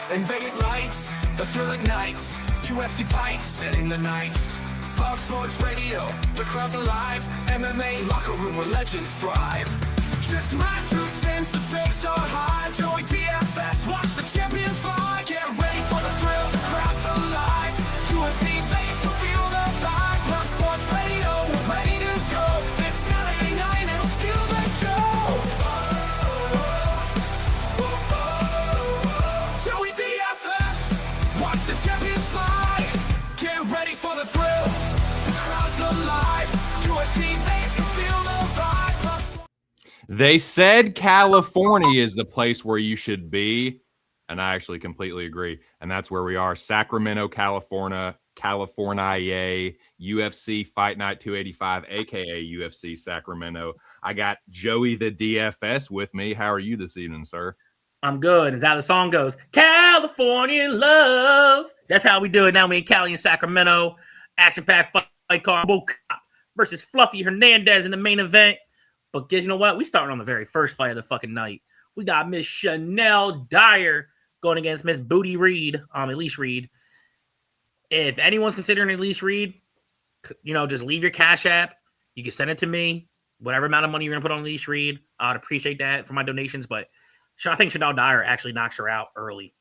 In Vegas lights, the thrilling nights, UFC fights, setting the nights. Fox Sports Radio, the crowd's alive. MMA locker room where legends thrive. Just my 2 cents, the stakes are high. Joey DFS, watch the champions fly. Get ready for the thrill, the crowd's alive. UFC fans can feel the vibe. Fox Sports Radio, we're ready to go. This Saturday night, it'll steal the show. Joey DFS, watch the champions fly. Get ready for the thrill, the crowd's alive. UFC fans can feel the vibe. They said California is the place where you should be, and I actually completely agree. And that's where we are, Sacramento, California, UFC Fight Night 285, aka UFC Sacramento. I got Joey the DFS with me. How are you this evening, sir? I'm good. It's how the song goes. California love. That's how we do it now. Me and Cali in Sacramento. Action-packed fight card. Robocop versus Fluffy Hernandez in the main event. But guess you know what? We starting on the very first fight of the fucking night. We got Miss Chanel Dyer going against Miss Booty Reed, Elise Reed. If anyone's considering Elise Reed, just leave your Cash App. You can send it to me. Whatever amount of money you're going to put on Elise Reed, I'd appreciate that for my donations. But I think Chanel Dyer actually knocks her out early.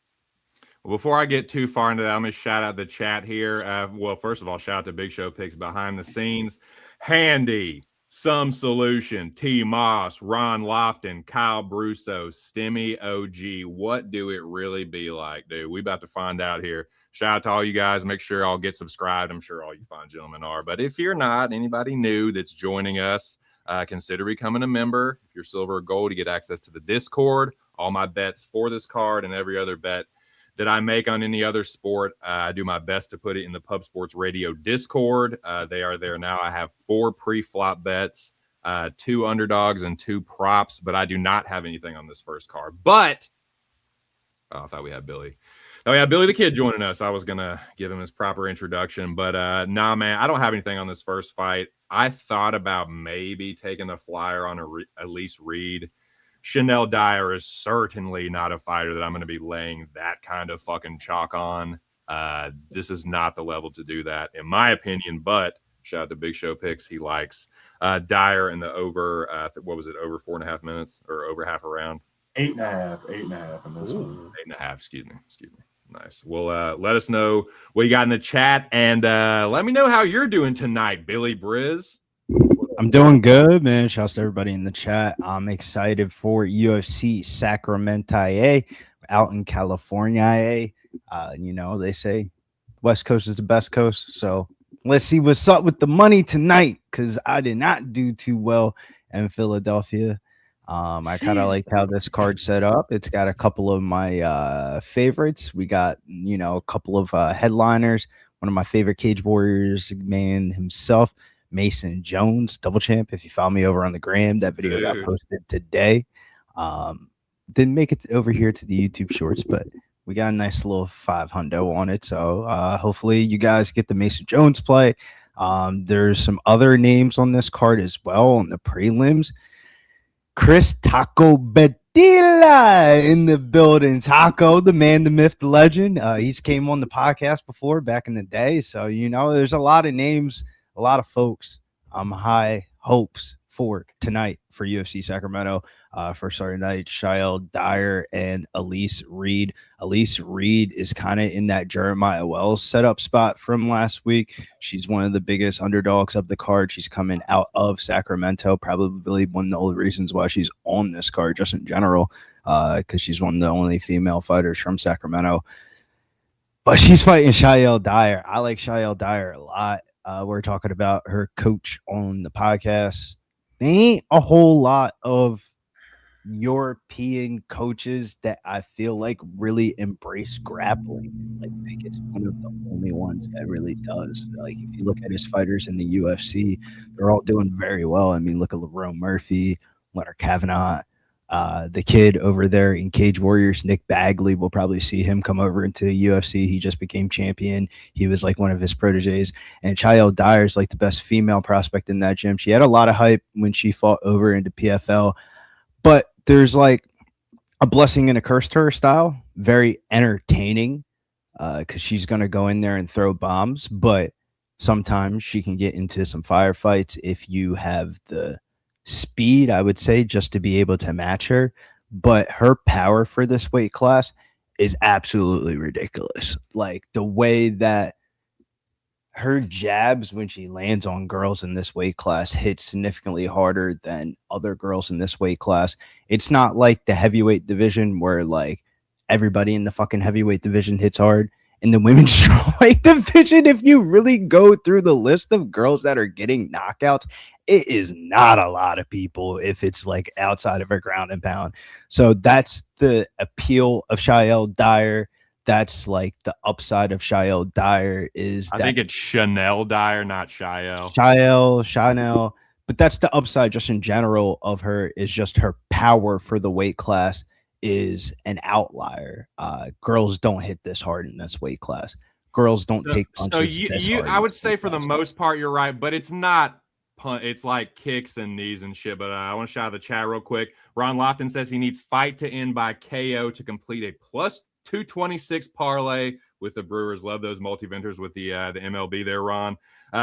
Well, before I get too far into that, I'm going to shout out the chat here. First of all, shout out to Big Show Picks behind the scenes. Handy. Some Solution, T. Moss, Ron Lofton, Kyle Brusso, Stimmy OG. What do it really be like, dude? We about to find out here. Shout out to all you guys. Make sure y'all get subscribed. I'm sure all you fine gentlemen are. But if you're not, anybody new that's joining us, consider becoming a member. If you're silver or gold, you get access to the Discord. All my bets for this card and every other bet that I make on any other sport, I do my best to put it in the Pub Sports Radio Discord. They are there now. I have 4 pre-flop bets, 2 underdogs, and 2 props, but I do not have anything on this first card. But I thought we had Billy. Oh, yeah, Billy the Kid joining us. I was going to give him his proper introduction, but nah, man, I don't have anything on this first fight. I thought about maybe taking a flyer on Elise Reed. Chanel Dyer is certainly not a fighter that I'm going to be laying that kind of fucking chalk on. This is not the level to do that, in my opinion, but shout out to Big Show Picks. He likes Dyer in the over, over 4.5 minutes or over half a round? 8.5 in this one. 8.5, excuse me. Nice. Well, let us know what you got in the chat, and let me know how you're doing tonight, Billy Briz. I'm doing good, man. Shouts to everybody in the chat. I'm excited for UFC Sacramento out in California. They say West Coast is the best coast. So let's see what's up with the money tonight, because I did not do too well in Philadelphia. I kind of like how this card's set up. It's got a couple of my favorites. We got, a couple of headliners. One of my favorite Cage Warriors man himself, Mason Jones, double champ. If you follow me over on the gram, that video got posted today. Didn't make it over here to the YouTube shorts, but we got a nice little 500 on it. So hopefully you guys get the Mason Jones play. There's some other names on this card as well on the prelims. Chris Taco Bedilla in the building. Taco, the man, the myth, the legend. He's came on the podcast before back in the day. So, there's a lot of names, a lot of folks. High hopes for tonight for UFC Sacramento. For Saturday night, Shael Dyer and Elise Reed. Elise Reed is kind of in that Jeremiah Wells setup spot from last week. She's one of the biggest underdogs of the card. She's coming out of Sacramento. Probably one of the only reasons why she's on this card, just in general, because she's one of the only female fighters from Sacramento. But she's fighting Shael Dyer. I like Shael Dyer a lot. We're talking about her coach on the podcast. There ain't a whole lot of European coaches that I feel like really embrace grappling. Like, I think it's one of the only ones that really does. Like, if you look at his fighters in the UFC, they're all doing very well. I mean, look at Lerone Murphy, Leonard Kavanaugh, the kid over there in Cage Warriors, Nick Bagley. We'll probably see him come over into the UFC. He just became champion. He was like one of his proteges. And Shael Dyer is like the best female prospect in that gym. She had a lot of hype when she fought over into PFL, but there's like a blessing and a curse to her style, very entertaining because she's going to go in there and throw bombs, but sometimes she can get into some firefights if you have the speed, I would say, just to be able to match her. But her power for this weight class is absolutely ridiculous. Like the way that her jabs when she lands on girls in this weight class hit significantly harder than other girls in this weight class. It's not like the heavyweight division where like everybody in the fucking heavyweight division hits hard. In the women's strawweight division, if you really go through the list of girls that are getting knockouts, it is not a lot of people if it's like outside of a ground and pound. So that's the appeal of Shael Dyer. That's like the upside of Shael Dyer is I think it's Chanel Dyer, not Shael. Chanel. But that's the upside just in general of her is just her power for the weight class is an outlier. Girls don't hit this hard in this weight class. Girls don't take punches. So I would say for the most part you're right, but it's not it's like kicks and knees and shit. But I want to shout out the chat real quick. Ron Lofton says he needs fight to end by KO to complete a plus 226 parlay with the Brewers. Love those multi-ventures with the MLB there, Ron.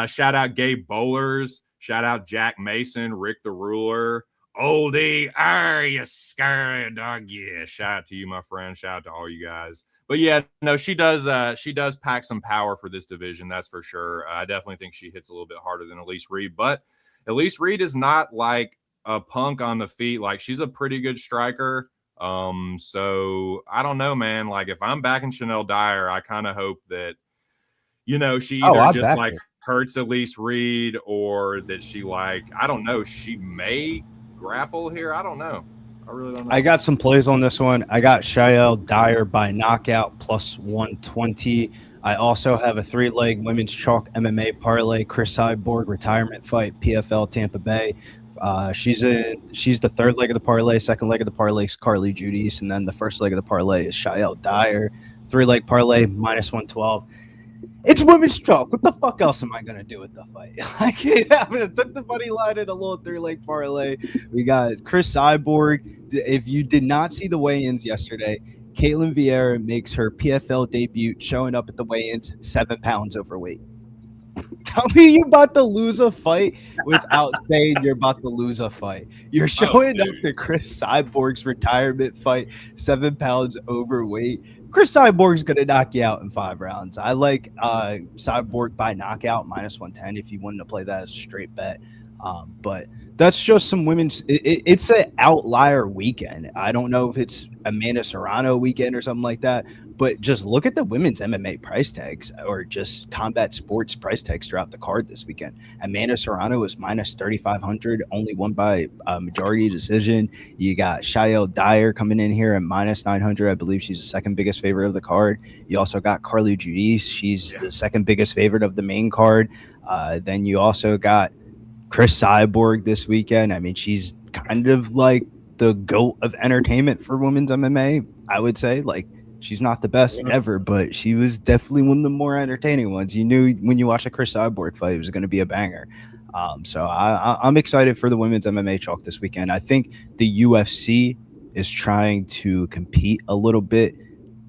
Shout out Gabe Bowlers. Shout out Jack Mason, Rick the Ruler. Oldie, are you scared, dog? Yeah, shout out to you, my friend. Shout out to all you guys. But yeah, no, she does pack some power for this division, that's for sure. I definitely think she hits a little bit harder than Elise Reed, but Elise Reed is not like a punk on the feet. Like, she's a pretty good striker. So I don't know, man. Like, if I'm backing Chanel Dyer, I kind of hope that, you know, she either just like hurts Elise Reed or that she like, I don't know, she may grapple here. I don't know. I really don't know. I got some plays on this one. I got Shael Dyer by knockout plus 120. I also have a 3-leg women's chalk MMA parlay, Chris Cyborg retirement fight, PFL Tampa Bay. She's the third leg of the parlay. Second leg of the parlay is Carly Judice, and then the first leg of the parlay is Shael Dyer. 3-leg parlay minus 112. It's women's chalk. What the fuck else am I gonna do with the fight? I took the money line in a little 3-leg parlay. We got Chris Cyborg. If you did not see the weigh-ins yesterday, Caitlin Vieira makes her PFL debut, showing up at the weigh-ins 7 pounds overweight. Tell me you about to lose a fight without saying you're about to lose a fight. You're showing up to Chris Cyborg's retirement fight 7 pounds overweight. Chris Cyborg's going to knock you out in 5 rounds. I like Cyborg by knockout minus 110 if you wanted to play that as a straight bet. But that's just some women's. It's an outlier weekend. I don't know if it's Amanda Serrano weekend or something like that. But just look at the women's MMA price tags or just combat sports price tags throughout the card this weekend. Amanda Serrano was minus 3,500, only won by a majority decision. You got Shael Dyer coming in here at minus 900. I believe she's the second biggest favorite of the card. You also got Carly Judice. She's the second biggest favorite of the main card. Then you also got Chris Cyborg this weekend. I mean, she's kind of like the GOAT of entertainment for women's MMA, I would say. Like, she's not the best ever, but she was definitely one of the more entertaining ones. You knew when you watched a Chris Cyborg fight, it was going to be a banger. So I'm excited for the women's MMA chalk this weekend. I think the UFC is trying to compete a little bit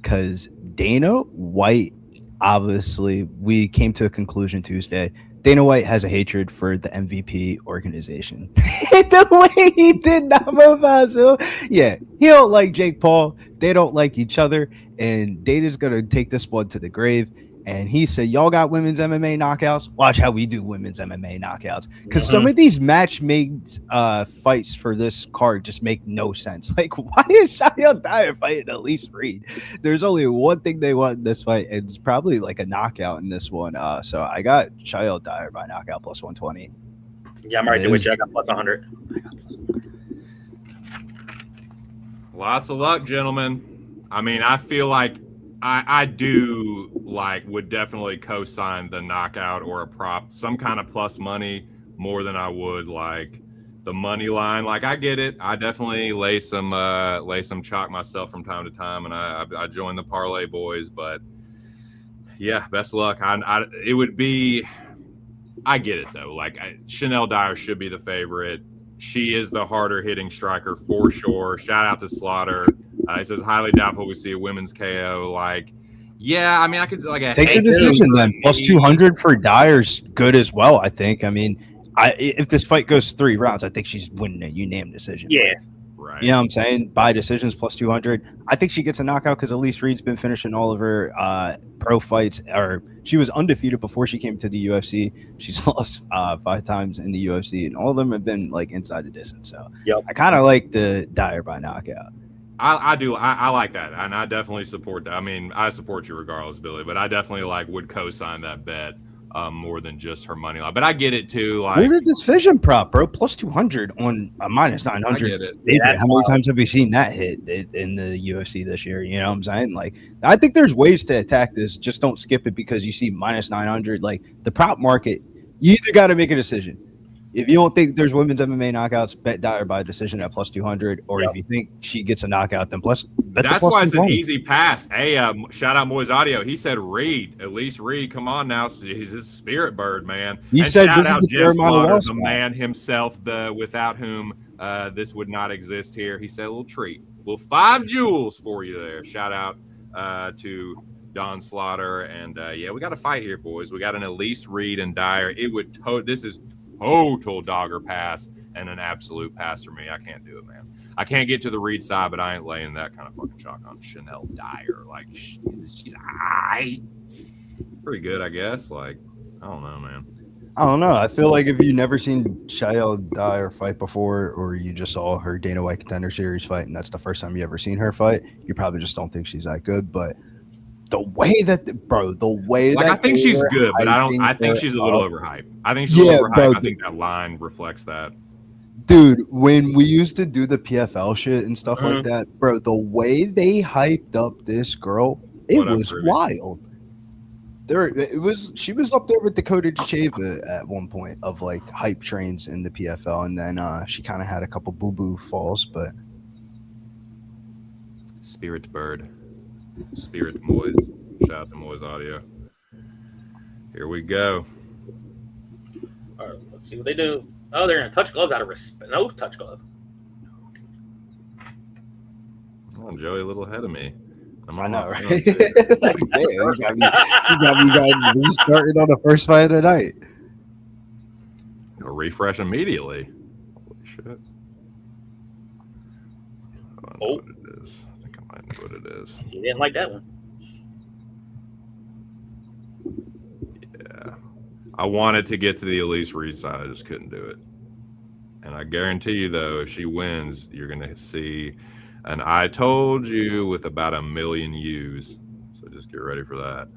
because Dana White, obviously, we came to a conclusion Tuesday. Dana White has a hatred for the MVP organization. The way he did Namo Vasil. Yeah, he don't like Jake Paul. They don't like each other. And Dana's going to take this one to the grave. And he said, y'all got women's MMA knockouts? Watch how we do women's MMA knockouts. Because some of these match-made fights for this card just make no sense. Like, why is Shael Dyer fighting Elise Reed? There's only one thing they want in this fight, and it's probably like a knockout in this one. So I got Shael Dyer by knockout plus 120. Yeah, I'm right there with you. I got plus 100. Lots of luck, gentlemen. I mean, I feel like I do would definitely co-sign the knockout or a prop, some kind of plus money more than I would like the money line. Like, I get it. I definitely lay some chalk myself from time to time, and I join the parlay boys. But yeah, best of luck. It would be. I get it though. Like, Chanel Dyer should be the favorite. She is the harder hitting striker for sure. Shout out to Slaughter. He says highly doubtful we see a women's KO. Like, yeah, I mean, I could like a Take the decision then. Plus 200 for Dyer's good as well. I think. I mean, if this fight goes 3 rounds, I think she's winning a unanimous decision. Yeah. Right. You know what I'm saying? By decisions plus 200. I think she gets a knockout because Elise Reed's been finishing all of her pro fights. Or she was undefeated before she came to the UFC. She's lost 5 times in the UFC, and all of them have been like inside the distance. So I kind of like the Dyer by knockout. I do. I like that, and I definitely support that. I mean, I support you regardless, Billy, but I definitely would co-sign that bet more than just her money line. But I get it too. Like, What a decision prop, bro! Plus 200 on a minus 900. I get it. Adrian, how many times have we seen that hit in the UFC this year? You know what I'm saying? Like, I think there's ways to attack this. Just don't skip it because you see minus 900. Like the prop market, you either got to make a decision. If you don't think there's women's MMA knockouts, bet Dyer by decision at plus 200. Or if you think she gets a knockout, then bet That's plus why it's 200. an easy pass. Hey, shout out Moy's Audio. He said Reed, at least Reed. Come on now, he's his spirit bird, man. He and said shout this is out the Jeff Jeremiah Slaughter, Wall the spot. man himself, without whom this would not exist here. He said a little treat, little 5 jewels for you there. Shout out to Don Slaughter, and yeah, we got a fight here, boys. We got an Elise Reed and Dyer. This is total dogger pass and an absolute pass for me. I can't do it, man. I can't get to the Reed side, but I ain't laying that kind of fucking chalk on Chanel Dyer. Like, she's pretty good, I guess. Like, I don't know, man. I don't know. I feel like if you've never seen Shael Dyer fight before, or you just saw her Dana White Contender Series fight, and that's the first time you ever seen her fight, you probably just don't think she's that good. But the way that, I think she's good, but I think she's a little overhyped. I think she's a little overhyped. Bro, I think that line reflects that. Dude, when we used to do the PFL shit and stuff like that, bro, the way they hyped up this girl, it was wild. She was up there with Dakota Chava at one point of like hype trains in the PFL, and then she kind of had a couple boo falls, but Spirit Bird. Spirit Moyes. Shout out to Moyes Audio. Here we go. All right, let's see what they do. Oh, they're going to touch gloves out of respect. No touch glove. Oh, Joey, a little ahead of me. I know, right? Like, damn, you got me guys restarted on the first fight of the night. Gonna refresh immediately. Holy shit. I know what it is. I think I might know what it is. You didn't like that one. Yeah. I wanted to get to the Elise Reed side. I just couldn't do it. And I guarantee you, though, if she wins, you're going to see an I told you with about 1 million views. So just get ready for that.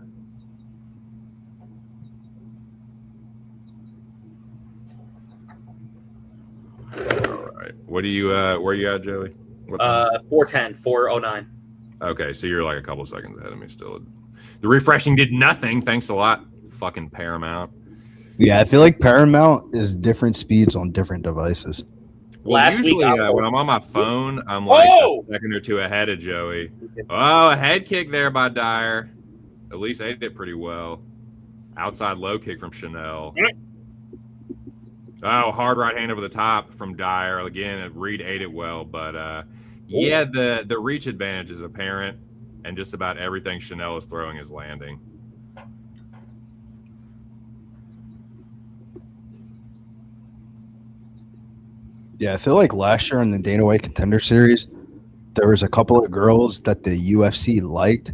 All right. What do you where you at, Joey? 410, 409. Okay, so you're like a couple seconds ahead of me still. The refreshing did nothing. Thanks a lot, fucking Paramount. Yeah, I feel like Paramount is different speeds on different devices. Well, usually when I'm on my phone, I'm like a second or two ahead of Joey. Oh, a head kick there by Dyer. At least ate it pretty well. Outside low kick from Chanel. Oh, hard right hand over the top from Dyer. Again, Reed ate it well, but yeah, the reach advantage is apparent, and just about everything Chanel is throwing is landing. Yeah, I feel like last year in the Dana White Contender Series, there was a couple of girls that the UFC liked,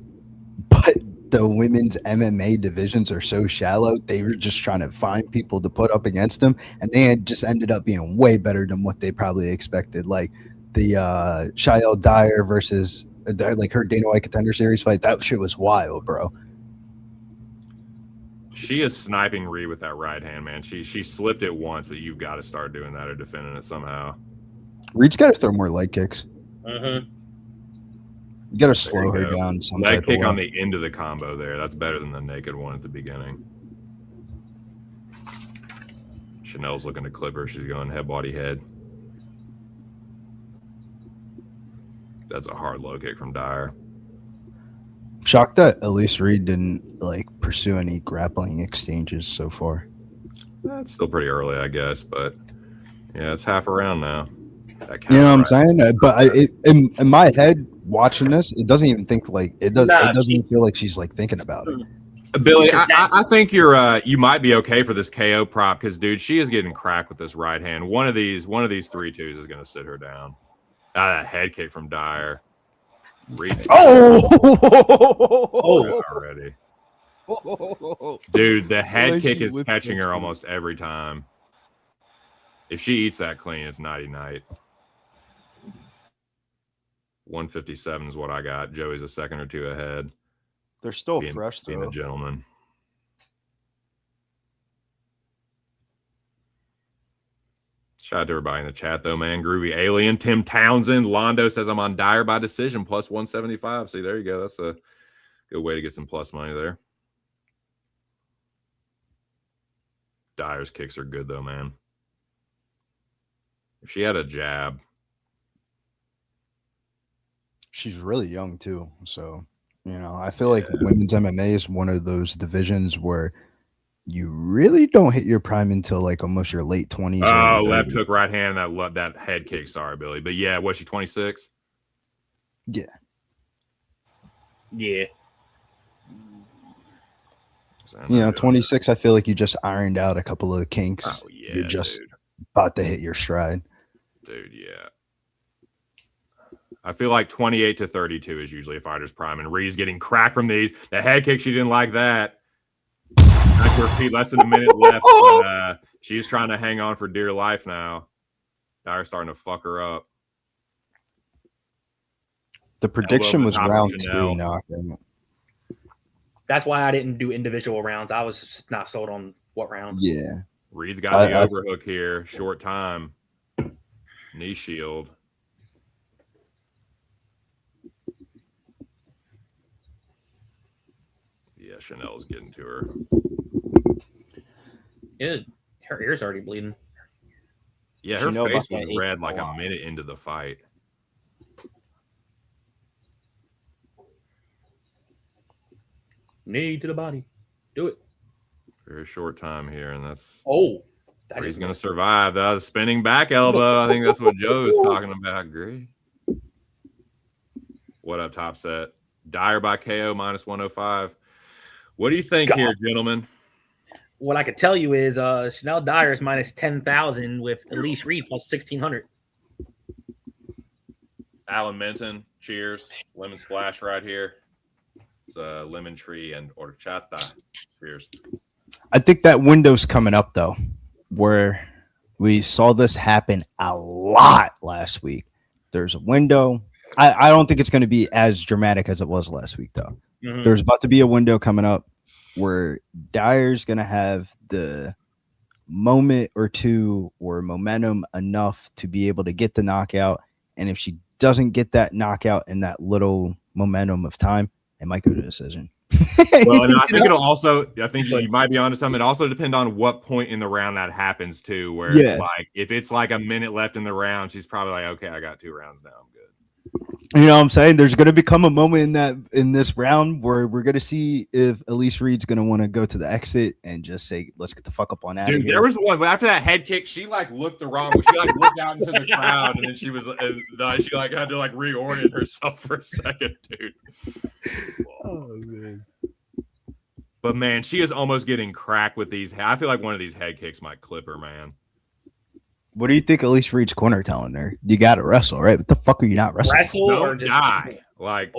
but the women's MMA divisions are so shallow. They were just trying to find people to put up against them, and they had just ended up being way better than what they probably expected. Like the Shael Dyer versus like her Dana White Contender Series fight, that shit was wild, bro. She is sniping Reed with that right hand, man. She slipped it once, but you've got to start doing that or defending it somehow. Reed's got to throw more leg kicks. Mm-hmm. You got to slow her down. Some leg kick on the end of the combo there. That's better than the naked one at the beginning. Chanel's looking to clip her. She's going head, body, head. That's a hard low kick from Dyer. Shocked that Elise Reed didn't like pursue any grappling exchanges so far. That's still pretty early, I guess, but yeah, it's half around now. You know what I'm saying? But in my head, watching this, it doesn't even think like it does. Nah, It doesn't even feel like she's like thinking about it. Billy, Just 'cause I think you might be okay for this KO prop because, dude, she is getting cracked with this right hand. One of these 3-2s is going to sit her down. That head kick from Dyer. Reed's already. Dude, the head kick is catching her almost every time. If she eats that clean, it's nighty night. 157 is what I got. Joey's a second or two ahead. They're still fresh, being a though. gentleman. Shout out to everybody in the chat, though, man. Groovy Alien, Tim Townsend, Londo says I'm on Dyer by decision, plus 175. See, there you go. That's a good way to get some plus money there. Dyer's kicks are good, though, man. If she had a jab. She's really young, too. So, you know, I feel like women's MMA is one of those divisions where you really don't hit your prime until like almost your late 20s. Oh, left hook, right hand, that head kick. Sorry, Billy. But yeah, was she 26? Yeah. Yeah. You know, 26, I feel like you just ironed out a couple of kinks. Oh, yeah. You're just about to hit your stride. Dude, yeah. I feel like 28 to 32 is usually a fighter's prime, and Reed's getting cracked from these. The head kick, she didn't like that. Back to her feet, less than a minute left. But, she's trying to hang on for dear life now. Dyer's starting to fuck her up. The prediction was round 2 knockout. That's why I didn't do individual rounds. I was not sold on what round. Yeah. Reed's got the overhook here. Short time. Knee shield. Yeah, Chanel's getting to her. Yeah, her ear's already bleeding. Yeah, her face was red like a minute into the fight. Knee to the body. Do it. Very short time here, and that's he's going to survive. That was spinning back elbow. I think that's what Joe was talking about. Great. What up, top set? Dyer by KO minus 105. What do you think here, gentlemen? What I could tell you is Chanel Dyer is minus 10,000 with Elise Reed plus 1,600. Alan Minton, cheers. Lemon splash right here. It's a lemon tree and horchata. Cheers. I think that window's coming up, though, where we saw this happen a lot last week. There's a window. I don't think it's going to be as dramatic as it was last week, though. Mm-hmm. There's about to be a window coming up where Dyer's going to have the moment or two or momentum enough to be able to get the knockout. And if she doesn't get that knockout in that little momentum of time, it might go to decision. Well, and I think it'll also, I think you might be onto something. It also depends on what point in the round that happens too, where it's like, if it's like a minute left in the round, she's probably like, okay, I got 2 rounds now. I'm good. You know what I'm saying? There's going to become a moment in this round where we're going to see if Elise Reed's going to want to go to the exit and just say, let's get the fuck up on out of here. There was one after that head kick. She like looked the wrong way. She like looked out into the crowd, and then she was she like had to like reorient herself for a second, dude. Oh man. But man, she is almost getting cracked with these. I feel like one of these head kicks might clip her, man. What do you think Elise Reed's corner telling her? You got to wrestle, right? What the fuck are you not wrestling? Wrestle or just die? Like,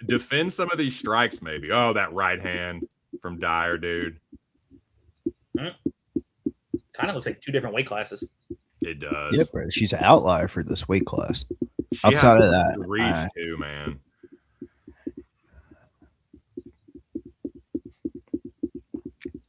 defend some of these strikes, maybe. Oh, that right hand from Dyer, dude. Kind of looks like 2 different weight classes. It does. Yeah, bro. She's an outlier for this weight class. She Outside has of that, reach too, man.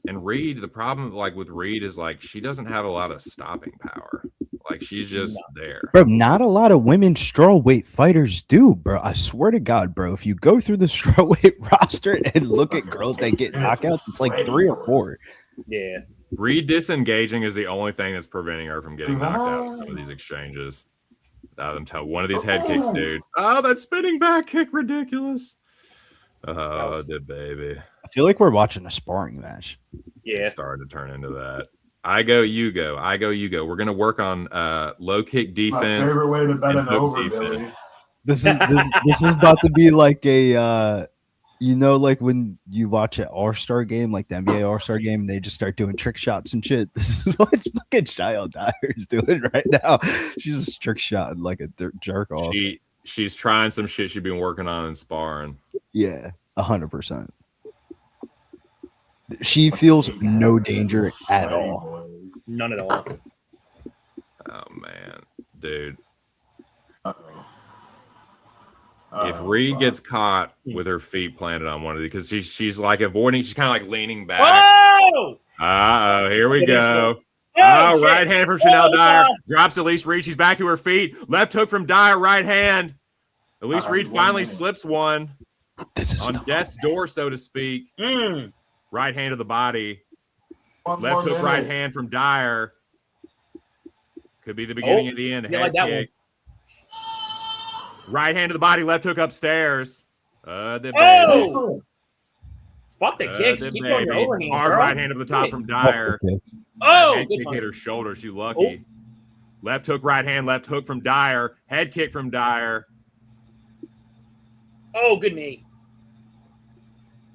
And Reed, the problem like with Reed is like she doesn't have a lot of stopping power. Like she's just there. Bro, not a lot of women strawweight fighters do, bro. I swear to God, bro. If you go through the strawweight roster and look at girls that get knockouts, it's like 3 or 4. Yeah. Reed disengaging is the only thing that's preventing her from getting knocked out in some of these exchanges. Without them tell one of these head kicks, dude. Oh, that spinning back kick, ridiculous. Oh, the baby. I feel like we're watching a sparring match. Yeah. It started to turn into that. I go, you go. I go, you go. We're going to work on low kick defense. My favorite way to bet an over, Billy. This is about to be like a like when you watch an All-Star game, like the NBA All-Star game, and they just start doing trick shots and shit. This is what fucking Child Dyer is doing right now. She's just trick shotting like a jerk off. She's trying some shit she's been working on in sparring. Yeah, 100%. She feels no danger at all. None at all. Oh man, dude. Uh-oh. If Reed gets caught with her feet planted on one of these, because she's like avoiding, she's kind of like leaning back. Oh! Here we go. Oh, shit. Right hand from Chanel Oh, Dyer. God. Drops Elise Reed. She's back to her feet. Left hook from Dyer, right hand. Elise Reed 1 finally minute. slips one on death's door, so to speak. Right hand to the body. Left hook, right hand from Dyer. Could be the beginning of the end. Yeah, Head like that kick. Right hand to the body, left hook upstairs. The baby. Oh! Fuck the kicks. The Keep going your baby. overhand, Hard girl. right hand to the top from Dyer. Oh, Head good kick punch. hit her shoulder. She lucky. Left hook, right hand, left hook from Dyer. Head kick from Dyer. Oh, good knee.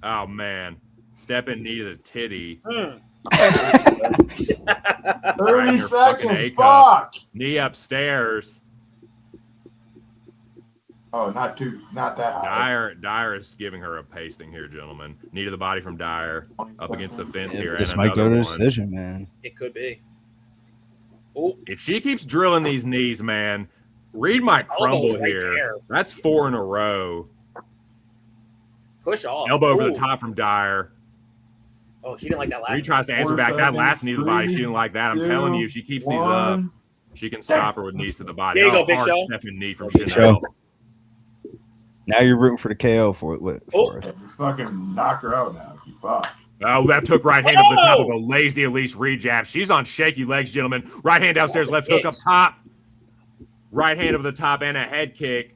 Oh man. Step in knee to the titty. 30 Fucking seconds. A-cup. Fuck. Knee upstairs. Oh, not that high. Dyer is giving her a pasting here, gentlemen. Knee to the body from Dyer. Up against the fence here. This and might go another to one. decision, man. It could be. Oh, If she keeps drilling these knees, man, Reed might crumble Elbows right here. there. That's 4 in a row. push off. Elbow over Ooh. the top from Dyer. Oh, she didn't like that last Reed tries to 4 answer back. That seconds, last knee to the body, she 3, didn't like that. I'm 2, telling you, if she keeps these up, 1. she can stop her with knees to the body. There you go, Big hard Show. stepping knee from Big Chanel. Show. Now you're rooting for the KO for us. Yeah, just fucking knock her out now. You fuck. Oh, left hook, right hand over the top of a lazy Elise Reed jab. She's on shaky legs, gentlemen. Right hand downstairs, left hook up top. Right hand over the top and a head kick.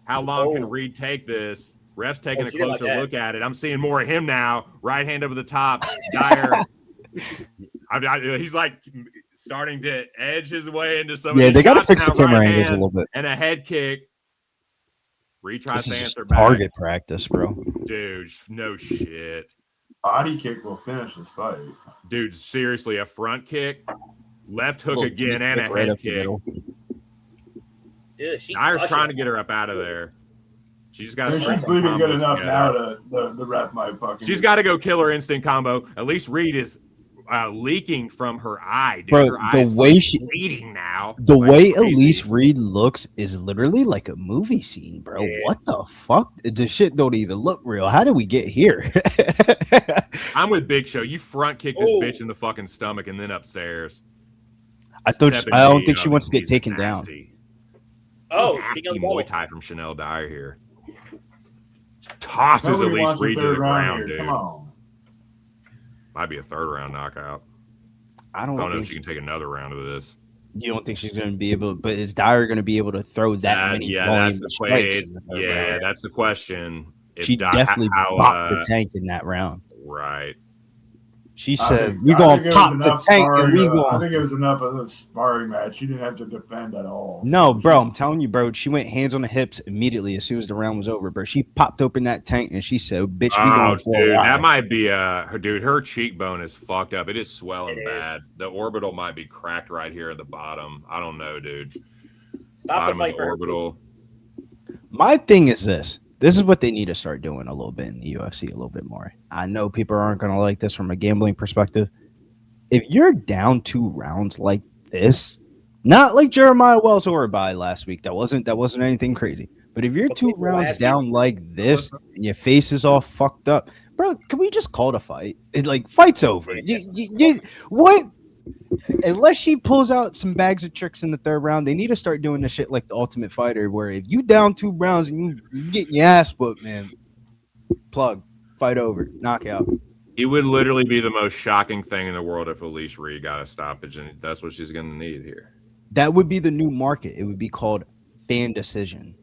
How long can Reed take this? Ref's taking a she didn't like closer that. look at it. I'm seeing more of him now. Right hand over the top. Dyer. He's like starting to edge his way into some. Yeah, of they these got to shots fix the now. camera Right angles a hand little bit. and a head kick. Reed tries This to is just answer back. target practice, bro. Dude, no shit. Body kick will finish this fight. Dude, seriously, a front kick, left hook Little again, and a right head up the kick. middle. Dude, she Dyer's crushed trying it. to get her up out of there. She's got If to she's bleeding good enough now to the rep might fucking. She's got to go kill her instant combo. At least Reed is leaking from her eye, dude. Bro, Her eye the is way fucking she- bleeding now. The Like way crazy. Elise Reed looks is literally like a movie scene, bro. Yeah. What the fuck? The shit don't even look real. How did we get here? I'm with Big Show. You front kick this Oh. bitch in the fucking stomach and then upstairs. I Stepping don't knee think she up. wants to get He's taken down. nasty. Oh, Nasty speaking of Muay double. Thai from Chanel Dyer here. Tosses Nobody Elise wants a Reed to the third round ground, here. dude. Come on. Might be a third round knockout. I I don't don't know if think she can take another round of this. you don't think she's going to be able, but is Dyer going to be able to throw that many Yeah, volume that's of the strikes? question. Yeah, that's the question. If She Di- definitely how, popped the tank in that round. right. She I said, think- "We I gonna think it was pop the enough tank and sparring, we I going." think it was enough of a sparring match. She didn't have to defend at all. No, So bro, she- I'm telling you, bro. She went hands on the hips immediately as soon as the round was over, bro. She popped open that tank and she said, "Bitch, we Oh, going for dude, a that ride." might be her dude. Her cheekbone is fucked up. It is swelling It is. bad. The orbital might be cracked right here at the bottom. I don't know, dude. Stop the Bottom fight of the for her. orbital. My thing is this. This is what they need to start doing a little bit in the UFC, a little bit more. I know people aren't going to like this from a gambling perspective. If you're down 2 rounds like this, not like Jeremiah Wells or by last week, that wasn't anything crazy. But if you're Okay, 2 so rounds last down like this and your face is all fucked up, bro, can we just call the fight? Fight's over. What? Unless she pulls out some bags of tricks in the 3rd round, they need to start doing the shit like the Ultimate Fighter, where if you down 2 rounds and you get your ass whooped, man, plug, fight over, knockout. It would literally be the most shocking thing in the world if Elise Reed got a stoppage, and that's what she's going to need here. That would be the new market. It would be called fan decision.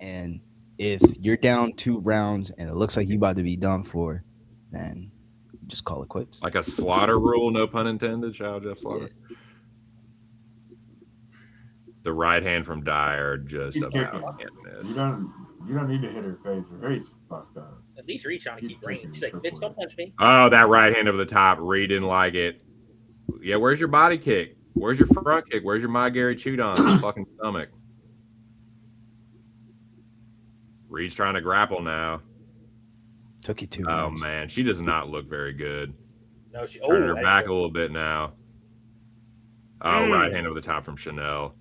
And if you're down 2 rounds and it looks like you about to be done for, then just call it quits. Like a slaughter rule, no pun intended. Shout out Jeff Slaughter. The right hand from Dyer just Keep about kicking. can't You miss. don't need to hit her face. Her face is fucked up. At least Reed's trying to keep range. She's like, bitch, don't punch me. Oh, that right hand over the top. Reed didn't like it. Yeah, where's your body kick? Where's your front kick? Where's your my Gary Chudon fucking stomach? Reed's trying to grapple now. Took you 2 Oh rounds. man, she does not look very good. No, she. Turning her that's back good. a little bit now. Oh, right hand over the top from Chanel.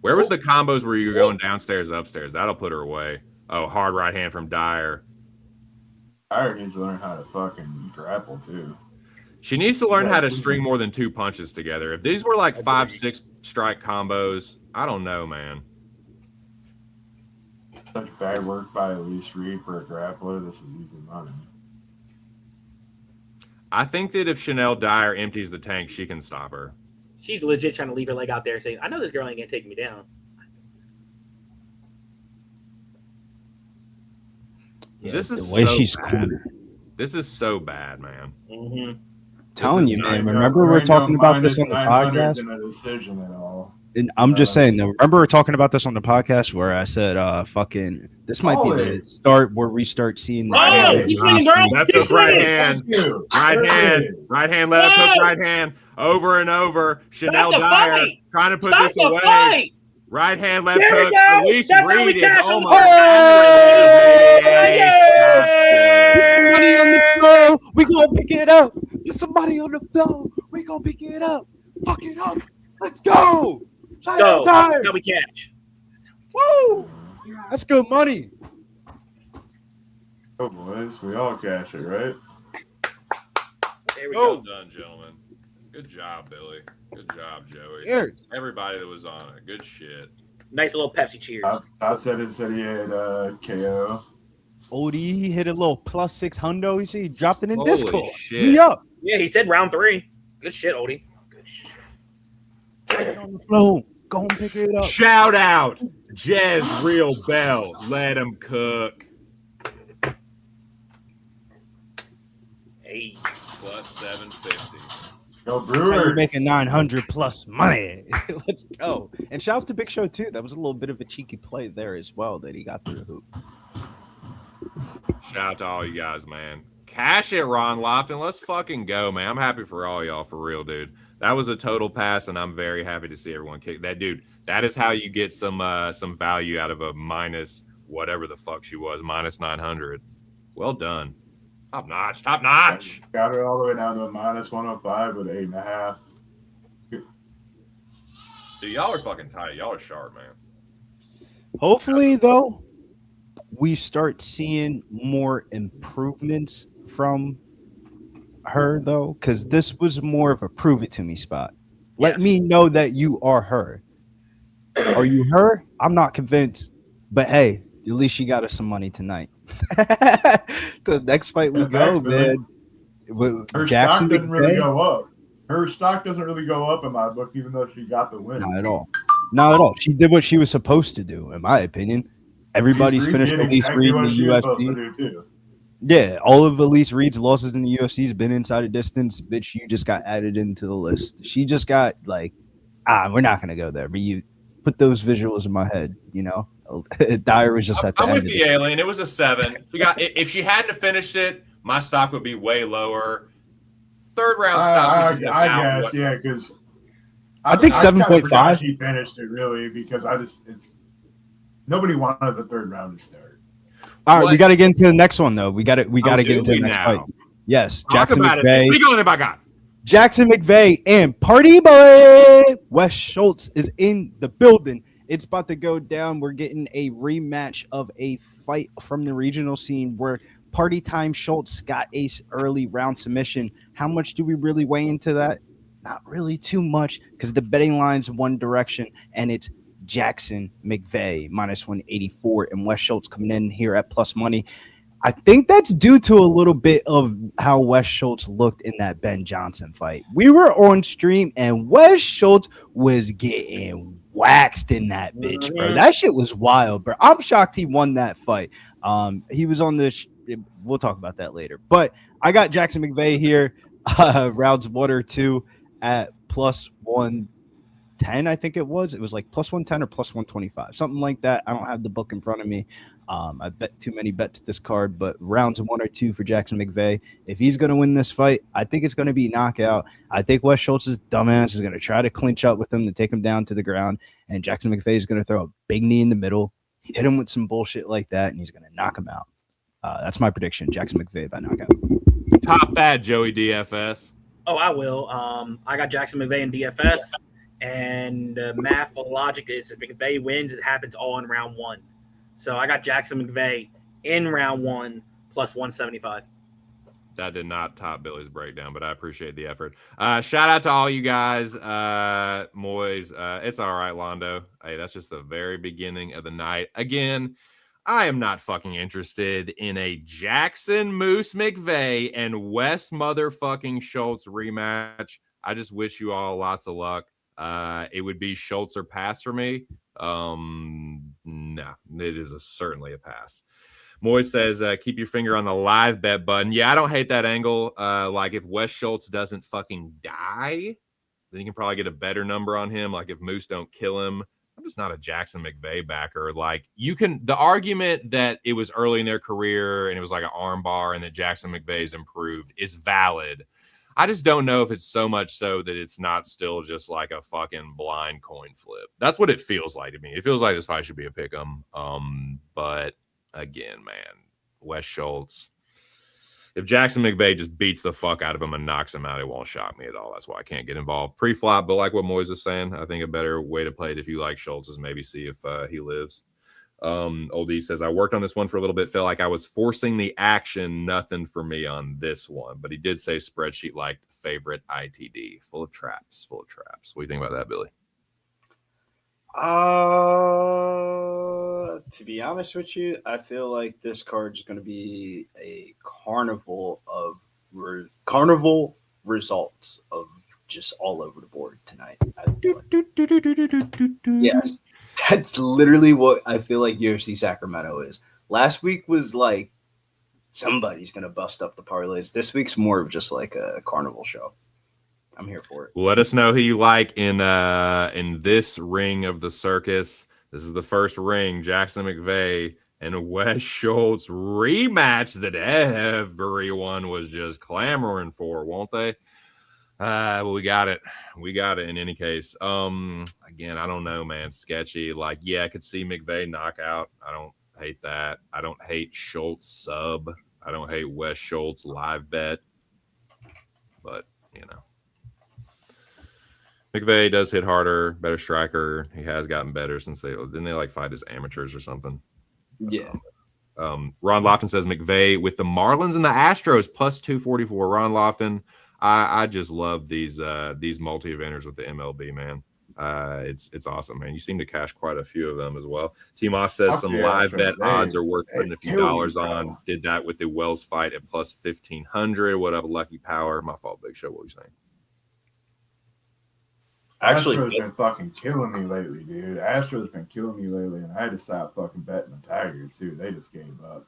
Where was the combos where you were going downstairs, upstairs? That'll put her away. Oh, hard right hand from Dyer. Dyer needs to learn how to fucking grapple too. She needs to learn how to string more than 2 punches together. If these were like 5-6 strike combos, I don't know, man. Such bad work by Elise Reed for a grappler. This is easy money. I think that if Chanel Dyer empties the tank, she can stop her. She's legit trying to leave her leg out there and say, I know this girl ain't gonna take me down. Yeah, This is the way so she's bad. This is so bad, man. Mm-hmm. telling is you, not- man. Remember we were talking about this on the podcast? In a decision at all. And I'm just saying, though, remember we were talking about this on the podcast where I said, fucking, this might be the Always. start where we start seeing the Oh, he's swinging, girl. Left He's hook, right swinging. hand. Thank you. Right hand, left hook, Whoa! right hand, over and over. Chanel the Dyer fight! trying to put Stop this the away. fight! Right hand, left There we hook. go. Elise That's how we Reed is catch 'em. almost Hey! Somebody on the floor, we gonna pick it up. There's somebody on the floor, we gonna pick it up. Fuck it up. Let's go. Go. Dyer. That's how we catch. Woo! That's good money. Oh, boys, we all cash it, right? There we Well go. done, gentlemen. Good job, Billy. Good job, Joey. Cheers. Everybody that was on it. Good shit. Nice little Pepsi cheers. Top said he had KO. Odie, he hit a little +6 hundo. You see, he dropped it in Holy Discord. shit. We up. Yeah, he said round 3. Good shit, Odie. Good shit. Get it on the floor. Go and pick it up. Shout out, Jez Real Bell. Let him cook. Hey. Plus 750. Go That's how you're Brewers. making 900 plus money. Let's go. And shouts to Big Show too. That was a little bit of a cheeky play there as well that he got through the hoop. Shout out to all you guys, man. Cash it, Ron Lofton. Let's fucking go, man. I'm happy for all y'all, for real, dude. That was a total pass, and I'm very happy to see everyone kick that, dude. That is how you get some value out of a minus whatever the fuck she was, minus 900. Well done. Top notch, top notch. Got it all the way down to a -105 with 8.5. Dude, y'all are fucking tight. Y'all are sharp, man. Hopefully, though, we start seeing more improvements from her, though, because this was more of a prove it to me spot. Let Yes. me know that you are her. Are you her? I'm not convinced. But hey, at least she got us some money tonight. The next fight we go, Thanks, Billy. man. With Her Jackson stock doesn't really McVay? go up. Her stock doesn't really go up in my book, even though she got the win. Not at all. Not at all. She did what she was supposed to do, in my opinion. Everybody's Elise finished Reed did Elise exactly Reed in what the she was supposed to UFC. do, too. Yeah, all of Elise Reed's losses in the UFC has been inside a distance. Bitch, you just got added into the list. She just got like, we're not gonna go there. But you put those visuals in my head, you know. Dyer was just at the I'm end with of you, it. Alien. It was a 7. She got if she hadn't finished it, my stock would be way lower. Third round stock. would just have I down guess, what- yeah, because I think kinda 7.5. forgot she finished it really because nobody wanted the third round to start. All right, we What- got to get into the next one though. We got to Oh, get do into the we next now? fight. Yes, Talk Jackson about McVay. it. Speak on it, by God. Jackson McVay and Party Boy Wes Schultz is in the building. It's about to go down. We're getting a rematch of a fight from the regional scene where Party Time Schultz got a early round submission. How much do we really weigh into that? Not really too much because the betting line's one direction and it's Jackson McVay -184 and Wes Schultz coming in here at plus money. I think that's due to a little bit of how Wes Schultz looked in that Ben Johnson fight. We were on stream and Wes Schultz was getting waxed in that bitch, bro. That shit was wild, bro. I'm shocked he won that fight. He was on the we'll talk about that later. But I got Jackson McVay here, rounds 1 or 2 at plus 110, I think it was. It was like plus 110 or plus 125, something like that. I don't have the book in front of me. I bet too many bets this card, but rounds 1 or 2 for Jackson McVeigh. If he's going to win this fight, I think it's going to be knockout. I think Wes Schultz's dumbass is going to try to clinch up with him to take him down to the ground, and Jackson McVeigh is going to throw a big knee in the middle, hit him with some bullshit like that, and he's going to knock him out. That's my prediction. Jackson McVeigh by knockout. Top that, Joey DFS. Oh, I will. I got Jackson McVeigh in DFS, and math logic is if McVeigh wins, it happens all in round 1. So I got Jackson McVeigh in round 1 plus 175. That did not top Billy's breakdown, but I appreciate the effort. Shout out to all you guys. Moyes, it's all right, Londo. Hey, that's just the very beginning of the night. Again, I am not fucking interested in a Jackson Moose McVeigh and Wes motherfucking Schultz rematch. I just wish you all lots of luck. It would be Schultz or pass for me. No, it is certainly a pass. Moy says, keep your finger on the live bet button. Yeah, I don't hate that angle. Like if Wes Schultz doesn't fucking die, then you can probably get a better number on him. Like if Moose don't kill him. I'm just not a Jackson McVeigh backer. Like the argument that it was early in their career and it was like an arm bar and that Jackson McVeigh's improved is valid. I just don't know if it's so much so that it's not still just like a fucking blind coin flip. That's what it feels like to me. It feels like this fight should be a pick'em. But again, man, Wes Schultz. If Jackson McVeigh just beats the fuck out of him and knocks him out, it won't shock me at all. That's why I can't get involved pre-flop. But like what Moyes is saying, I think a better way to play it if you like Schultz is maybe see if he lives. Old E says, I worked on this one for a little bit. Felt like I was forcing the action. Nothing for me on this one. But he did say spreadsheet like favorite ITD. Full of traps. What do you think about that, Billy? To be honest with you, I feel like this card is going to be a carnival results of just all over the board tonight. Yes, that's literally what I feel like UFC Sacramento is. Last week was like somebody's going to bust up the parlays. This week's more of just like a carnival show. I'm here for it. Let us know who you like in this ring of the circus. This is the first ring, Jackson McVeigh and Wes Schultz rematch that everyone was just clamoring for, won't they? Well, we got it. In any case. Again, I don't know, man. Sketchy. Like, yeah, I could see McVeigh knockout. I don't hate that. I don't hate Schultz sub. I don't hate Wes Schultz live bet. But, you know. McVeigh does hit harder, better striker. He has gotten better since didn't they like fight as amateurs or something? Yeah. Ron Lofton says McVeigh with the Marlins and the Astros plus 244. Ron Lofton, I just love these multi-eventers with the MLB, man. It's awesome, man. You seem to cash quite a few of them as well. T Moss says some live bet odds are worth putting a few dollars on. Did that with the Wells fight at plus 1,500. What up, Lucky Power? My fault, Big Show. What were you saying? Actually, Astros been fucking killing me lately, dude. Astros been killing me lately, and I had to stop fucking betting the Tigers too. They just gave up.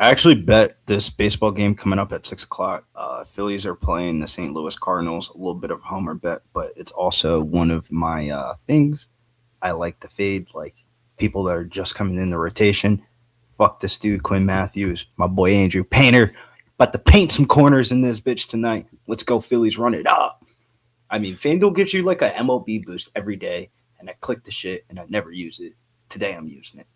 I actually bet this baseball game coming up at 6:00. Phillies are playing the St. Louis Cardinals. A little bit of a homer bet, but it's also one of my things I like to fade. Like people that are just coming in the rotation. Fuck this dude, Quinn Matthews, my boy Andrew Painter. About to paint some corners in this bitch tonight. Let's go, Phillies, run it up. I mean, FanDuel gives you like a MLB boost every day, and I click the shit, and I never use it. Today, I'm using it.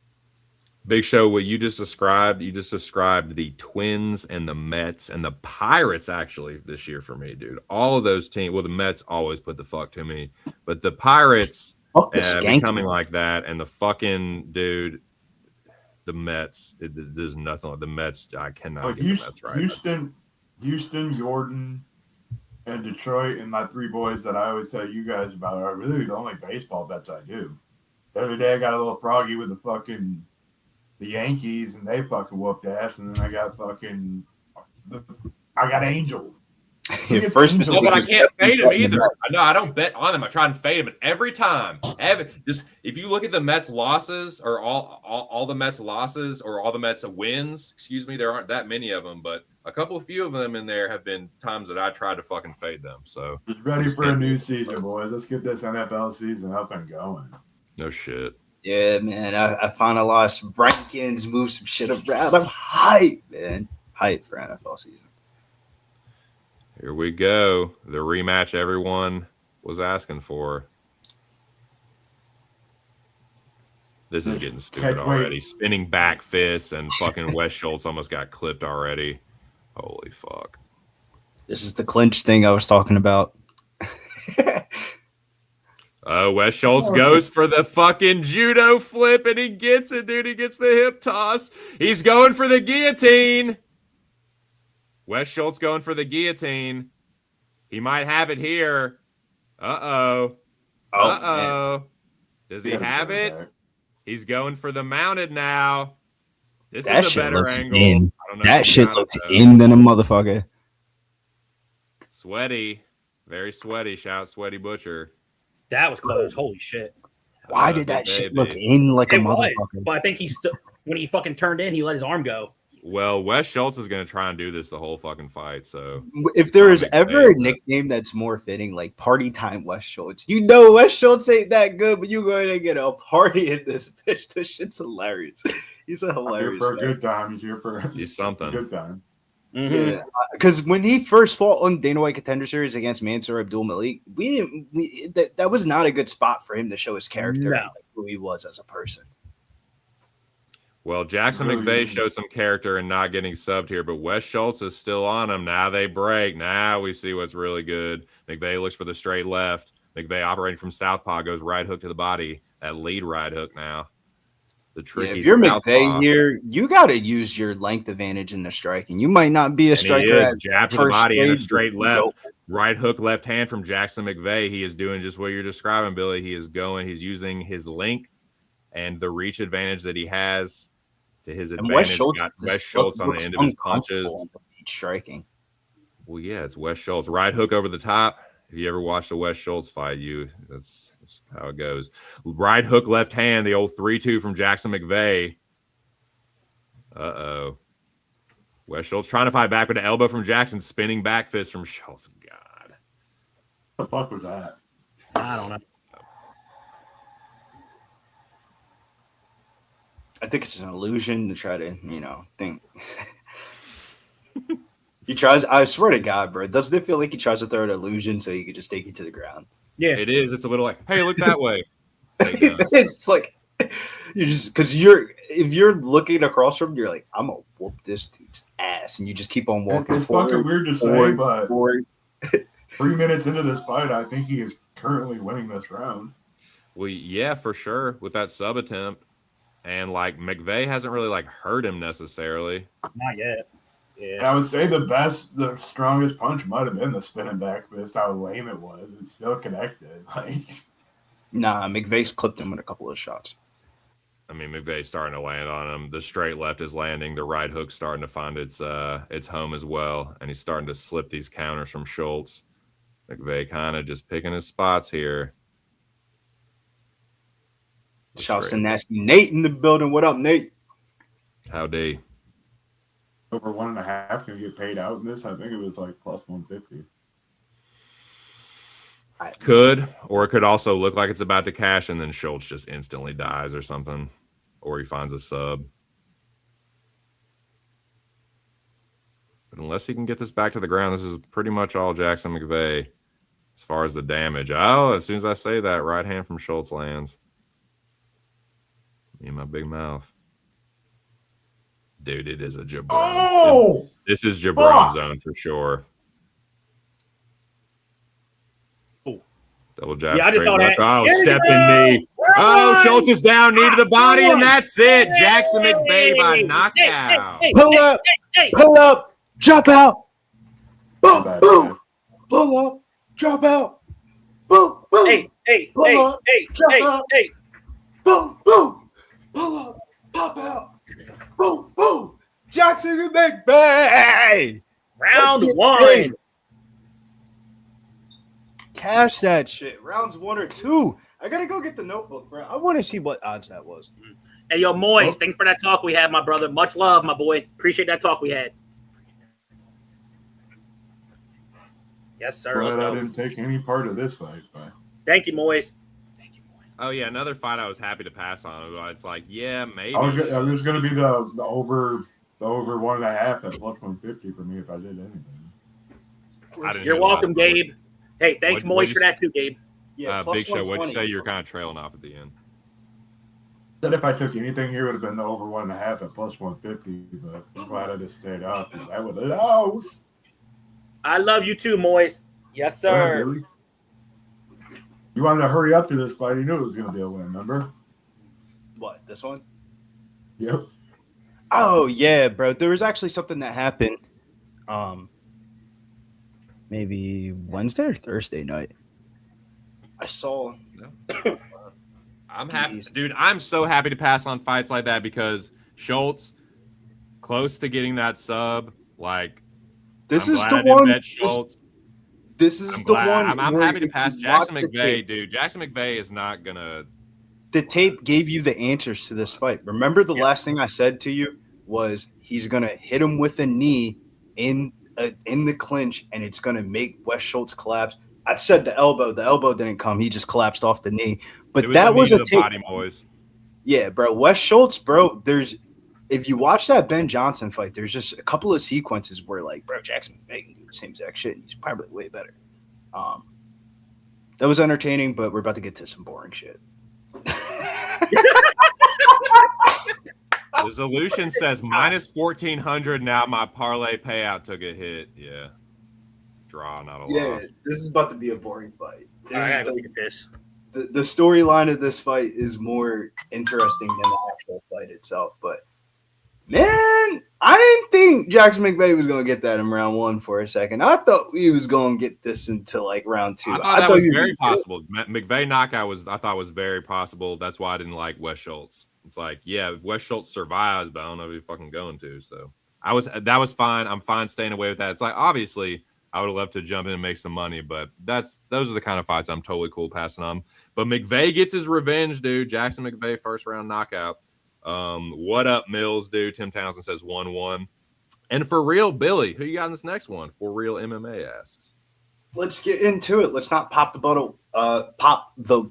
Big Show, what you just described the Twins and the Mets and the Pirates actually this year for me, dude. All of those teams, well, the Mets always put the fuck to me, but the Pirates becoming like that, and the fucking, dude, the Mets, there's nothing like the Mets. I cannot get the Mets right. Houston, Jordan, and Detroit, and my three boys that I always tell you guys about are really the only baseball bets I do. The other day I got a little froggy with the Yankees, and they fucking whooped ass, and then I got Angel. First, no, but I can't fade them either. No, I don't bet on them. I try and fade them, and every time, just if you look at the Mets losses, or all the Mets losses, or all the Mets wins, excuse me, there aren't that many of them, but A few of them in there have been times that I tried to fucking fade them. So Just ready for a new season, boys. Let's get this NFL season up and going. no shit. Yeah, man. I finally lost some rankings, moved some shit around. I'm hyped, man. Hyped for NFL season. Here we go. The rematch everyone was asking for. This is getting stupid already. Spinning back fists and fucking Wes Schultz almost got clipped already. Holy fuck. This is the clinch thing I was talking about. Wes Schultz goes for the fucking judo flip and he gets it, dude. He gets the hip toss. He's going for the guillotine. Wes Schultz going for the guillotine. He might have it here. Uh-oh. Uh-oh. Does he have it? He's going for the mounted now. This is a better angle. In. That shit looks in than a motherfucker. Sweaty. Very sweaty. Shout Sweaty Butcher. That was close. Holy shit. Why did that shit look in like a motherfucker? But I think when he fucking turned in, he let his arm go. Well, Wes Schultz is going to try and do this the whole fucking fight. So if there is ever a nickname that's more fitting, like Party Time Wes Schultz, you know Wes Schultz ain't that good, but you're going to get a party in this bitch. This shit's hilarious. He's a hilarious for a good time. He's here for something. A good time. Mm-hmm. Yeah, because when he first fought on Dana White Contender Series against Mansour Abdul Malik, that was not a good spot for him to show his character, like who he was as a person. Well, Jackson McVeigh showed some character in not getting subbed here, but Wes Schultz is still on him. Now they break. Now we see what's really good. McVeigh looks for the straight left. McVeigh operating from southpaw goes right hook to the body. That lead right hook now. The tricky. If you're McVeigh here, you got to use your length advantage in the striking. You might not be a striker. He is jab to the body and a straight left. Right hook left hand from Jackson McVeigh. He is doing just what you're describing, Billy. He is going. He's using his length and the reach advantage that he has to his advantage. Wes Schultz on the end of his punches. Striking. Well, yeah, it's Wes Schultz. Right hook over the top. If you ever watched a Wes Schultz fight, that's how it goes. Right hook left hand, the old 3-2 from Jackson McVeigh. Uh-oh. Wes Schultz trying to fight back with an elbow from Jackson, spinning back fist from Schultz. God. What the fuck was that? I don't know. I think it's an illusion to try to, think. He tries, I swear to God, bro. Doesn't it feel like he tries to throw an illusion so he could just take you to the ground? Yeah. It is. It's a little like, hey, look that way. It's like, you just, because if you're looking across from him, you're like, I'm going to whoop this dude's ass. And you just keep on walking it's forward. Fucking weird to say, but 3 minutes into this fight, I think he is currently winning this round. Well, yeah, for sure. With that sub attempt. And like McVeigh hasn't really like hurt him necessarily. Not yet. Yeah. And I would say the strongest punch might have been the spinning back fist. How lame it was. It's still connected. Nah, McVeigh's clipped him with a couple of shots. I mean, McVeigh's starting to land on him. The straight left is landing. The right hook's starting to find its home as well. And he's starting to slip these counters from Schultz. McVeigh kind of just picking his spots here. Shouts to Nasty Nate in the building. What up, Nate? Howdy. Over 1.5 can get paid out in this. I think it was like plus 150. Could, or it could also look like it's about to cash and then Schultz just instantly dies or something. Or he finds a sub. But unless he can get this back to the ground, this is pretty much all Jackson McVeigh as far as the damage. Oh, as soon as I say that, right hand from Schultz lands. Me and my big mouth. Dude, it is a Jabron. Oh! This is Jabron zone for sure. Oh. Double jab. Yeah, I just saw that. Oh, stepping knee. Oh, Schultz is down, knee to the body, and that's it. Jackson McVeigh by knockout. Pull up. Pull up. Drop out. Boom, boom. Pull up. Drop out. Boom, boom. Hey. Boom, boom. Pull up. Pop out. Boom, boom. Jackson McVeigh. Round one. Cash that shit. Rounds 1 or 2. I gotta go get the notebook, bro. I want to see what odds that was. Hey, yo, Moise, thanks for that talk we had, my brother. Much love, my boy. Appreciate that talk we had. Yes, sir. Let's Glad I go. didn't take any part of this fight. But Thank you, Moise. Oh yeah, another fight I was happy to pass on. It's like, yeah, maybe. I was going to be the over 1.5 at plus 150 for me if I did anything. You're welcome, Gabe. Hey, thanks, Moise, for that too, Gabe. Yeah, Big Show, what'd you 120. say? You're kind of trailing off at the end. Said if I took anything here, it would have been the over 1.5 at plus 150. But I'm glad I just stayed off because I would have lost. I love you too, Moise. Yes, sir. Really? You wanted to hurry up to this fight. You knew it was going to be a win, remember? What, this one? Yep. Oh yeah, bro. There was actually something that happened maybe Wednesday or Thursday night. I saw I'm happy, dude. I'm so happy to pass on fights like that because Schultz close to getting that sub. Like, this I'm is glad the I didn't one. bet Schultz. This is I'm the glad. one. I'm where happy to if pass you Jackson watch the McVeigh, tape- dude. Jackson McVeigh is not gonna. The tape gave you the answers to this fight. Remember the last thing I said to you was he's gonna hit him with a knee in the clinch, and it's gonna make Wes Schultz collapse. I said the elbow. The elbow didn't come. He just collapsed off the knee. But that was a the tape. body, boys. Yeah, bro. Wes Schultz, bro. If you watch that Ben Johnson fight, there's just a couple of sequences where, like, bro, Jackson McVeigh can do the same exact shit, and he's probably way better. That was entertaining, but we're about to get to some boring shit. The solution says minus 1,400. Now my parlay payout took a hit. Yeah, draw, not a loss. This is about to be a boring fight. All right, look at this. The storyline of this fight is more interesting than the actual fight itself. But man, I didn't think Jackson McVeigh was going to get that in round one for a second. I thought he was going to get this into like round two. I thought that was very possible. McVeigh knockout I thought was very possible. That's why I didn't like Wes Schultz. It's like, yeah, Wes Schultz survives, but I don't know if he's fucking going to. So that was fine. I'm fine staying away with that. It's like, obviously I would have loved to jump in and make some money, but those are the kind of fights I'm totally cool passing on. But McVeigh gets his revenge, dude. Jackson McVeigh, first round knockout. What up, Mills, dude? Tim Townsend says 1-1. And for real, Billy, who you got in this next one? For real MMA asks. Let's get into it. Let's not pop the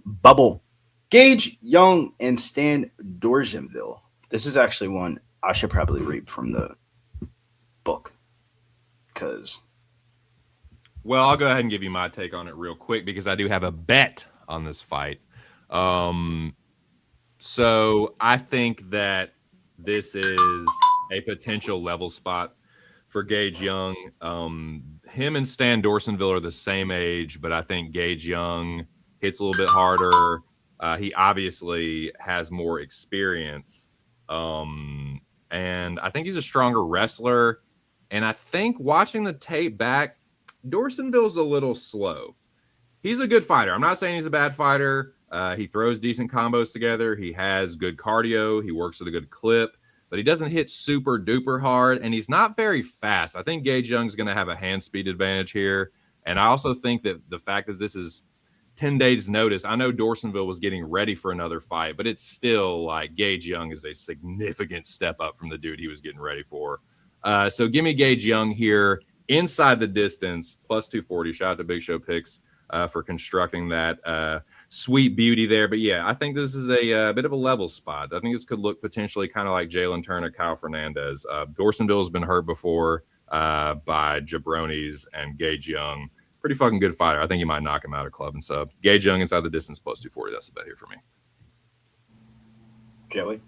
bubble. Gage Young and Stan Dorsenville. This is actually one I should probably read from the book. Well, I'll go ahead and give you my take on it real quick because I do have a bet on this fight. So I think that this is a potential level spot for Gage Young. Him and Stan Dorsenville are the same age, but I think Gage Young hits a little bit harder. He obviously has more experience. And I think he's a stronger wrestler. And I think watching the tape back, Dorsenville's a little slow. He's a good fighter. I'm not saying he's a bad fighter. He throws decent combos together. He has good cardio. He works at a good clip, but he doesn't hit super duper hard, and he's not very fast. I think Gage Young's going to have a hand speed advantage here. And I also think that the fact that this is 10 days notice, I know Dorsenville was getting ready for another fight, but it's still like Gage Young is a significant step up from the dude he was getting ready for. So give me Gage Young here inside the distance, plus 240. Shout out to Big Show Picks for constructing that sweet beauty there. But yeah, I think this is a bit of a level spot. I think this could look potentially kind of like Jalen Turner, Kyle Hernandez. Dorsenville has been hurt before by jabronis, and Gage Young, pretty fucking good fighter. I think he might knock him out of club and sub. Gage Young inside the distance, plus 240. That's the bet here for me. Joey?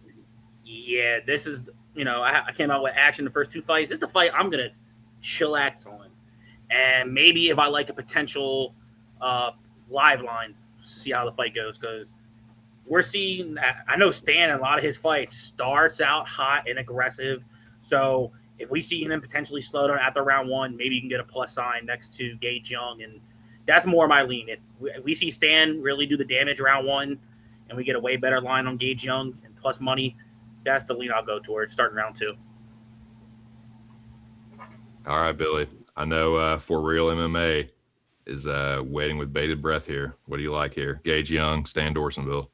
Yeah, this is, I came out with action the first two fights. This is the fight I'm going to chillax on. And maybe if I like a potential live line to see how the fight goes, because we're seeing, I know Stan in a lot of his fights starts out hot and aggressive. So if we see him potentially slow down after round one, maybe you can get a plus sign next to Gage Young. And that's more my lean. If we see Stan really do the damage round one and we get a way better line on Gage Young and plus money, that's the lean I'll go towards starting round two. All right, Billy. I know For Real MMA is waiting with bated breath here. What do you like here? Gage Young, Stan Dorsenville.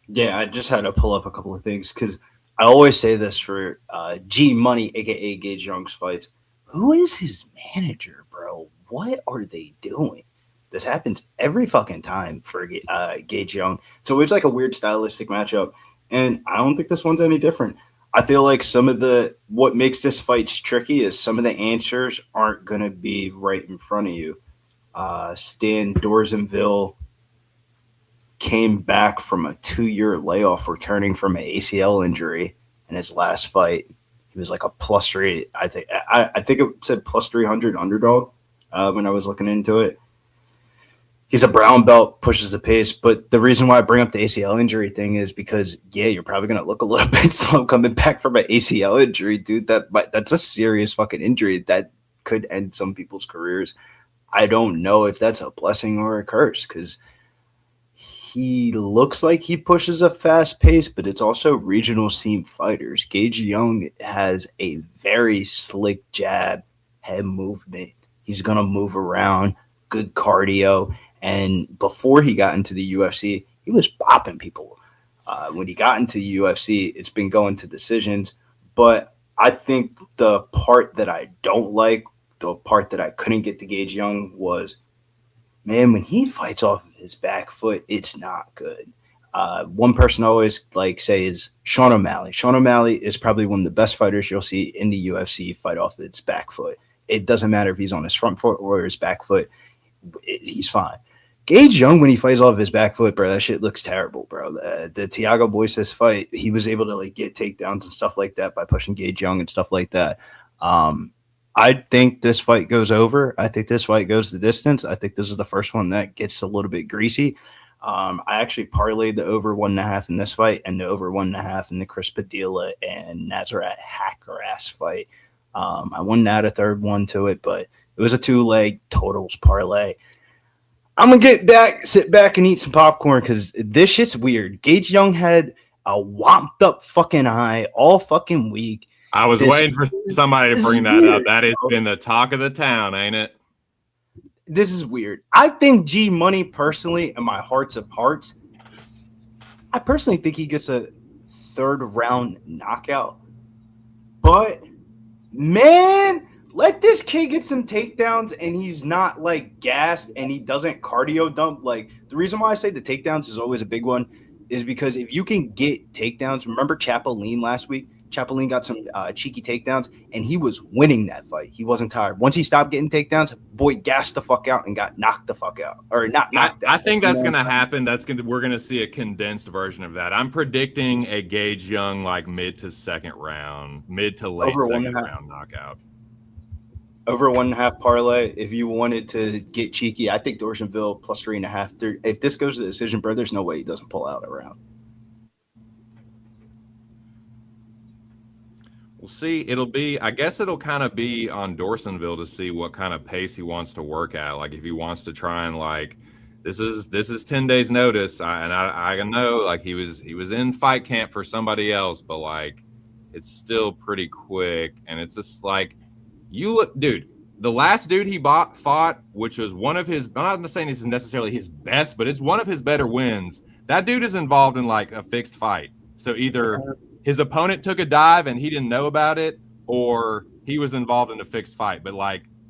Yeah, I just had to pull up a couple of things because I always say this for G Money, a.k.a. Gage Young's fights. Who is his manager, bro? what are they doing? This happens every fucking time for Gage Young. So it's like a weird stylistic matchup, and I don't think this one's any different. I feel like what makes this fight tricky is some of the answers aren't going to be right in front of you. Stan Dorsenville came back from a 2-year layoff, returning from an ACL injury in his last fight. He was like a plus 3. I think it said plus 300 underdog when I was looking into it. He's a brown belt, pushes the pace. But the reason why I bring up the ACL injury thing is because, yeah, you're probably going to look a little bit slow coming back from an ACL injury, dude. That's a serious fucking injury that could end some people's careers. I don't know if that's a blessing or a curse because he looks like he pushes a fast pace, but it's also regional scene fighters. Gage Young has a very slick jab, head movement. He's going to move around, good cardio. And before he got into the UFC, he was bopping people. When he got into the UFC, it's been going to decisions. But I think the part that I don't like, the part that I couldn't get to Gage Young was, man, when he fights off of his back foot, it's not good. One person I always say is Sean O'Malley. Sean O'Malley is probably one of the best fighters you'll see in the UFC fight off of its back foot. It doesn't matter if he's on his front foot or his back foot. He's fine. Gage Young, when he fights off his back foot, bro, that shit looks terrible, bro. The Thiago Boyces fight, he was able to get takedowns and stuff like that by pushing Gage Young and stuff like that. I think this fight goes over. I think this fight goes the distance. I think this is the first one that gets a little bit greasy. I actually parlayed the over 1.5 in this fight and the over 1.5 in the Chris Padilla and Nazareth Hackerass fight. I won that a third one to it, but it was a 2-leg totals parlay. I'm going to sit back and eat some popcorn because this shit's weird. Gage Young had a womped up fucking eye all fucking week. I was waiting for somebody to bring that up. That has been the talk of the town, ain't it? This is weird. I think G Money personally, in my hearts of hearts, I personally think he gets a 3rd round knockout. But, man, let this kid get some takedowns and he's not gassed and he doesn't cardio dump. The reason why I say the takedowns is always a big one is because if you can get takedowns, remember Chapolin last week? Chapolin got some cheeky takedowns and he was winning that fight. He wasn't tired. Once he stopped getting takedowns, boy gassed the fuck out and got knocked the fuck out. Or not knocked out. I think that's going to happen. We're going to see a condensed version of that. I'm predicting a Gage Young mid to late second round knockout. Over 1.5 parlay. If you wanted to get cheeky, I think Dorsenville plus 3.5. If this goes to the decision, bro, there's no way he doesn't pull out a round. We'll see. I guess it'll kind of be on Dorsenville to see what kind of pace he wants to work at. If he wants to try and this is 10 days notice. I know he was in fight camp for somebody else, but it's still pretty quick. And it's just you look, dude, the last dude he fought, which was one of his, I'm not saying this is necessarily his best, but it's one of his better wins. That dude is involved in a fixed fight. So either his opponent took a dive and he didn't know about it, or he was involved in a fixed fight. But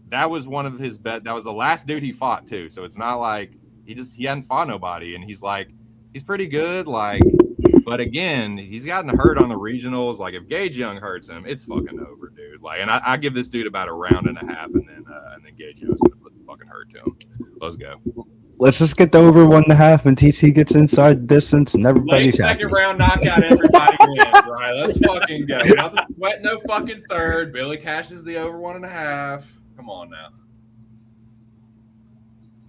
that was one of his that was the last dude he fought too. So it's not he hadn't fought nobody, and he's pretty good. But again, he's gotten hurt on the regionals. If Gage Young hurts him, it's fucking over, dude. And I give this dude about a round and a half, and then Gage Young's gonna put the fucking hurt to him. Let's go. Let's just get the over 1.5 and TC gets inside distance and everybody's happy. Second round knockout, everybody wins. Right, let's fucking go. Nothing sweat, no fucking third. Billy cashes the over 1.5. Come on now.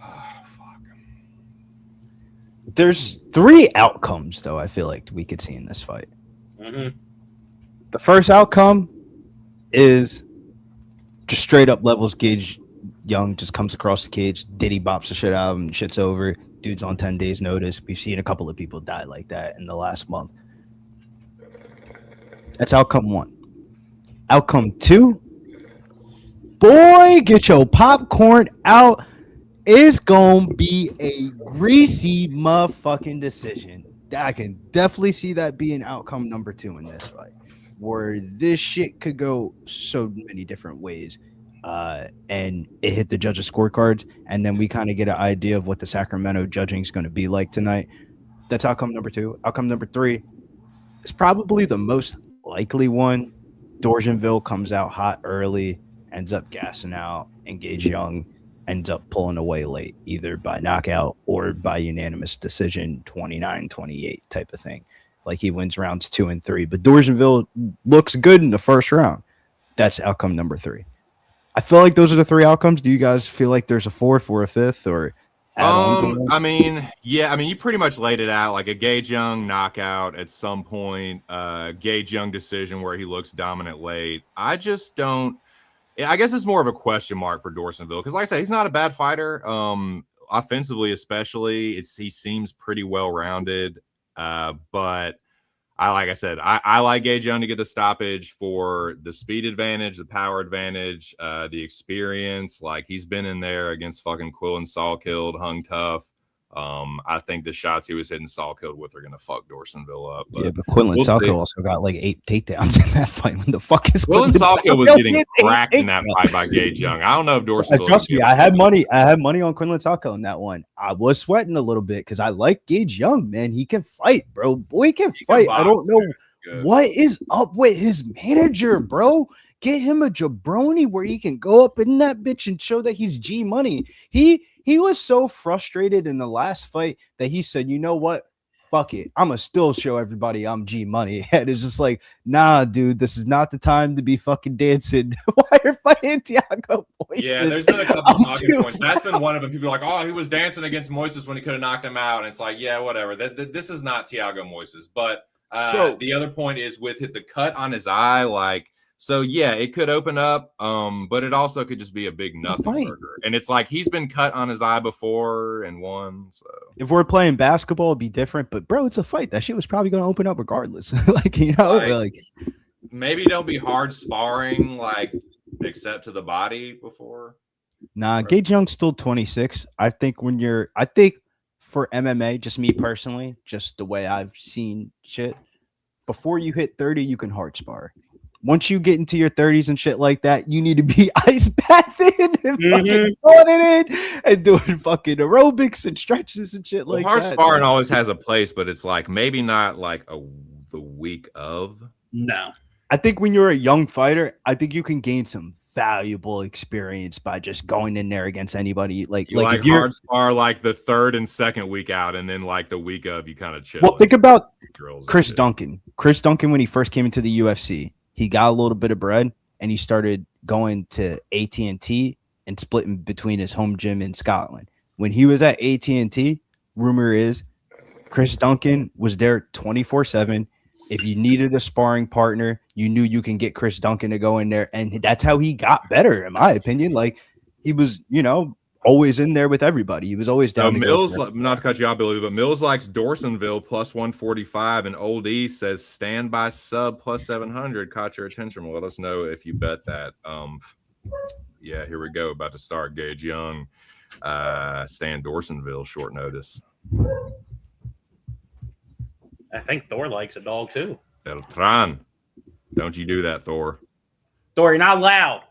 Oh, fuck. There's 3 outcomes, though, I feel like we could see in this fight. Mm-hmm. The first outcome is just straight up levels Gage Young just comes across the cage, Diddy bops the shit out of him, shit's over. Dude's on 10 days notice. We've seen a couple of people die like that in the last month. That's outcome 1. Outcome 2, boy, get your popcorn out. It's gonna be a greasy motherfucking decision. I can definitely see that being outcome number 2 in this fight, where this shit could go so many different ways. and it hit the judges' scorecards, and then we kind of get an idea of what the Sacramento judging is going to be like tonight. That's outcome number 2. Outcome number 3 is probably the most likely one. Dorjanville comes out hot early, ends up gassing out, and Gage Young ends up pulling away late, either by knockout or by unanimous decision, 29-28 type of thing. Like he wins rounds 2 and 3. But Dorjanville looks good in the first round. That's outcome number 3. I feel like those are the 3 outcomes. Do you guys feel like there's a 4th or a 5th or add on to them? I mean, yeah, I mean, you pretty much laid it out, like a Gage Young knockout at some point, Gage Young decision where he looks dominant late. I just don't. I guess it's more of a question mark for Dorsanville because, like I said, he's not a bad fighter. Offensively, especially, he seems pretty well rounded. But like I said, I like Gage Young to get the stoppage for the speed advantage, the power advantage, the experience. Like he's been in there against fucking Quill and Sawkilled, hung tough. I think the shots he was hitting Sawkilled with are gonna fuck Dorsanville up. But yeah, but Quinlan Sawkill also got like 8 takedowns in that fight. When the fuck is Quinlan Sawkill was getting cracked in that fight by Gage Young. I don't know if Dorsanville. Trust me, I had money on Quinlan Sawkill in that one. I was sweating a little bit because I like Gage Young, man. He can fight, bro. Boy, he can fight. I don't know what is up with his manager, bro. Get him a jabroni where he can go up in that bitch and show that he's G money. He was so frustrated in the last fight that he said, you know what? Fuck it. I'm going to still show everybody I'm G money. And it's just like, nah, dude, this is not the time to be fucking dancing. Why are fighting Thiago Moises? Yeah, there's been a couple talking points. That's been one of them. People are like, oh, he was dancing against Moises when he could have knocked him out. And it's like, yeah, whatever. This is not Thiago Moises. But the other point is with the cut on his eye, like, so yeah, it could open up, but it also could just be a big nothing burger. And it's like he's been cut on his eye before and won. So if we're playing basketball, it'd be different. But bro, it's a fight. That shit was probably going to open up regardless. Like, you know, like maybe don't be hard sparring, like except to the body before. Nah, Gage Young's still 26. I think for MMA, just me personally, just the way I've seen shit, before you hit 30, you can hard spar. Once you get into your 30s and shit like that, you need to be ice bathing and fucking sauning it and doing fucking aerobics and stretches and shit like hard that. Hard sparring always has a place, but it's like maybe not like the week of. No. I think when you're a young fighter, I think you can gain some valuable experience by just going in there against anybody. Like if you're hard spar like the 3rd and 2nd week out, and then like the week of you kind of chill. Well, think about Chris Duncan. Chris Duncan, when he first came into the UFC, he got a little bit of bread and he started going to AT&T and splitting between his home gym in Scotland. When he was at AT&T, rumor is Chris Duncan was there 24/7. If you needed a sparring partner, you knew you can get Chris Duncan to go in there. And that's how he got better, in my opinion. Like he was, you know, always in there with everybody. He was always down. Mills, not to cut you off, Billy, but Mills likes Dorsanville plus 145, and Old E says standby sub plus 700. Caught your attention. Let us know if you bet that. Yeah, here we go. About to start. Gage Young, Stan Dorsanville, short notice. I think Thor likes a dog too. Beltran, don't you do that, Thor? Thor, you're not loud.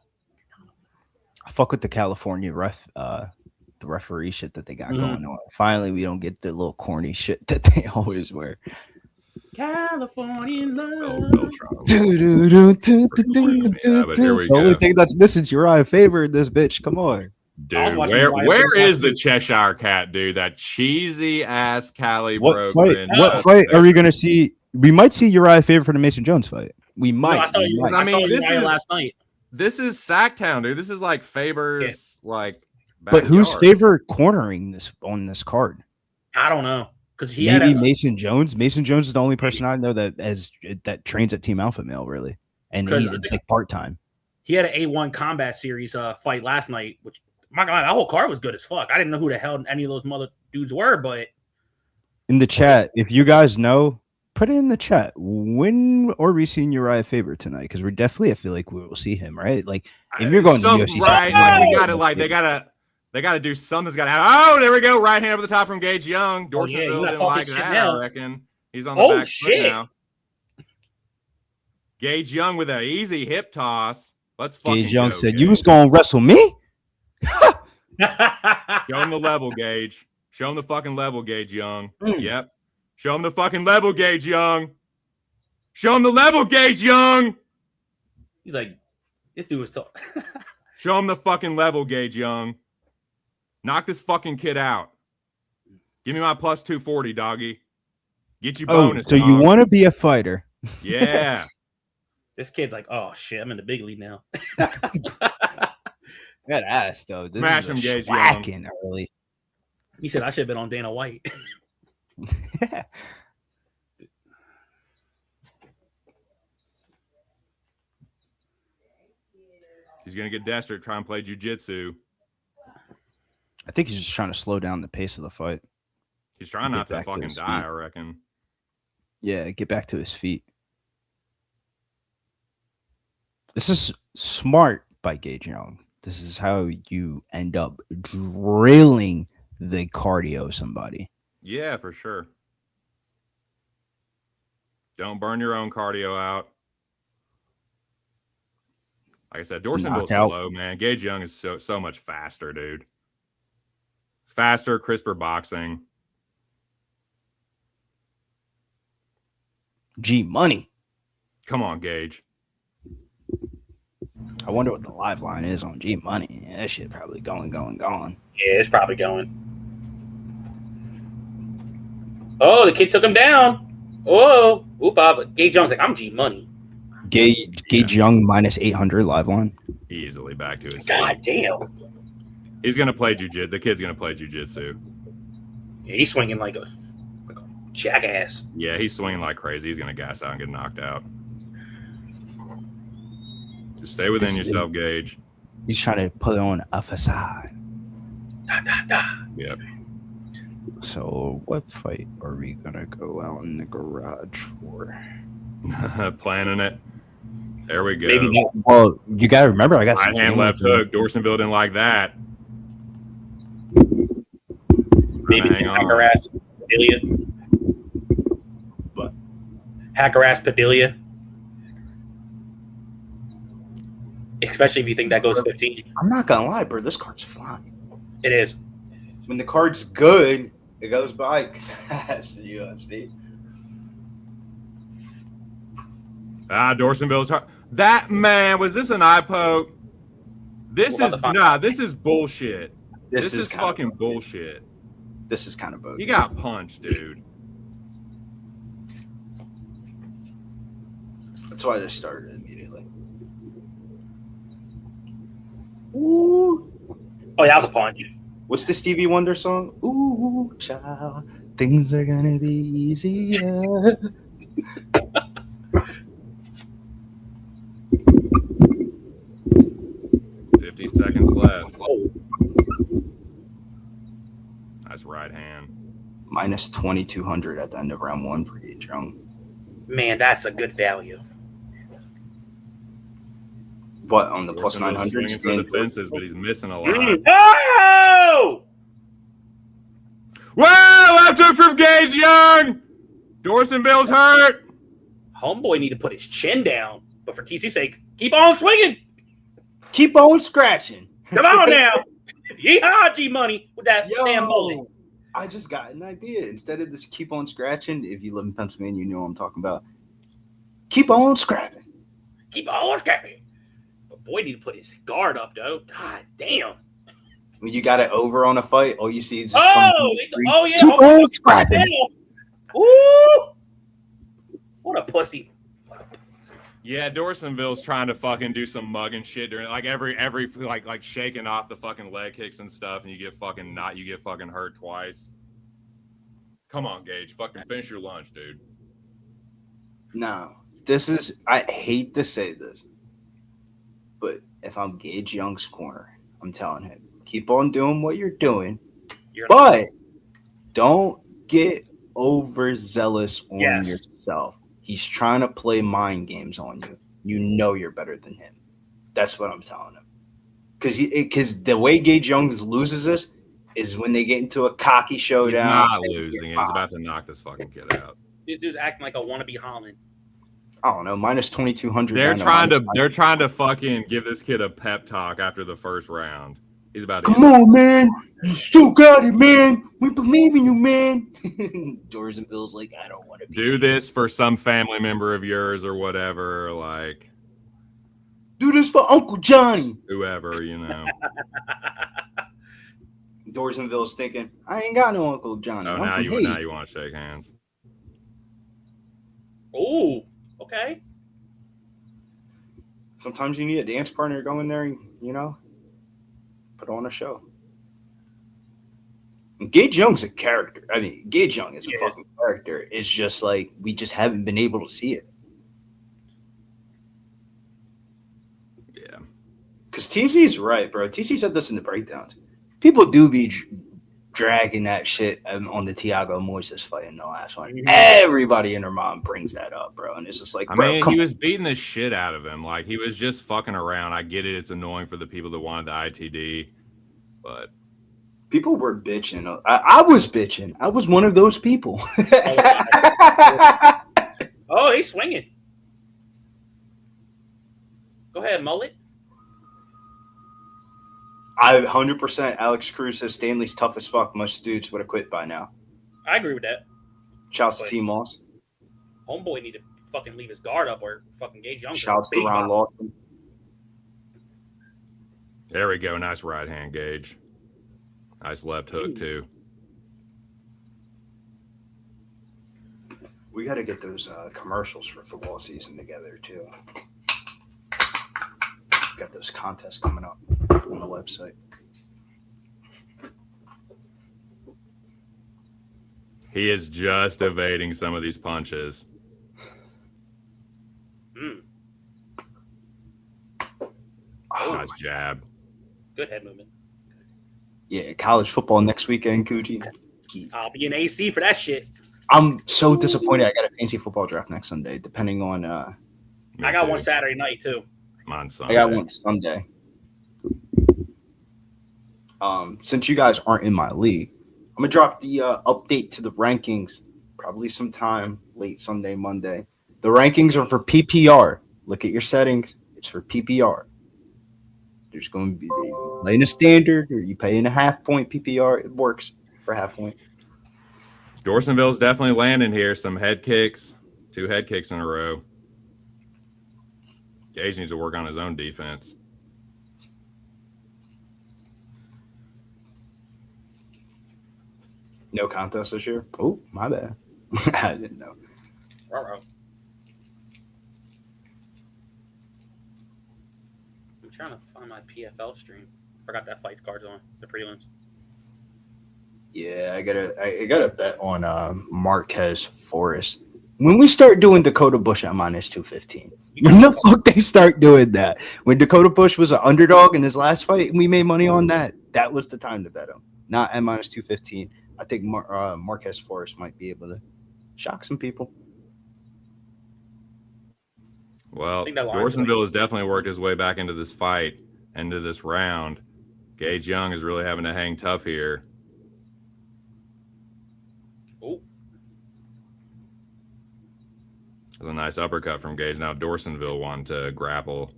I fuck with the California the referee shit that they got going on. Finally, we don't get the little corny shit that they always wear. California love. But here we go. The only thing that's missing is Uriah Faber in this bitch. Come on. Dude, where is the Cheshire Cat, dude? That cheesy ass Cali broken. What fight are we gonna see? We might see Uriah Faber for the Mason Jones fight. We might. I saw Uriah last night. This is Sacktown, dude. This is like Faber's like. But who's Faber cornering this on this card? I don't know, because he maybe Mason Jones. Mason Jones is the only person I know that trains at Team Alpha Male, really, and it's like part time. He had an A1 Combat Series fight last night, which. My God, that whole card was good as fuck. I didn't know who the hell any of those mother dudes were, but in the chat, if you guys know, put it in the chat. When are we seeing Uriah Faber tonight? Because we're definitely, I feel like we will see him, right? Like if you're going to UFC, right? Like we got to, like they gotta do something's got to happen. Oh, there we go, right hand over the top from Gage Young. Dorsanville didn't like that. Now. I reckon he's on the back foot now. Gage Young with an easy hip toss. Let's fucking Gage Young go, said, Gage. "You was gonna wrestle me?" Show him the level, Gage. Show him the fucking level, Gage Young. Yep. Show him the fucking level, Gage Young. Show him the level, Gage Young. He's like, this dude was talking. Show him the fucking level, Gage Young. Knock this fucking kid out. Give me my plus 240, doggy. Get you Oh, bonus. so you want to be a fighter? Yeah. This kid's like, oh shit, I'm in the big league now. That ass though. This Smash is him, Gage whacking early. He said I should have been on Dana White. He's gonna get desperate, try and play jujitsu. I think he's just trying to slow down the pace of the fight. He's trying Get not to back to fucking his die, feet. I reckon. Yeah, get back to his feet. This is smart by Gage Young. This is how you end up drilling the cardio somebody. Yeah, for sure. Don't burn your own cardio out. Like I said, Dorsonville's Knockout. slow, man. Gage Young is so much faster, dude. Faster, crisper boxing. G Money. Come on, Gage. I wonder what the live line is on G Money. Yeah, that shit probably going. Yeah, it's probably going. Oh, the kid took him down. Oh, but Gage Young's like, I'm G Money. Gage Young minus 800 live line. Easily back to his God feet. damn. He's gonna play jujitsu. The kid's gonna play jujitsu. Yeah, he's swinging like a jackass. Yeah, he's swinging like crazy. He's gonna gas out and get knocked out. Just stay within yourself, Gage. He's trying to put on a facade. Da, da, da. Yep. So what fight are we gonna go out in the garage for? Planning it. There we go. Maybe not. Well, you gotta remember, I got some Right hand, family left here. hook. Dorsonville didn't like that. Maybe Hang on. hacker ass Padilla. But hacker ass Padilla. Especially if you think that goes 15. I'm not gonna lie, bro. This card's flying. It is. When the card's good, it goes by fast in UFC. Dorsonville's hard. That man, was this an eye poke? This We're is about to find this is bullshit. This is kind of fucking bogus. bullshit. This is kind of bogus. You got punched, dude. That's why I just started immediately. Ooh. Oh, yeah, I was punch. What's the Stevie Wonder song? Ooh, child, things are gonna be easier. 50 seconds left. Oh, Nice right hand. Minus 2,200 at the end of round one for Gage Young. man, that's a good value. What, on the plus Dorsonville's 900? swinging for the fences, but he's missing a lot. Oh! Whoa! Left hook from Gage Young. Dorsonville's hurt. Homeboy need to put his chin down. But for TC's sake, keep on swinging. Keep on scratching. Come on now. Yeehaw, G Money with that damn bullet. I just got an idea. Instead of this keep on scratching, if you live in Pennsylvania, you know what I'm talking about. Keep on scrapping. Keep on scrapping. But boy need to put his guard up, though. God damn. When you got it over on a fight, all you see is just Yeah. keep on Homeboy, scrapping. Ooh. What a pussy. Yeah, Dorsonville's trying to fucking do some mugging shit during like every like shaking off the fucking leg kicks and stuff, and you get fucking hurt twice. Come on, Gage, fucking finish your lunch, dude. No, this is, I hate to say this, but if I'm Gage Young's corner, I'm telling him, keep on doing what you're doing, but don't get overzealous on yourself. He's trying to play mind games on you. You know you're better than him. That's what I'm telling him. Because the way Gage Young loses this is when they get into a cocky showdown. He's not losing it. He's about to knock this fucking kid out. This dude's acting like a wannabe Holland. I don't know, minus 2,200. They're trying to fucking give this kid a pep talk after the first round. He's about to Come on, man. You still got it, man. We believe in you, man. Dorsonville's like, I don't want to do this for some family member of yours or whatever, like do this for Uncle Johnny. Whoever, you know. Dorsonville's thinking, I ain't got no Uncle Johnny. Oh, now you want to shake hands. Oh, okay. Sometimes you need a dance partner to go in there and, you know, put on a show. And Gage Young's a character. I mean, Gage Young is a fucking character. It's just like we just haven't been able to see it. Yeah. Because TC's right, bro. TC said this in the breakdowns. People do be dragging that shit on the Thiago Moises fight in the last one. Mm-hmm. Everybody and their mom brings that up, bro. And it's just like, bro, he was beating the shit out of him. Like, he was just fucking around. I get it. It's annoying for the people that wanted the ITD, but people were bitching. I was bitching. I was one of those people. Oh, he's swinging. Go ahead, mullet. 100% Alex Cruz says Stanley's tough as fuck. Most dudes would have quit by now. I agree with that. Shouts to T Moss. Homeboy need to fucking leave his guard up or fucking Gage Young. Shouts to Ron Lawson. There we go. Nice right hand, Gage. Nice left hook, too. We got to get those commercials for football season together, too. Got those contests coming up on the website. He is just evading some of these punches. Oh, nice jab. Good head movement. Yeah, college football next weekend, Coochie. I'll be in AC for that shit. I'm so disappointed. I got a fancy football draft next Sunday, depending on. I got one Saturday night, too. On Sunday. I got one Sunday. Since you guys aren't in my league, I'm gonna drop the update to the rankings probably sometime late Sunday, Monday. The rankings are for PPR. Look at your settings. It's for PPR. There's going to be laying a standard, or you pay in a half point PPR. It works for half point. Dorsonville's definitely landing here. Some head kicks, 2 head kicks in a row. Gage needs to work on his own defense. No contest this year? Oh, my bad. I didn't know. I'm trying to find my PFL stream. Forgot that fight card's on the prelims. Yeah, I gotta bet on Marquez Forrest. When we start doing Dakota Bush at minus 215, when the fuck they start doing that? When Dakota Bush was an underdog in his last fight and we made money on that, that was the time to bet him. Not at minus 215. I think Marquez Forrest might be able to shock some people. Well, Dorsonville has definitely worked his way back into this fight, into this round. Gage Young is really having to hang tough here. Oh. There's a nice uppercut from Gage. Now Dorsonville wanted to grapple.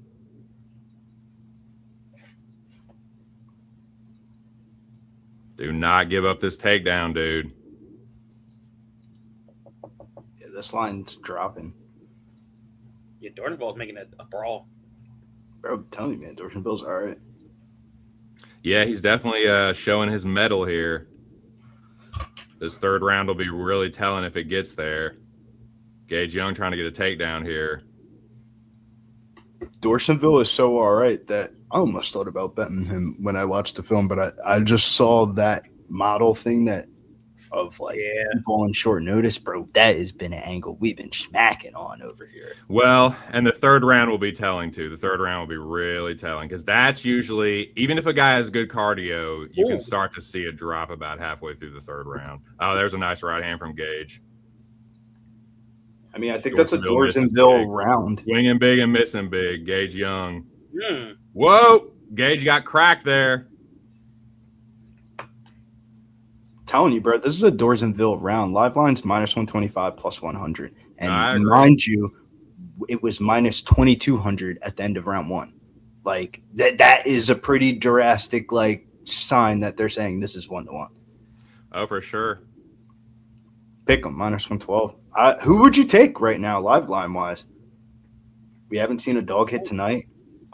Do not give up this takedown, dude. Yeah, this line's dropping. Yeah, Dorsonville's making a brawl. Bro, I'm telling you, man, Dorsonville's all right. Yeah, he's definitely showing his mettle here. This third round will be really telling if it gets there. Gage Young trying to get a takedown here. Dorsonville is so all right that I almost thought about betting him when I watched the film, but I just saw that model thing that of like people on short notice, bro. That has been an angle we've been smacking on over here. Well, and the third round will be telling too. The third round will be really telling because that's usually, even if a guy has good cardio, you can start to see a drop about halfway through the third round. Oh, there's a nice right hand from Gage. I mean, I think that's a Dorsonville round. Swinging big and missing big. Gage Young. Whoa! Gage got cracked there. Telling you, bro, this is a Dorsonville round. Live line's minus 125 plus 100. And mind you, it was minus 2,200 at the end of round one. Like that is a pretty drastic like sign that they're saying this is 1-1. Oh, for sure. Pick them minus 112. Who would you take right now, live line wise? We haven't seen a dog hit tonight.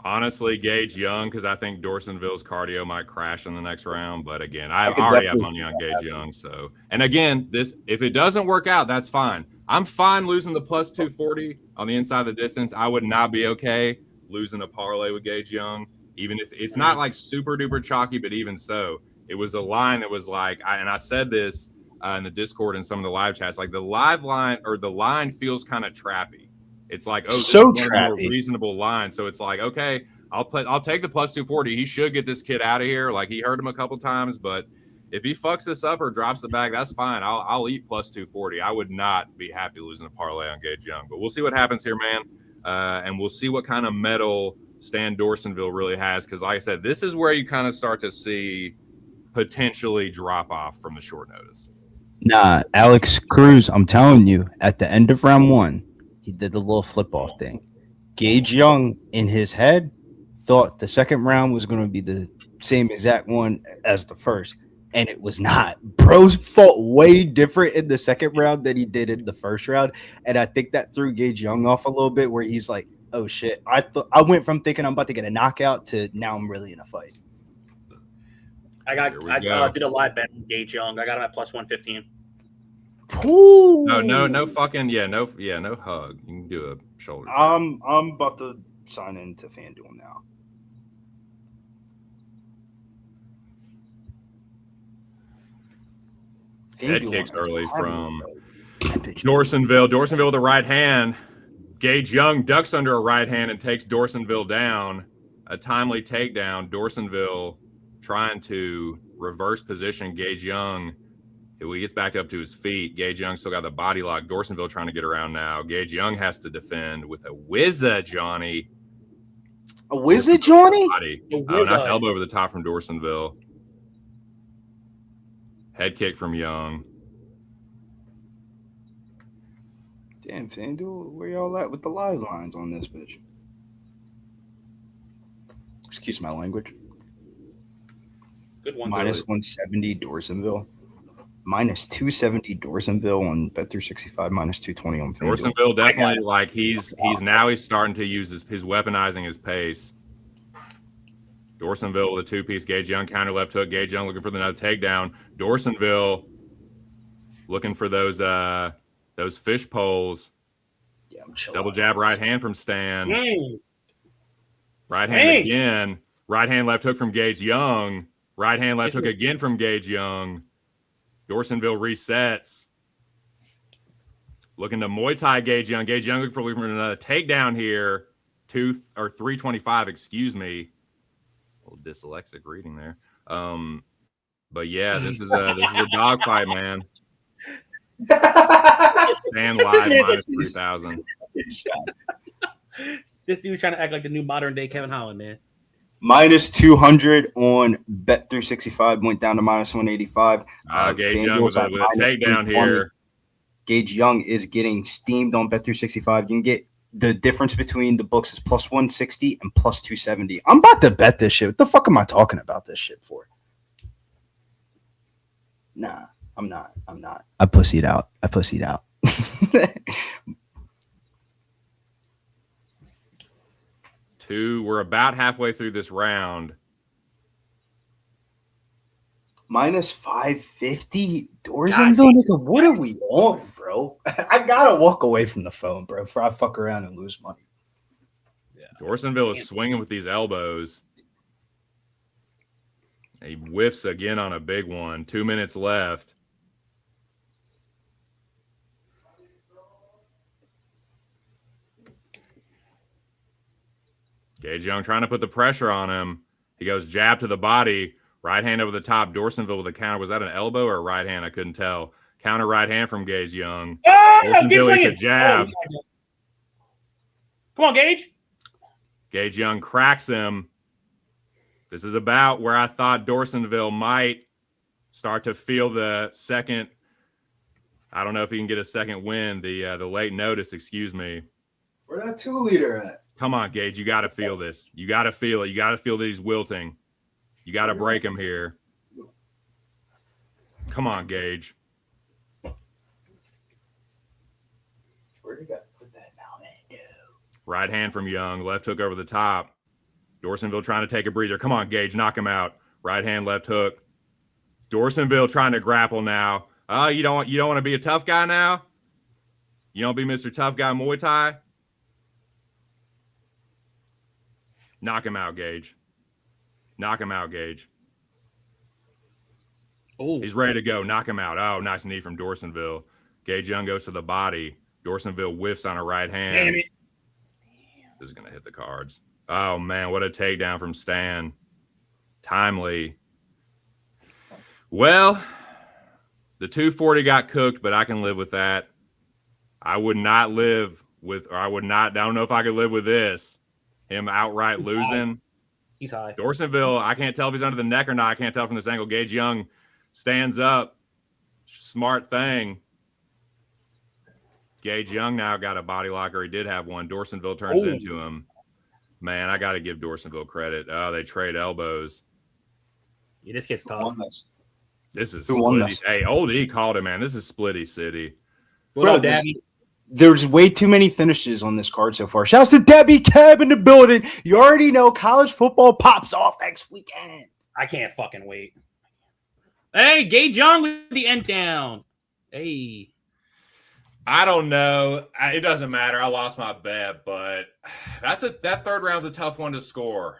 Honestly, Gage Young, because I think Dorsonville's cardio might crash in the next round. But again, I already have money on Gage Young. So, and again, if it doesn't work out, that's fine. I'm fine losing the plus 240 on the inside of the distance. I would not be okay losing a parlay with Gage Young, even if it's not like super duper chalky. But even so, it was a line that was like, and I said this in the Discord and some of the live chats, like the live line or the line feels kind of trappy. It's like, oh, this so is one of the more reasonable line. So it's like, okay, I'll take the plus 240. He should get this kid out of here. Like he hurt him a couple times, but if he fucks this up or drops the bag, that's fine. I'll eat plus 240. I would not be happy losing a parlay on Gage Young, but we'll see what happens here, man. And we'll see what kind of metal Stan Dorsonville really has. Because like I said, this is where you kind of start to see potentially drop off from the short notice. Nah, Alex Cruz, I'm telling you, at the end of round one, he did the little flip-off thing. Gage Young, in his head, thought the second round was going to be the same exact one as the first, and it was not. Bro fought way different in the second round than he did in the first round, and I think that threw Gage Young off a little bit where he's like, oh, shit. I went from thinking I'm about to get a knockout to now I'm really in a fight. I did a live bet with Gage Young. I got him at plus 115. Ooh. No fucking no hug. You can do a shoulder. I'm about to sign into FanDuel now. Head kicks early from Dorsonville. Dorsonville with the right hand. Gage Young ducks under a right hand and takes Dorsonville down. A timely takedown. Dorsonville trying to reverse position Gage Young. He gets back up to his feet. Gage Young still got the body lock. Dorsonville trying to get around now. Gage Young has to defend with a whizza, Johnny. A whizza, Johnny? Oh, nice elbow over the top from Dorsonville. Head kick from Young. Damn, FanDuel, where y'all at with the live lines on this bitch? Excuse my language. Good one. Minus 170 Dorsonville. Minus 270 Dorsonville on Bet365, minus 220 on FanDuel. Dorsonville definitely like he's starting to use his weaponizing his pace. Dorsonville with a two-piece. Gage Young counter left hook. Gage Young looking for another takedown. Dorsonville looking for those fish poles. Yeah, I'm chilling. Double jab right hand from Stan. Right hand again. Right hand left hook from Gage Young. Right hand left hook again from Gage Young. Dorsonville resets. Looking to Muay Thai Gage Young. Gage Young looking for another takedown here. 325, excuse me. A little dyslexic reading there. But yeah, this is a dogfight, man. Stan live minus 3,000. This dude trying to act like the new modern day Kevin Holland, man. Minus 200 on Bet365 went down to minus 185. Gage Young with a takedown here. Gage Young is getting steamed on Bet365. You can get the difference between the books is plus 160 and plus 270. I'm about to bet this shit. What the fuck am I talking about this shit for? Nah, I'm not. I pussied out. We're about halfway through this round. Minus 550 Dorsonville, nigga. What are we on, bro? I gotta walk away from the phone, bro, before I fuck around and lose money. Yeah. Dorsonville is swinging with these elbows. He whiffs again on a big one. 2 minutes left. Gage Young trying to put the pressure on him. He goes jab to the body. Right hand over the top. Dorsonville with a counter. Was that an elbow or a right hand? I couldn't tell. Counter right hand from Gage Young. Dorsonville hits a jab. Come on, Gage. Gage Young cracks him. This is about where I thought Dorsonville might start to feel the second. I don't know if he can get a second win. The late notice, excuse me. Where that 2-liter at? Come on, Gage. You got to feel this. You got to feel it. You got to feel that he's wilting. You got to break him here. Come on, Gage. Where did I put that now, man? Right hand from Young. Left hook over the top. Dorsonville trying to take a breather. Come on, Gage. Knock him out. Right hand, left hook. Dorsonville trying to grapple now. You don't want to be a tough guy now? You don't be Mr. Tough Guy Muay Thai? Knock him out, Gage. Knock him out, Gage. Oh, He's ready to go. Knock him out. Oh, nice knee from Dorsonville. Gage Young goes to the body. Dorsonville whiffs on a right hand. damn it. This is going to hit the cards. Oh, man, what a takedown from Stan. Timely. Well, the 240 got cooked, but I can live with that. I would not live with, or I would not, I don't know if I could live with this. Him outright losing. He's high. Dorsonville, I can't tell if he's under the neck or not. I can't tell from this angle. Gage Young stands up. Smart thing. Gage Young now got a body locker. He did have one. Dorsonville turns into him. Man, I got to give Dorsonville credit. Oh, they trade elbows. Yeah, this kid's tough. This is Who won Splitty. this? Hey, Old E called it, man. This is Splitty City. What Bro, up, Daddy? There's way too many finishes on this card so far. Shouts to Debbie Cab in the building. You already know college football pops off next weekend. I can't fucking wait. Hey, Gage Young with the end down. Hey. I don't know. It doesn't matter. I lost my bet, but that third round's a tough one to score.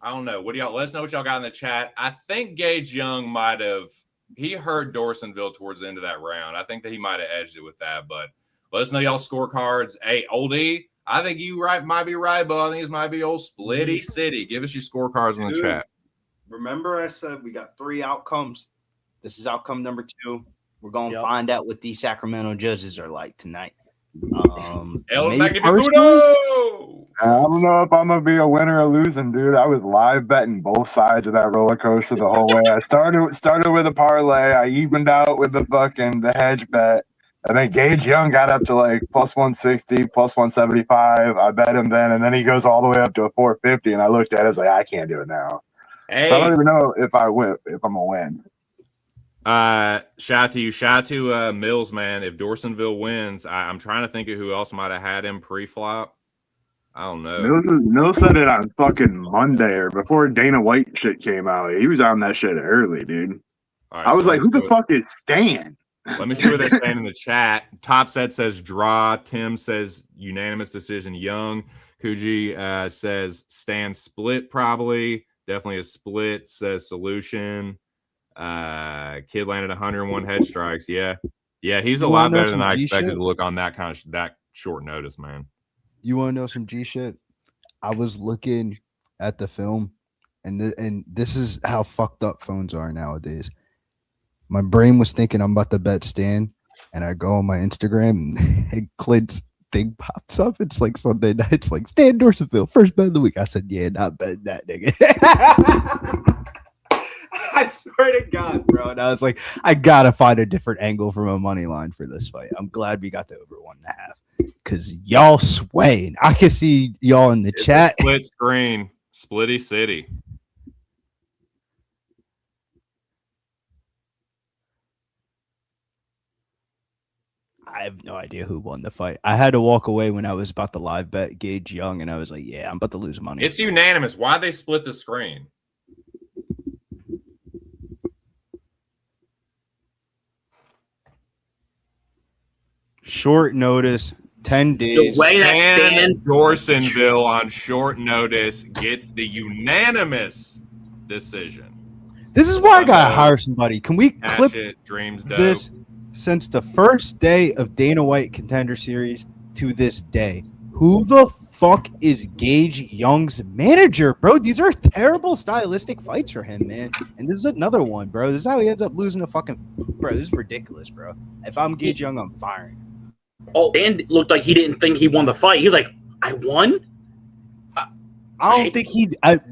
I don't know. What do y'all? Let us know what y'all got in the chat. I think Gage Young might have. He hurt Dorsonville towards the end of that round. I think that he might have edged it with that. But let us know y'all scorecards. Hey, Old E, I think you might be right, but I think this might be old Splitty City. Give us your scorecards in the chat. Remember I said we got 3 outcomes. This is outcome number 2. We're going to Yep. find out what these Sacramento judges are like tonight. El Me Magnificudo! I don't know if I'm gonna be a winner or losing, dude. I was live betting both sides of that roller coaster the whole way. I started with a parlay. I evened out with the hedge bet. And then Gage Young got up to like plus 160, plus 175. I bet him then, and then he goes all the way up to a 450. And I looked at it, I was like, I can't do it now. Hey, I don't even know if I win, if I'm gonna win. shout out to you. Shout out to Mills, man. If Dorsonville wins, I'm trying to think of who else might have had him pre-flop. I don't know. Mills said it on fucking Monday or before Dana White shit came out. He was on that shit early, dude. All right, I was so like, who the fuck is Stan? Let me see what they're saying in the chat. Top Set says draw. Tim says unanimous decision. Young. Kuji says Stan split probably. Definitely a split. Says solution. Kid landed 101 head strikes. Yeah. He's a lot better than I expected to look on that short notice, man. You want to know some G shit? I was looking at the film, and this is how fucked up phones are nowadays. My brain was thinking I'm about to bet Stan, and I go on my Instagram, and Clint's thing pops up. It's like Sunday night. It's like Stan Dorsonville, first bet of the week. I said, yeah, not betting that nigga. I swear to God, bro. And I was like, I gotta find a different angle from a money line for this fight. I'm glad we got the over 1.5 because y'all swaying. I can see y'all in the chat. Split screen, Splitty City. I have no idea who won the fight. I had to walk away when I was about to live bet Gage Young, and I was like, yeah, I'm about to lose money. It's unanimous. Why'd they split the screen? Short notice, 10 days. The way that And Stan Dorsonville on short notice gets the unanimous decision. This is why I gotta hire somebody. Can we clip Hatchet, Dreams Dope. this since the first day of Dana White Contender Series to this day? Who the fuck is Gage Young's manager, bro? These are terrible stylistic fights for him, man. And this is another one, bro. This is how he ends up losing a fucking. Bro, this is ridiculous, bro. If I'm Gage Young, I'm firing. Oh, Dan looked like he didn't think he won the fight. He was like, I won? I don't think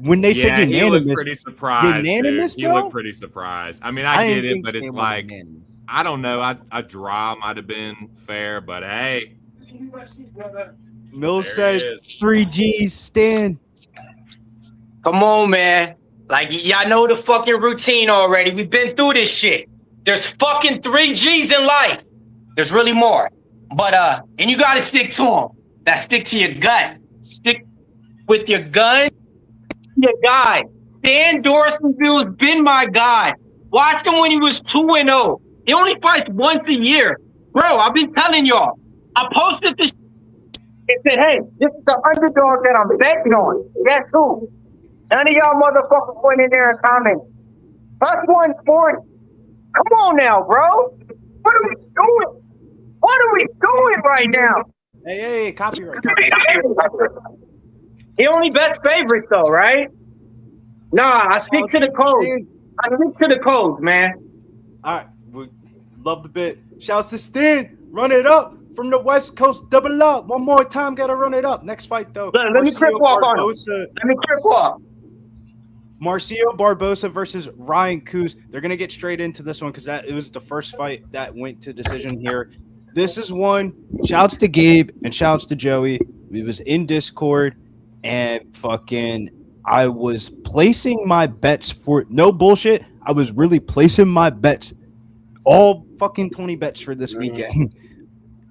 when they said he looked unanimous, pretty surprised. Unanimous, Dude. He looked pretty surprised. I mean, I get it, but it's like, I don't know. A draw might have been fair, but hey. Mill There says it is. 3Gs stand. Come on, man. Like, y'all know the fucking routine already. We've been through this shit. There's fucking 3Gs in life. There's really more. But, and you gotta stick to them. That stick to your gut. Stick with your gun, your guy. Stan Dorsonville's been my guy. Watched him when he was 2-0. He only fights once a year. Bro, I've been telling y'all. I posted this and said, hey, this is the underdog that I'm betting on. Guess who? None of y'all motherfuckers went in there and commented. Plus 140. Come on now, bro. What are we doing? What are we doing right now? Hey, copyright. He only bets favorites though, right? Nah, I stick to the codes. I stick to the codes, man. All right, we love the bit. Shouts to Stan. Run it up from the West Coast. Double up. One more time. Gotta run it up. Next fight though. Let me crip walk on him. Let me crip walk. Marcio Barbosa versus Ryan Coos. They're gonna get straight into this one because it was the first fight that went to decision here. This is one. Shouts to Gabe and shouts to Joey. We was in Discord and fucking I was placing my bets for no bullshit. I was really placing my bets, all fucking 20 bets for this weekend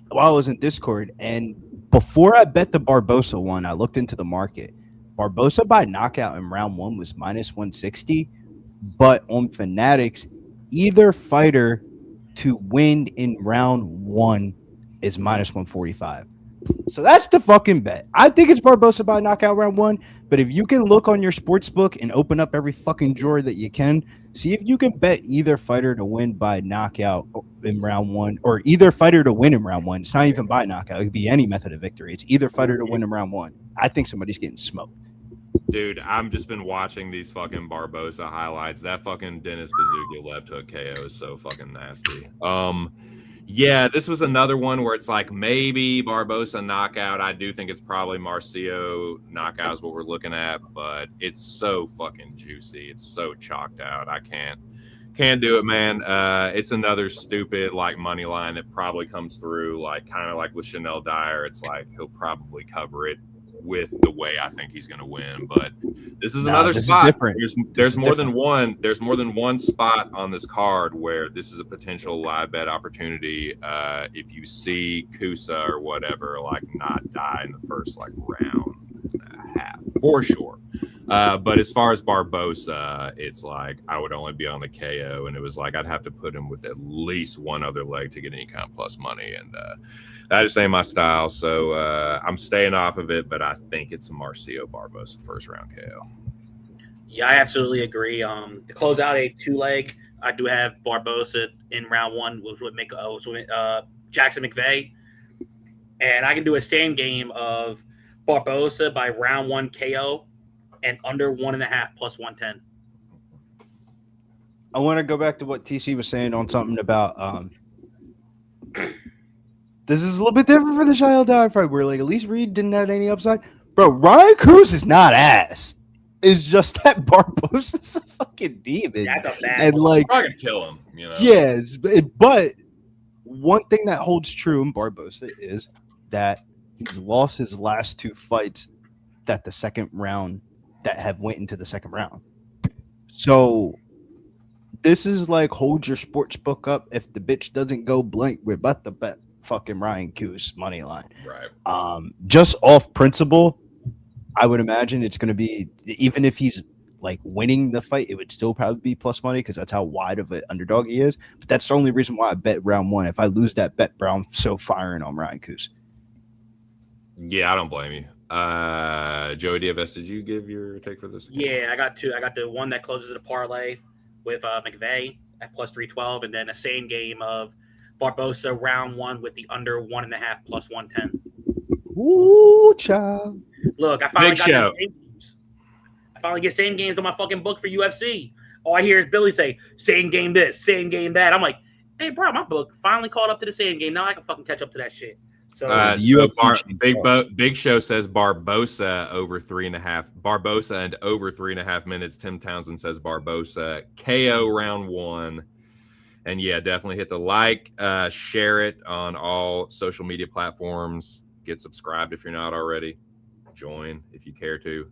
while I was in Discord. And before I bet the Barbosa one, I looked into the market. Barbosa by knockout in round one was minus 160, but on Fanatics, either fighter to win in round one is minus 145. So that's the fucking bet. I think it's Barbosa by knockout round one, but if you can look on your sports book and open up every fucking drawer that you can, see if you can bet either fighter to win by knockout in round one, or either fighter to win in round one. It's not even by knockout. It could be any method of victory. It's either fighter to win in round one. I think somebody's getting smoked. Dude, I'm just been watching these fucking Barbosa highlights. That fucking Dennis Bazooka left hook KO is so fucking nasty. Yeah, this was another one where it's like maybe Barbosa knockout. I do think it's probably Marcio knockout is what we're looking at, but it's so fucking juicy. It's so chalked out. I can't do it, man. It's another stupid like money line that probably comes through, like kind of like with Chanel Dyer. It's like he'll probably cover it with the way I think he's going to win, but this is another spot. There's more than one. There's more than one spot on this card where this is a potential live bet opportunity. If you see Kusa or whatever, like not die in the first like round and a half for sure. But as far as Barbosa, it's like I would only be on the KO, and it was like I'd have to put him with at least one other leg to get any kind of plus money, and that just ain't my style. So I'm staying off of it, but I think it's a Marcio Barbosa first round KO. Yeah, I absolutely agree. To close out a 2-leg, I do have Barbosa in round one with Jackson McVeigh, and I can do a same game of Barbosa by round one KO. And under 1.5 plus 110. I want to go back to what TC was saying on something about this is a little bit different for the Child Die fight where like at least Reed didn't have any upside. Bro, Ryan Cruz is not ass. It's just that Barbosa's a fucking demon. That's a bad and like I'm gonna kill him, you know. Yeah, but one thing that holds true in Barbosa is that he's lost his last two fights that the second round that have went into the second round. So this is like hold your sports book up. If the bitch doesn't go blank, we're about to bet fucking Ryan Coos money line. Right. Just off principle, I would imagine it's going to be, even if he's like winning the fight, it would still probably be plus money because that's how wide of an underdog he is. But that's the only reason why I bet round one. If I lose that bet, bro, I'm so firing on Ryan Coos. Yeah, I don't blame you. Joey Diaz, did you give your take for this? Yeah, I got two. I got the one that closes the parlay with McVeigh at plus 312, and then a same game of Barbosa round one with the under 1.5 plus 110. Ooh, child. Look, I finally Big got show. same games. I finally get same games on my fucking book for UFC. All I hear is Billy say, same game this, same game that. I'm like, hey, bro, my book finally caught up to the same game. Now I can fucking catch up to that shit. So, Big Show says Barbosa over 3.5. Barbosa and over 3.5 minutes. Tim Townsend says Barbosa KO round one. And yeah, definitely hit the like, share it on all social media platforms. Get subscribed if you're not already. Join if you care to.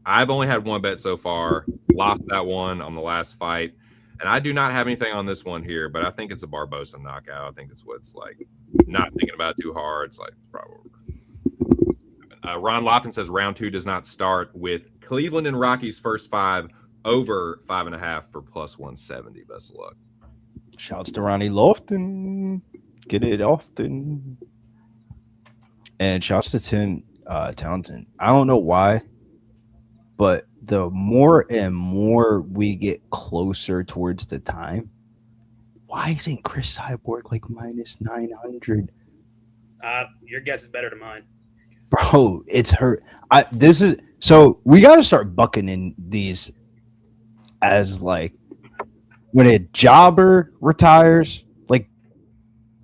I've only had one bet so far. Lost that one on the last fight. And I do not have anything on this one here, but I think it's a Barbosa knockout. I think it's what it's like. Not thinking about it too hard. It's like probably over. Ron Lofton says round 2 does not start with Cleveland and Rockies first 5 over 5.5 for plus 170. Best of luck. Shouts to Ronnie Lofton. Get it often. And shouts to Tim Townsend. I don't know why, but the more and more we get closer towards the time, why isn't Chris Cyborg like minus 900? Your guess is better than mine. Bro, it's hurt. So we got to start bucking in these as like when a jobber retires, like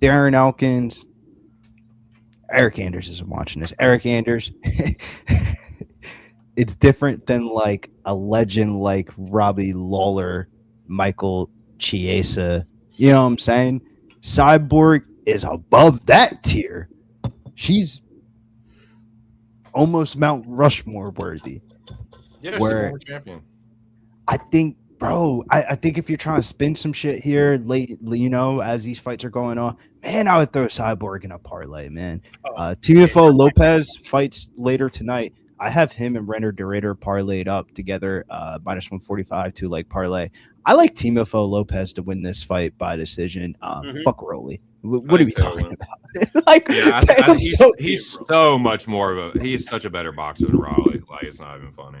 Darren Elkins. Eric Anders isn't watching this. Eric Anders. It's different than like a legend like Robbie Lawler, Michael Chiesa. You know what I'm saying? Cyborg is above that tier. She's almost Mount Rushmore worthy. Yeah, she's a former champion. I think, bro, I think if you're trying to spin some shit here late, you know, as these fights are going on, man, I would throw Cyborg in a parlay, man. TFO Lopez fights later tonight. I have him and Renner DeRader parlayed up together, minus 145 to like parlay. I like Timofo Lopez to win this fight by decision. Fuck Rolly. What are we talking about? Like, yeah, he's so much more of he's such a better boxer than Raleigh. Like, it's not even funny.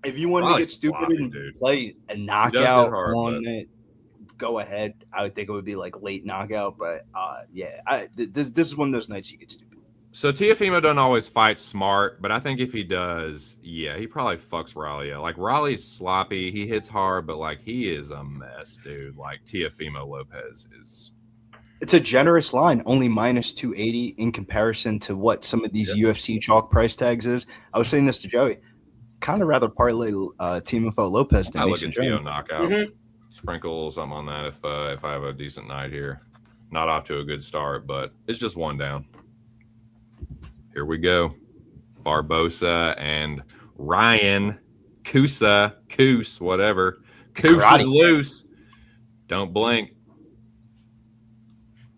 If you wanted to get stupid and play a knockout on it, go ahead. I would think it would be like late knockout, but this is one of those nights you get stupid. So Teofimo doesn't always fight smart, but I think if he does, yeah, he probably fucks Raleigh. Like Raleigh's sloppy, he hits hard, but like he is a mess, dude. Like Teofimo Lopez is. It's a generous line, only minus 280 in comparison to what some of these UFC chalk price tags is. I was saying this to Joey. Kind of rather parlay Timofo Lopez than Mason Jones. I look at Teo knockout. Sprinkle something on that if I have a decent night here. Not off to a good start, but it's just one down. Here we go. Barbosa and Ryan Coos, whatever. Coos is loose. Don't blink.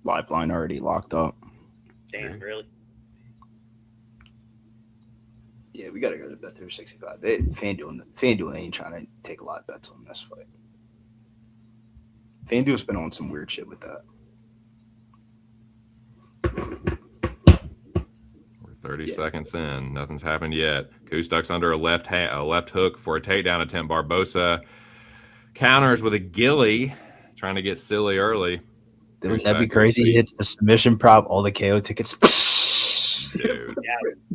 Lifeline already locked up. Damn, really? Yeah, we gotta go to bet 365. FanDuel ain't trying to take a lot of bets on this fight. FanDuel's been on some weird shit with that. We're 30 seconds in. Nothing's happened yet. Coos ducks under a left hook for a takedown attempt. Barbosa counters with a gilly, trying to get silly early. Wouldn't that be crazy? He hits the submission prop, all the KO tickets. Dude.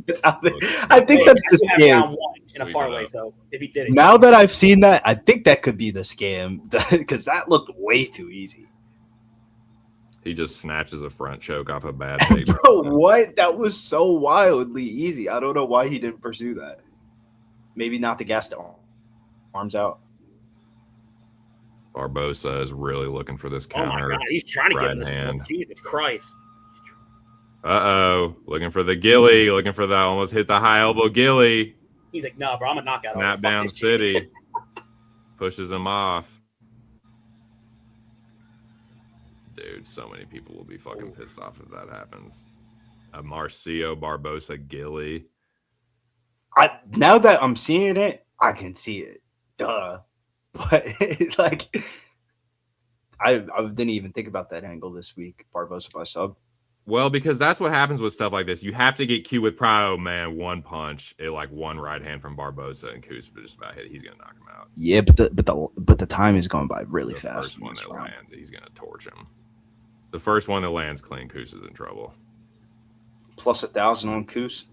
It's out there. I think that's the scam. In a parlay, so if he did it. Now that I've seen that, I think that could be the scam because that looked way too easy. He just snatches a front choke off a bad tape. Bro, what? That was so wildly easy. I don't know why he didn't pursue that. Maybe not to gas the arms out. Barbosa is really looking for this counter. Oh my God, he's trying to right get this hand. one. Jesus Christ. Looking for the gilly, looking for that. Almost hit the high elbow gilly. He's like, no, bro, I'm a knockout. Snap down city. Pushes him off. Dude, so many people will be fucking pissed off if that happens. A Marcio Barbosa gilly. Now that I'm seeing it, I can see it. Duh. But like, I didn't even think about that angle this week. Barbosa by sub. Well, because that's what happens with stuff like this. You have to get cute with Pryo, man. One punch, like one right hand from Barbosa, and Coos just about hit. He's gonna knock him out. Yeah, but the time is going by really fast. The first one that lands, he's gonna torch him. The first one that lands clean, Coos is in trouble. Plus 1,000 on Coos.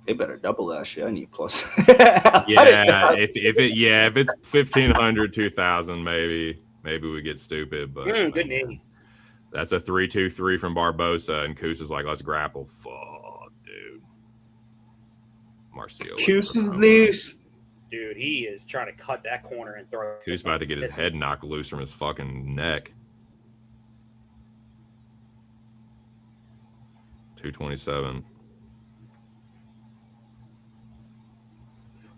They better double that shit. I need plus. Yeah, if it's 1,500, 2,000, maybe we get stupid. But good name. That's a 3-2-3 from Barbosa, and Coos is like, let's grapple. Fuck, dude. Marcio. Coos is loose. Dude, he is trying to cut that corner and throw. Coos about to get his head knocked loose from his fucking neck. 227.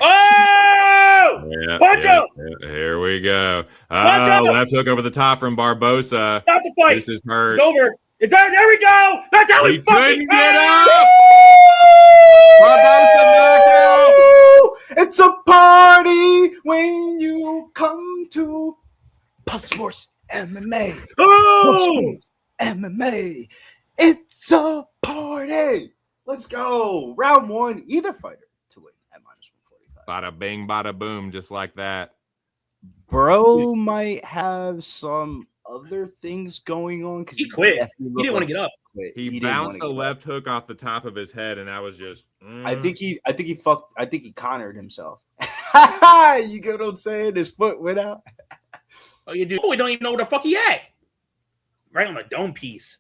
Oh! Yeah, Punch yeah, him! yeah, here we go. Punch him! Left hook over the top from Barbosa. Stop the fight. This is hurt. It's over. It's there. There we go. That's how He we fucking couldn't get up. Woo! Barbosa knockout. It's a party when you come to Pop Sports MMA. Pop Boom! Sports MMA. It's a party. Let's go. Round one. Either fighter to win at -145. Bada bing, bada boom, just like that. Bro might have some other things going on because He quit. He didn't want to get up. He didn't bounced wanna a get left up. hook off the top of his head, and I was just. I think he connored himself. You get what I'm saying? His foot went out. Oh, you do. Oh, we don't even know where the fuck he at. Right on the dome piece.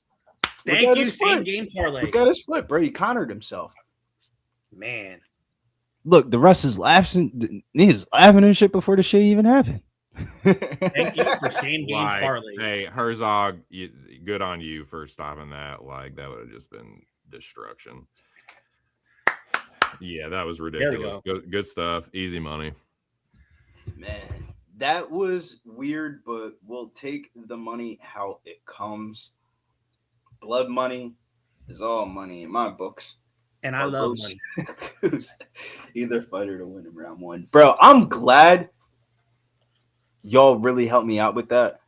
Look Thank at you, his same foot. game parlay. Look at his foot, bro. He connored himself. Man. Look, the rest is laughing. He's laughing and shit before the shit even happened. Thank you for same game like, parlay. hey, Herzog, good on you for stopping that. Like, that would have just been destruction. Yeah, that was ridiculous. Good stuff. Easy money. Man, that was weird, but we'll take the money how it comes. Blood money is all money in my books. And I love money. Either fighter to win in round one. Bro, I'm glad y'all really helped me out with that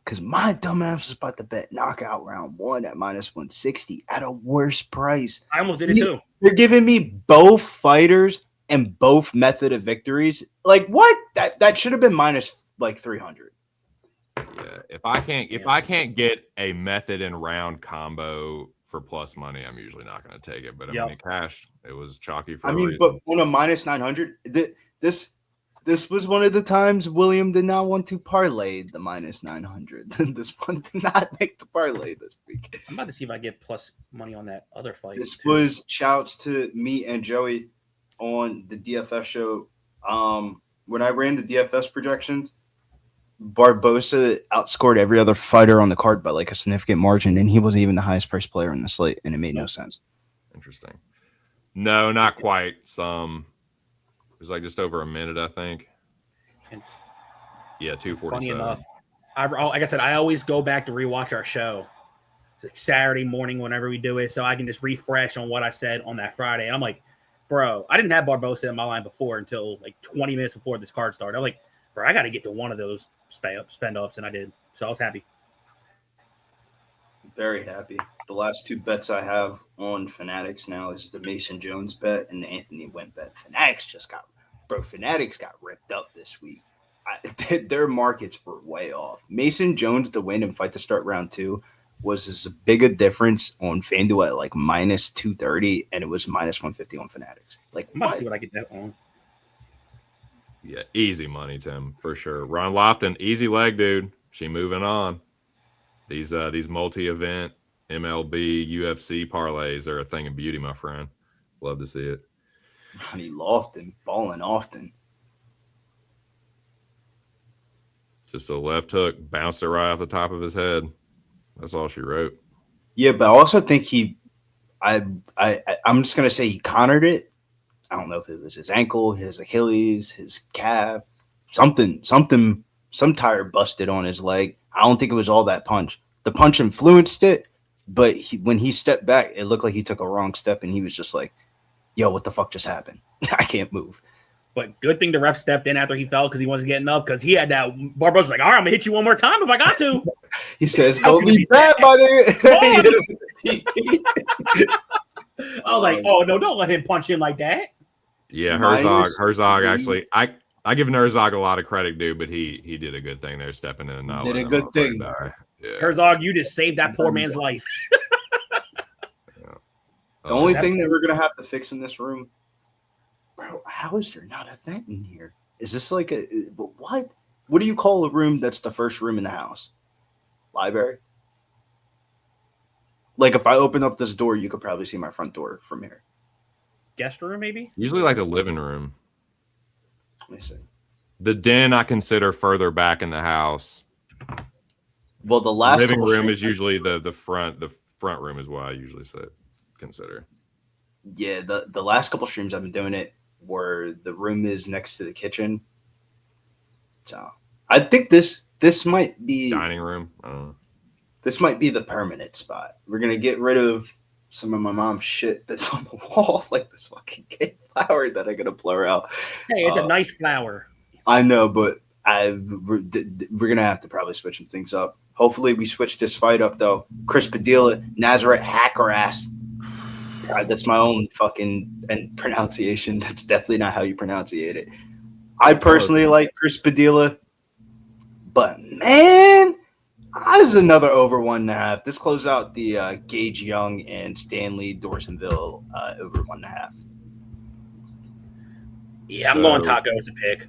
because my dumbass was about to bet knockout round one at -160 at a worse price. I almost did it too. They're giving me both fighters and both method of victories. Like what? That should have been minus like 300. Yeah, if I can't get a method and round combo for plus money, I'm usually not going to take it. But I mean, it cashed. It was chalky for. But on a -900, this was one of the times William did not want to parlay the -900. This one did not make the parlay this week. I'm about to see if I get plus money on that other fight. This was shouts to me and Joey on the DFS show. When I ran the DFS projections, Barbosa outscored every other fighter on the card by like a significant margin, and he wasn't even the highest priced player in the slate, and it made no sense. Interesting. No, not quite. It was like just over a minute, I think. Yeah, 247. Funny enough, like I said, I always go back to rewatch our show. It's like Saturday morning whenever we do it, so I can just refresh on what I said on that Friday. And I'm like, bro, I didn't have Barbosa in my line before until like 20 minutes before this card started. I'm like, bro, I got to get to one of those spend ups, and I did. So I was happy. Very happy. The last two bets I have on Fanatics now is the Mason Jones bet and the Anthony Wynn bet. Fanatics got ripped up this week. Their markets were way off. Mason Jones to win and fight to start round two was as big a difference on FanDuel at like -230, and it was -150 on Fanatics. Like, I'm about to see what I get that on. Yeah, easy money, Tim, for sure. Ron Lofton, easy leg, dude. She moving on. These multi-event MLB, UFC parlays are a thing of beauty, my friend. Love to see it. Ronnie Lofton, balling often. Just a left hook, bounced it right off the top of his head. That's all she wrote. Yeah, but I also think I'm just gonna say he countered it. I don't know if it was his ankle, his Achilles, his calf, some tire busted on his leg. I don't think it was all that punch. The punch influenced it, but when he stepped back, it looked like he took a wrong step, and he was just like, yo, what the fuck just happened? I can't move. But good thing the rep stepped in after he fell because he wasn't getting up because he had that. Barbosa's like, all right, I'm going to hit you one more time if I got to. He says, go be bad, buddy. I was like, oh, no, don't let him punch him like that. Yeah, Herzog actually, I give Herzog a lot of credit, dude, but he did a good thing there, stepping in and not did a letting good him thing. Yeah. Herzog, you just saved that poor man's life. The only thing that we're going to have to fix in this room, bro, how is there not a vent in here? Is this like what? What do you call a room that's the first room in the house? Library? Like if I open up this door, you could probably see my front door from here. Guest room, maybe? Usually like a living room. Let me see. The den I consider further back in the house. Well, the last living room is usually the front. The front room is where I usually sit. consider. Yeah, the last couple streams I've been doing it where the room is next to the kitchen. So I think this might be Dining room. I don't know. This might be the permanent spot. We're gonna get rid of some of my mom's shit that's on the wall, like this fucking cake flower that I gotta blur out. Hey, it's a nice flower. I know, but we're gonna have to probably switch some things up. Hopefully, we switch this fight up though. Chris Padilla, Nazareth hacker ass. God, that's my own fucking and pronunciation. That's definitely not how you pronunciate it. I personally like Chris Padilla, but man, this is another over 1.5. This closed out the Gage Young and Stanley Dorsonville over 1.5. Yeah, I'm going Taco as a pick.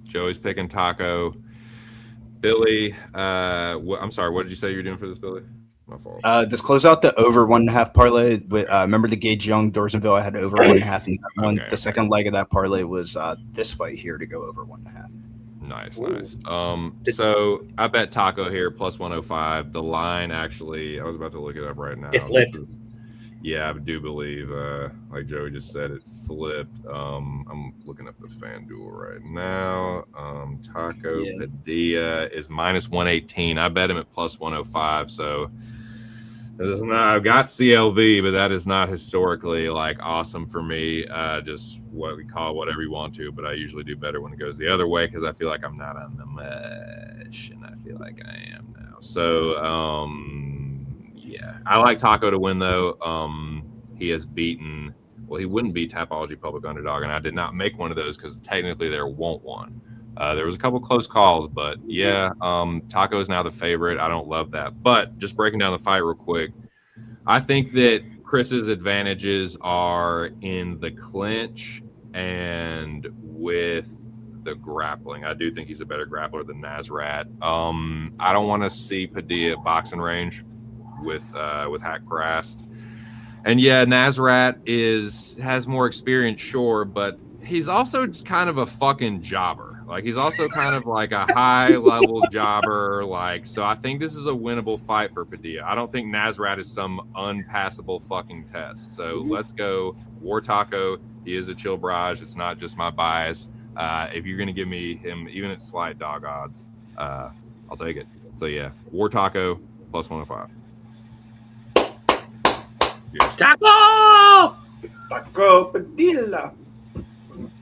Joey's picking Taco. Billy, I'm sorry, what did you say you were doing for this, Billy? My fault. This closed out the over 1.5 parlay. With, remember the Gage Young Dorsonville? I had over 1.5 in that one. Okay. The second leg of that parlay was this fight here to go over 1.5. Nice. So I bet Taco here plus 105. The line actually, I was about to look it up right now. It flipped. Yeah, I do believe, like Joey just said, it flipped. I'm looking up the FanDuel right now. Taco Padilla is minus 118. I bet him at plus 105. So I've got CLV, but that is not historically like awesome for me. Just what we call whatever you want to, but I usually do better when it goes the other way because I feel like I'm not on the mush, and I feel like I am now. So yeah, I like Taco to win though. He has beaten. Well, he wouldn't beat Tapology Public Underdog, and I did not make one of those because technically there won't one. There was a couple close calls, but yeah, Taco is now the favorite. I don't love that. But just breaking down the fight real quick, I think that Chris's advantages are in the clinch and with the grappling. I do think he's a better grappler than Nazrat. I don't want to see Padilla at boxing range with Hack Prast. And yeah, Nazrat has more experience, sure, but he's also just kind of a fucking jobber. Like, he's also kind of like a high-level jobber. Like, so I think this is a winnable fight for Padilla. I don't think Nazrat is some unpassable fucking test. So let's go War Taco. He is a chill barrage. It's not just my bias. If you're going to give me him, even at slight dog odds, I'll take it. So yeah, War Taco plus 105. Yes. Taco! Taco Padilla.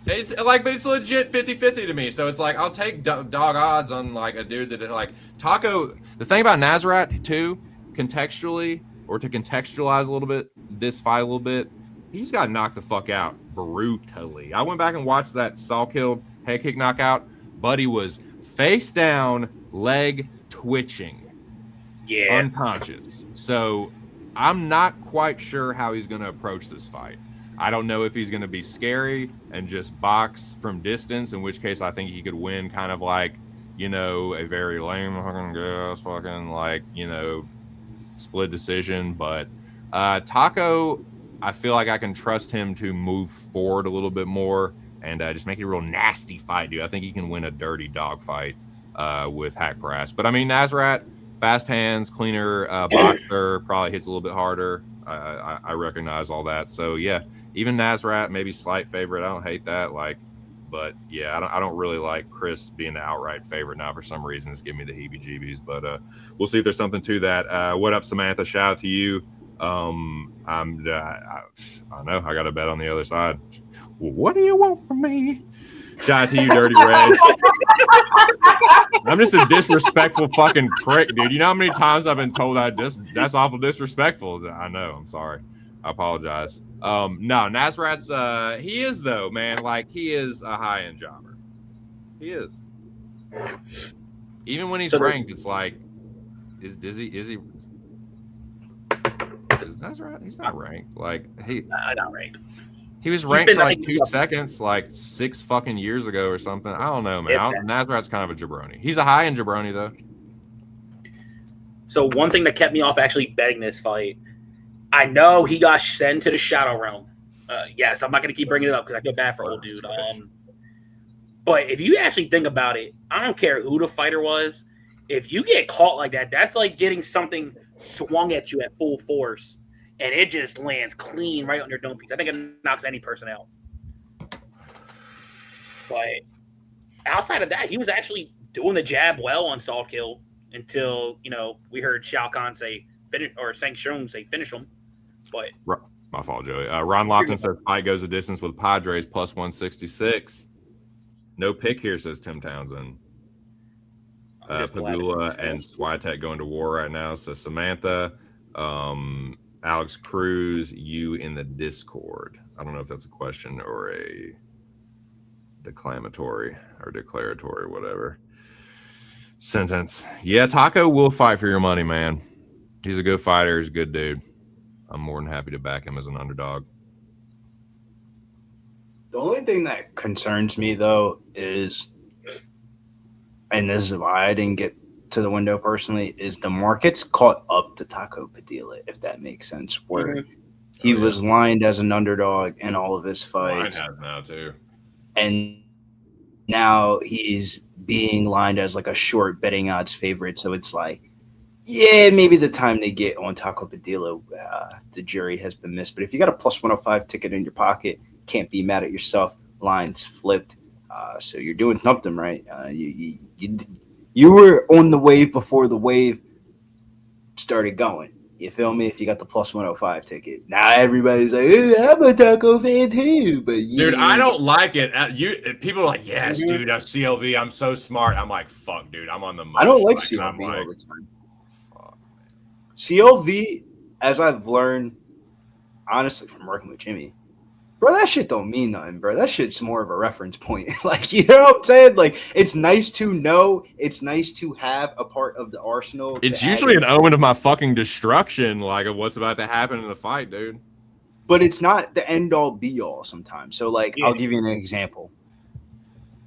It's like, but it's legit 50-50 to me. So it's like, I'll take dog odds on like a dude that is like Taco. The thing about Nazrat too, contextually, or to contextualize a little bit, this fight a little bit, he's got knocked the fuck out brutally. I went back and watched that Saw Killed head kick knockout. Buddy was face down, leg twitching, unconscious. So I'm not quite sure how he's going to approach this fight. I don't know if he's going to be scary and just box from distance, in which case I think he could win kind of like, you know, a very lame fucking like, you know, split decision. But Taco, I feel like I can trust him to move forward a little bit more and just make it a real nasty fight, dude. I think he can win a dirty dog fight with Hack Prast. But I mean, Nazrat, fast hands, cleaner boxer, probably hits a little bit harder. I recognize all that. So yeah, even Nazrat, maybe slight favorite. I don't hate that. Like, but yeah, I don't really like Chris being the outright favorite now. For some reason, it's giving me the heebie-jeebies. But we'll see if there's something to that. What up, Samantha? Shout out to you. I know I got a bet on the other side. What do you want from me? Shout out to you, Dirty Red. I'm just a disrespectful fucking prick, dude. You know how many times I've been told that's awful disrespectful? I know. I'm sorry. I apologize. No, Nazrat's he is though, man. Like, he is a high-end jobber. He is. Even when he's ranked, it's like, is Nazrat? He's not ranked. Like, not ranked. He was ranked for like 2 seconds, like 6 fucking years ago or something. I don't know, man. Nazrat's kind of a jabroni. He's a high-end jabroni, though. So one thing that kept me off actually betting this fight, I know he got sent to the Shadow Realm. Yes, I'm not going to keep bringing it up because I feel bad for old dude. But if you actually think about it, I don't care who the fighter was. If you get caught like that, that's like getting something swung at you at full force, and it just lands clean right on your dome piece. I think it knocks any person out. But outside of that, he was actually doing the jab well on Sawkill until, we heard Shao Kahn say finish, or Sang Shung say finish him. But my fault, Joey. Ron Lockton says fight goes the distance with Padres plus 166. No pick here, says Tim Townsend. Pagula and Swiatek going to war right now, says Samantha. Alex Cruz, you in the Discord. I don't know if that's a question or a declamatory or declaratory, whatever sentence. Yeah, Taco will fight for your money, man. He's a good fighter. He's a good dude. I'm more than happy to back him as an underdog. The only thing that concerns me, though, is, and this is why I didn't get to the window personally, is the market's caught up to Taco Padilla, if that makes sense, where he was lined as an underdog in all of his fights. Mine has now, too. And now he's being lined as like a short betting odds favorite. So it's like, yeah, maybe the time they get on Taco Padilla, the jury has been missed. But if you got a plus 105 ticket in your pocket, can't be mad at yourself. Lines flipped. So you're doing something right. You were on the wave before the wave started going. You feel me? If you got the plus 105 ticket. Now everybody's like, hey, I'm a Taco fan too. But dude, I don't like it. People are like, yes, dude, I'm CLV. I'm so smart. I'm like, fuck, dude. I'm on the I don't like CLV all the time. CLV, as I've learned, honestly, from working with Jimmy, bro, that shit don't mean nothing, bro. That shit's more of a reference point. Like, you know what I'm saying? Like, it's nice to know. It's nice to have a part of the arsenal. It's usually an omen of my fucking destruction, like of what's about to happen in the fight, dude. But it's not the end-all, be-all sometimes. So, like, I'll give you an example.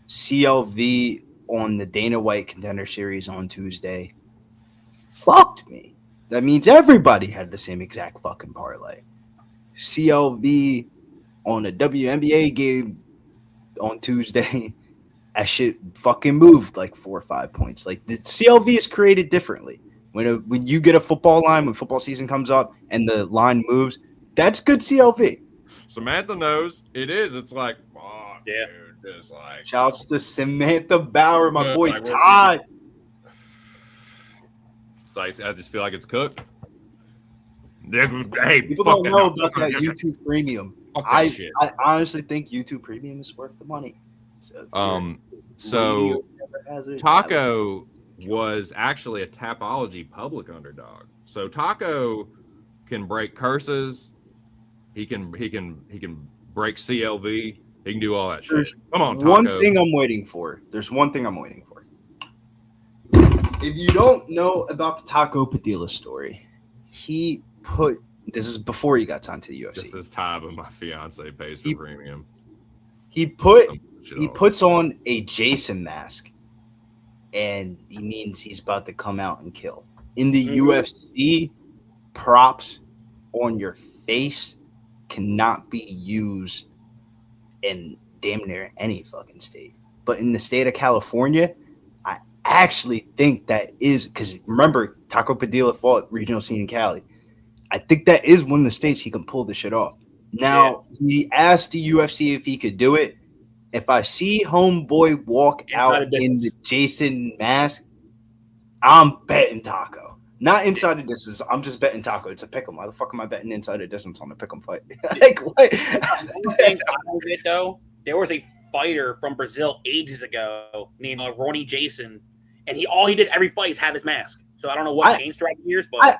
CLV on the Dana White Contender Series on Tuesday fucked me. That means everybody had the same exact fucking parlay. CLV on a WNBA game on Tuesday, that shit fucking moved like 4 or 5 points. Like, the CLV is created differently. When you get a football line, when football season comes up and the line moves, that's good CLV. Samantha knows it is. It's like, oh, yeah, dude, it's like. Shouts to Samantha Bauer, my boy Todd. It's like, I just feel like it's cooked. Hey, people don't know about that YouTube Premium. I shit. honestly think YouTube Premium is worth the money. So Taco was actually a Tapology public underdog. So Taco can break curses. He can break CLV. He can do all that shit. Come on, Taco. One thing I'm waiting for. There's one thing I'm waiting for. If you don't know about the Taco Padilla story, this is before he got signed to the UFC. This is time when my fiance pays for premium. He puts on a Jason mask, and he means he's about to come out and kill. In the UFC, props on your face cannot be used in damn near any fucking state. But in the state of California, I actually think that is, because remember, Taco Padilla fought regional scene in Cali. I think that is one of the states he can pull the shit off. Now, he asked the UFC if he could do it. If I see homeboy walk out in the Jason mask, I'm betting Taco. Not inside the distance. I'm just betting Taco. It's a pick'em. Why the fuck am I betting inside the distance on a pick'em fight? Like, what? One thing out of it, though, there was a fighter from Brazil ages ago named Ronnie Jason, and all he did every fight is have his mask. So I don't know what changed throughout the years, but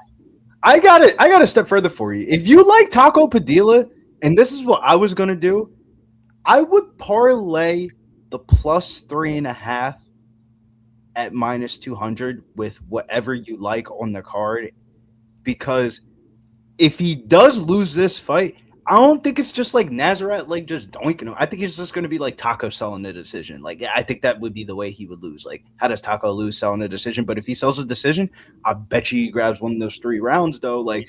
I got a step further for you. If you like Taco Padilla, and this is what I was gonna do, I would parlay the plus 3.5 at minus 200 with whatever you like on the card, because if he does lose this fight, I don't think it's just like Nazareth like just doinking him. I think it's just going to be like Taco selling the decision. Like, I think that would be the way he would lose. Like, how does Taco lose selling the decision? But if he sells a decision, I bet you he grabs one of those 3 rounds though. Like,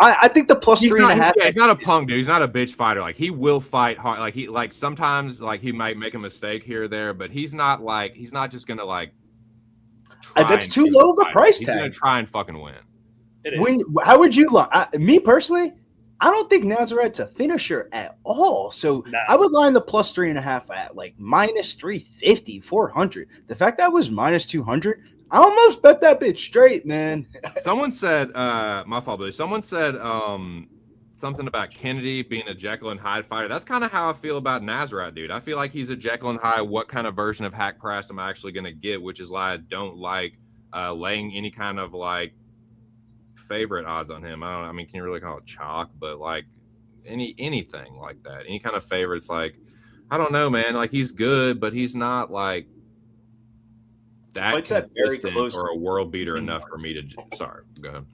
I think the plus 3.5. He's not a punk dude. He's not a bitch fighter. Like, he will fight hard. Like sometimes like he might make a mistake here or there, but he's not just gonna like. That's too low of a price tag. He's gonna try and fucking win. It is. How would you line? Me personally, I don't think Nazaret's a finisher at all. So Nah. I would line the plus 3.5 at like minus 350, 400. The fact that was minus 200, I almost bet that bitch straight, man. Someone said, my fault, Billy. Someone said something about Kennedy being a Jekyll and Hyde fighter. That's kind of how I feel about Nazaret, dude. I feel like he's a Jekyll and Hyde. What kind of version of hack price am I actually going to get? Which is why I don't like laying any kind of like favorite odds on him. I mean, can you really call it chalk? But like anything like that, any kind of favorites, like I don't know, man. Like he's good, but he's not like that consistent or a world beater enough for me to. Sorry, go ahead.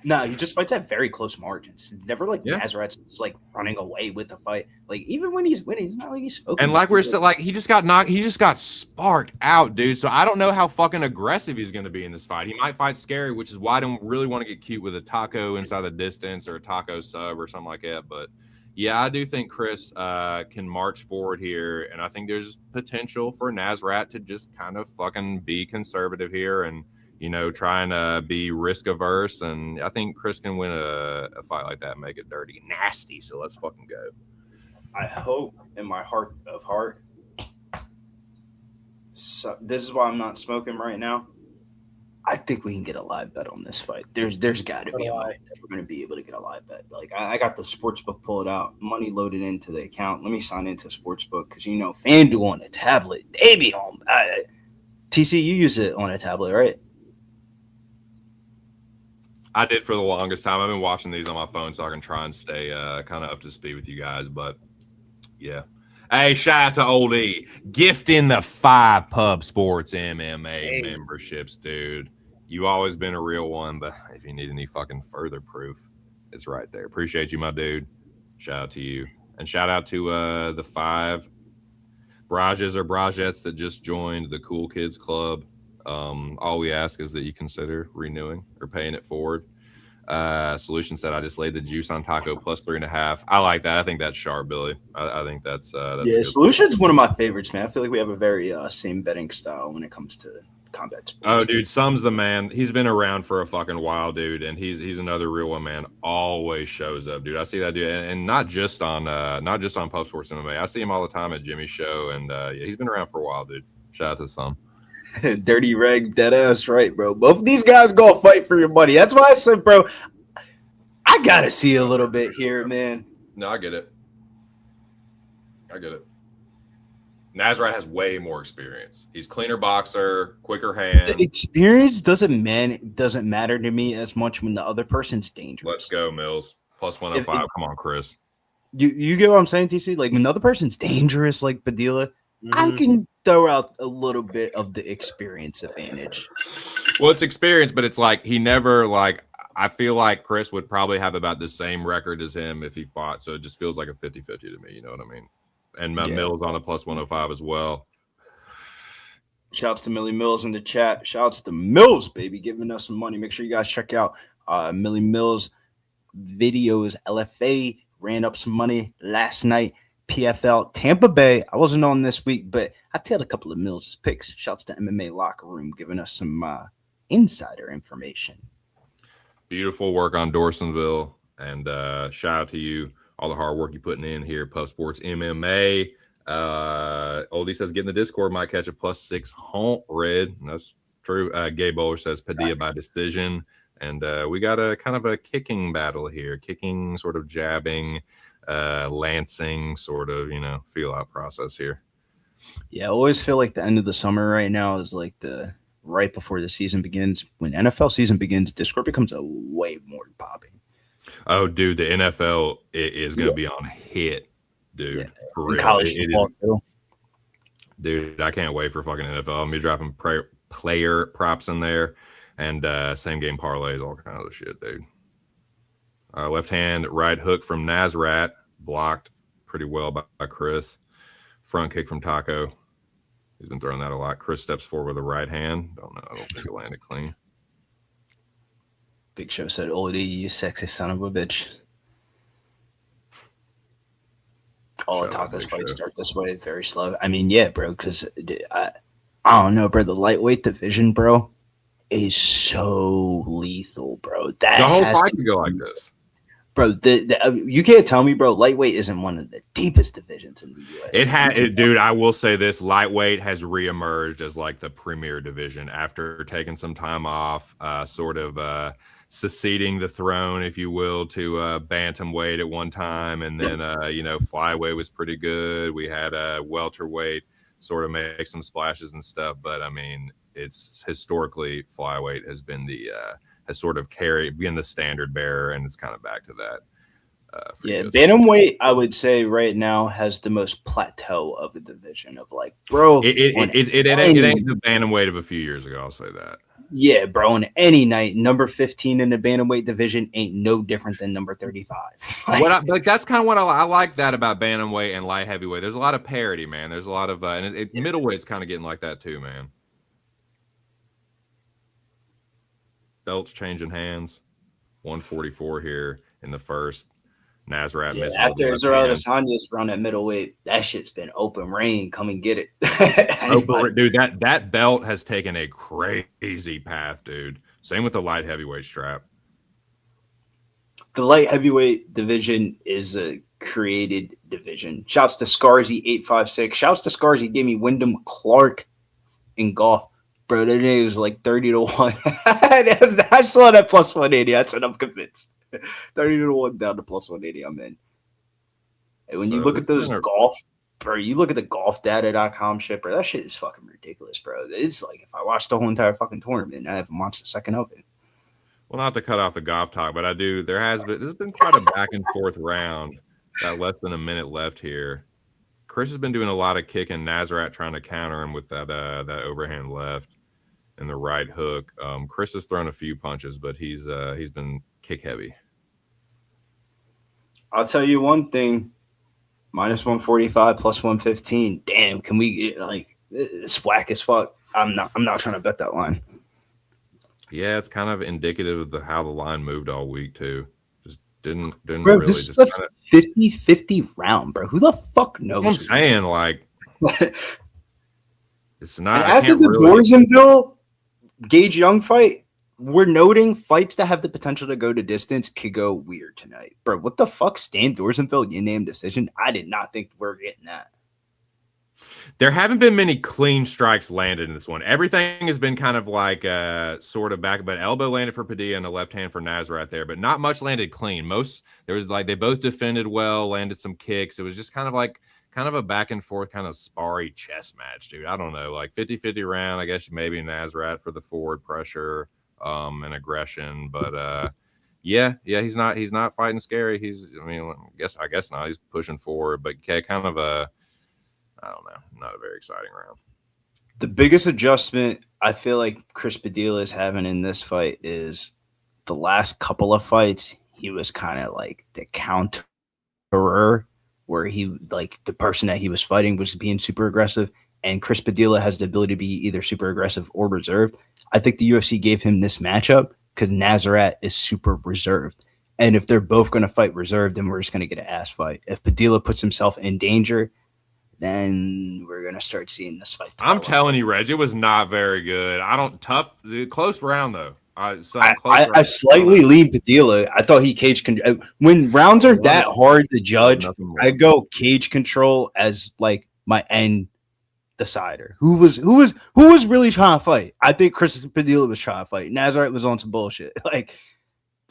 No, he just fights at very close margins. Never like Nazaret's like running away with the fight. Like even when he's winning, it's not like he's and like we're still like he just got knocked. He just got sparked out, dude. So I don't know how fucking aggressive he's going to be in this fight. He might fight scary, which is why I don't really want to get cute with a taco inside the distance or a taco sub or something like that. But yeah, I do think Chris can march forward here, and I think there's potential for Nazaret to just kind of fucking be conservative here and. You know, trying to be risk averse, and I think Chris can win a fight like that and make it dirty, nasty. So let's fucking go. I hope in my heart of heart. So this is why I'm not smoking right now. I think we can get a live bet on this fight. There's got to be a way that we're going to be able to get a live bet. Like I got the sportsbook pulled out, money loaded into the account. Let me sign into sportsbook because you know FanDuel on a tablet, they be on. TC, you use it on a tablet, right? I did for the longest time. I've been watching these on my phone so I can try and stay kind of up to speed with you guys. But yeah. Hey, shout out to Old E. Gifting the 5 Pub Sports MMA memberships, dude. You always been a real one, but if you need any fucking further proof, it's right there. Appreciate you, my dude. Shout out to you. And shout out to the 5 Brajes or Brajettes that just joined the Cool Kids Club. All we ask is that you consider renewing or paying it forward. Solution said, I just laid the juice on taco plus 3.5. I like that. I think that's sharp, Billy. I think that's yeah. Solution's one of my favorites, man. I feel like we have a very same betting style when it comes to combat sports. Oh, dude, Sum's the man. He's been around for a fucking while, dude, and he's another real one, man. Always shows up, dude. I see that dude, and not just on Pub Sports MMA. I see him all the time at Jimmy's show, and yeah, he's been around for a while, dude. Shout out to Sum. Dirty Reg, dead ass right, bro. Both of these guys gonna fight for your money. That's why I said, bro, I gotta see a little bit here, man. No, I get it. Nazaret has way more experience. He's cleaner boxer, quicker hand. The experience doesn't matter to me as much when the other person's dangerous. Let's go, Mills. Plus 105. Come on, Chris. You get what I'm saying, TC? Like when the other person's dangerous, like Padilla, I can throw out a little bit of the experience advantage. Well, it's experience, but it's like he never like. I feel like Chris would probably have about the same record as him if he fought. So it just feels like a 50-50 to me. You know what I mean? And Mills on a plus 105 as well. Shouts to Millie Mills in the chat. Shouts to Mills, baby, giving us some money. Make sure you guys check out Millie Mills videos. LFA ran up some money last night. PFL Tampa Bay. I wasn't on this week, but I tailed a couple of Mills' picks. Shouts to MMA Locker Room giving us some insider information. Beautiful work on Dorsonville, and shout out to you. All the hard work you're putting in here, Pub Sports MMA. Oldie says, get in the Discord, might catch a +6 haunt red. And that's true. Gay Bowler says Padilla by decision. And we got a kind of a kicking battle here. Kicking, sort of jabbing, lancing, sort of, feel out process here. Yeah, I always feel like the end of the summer right now is like the right before the season begins. When NFL season begins, Discord becomes a way more popping. Oh, dude, the NFL is going to be on hit, dude. Yeah. For real. College football, too. Dude, I can't wait for fucking NFL. I'm going to be dropping player props in there and same game parlays, all kinds of shit, dude. Left hand, right hook from Nazaret, blocked pretty well by Chris. Front kick from Taco. He's been throwing that a lot. Chris steps forward with a right hand. I don't think it landed clean. Big Show said, Oldie, you sexy son of a bitch. All the tacos fights start this way, very slow. I mean, yeah, bro, because I don't know, bro. The lightweight division, bro, is so lethal, bro. That The whole has fight to could go like this. Bro, you can't tell me, bro. Lightweight isn't one of the deepest divisions in the UFC. Dude. I will say this: lightweight has reemerged as like the premier division after taking some time off, sort of seceding the throne, if you will, to bantamweight at one time, and then flyweight was pretty good. We had welterweight sort of make some splashes and stuff, but I mean, it's historically flyweight has been has sort of been the standard bearer, and it's kind of back to that. Yeah, bantamweight, I would say right now has the most plateau of the division of like, bro. It ain't the bantamweight of a few years ago. I'll say that. Yeah, bro. On any night, number 15 in the bantamweight division ain't no different than number 35. That's kind of what I like that about bantamweight and light heavyweight. There's a lot of parity, man. There's a lot of middleweight's kind of getting like that too, man. Belts changing hands. 144 here in the first. Nazrat missed. After Israel Adesanya's run at middleweight, that shit's been open reign. Come and get it. Dude, that belt has taken a crazy path, dude. Same with the light heavyweight strap. The light heavyweight division is a created division. Shouts to Scarzy856. Shouts to Scarzy gave me Wyndham Clark in golf. Bro, that name was like 30-1. I saw that plus 180. I said I'm convinced. 30-1 down to plus 180. I'm in. And when you look at those golf, bro, you look at the golfdata.com shit, bro, that shit is fucking ridiculous, bro. It's like if I watched the whole entire fucking tournament, I haven't watched a second of it. Well, not to cut off the golf talk, but there's been quite a back and forth round. Got less than a minute left here. Chris has been doing a lot of kicking. Nazrat trying to counter him with that overhand left and the right hook. Chris has thrown a few punches, but he's been kick heavy. I'll tell you one thing. Minus 145 plus 115. Damn, can we it's whack as fuck. I'm not trying to bet that line. Yeah, it's kind of indicative of how the line moved all week too. Just didn't bro, really. This is a 50-50 round, bro. Who the fuck knows? I'm saying like it's not. And after the Dorsenville Gage Young fight, we're noting fights that have the potential to go to distance could go weird tonight. Bro, what the fuck? Stan Dorsenville unanimous decision? I did not think we're getting that. There haven't been many clean strikes landed in this one. Everything has been kind of like sort of back, but elbow landed for Padilla and a left hand for Nazrat there, but not much landed clean. There was like they both defended well, landed some kicks. It was just kind of a back and forth kind of sparry chess match, dude. I don't know, like 50-50 round. I guess maybe Nazrat for the forward pressure and aggression, but yeah, he's not fighting scary. I guess not. He's pushing forward, but kind of I don't know, not a very exciting round. The biggest adjustment I feel like Chris Padilla is having in this fight is the last couple of fights, he was kind of like the counterer, where he like the person that he was fighting was being super aggressive, and Chris Padilla has the ability to be either super aggressive or reserved. I think the UFC gave him this matchup because Nazrat is super reserved. And if they're both going to fight reserved, then we're just going to get an ass fight. If Padilla puts himself in danger, then we're going to start seeing this fight. I'm telling you, Reg, it was not very good. Close round, though. I slightly lean Padilla. I thought he cage control. When rounds are that hard to judge, I go cage control as like my end decider. Who was really trying to fight? I think Chris Padilla was trying to fight. Nazareth was on some bullshit. Like,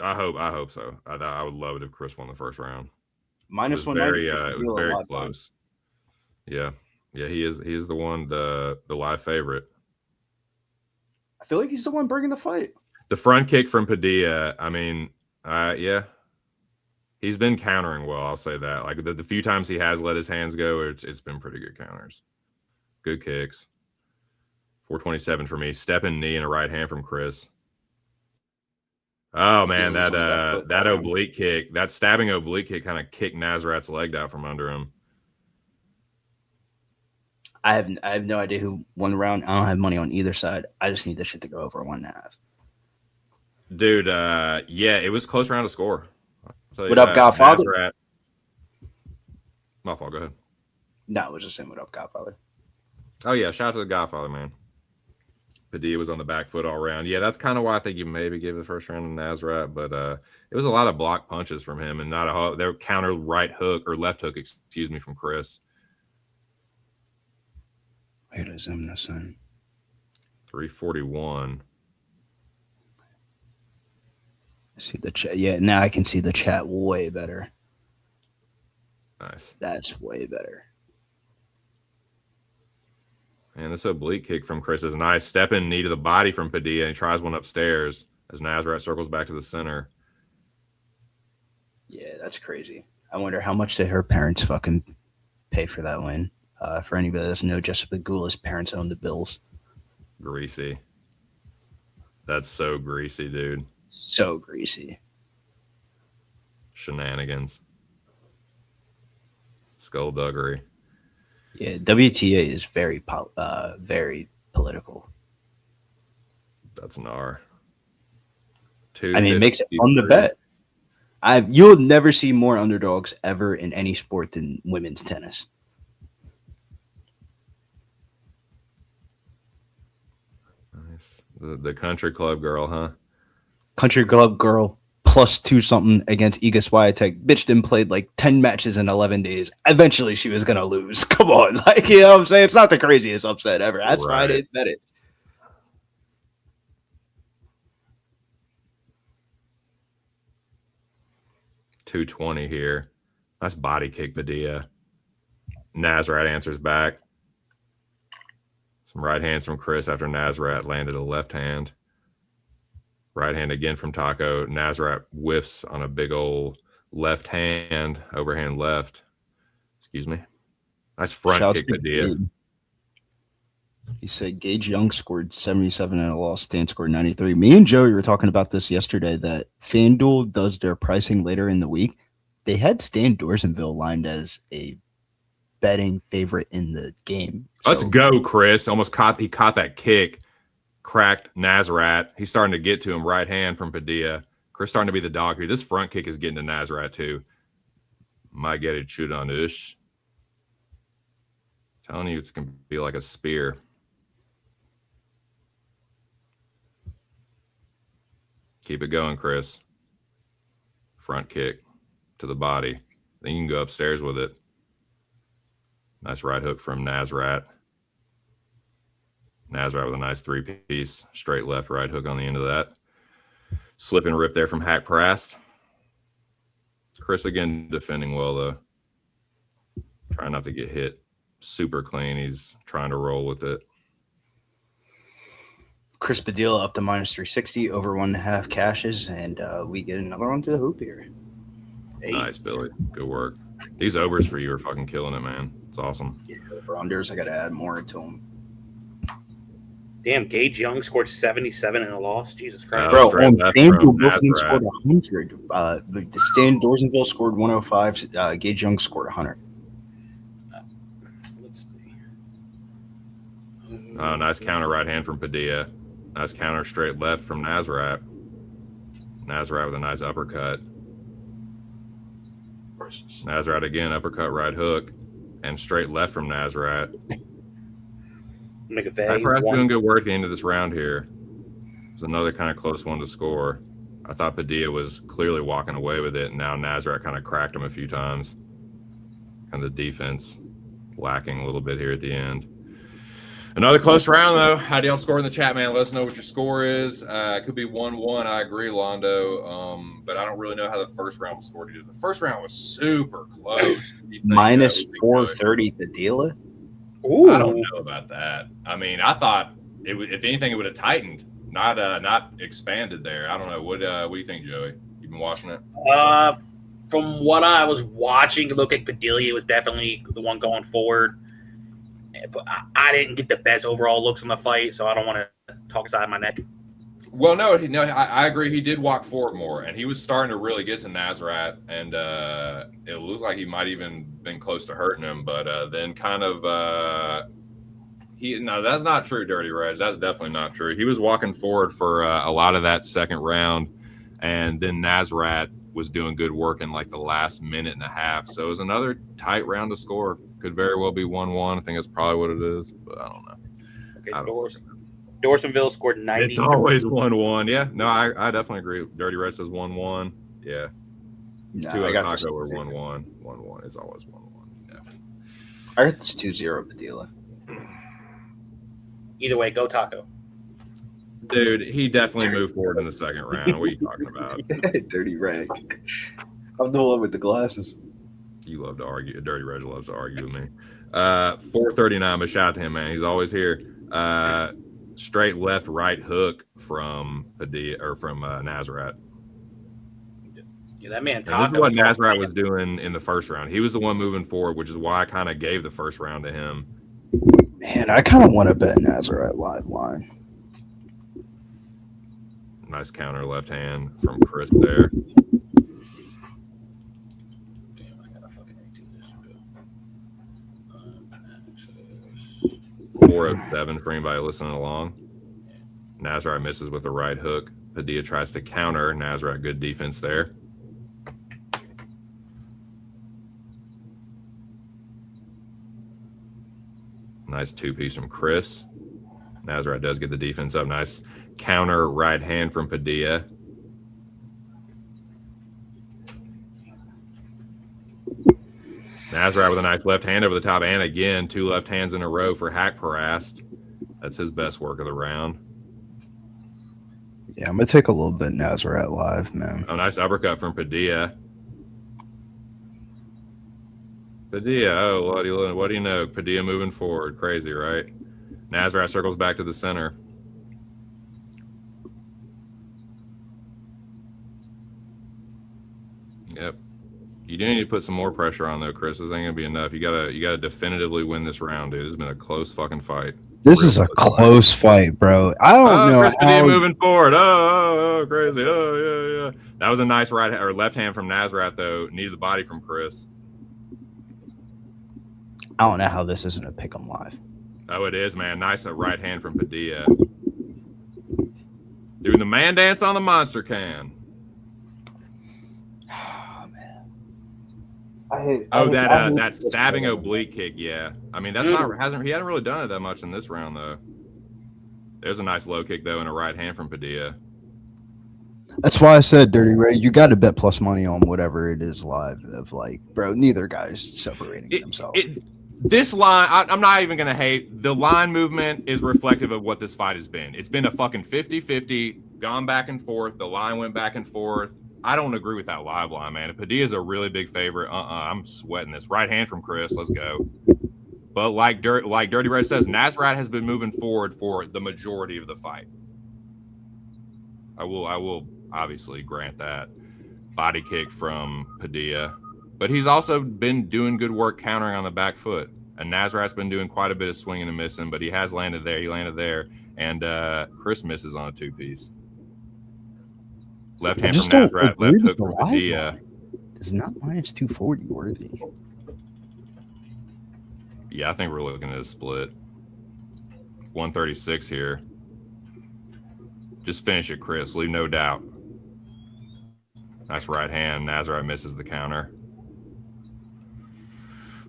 I hope so. I would love it if Chris won the first round. Minus 190. It was very close. Yeah, he is the one, the live favorite. I feel like he's the one bringing the fight. The front kick from Padilla, yeah. He's been countering well, I'll say that. Like the few times he has let his hands go, it's been pretty good counters. Good kicks. 427 for me. Stepping knee and a right hand from Chris. Oh man, that oblique kick, that stabbing oblique kick kind of kicked Nazrat's leg out from under him. I have no idea who won the round. I don't have money on either side. I just need this shit to go over 1.5. Dude, yeah, it was close round to score. What up, Godfather? Nazrat. My fault, go ahead. No, I was just saying what up, Godfather. Oh yeah, shout out to the Godfather, man. Padilla was on the back foot all round. Yeah, that's kind of why I think you maybe gave the first round to Nasrat, but it was a lot of block punches from him and not a their counter right hook or left hook, excuse me, from Chris. Wait a zoom this in. 341. See the chat. Yeah, now I can see the chat way better. Nice. That's way better. And this oblique kick from Chris is nice. Step in knee to the body from Padilla, and he tries one upstairs as Nasrat circles back to the center. Yeah, that's crazy. I wonder how much did her parents fucking pay for that win. For anybody that doesn't know, Jessica Gula's parents own the Bills. Greasy. That's so greasy, dude. So greasy. Shenanigans. Skullduggery. Yeah, WTA is very political. That's an R. I mean, it makes it on the bet. You'll never see more underdogs ever in any sport than women's tennis. Nice. The country club girl, huh? Country club girl plus 2 something against Iga Swiatek. Bitch didn't play like 10 matches in 11 days. Eventually she was gonna lose. Come on, like, you know what I'm saying? It's not the craziest upset ever. That's why I didn't bet it. .220 here. Nice body kick, Padilla. Nasrat answers back. Some right hands from Chris after Nasrat landed a left hand. Right hand again from Taco. Nasrat whiffs on a big old left hand, overhand left. Excuse me. Nice front kick, Padilla. He said Gage Young scored 77 in a loss. Stan scored 93. Me and Joey were talking about this yesterday, that FanDuel does their pricing later in the week. They had Stan Dorsenville lined as a betting favorite in the game. Let's go, Chris. He caught that kick. Cracked Nasrat. He's starting to get to him. Right hand from Padilla. Chris starting to be the dog here. This front kick is getting to Nasrat too. Might get it shoot on ish. Telling you, it's going to be like a spear. Keep it going, Chris. Front kick to the body. Then you can go upstairs with it. Nice right hook from Nasrat. Nasrat with a nice 3-piece. Straight left right hook on the end of that. Slip and rip there from Hack Prast. Chris again defending well, though. Trying not to get hit super clean. He's trying to roll with it. Chris Padilla up to -360, over 1.5 cashes, and we get another one to the hoop here. Nice, Billy. Good work. These overs for you are fucking killing it, man. It's awesome. Yeah, for unders, I got to add more to them. Damn, Gage Young scored 77 in a loss. Jesus Christ. Bro, on FanDuel, both of them scored 100. Stan Dorsenville scored 105. Gage Young scored 100. Let's see. Oh, nice counter right hand from Padilla. Nice counter straight left from Nasrat. Nasrat with a nice uppercut. Nasrat again, uppercut right hook. And straight left from Nasrat. Make a value. Prast doing good work at the end of this round here. It's another kind of close one to score. I thought Padilla was clearly walking away with it, and now Nasrat kind of cracked him a few times. And the defense lacking a little bit here at the end. Another close round, though. How do y'all score in the chat, man? Let us know what your score is. It could be 1-1. I agree, Londo. But I don't really know how the first round was scored either. The first round was super close. -430 Padilla? Ooh. I don't know about that. I mean, I thought it would, if anything, it would have tightened, not expanded there. I don't know. What do you think, Joey? You've been watching it? From what I was watching, look at Padilla was definitely the one going forward. But I didn't get the best overall looks on the fight, so I don't want to talk side of my neck. Well, no, I agree. He did walk forward more, and he was starting to really get to Nasrat, and it looks like he might even been close to hurting him. But then kind of no, that's not true, Dirty Reg. That's definitely not true. He was walking forward for a lot of that second round, and then Nasrat was doing good work in like the last minute and a half. So it was another tight round to score. Could very well be 1-1. I think that's probably what it is, but I don't know. Okay, Dorsenville scored 90. It's always 1-1. Yeah, no, I definitely agree. Dirty Red says 1-1. Yeah. No, Two I got this. Octagon were 1-1. 1-1. It's always 1-1. Yeah. I got this 2-0 Padilla. Either way, go Taco. Dude, he definitely moved forward in the second round. What are you talking about? Dirty Rag. I'm the one with the glasses. You love to argue. Dirty Red loves to argue with me. 439, but shout out to him, man. He's always here. Straight left, right hook from Padilla or from Nazareth. Yeah, that man And Taco. this is what Nazareth was doing in the first round. He was the one moving forward, which is why I kind of gave the first round to him. Man, I kind of want to bet Nazareth live line. Nice counter left hand from Chris there. Damn, I gotta fucking redo this. 407 for anybody listening along. Nazareth misses with the right hook. Padilla tries to counter. Nazareth, good defense there. Nice two-piece from Chris. Nazareth does get the defense up. Nice counter right hand from Padilla. Nazareth with a nice left hand over the top. And again, two left hands in a row for Hack Parast. That's his best work of the round. Yeah, I'm going to take a little bit Nazareth live, man. Oh, nice uppercut from Padilla. Padilla, oh, what do you know? Padilla moving forward. Crazy, right? Nazareth circles back to the center. Yep. You do need to put some more pressure on though, Chris. This ain't gonna be enough. You gotta definitively win this round, dude. This has been a close fucking fight. This is a close fight, bro. I don't know. Chris Padilla moving forward. Oh, crazy. Oh, yeah. That was a nice right or left hand from Nazareth though. Needed the body from Chris. I don't know how this isn't a pick 'em live. Oh, it is, man. Nice right hand from Padilla. Doing the man dance on the monster can. Oh, man. That stabbing oblique kick, yeah. I mean, he hasn't really done it that much in this round though. There's a nice low kick though and a right hand from Padilla. That's why I said, Dirty Ray, you got to bet plus money on whatever it is live. Of like, bro, neither guy's separating themselves. This line, I'm not even going to hate. The line movement is reflective of what this fight has been. It's been a fucking 50-50, gone back and forth. The line went back and forth. I don't agree with that live line, man. Padilla's a really big favorite. I'm sweating this. Right hand from Chris. Let's go. But like Dirty Red says, Nazareth has been moving forward for the majority of the fight. I will obviously grant that. Body kick from Padilla. But he's also been doing good work countering on the back foot. And Nazareth's been doing quite a bit of swinging and missing, but he has landed there. He landed there. And Chris misses on a two-piece. Left hand from Nazareth, left hook from Padilla. It's not minus 240 worthy. Yeah, I think we're looking at a split. 136 here. Just finish it, Chris. Leave no doubt. Nice right hand. Nazareth misses the counter.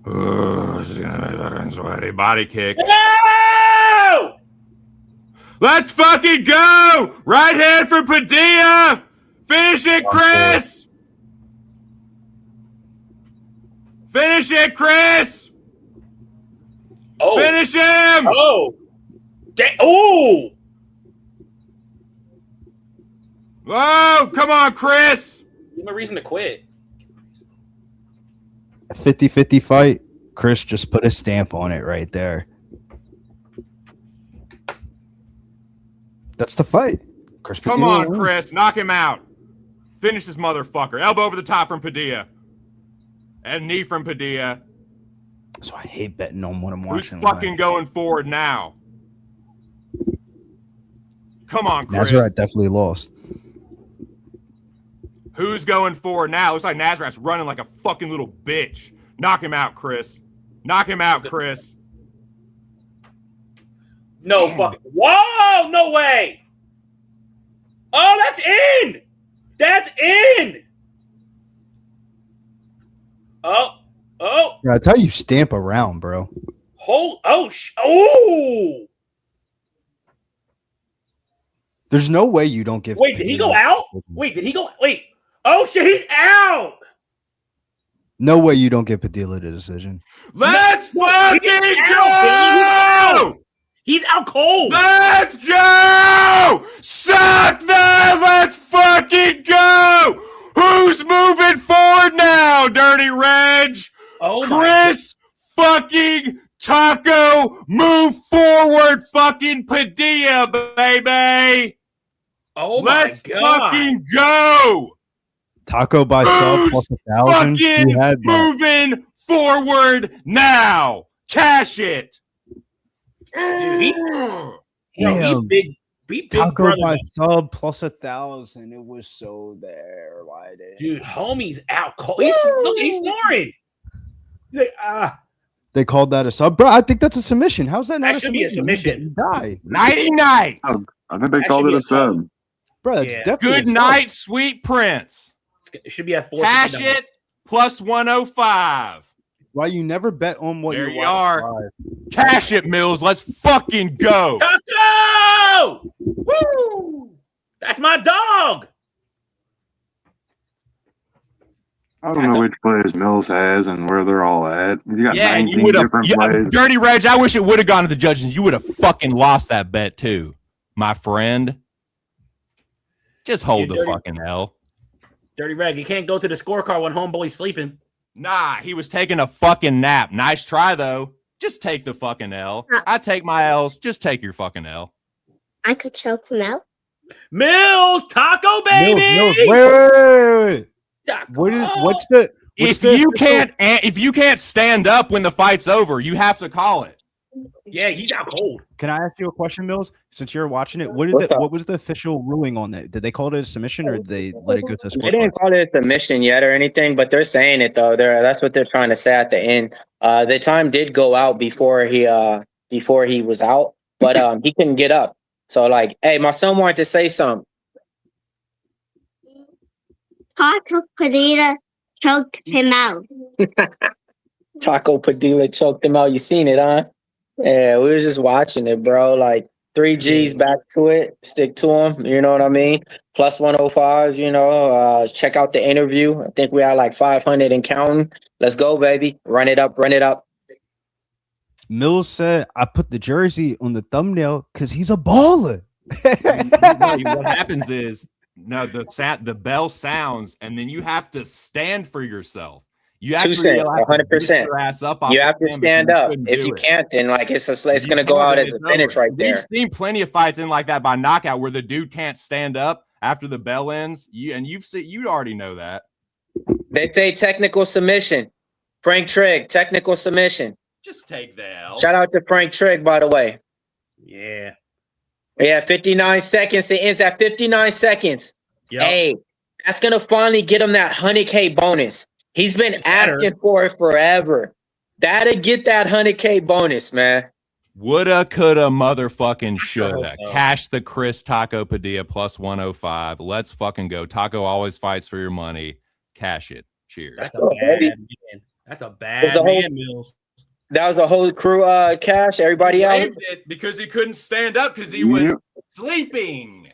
Oh, this is gonna be fucking sweaty. Body kick. No! Let's fucking go! Right hand for Padilla! Finish it, Chris! Finish it, Chris! Oh. Finish him! Oh! Oh! Oh, come on, Chris! Give him a reason to quit. A 50-50 fight. Chris just put a stamp on it right there. That's the fight. Chris Come on, Chris. Knock him out. Finish this motherfucker. Elbow over the top from Padilla. And knee from Padilla. So I hate betting on what I'm Who's watching. fucking going forward now? Come on, Chris. Nazareth definitely lost. Who's going forward now? Looks like Nazareth's running like a fucking little bitch. Knock him out, Chris. Knock him out, Chris. No fucking. Whoa! No way! Oh, that's in! That's in! Oh. Yeah, that's how you stamp around, bro. Oh! There's no way you don't give. Wait, did he go Padilla a out? decision. Wait, did he go? Wait. Oh shit, he's out. No way you don't give Padilla the decision. Let's fucking out, go! He's out cold. Let's go! Suck them! Let's fucking go! Who's moving forward now, Dirty Reg? Oh my Chris fucking Taco, move forward, fucking Padilla, baby! Oh Let's my god. fucking go! Taco by sub Who's plus 1,000. fucking Who had that? moving forward now? Cash it! Dude, he Damn. big Taco brother. by sub plus 1,000. It was so there. Why did Dude, homie's out cold. Look, he's snoring. He's like, they called that a sub? Bro, I think that's a submission. How's that not That a should be a submission? submission. Die. Nighty night! I think they That called should it be a a sub. sub. Bro, that's Yeah. definitely Good a sub. night, sweet prince. it should be at 4. Cash it plus 105. Why you never bet on what There you're you are. watching live? Cash it, Mills. Let's fucking go. Taco! Woo! That's my dog. I don't know which plays Mills has and where they're all at. You got Yeah, and 19 you would have. different Yeah, plays. Dirty Reg, I wish it would have gone to the judges. You would have fucking lost that bet too, my friend. Just hold the Dirty- fucking L. Dirty Rag, you can't go to the scorecard when homeboy's sleeping. Nah, he was taking a fucking nap. Nice try, though. Just take the fucking L. I take my L's. Just take your fucking L. I could choke him out. Mills, Taco baby. Mills, wait. Taco. What's the If you can't stand up when the fight's over, you have to call it. Yeah, he's out cold. Can I ask you a question, Mills? Since you're watching it, What's up? what was the official ruling on that? Did they call it a submission or did they let it go to the They didn't scorecard? call it a submission yet or anything, but they're saying it though. That's what they're trying to say at the end. The time did go out before he was out, but he couldn't get up. So like, hey, my son wanted to say something. Taco Padilla choked him out. Taco Padilla choked him out. You seen it, huh? Yeah, we was just watching it, bro. Like 3 G's back to it. Stick to them. You know what I mean? Plus 105, you know. Check out the interview. I think we had like 500 and counting. Let's go, baby. Run it up, run it up. Mills said, I put the jersey on the thumbnail because he's a baller. What happens is the bell sounds, and then you have to stand for yourself. You actually 100%. your ass up off You the have to stand, but stand you up. couldn't If do you it. can't, then like it's If going you to go can't, out then as a it's finish over. right there. We've seen plenty of fights in like that by knockout where the dude can't stand up after the bell ends. You already know that. They say technical submission. Frank Trigg, technical submission. Just take the L. Shout out to Frank Trigg, by the way. Yeah. Yeah, 59 seconds. It ends at 59 seconds. Yep. Hey, that's going to finally get him that 100K bonus. He's been It better. asking for it forever. That'll get that 100K bonus, man. Woulda, coulda, motherfucking shoulda. hope so. Cash the Chris Taco Padilla plus 105. Let's fucking go. Taco always fights for your money. Cash it. Cheers. That's a Oh, bad baby. man. That's a bad the whole- man, Mills. That was a whole crew cash. Everybody out. Waived it because he couldn't stand up because he was Yep. sleeping.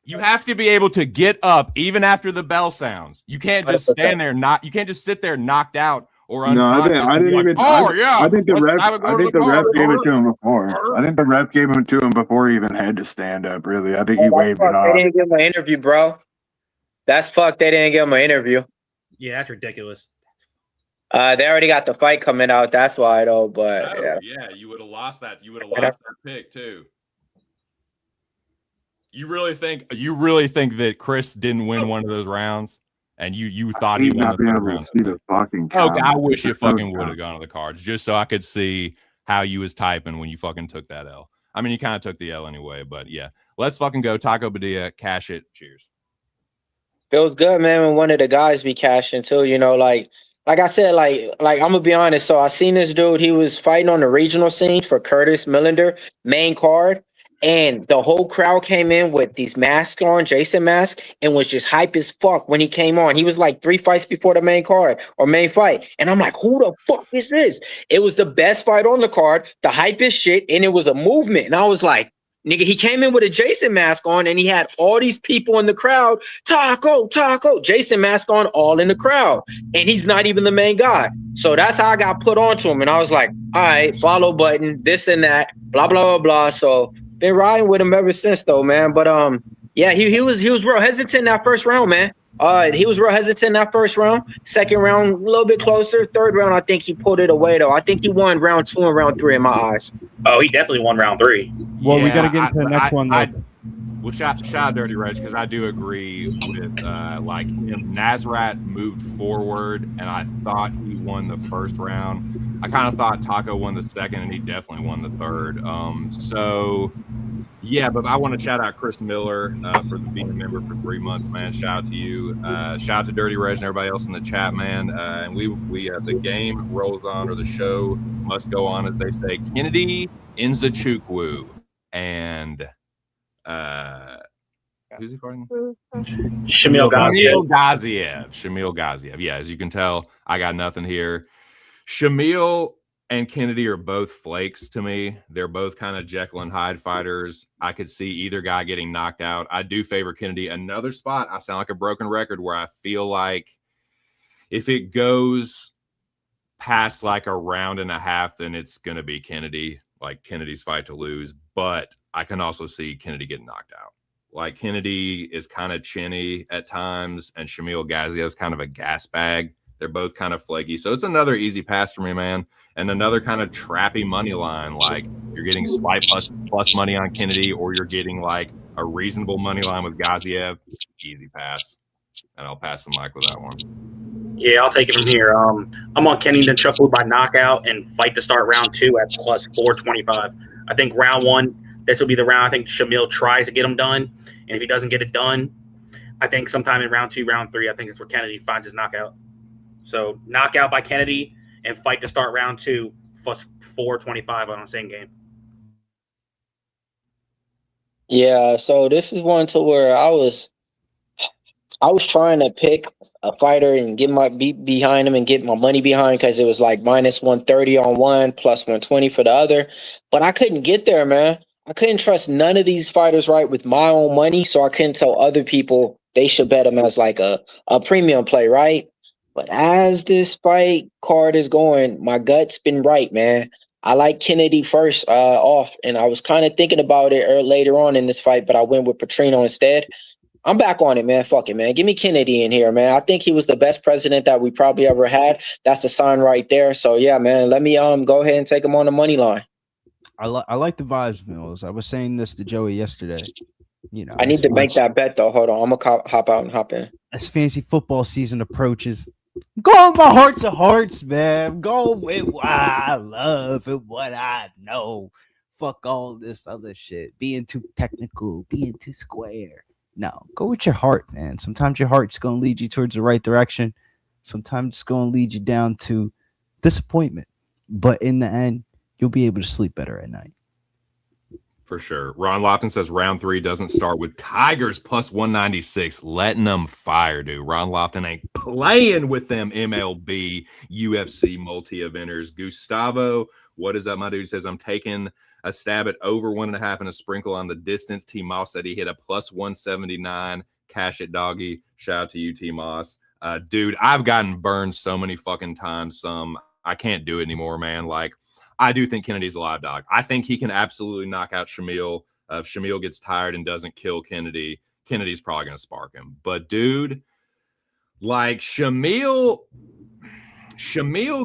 You have to be able to get up even after the bell sounds. You can't just 100%. stand there you can't just sit there knocked out or No, I unconscious. didn't and be like, even. Oh yeah. I think the let's ref. have it go I to think the the ref car." gave it to him before. I think the ref gave it to him before he even had to stand up. Really, I think he That's waved it fuck. They off. didn't give him an interview, bro. That's fucked. They didn't give him an interview. Yeah, that's ridiculous. They already got the fight coming out. That's why, though. But Oh, yeah. yeah, you would have lost that. You would have Yeah. lost that pick too. You really think that Chris didn't win one of those rounds, and you thought he He's won not the being third able to round? see the fucking. Oh, count. I wish you It's so fucking would have count. gone to the cards just so I could see how you was typing when you fucking took that L. I mean, you kind of took the L anyway, but yeah, let's fucking go. Taco Padilla, cash it. Cheers. Feels good, man, when one of the guys be cashing too, you know, like I said, like I'm gonna be honest. So I seen this dude, he was fighting on the regional scene for Curtis Millender, main card, and the whole crowd came in with these masks on, Jason masks, and was just hype as fuck when he came on. He was like 3 fights before the main card or main fight. And I'm like, who the fuck is this? It was the best fight on the card, the hype is shit, and it was a movement. And I was like, Nigga, he came in with a Jason mask on and he had all these people in the crowd. Taco, Jason mask on, all in the crowd. And he's not even the main guy. So that's how I got put onto him. And I was like, all right, follow button, this and that, blah, blah, blah, blah. So been riding with him ever since though, man. But yeah, he was real hesitant that first round, man. He was real hesitant that first round. Second round, a little bit closer. Third round, I think he pulled it away though. I think he won round 2 and round 3 in my eyes. Oh, he definitely won round 3. Well, we got to get into the next one. Well, shout out Dirty Reg, because I do agree with like him. Nazrat moved forward, and I thought he won the first round. I kind of thought Taco won the second, and he definitely won the third. So yeah, but I want to shout out Chris Miller for being a member for 3 months, man. Shout out to you. Shout out to Dirty Reg and everybody else in the chat, man. And we the game rolls on, or the show must go on, as they say. Kennedy Nzechukwu and who's he fighting? Shamil Gaziev. Shamil Gaziev. Yeah, as you can tell, I got nothing here. Shamil and Kennedy are both flakes to me. They're both kind of Jekyll and Hyde fighters. I could see either guy getting knocked out. I do favor Kennedy. Another spot, I sound like a broken record, where I feel like if it goes past like a round and a half, then it's going to be Kennedy, like Kennedy's fight to lose. But I can also see Kennedy getting knocked out. Like, Kennedy is kind of chinny at times, and Shamil Gaziev is kind of a gas bag. They're both kind of flaky. So it's another easy pass for me, man. And another kind of trappy money line. Like, you're getting slight plus money on Kennedy, or you're getting like a reasonable money line with Gaziev. Easy pass. And I'll pass the mic with that one. Yeah, I'll take it from here. I'm on Kennedy Nzechukwu by knockout and fight to start round 2 at plus 425. I think round 1, this will be the round I think Shamil tries to get him done. And if he doesn't get it done, I think sometime in round 2, round 3, I think it's where Kennedy finds his knockout. So knockout by Kennedy and fight to start round 2 plus 425 on the same game. Yeah, so this is one to where I was trying to pick a fighter and get my beat behind him and get my money behind, because it was like minus 130 on one, plus 120 for the other. But I couldn't get there, man. I couldn't trust none of these fighters right with my own money, so I couldn't tell other people they should bet them as like a premium play, right? But as this fight card is going, my gut's been right, man. I like Kennedy first off, and I was kind of thinking about it later on in this fight, but I went with Petrino instead. I'm back on it, man. Fuck it, man. Give me Kennedy in here, man. I think he was the best president that we probably ever had. That's a sign right there. So, yeah, man, let me go ahead and take him on the money line. I like the vibes, Mills. I was saying this to Joey yesterday. You know, I need to make that bet, though. Hold on. I'm going to hop out and hop in. As fancy football season approaches, go with my hearts of hearts, man. Go with what I love and what I know. Fuck all this other shit. Being too technical, being too square. No, go with your heart, man. Sometimes your heart's going to lead you towards the right direction. Sometimes it's going to lead you down to disappointment. But in the end, you'll be able to sleep better at night. For sure. Ron Lofton says round 3 doesn't start with Tigers plus 196. Letting them fire, dude. Ron Lofton ain't playing with them MLB UFC multi-eventers. Gustavo, what is up, my dude? Says, I'm taking a stab at over 1.5 and a sprinkle on the distance. T. Moss said he hit a plus 179. Cash it, doggy. Shout out to you, T. Moss. Dude, I've gotten burned so many fucking times. I can't do it anymore, man. Like, I do think Kennedy's a live dog. I think he can absolutely knock out Shamil. If Shamil gets tired and doesn't kill Kennedy, Kennedy's probably going to spark him. But, dude, like, Shamil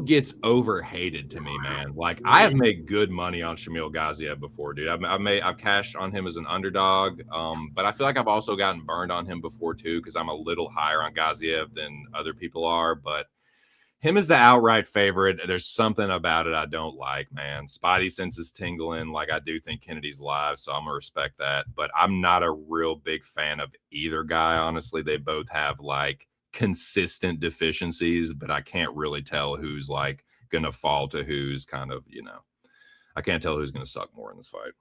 gets overhated to me, man. Like, I have made good money on Shamil Gaziev before, dude. I've cashed on him as an underdog, but I feel like I've also gotten burned on him before too, because I'm a little higher on Gaziev than other people are. But him as the outright favorite, there's something about it I don't like, man. Spidey sense is tingling. Like, I do think Kennedy's live, so I'm gonna respect that. But I'm not a real big fan of either guy, honestly. They both have like consistent deficiencies, but I can't really tell who's like gonna fall to who's kind of, you know, I can't tell who's gonna suck more in this fight.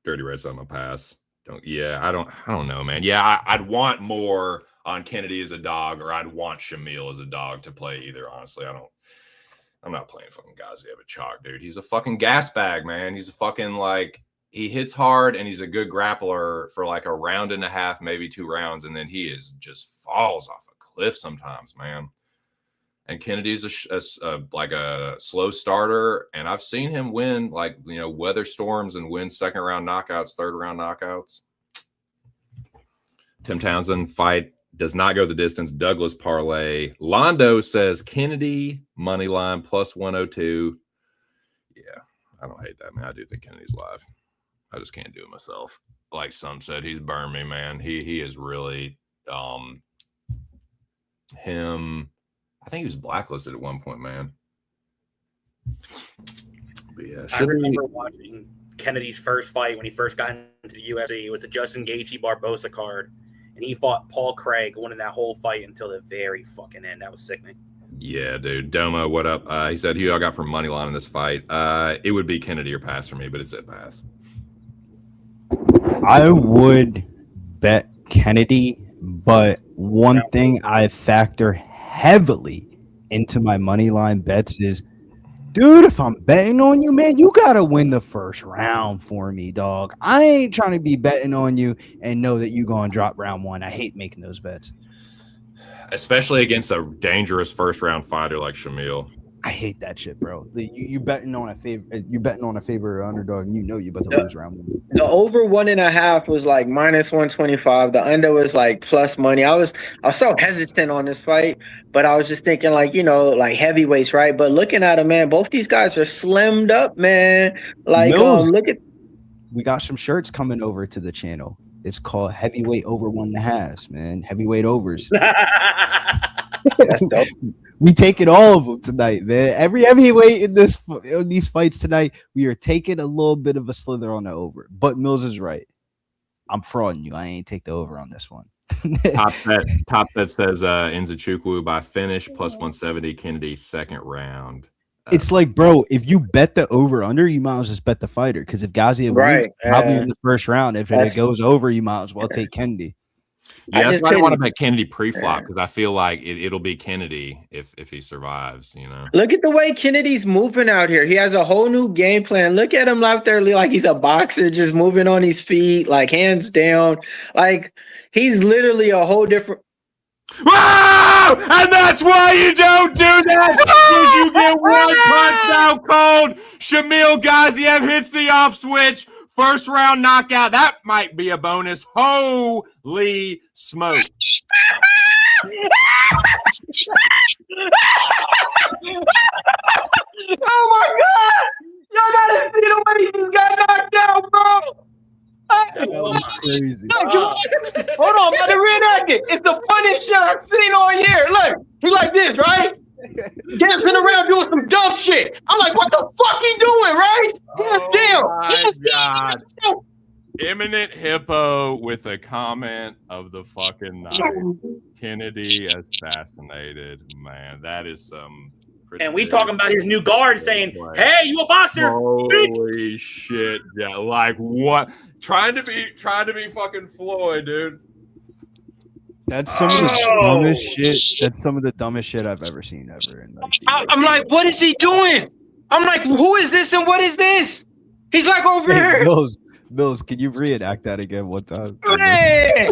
Dirty Red's on my pass. I don't know, man. Yeah, I'd want more on Kennedy as a dog, or I'd want Shamil as a dog to play either. Honestly, I I'm not playing fucking Gaziev at chalk, dude. He's a fucking gas bag, man. He's a fucking like he hits hard and he's a good grappler for like a round and a half, maybe 2 rounds, and then he is just falls off a cliff sometimes, man. And Kennedy's like a slow starter, and I've seen him win like weather storms and win 2nd round knockouts, 3rd round knockouts. Tim Townsend fight does not go the distance. Douglas parlay. Londo says Kennedy money line plus 102. Yeah, I don't hate that, man. I do think Kennedy's live. I just can't do it myself. Like some said, he's burned me, man. He is really him. I think he was blacklisted at one point, man. But yeah, I remember watching Kennedy's first fight when he first got into the UFC. It was the Justin Gaethje Barbosa card, and he fought Paul Craig, winning that whole fight until the very fucking end. That was sickening. Yeah, dude. Doma, what up? He said, who I got for money line in this fight? It would be Kennedy or pass for me, but it's at pass. I would bet Kennedy, but one thing I factor heavily into my money line bets is, dude, if I'm betting on you, man, you gotta win the first round for me, dog. I ain't trying to be betting on you and know that you gonna drop round 1. I hate making those bets, especially against a dangerous first round fighter like Shamil. I hate that shit, bro. You betting on a favor, you betting on a favor underdog, and you know you about to lose round 1. The over 1.5 was like minus 125. The under was like plus money. I was so hesitant on this fight, but I was just thinking like like heavyweights, right? But looking at them, man, both these guys are slimmed up, man. Like Mills, look at. We got some shirts coming over to the channel. It's called Heavyweight Over 1.5, man. Heavyweight overs. That's dope. We taking all of them tonight, man. Every heavyweight in these fights tonight, we are taking a little bit of a slither on the over. But Mills is right. I'm frauding you. I ain't take the over on this one. Top bet says Nzechukwu by finish plus 170. Kennedy 2nd round. It's like, bro, if you bet the over under, you might as well just bet the fighter. Because if Gaziev wins, probably in the first round, if it goes over, you might as well take Kennedy. Yeah, that's why I want to bet Kennedy pre-flop, because I feel like it'll be Kennedy if he survives, Look at the way Kennedy's moving out here. He has a whole new game plan. Look at him out there like he's a boxer, just moving on his feet, like hands down. Like he's literally a whole different. Wow! And that's why you don't do that, because you get one punch out cold. Shamil Gaziev hits the off switch. First round knockout. That might be a bonus. Holy smoke. Oh my God! Y'all gotta see the way he just got knocked out, bro. That was crazy. Look, hold on, man. Reenact it. It's the funniest shit I've seen all year. Look, he like this, right? Dancing around doing some dumb shit. I'm like, what the fuck he doing, right? God. Imminent Hippo with a comment of the fucking night. Kennedy assassinated. Man, that is some. And we talking about his new guard saying, "Hey, you a boxer?" Holy shit! Yeah, like what? Trying to be fucking Floyd, dude. That's some of the dumbest shit. That's some of the dumbest shit I've ever seen ever. I'm like, what is he doing? I'm like, who is this and what is this? He's like over here. Mills, can you reenact that again one time? Hey,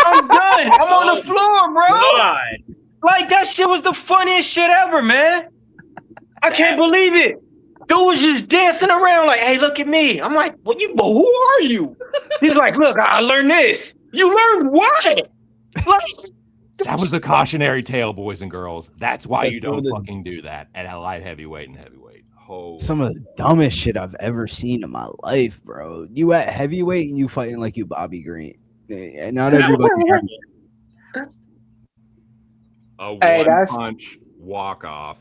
I'm done. I'm on the floor, bro. God. Like that shit was the funniest shit ever, man. I can't believe it. Dude was just dancing around like, hey, look at me. I'm like, well, who are you? He's like, look, I learned this. You learned what? That was the cautionary tale, boys and girls. That's why you don't fucking do that at a light heavyweight and heavyweight. Some of the dumbest shit I've ever seen in my life, bro. You at heavyweight and you fighting like you Bobby Green. And not everybody. A one-punch walk-off.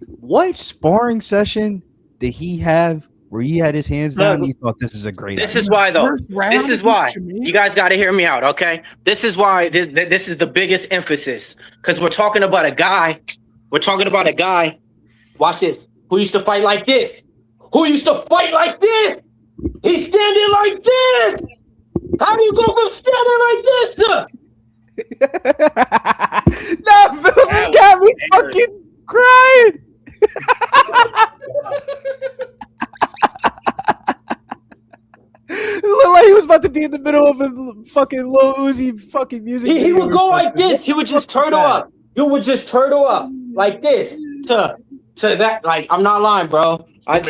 What sparring session did he have where he had his hands down and he thought this is a great idea? This is why, though. This is why. You guys got to hear me out, okay? This is why this is the biggest emphasis. Because we're talking about a guy. Watch this. Who used to fight like this? He's standing like this. How do you go from standing like this to? No, Mills has got me fucking crying. off of fucking Lil Uzi fucking music. He video would or go like something. this. What He would the just fuck was turtle that? up. You would just turtle up like this to that. Like, I'm not lying, bro. I ain't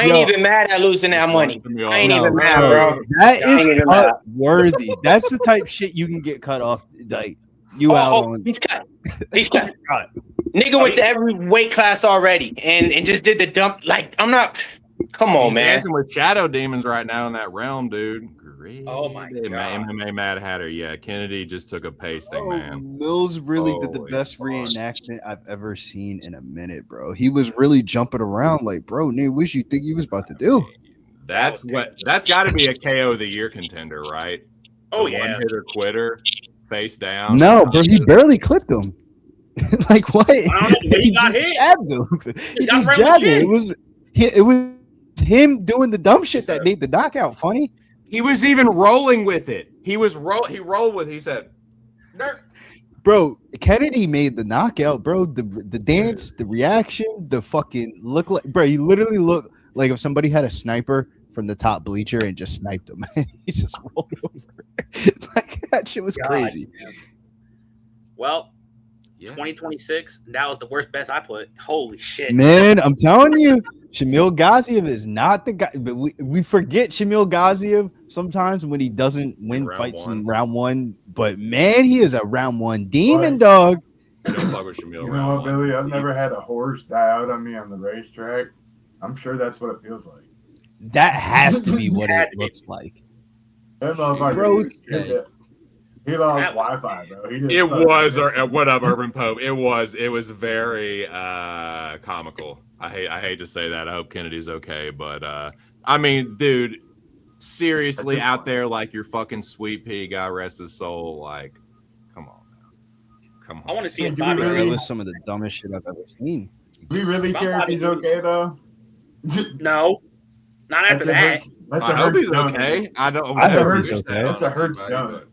Yo. even mad at losing that money. I ain't No, even mad, bro. bro. That I is ain't even cut mad. worthy. That's the type shit you can get cut off. Like you out on. He's cut. He's cut. Cut. Nigga went to every weight class already and just did the dump. Like, I'm not. Come on, He's man. dancing with shadow demons right now in that realm, dude. Great. Oh my God. MMA Mad Hatter. Yeah, Kennedy just took a pasting, man. Mills really did the Holy best fuck. reenactment I've ever seen in a minute, bro. He was really jumping around like, bro, nigga, what you think he was about to do? That's got to be a KO of the year contender, right? Oh, The yeah. one hitter quitter, face down. No, bro, he barely clipped him. Like what? I don't know, but he got just hit. jabbed him. He got just right in the jabbed him. chin. It was him doing the dumb shit that made the knockout funny. He was even rolling with it. He rolled with. He said, "Nerd." Bro, Kennedy made the knockout, bro. The dance, the reaction, the fucking look like, bro. He literally looked like if somebody had a sniper from the top bleacher and just sniped him. He just rolled over. Like that shit was God. crazy. Well, Yeah. 2026. That was the worst best I put. Holy shit. Man, I'm telling you, Shamil Gaziev is not the guy. But we forget Shamil Gaziev sometimes when he doesn't win Round fights one. in round one. But man, he is a round one demon, Right. dog. I don't fuck with Shamil You know round what, one. Billy? I've never had a horse die out on me on the racetrack. I'm sure that's what it feels like. That has to be what Had it to be. looks like. That motherfucker, Bro, he lost That- Wi-Fi, bro. He just It fucking- was, what up, Urban Pope? It was very comical. I hate to say that. I hope Kennedy's okay, but I mean, dude, seriously, out there like your fucking sweet pea, God rest his soul. Like, come on, man. Come on. I want to see Hey, if do we Bobby really- That Lee. was some of the dumbest shit I've ever seen. Do we really care if he's okay though? No, not after that. That's I a hope hurt he's stone. okay. I don't. I hope never he's wish okay. that on That's a hurt anybody, stone. but-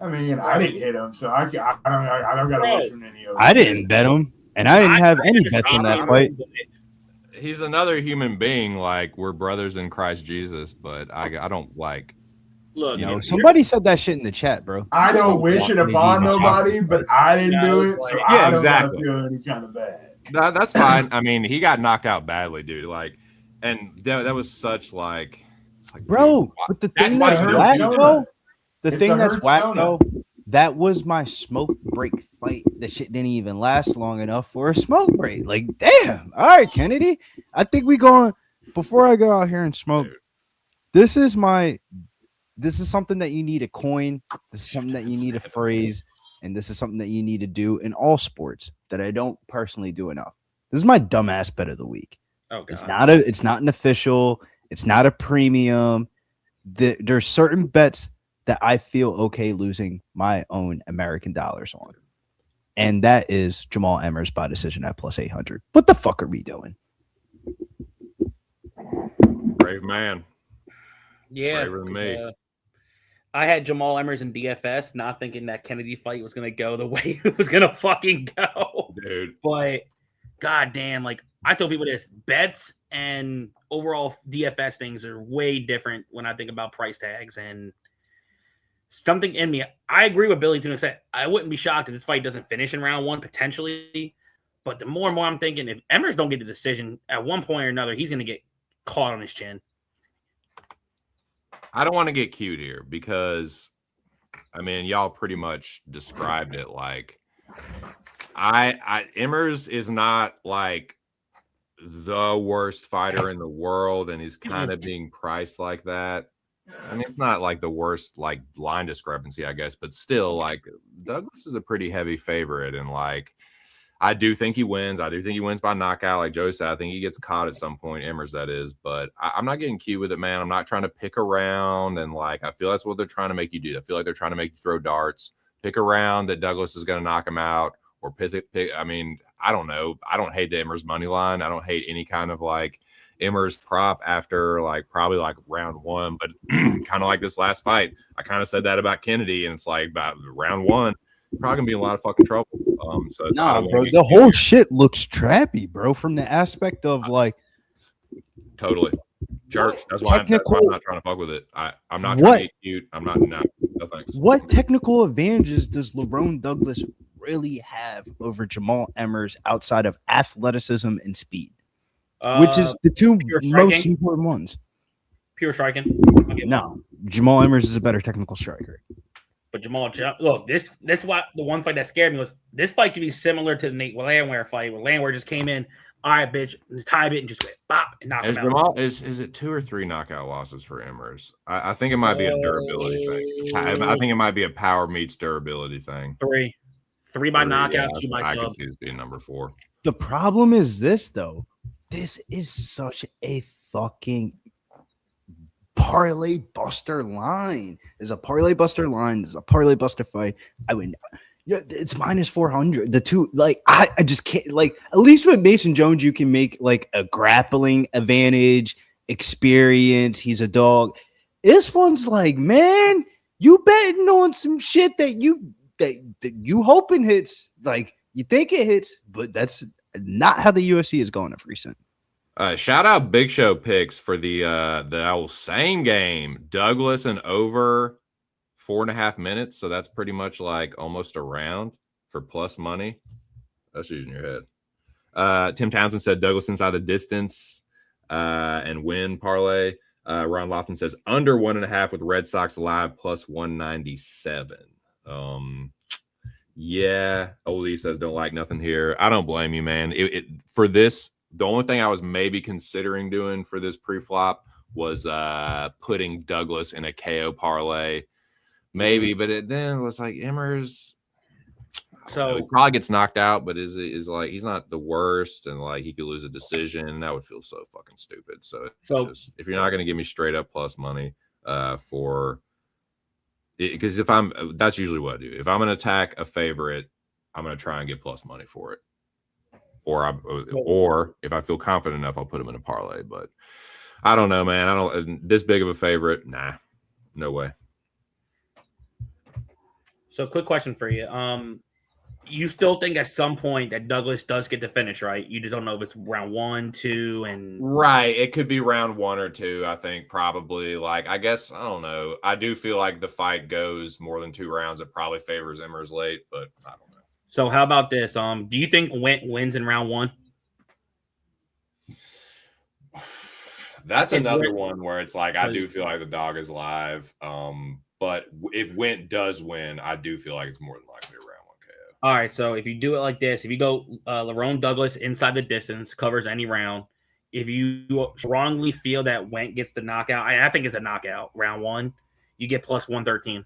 I mean, I didn't hit him, so I don't got to Bro. wish him any of I didn't bet him, and I didn't have any just bets on that honor fight. him, but He's another human being. Like, we're brothers in Christ Jesus, but I don't like. Look, You know, you're- somebody said that shit in the chat, bro. I don't Stop wish it walking upon me, nobody, but I didn't do it, so Yeah, I don't exactly. feel any kind of bad. That's fine. I mean, he got knocked out badly, dude. Like, and that was such like, it's like, Bro, dude, but the That's thing why that's Bill's whack doing though, the It's thing a that's hurt whack stoner. though, that was my smoke break fight. That shit didn't even last long enough for a smoke break. Like, damn. All right, Kennedy. I think we going before I go out here and smoke. Dude. This is something that you need to coin. This is something that you need to phrase, and this is something that you need to do in all sports that I don't personally do enough. This is my dumbass bet of the week. oh It's god, it's not an official, it's not a premium. There's certain bets that I feel okay losing my own American dollars on. And that is Jamal Emmers by decision at plus 800. What the fuck are we doing? brave man. yeah. braver than me. I had Jamal Emmers in DFS, not thinking that Kennedy fight was gonna go the way it was gonna fucking go. Dude. But goddamn, like I tell people this, bets and overall DFS things are way different when I think about price tags and something in me. I agree with Billy to an extent. I wouldn't be shocked if this fight doesn't finish in round one potentially. But the more and more I'm thinking, if Emmers don't get the decision at one point or another, he's gonna get caught on his chin. I don't want to get cute here because, I mean, y'all pretty much described it. Like, Emmers is not like the worst fighter in the world, and he's kind of being priced like that. I mean, it's not like the worst like line discrepancy, I guess, but still, like Douglas is a pretty heavy favorite, and like I do think he wins. I do think he wins by knockout, like Joe said. I think he gets caught at some point, Emmers that is. But I'm not getting cute with it, man. I'm not trying to pick around, and like I feel that's what they're trying to make you do. I feel like they're trying to make you throw darts, pick around that Douglas is going to knock him out, or pick. I mean, I don't know. I don't hate the Emmers money line. I don't hate any kind of like Emmers prop after like probably like round one, but kind of like this last fight, I kind of said that about Kennedy, and it's like about round one, probably gonna be in a lot of fucking trouble. So it's, I Nah, don't wanna bro, get the cute whole here. shit looks trappy, bro, from the aspect of like Totally. Church. That's why I'm not trying to fuck with it. I'm not trying to get cute. I'm not. No thanks. What technical advantages does Lerone Douglas really have over Jamal Emmers outside of athleticism and speed, which is the two most important ones? Pure striking. No, Jamal Emmers is a better technical striker. But Jamal, look, this why the one fight that scared me was this fight could be similar to the Nate Landwehr fight, where Landwehr just came in, all right, bitch, tied it and just went bop and knocked him out. Jamal, is it 2 or 3 knockout losses for Emmers? I think it might be a durability thing. I think it might be a power meets durability thing. 3 by knockout, 2 by sub. I sub. can see this being number 4. The problem is this, though. This is such a fucking parlay buster line. There's a parlay buster line. There's a parlay buster fight. I win. Yeah, it's minus 400. The two, like, I just can't, like, at least with Mason Jones, you can make like a grappling advantage, experience. He's a dog. This one's like, man, you betting on some shit that you hoping hits. Like, you think it hits, but that's not how the UFC is going at recent. Shout out Big Show picks for the old same game. Douglas and over 4.5 minutes. So that's pretty much like almost a round for plus money. That's using your head. Tim Townsend said Douglas inside the distance and win parlay. Ron Lofton says under 1.5 with Red Sox live plus 197. Yeah. Oldie says don't like nothing here. I don't blame you, man. For this. The only thing I was maybe considering doing for this pre-flop was putting Douglas in a KO parlay. Maybe, but then it was like Emmers. So he probably gets knocked out, but is like he's not the worst, and like he could lose a decision. That would feel so fucking stupid. So just, if you're not going to give me straight up plus money for it, because that's usually what I do. If I'm going to attack a favorite, I'm going to try and get plus money for it. Or if I feel confident enough, I'll put them in a parlay. But I don't know, man. I don't this big of a favorite. Nah, no way. So, quick question for you. You still think at some point that Douglas does get the finish, right? You just don't know if it's round 1, 2, and right. It could be round 1 or 2. I think probably. Like I guess I don't know. I do feel like the fight goes more than 2 rounds. It probably favors Emmers late, but I don't know. So how about this? Do you think Went wins in round 1? That's another one where it's like I do feel like the dog is live. But if Went does win, I do feel like it's more than likely a round 1 KO. All right. So if you do it like this, if you go Lerone Douglas inside the distance, covers any round. If you strongly feel that Went gets the knockout, I think it's a knockout round 1. You get plus 113.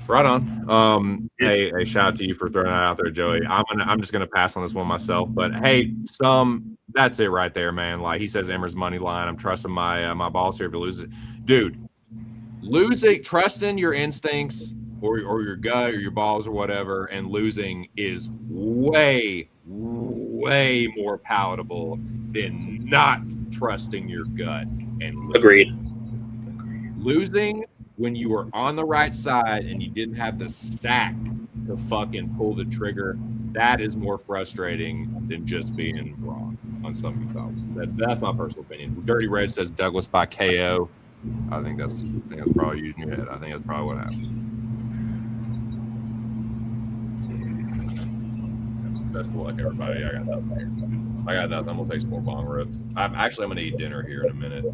Right on. Hey, shout out to you for throwing that out there, Joey. I'm just gonna pass on this one myself. But hey, that's it right there, man. Like he says, Emmers money line. I'm trusting my balls here if you lose it, dude. Trusting your instincts or your gut or your balls or whatever, and losing is way, way more palatable than not trusting your gut and losing. Agreed. Losing when you were on the right side and you didn't have the sack to fucking pull the trigger, that is more frustrating than just being wrong on some of thoughts. That's my personal opinion. Dirty Red says Douglas by KO. I think that's probably using your head. I think that's probably what happened. Best of luck, everybody. I got nothing. I'm gonna take some more bong rips. I'm gonna eat dinner here in a minute.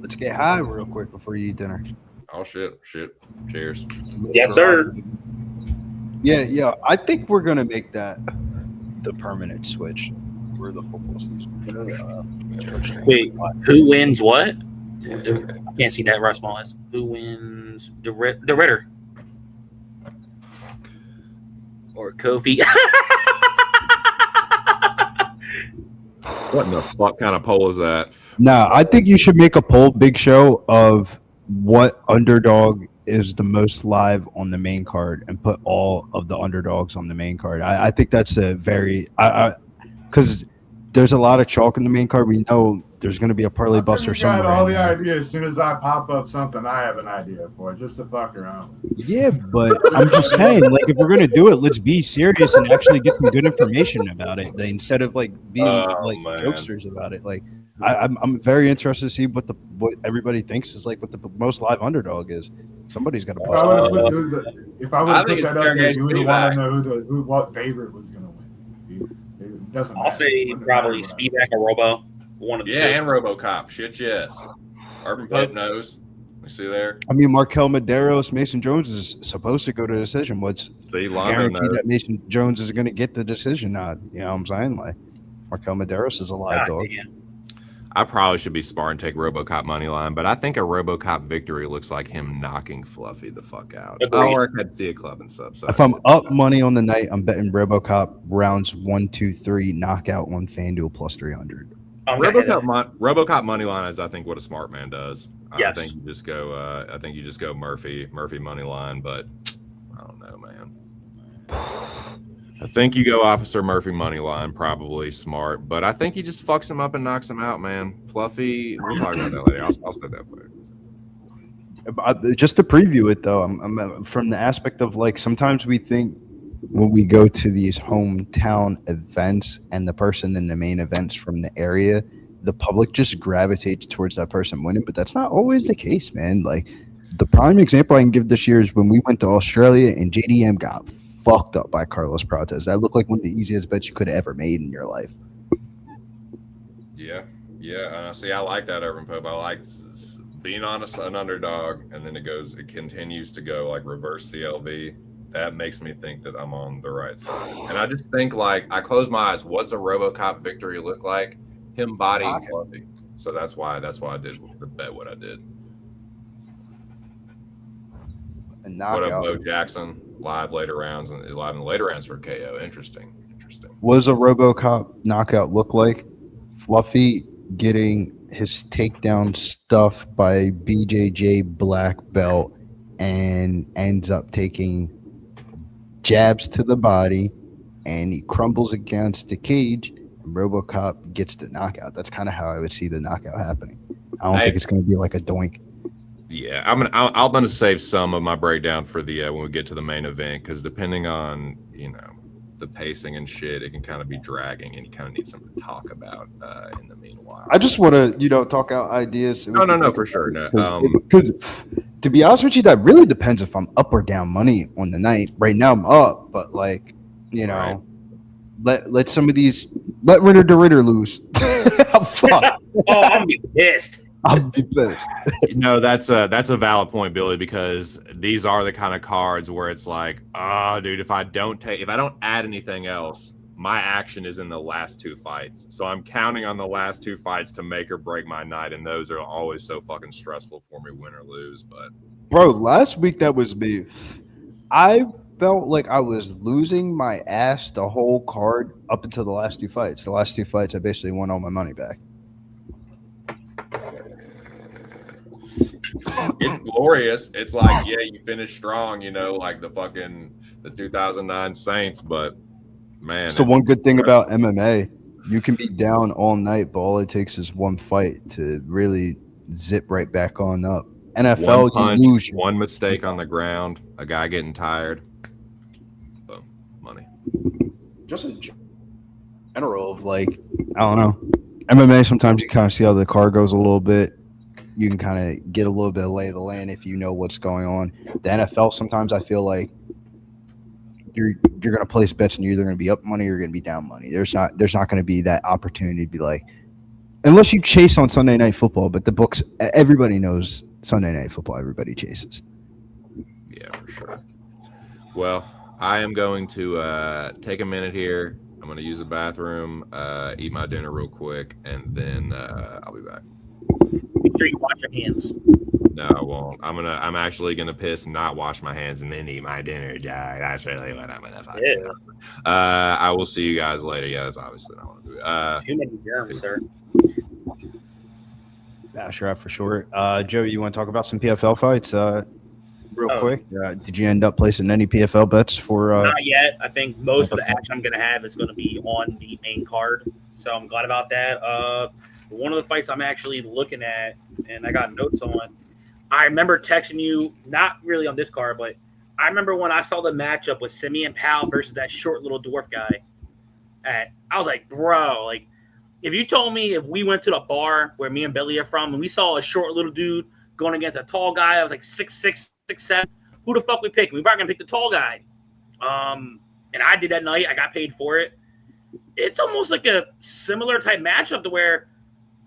Let's get high real quick before you eat dinner. Oh shit. Cheers. Yes, sir. Yeah. I think we're gonna make that the permanent switch for the football season. Wait, who wins what? I can't see that right small. Who wins the Ritter? Or Kofi? What in the fuck kind of poll is that? No, I think you should make a poll, Big Show, of what underdog is the most live on the main card and put all of the underdogs on the main card. I think that's a very because there's a lot of chalk in the main card. We know there's going to be a parlay buster You got somewhere. all in the there. ideas. As soon as I pop up something, I have an idea for it, just to fuck around. Yeah, but I'm just saying, like, if we're gonna do it, let's be serious and actually get some good information about it, instead of like being man. jokesters about it. Like, I'm very interested to see what everybody thinks is like what the most live underdog is. Somebody's got to. If I would have put think that it's up fair there, game you would to want Spivak. to know what favorite was going to win. It doesn't I'll matter. say It doesn't probably matter what I- Spivak or Robo. One of the Yeah, two. and Robocop. Shit, yes. Urban Pope knows. We see there. I mean, Markel Medeiros, Mason Jones is supposed to go to decision. What's See, Londo guaranteed knows. that Mason Jones is going to get the decision nod? You know what I'm saying? Like, Markel Medeiros is a live God dog. damn. I probably should be smart and take Robocop money line, but I think a Robocop victory looks like him knocking Fluffy the fuck out. Agreed. Or I could see a club and sub. So If I'm up money on the night, I'm betting RoboCop rounds 1, 2, 3 knockout on FanDuel plus 300. I'm gonna hit it. Robocop money line is, I think, what a smart man does. Yes. I think you just go. I think you just go Murphy money line, but I don't know, man. I think you go Officer Murphy money line, probably smart, but I think he just fucks him up and knocks him out, man. Fluffy, we'll talk about that later. I'll say that later. Just to preview it, though, I'm from the aspect of like sometimes we think when we go to these hometown events and the person in the main events from the area, the public just gravitates towards that person winning, but that's not always the case, man. Like the prime example I can give this year is when we went to Australia and JDM got fucked up by Carlos Prates. That looked like one of the easiest bets you could have ever made in your life. Yeah. See, I like that, Urban Pope. I like being on an underdog, and then it continues to go like reverse CLV. That makes me think that I'm on the right side. And I just think, like, I close my eyes. What's a RoboCop victory look like? Him bodying Fluffy. So that's why I did the bet what I did. And What up, knockout. Bo Jackson? Live later rounds and live in the later rounds for KO. Interesting. What does a RoboCop knockout look like? Fluffy getting his takedown stuffed by BJJ black belt and ends up taking jabs to the body, and he crumbles against the cage, and RoboCop gets the knockout. That's kind of how I would see the knockout happening. I don't think it's going to be like a doink. Yeah, I'm gonna save some of my breakdown for the when we get to the main event, because depending on the pacing and shit, it can kind of be dragging, and you kind of need something to talk about in the meanwhile. I just want to talk out ideas. No, for sure. No, Because to be honest with you, that really depends if I'm up or down money on the night. Right now I'm up, but like Right. let some of these let Ritter to Ritter lose. I'm fucked. Oh, I'm gonna be pissed. I'll be pissed. No, that's a valid point, Billy, because these are the kind of cards where it's like, dude, if I don't add anything else, my action is in the last two fights. So I'm counting on the last two fights to make or break my night, and those are always so fucking stressful for me, win or lose. But Bro, last week that was me. I felt like I was losing my ass the whole card up until the last two fights. The last two fights, I basically won all my money back. it's glorious. It's like, yeah, you finished strong, like the 2009 Saints, but man, It's the one good thing about MMA. You can be down all night, but all it takes is one fight to really zip right back on up. NFL, one punch, you lose. one mistake on the ground, a guy getting tired, boom, money. Just in general of like, I don't know. MMA, sometimes you kind of see how the card goes a little bit. You can kind of get a little bit of lay of the land if you know what's going on. The NFL, sometimes I feel like you're going to place bets and you're either going to be up money or you're going to be down money. There's not going to be that opportunity to be like, unless you chase on Sunday Night Football, but the books, everybody knows Sunday Night Football, everybody chases. Yeah, for sure. Well, I am going to take a minute here. I'm going to use the bathroom, eat my dinner real quick, and then I'll be back. Make sure you wash your hands. No, I won't. I'm actually gonna piss and not wash my hands and then eat my dinner. Yeah, that's really what I'm gonna fucking do. I will see you guys later. Yeah, that's obviously not what I want to do. Too many germs, sir. Sure, for sure. Joe, you want to talk about some PFL fights real quick? Did you end up placing any PFL bets for? Not yet. I think most of the action I'm going to have is going to be on the main card. So I'm glad about that. One of the fights I'm actually looking at, and I got notes on. I remember texting you, not really on this card, but I remember when I saw the matchup with Simeon Powell versus that short little dwarf guy. I was like, bro, like, if you told me if we went to the bar where me and Billy are from and we saw a short little dude going against a tall guy that was like 6'6", 6'7", who the fuck we pick? We probably gonna pick the tall guy. And I did that night. I got paid for it. It's almost like a similar type matchup to where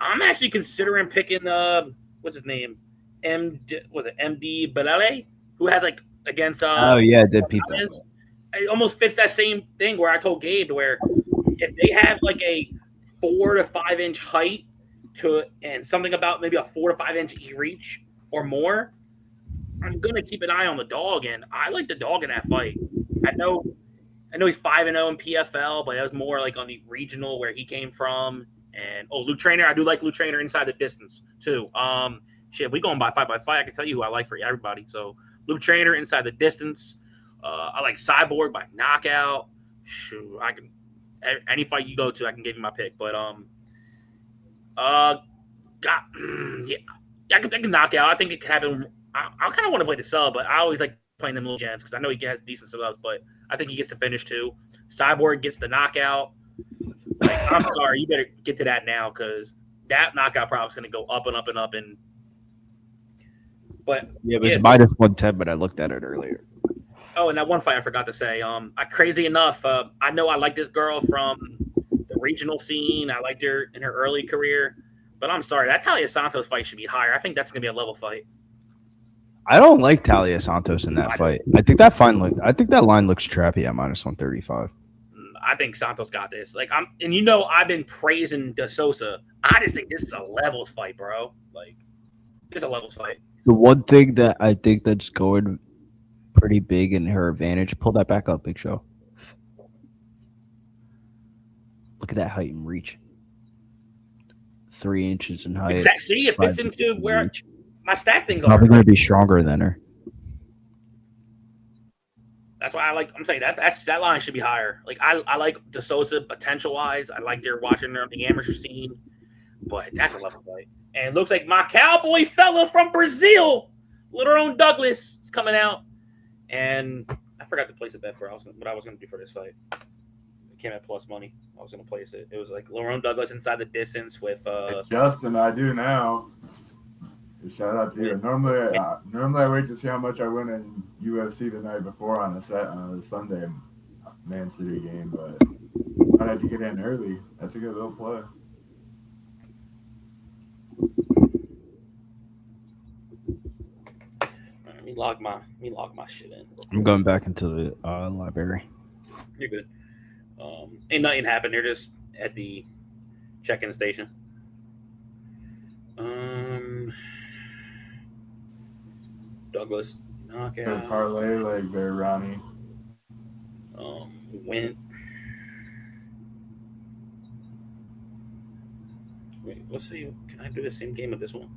I'm actually considering picking what's his name? MD Belele, who has like against oh yeah, did beat them. It almost fits that same thing where I told Gabe to where if they have like a 4 to 5 inch height and something about maybe a 4 to 5 inch reach or more, I'm gonna keep an eye on the dog, and I like the dog in that fight. I know he's 5-0 in PFL, but that was more like on the regional where he came from. And Luke Trainer, I do like Luke Trainer inside the distance too. Shit, if we going by fight, I can tell you who I like for everybody. So Luke Trainer inside the distance. I like Cyborg by knockout. Shoot, I can any fight you go to, I can give you my pick. But I can knock out. I think it could happen. I kind of want to play the sub, but I always like playing them little gents because I know he has decent subs, but I think he gets to finish too. Cyborg gets the knockout. Like, I'm sorry, you better get to that now because that knockout probably is going to go up and up and up. But it's minus 110, but I looked at it earlier. Oh, and that one fight I forgot to say. Crazy enough, I know I like this girl from the regional scene. I liked her in her early career, but I'm sorry, that Talia Santos fight should be higher. I think that's going to be a level fight. I don't like Talia Santos in that fight. I think that line looks trappy at minus 135. I think Santos got this. Like I've been praising De Sosa. I just think this is a levels fight, bro. Like, it's a levels fight. The one thing that I think that's going pretty big in her advantage. Pull that back up, Big Show. Look at that height and reach. 3 inches in height. Exactly. See, it fits into where my stat thing goes. Probably going to be stronger than her. That's why I'm saying that line should be higher. Like I like De Sosa potential wise. I like they're watching her on the amateur scene, but that's a level fight. And it looks like my cowboy fella from Brazil, Lerone Douglas, is coming out. And I forgot to place a bet for what I was going to do for this fight. It came at plus money. I was going to place it. It was like Lerone Douglas inside the distance with Justin. I do now. Shout out to you. Normally I wait to see how much I win in UFC the night before on the Sunday Man City game, but I had to get in early. That's a good little play. Let me log my shit in. I'm going back into the library. You're good. Ain't nothing happened. They're just at the check-in station. Douglas knockout. Parlay like there, Ronnie. Went. Wait, let's see. Can I do the same game of this one?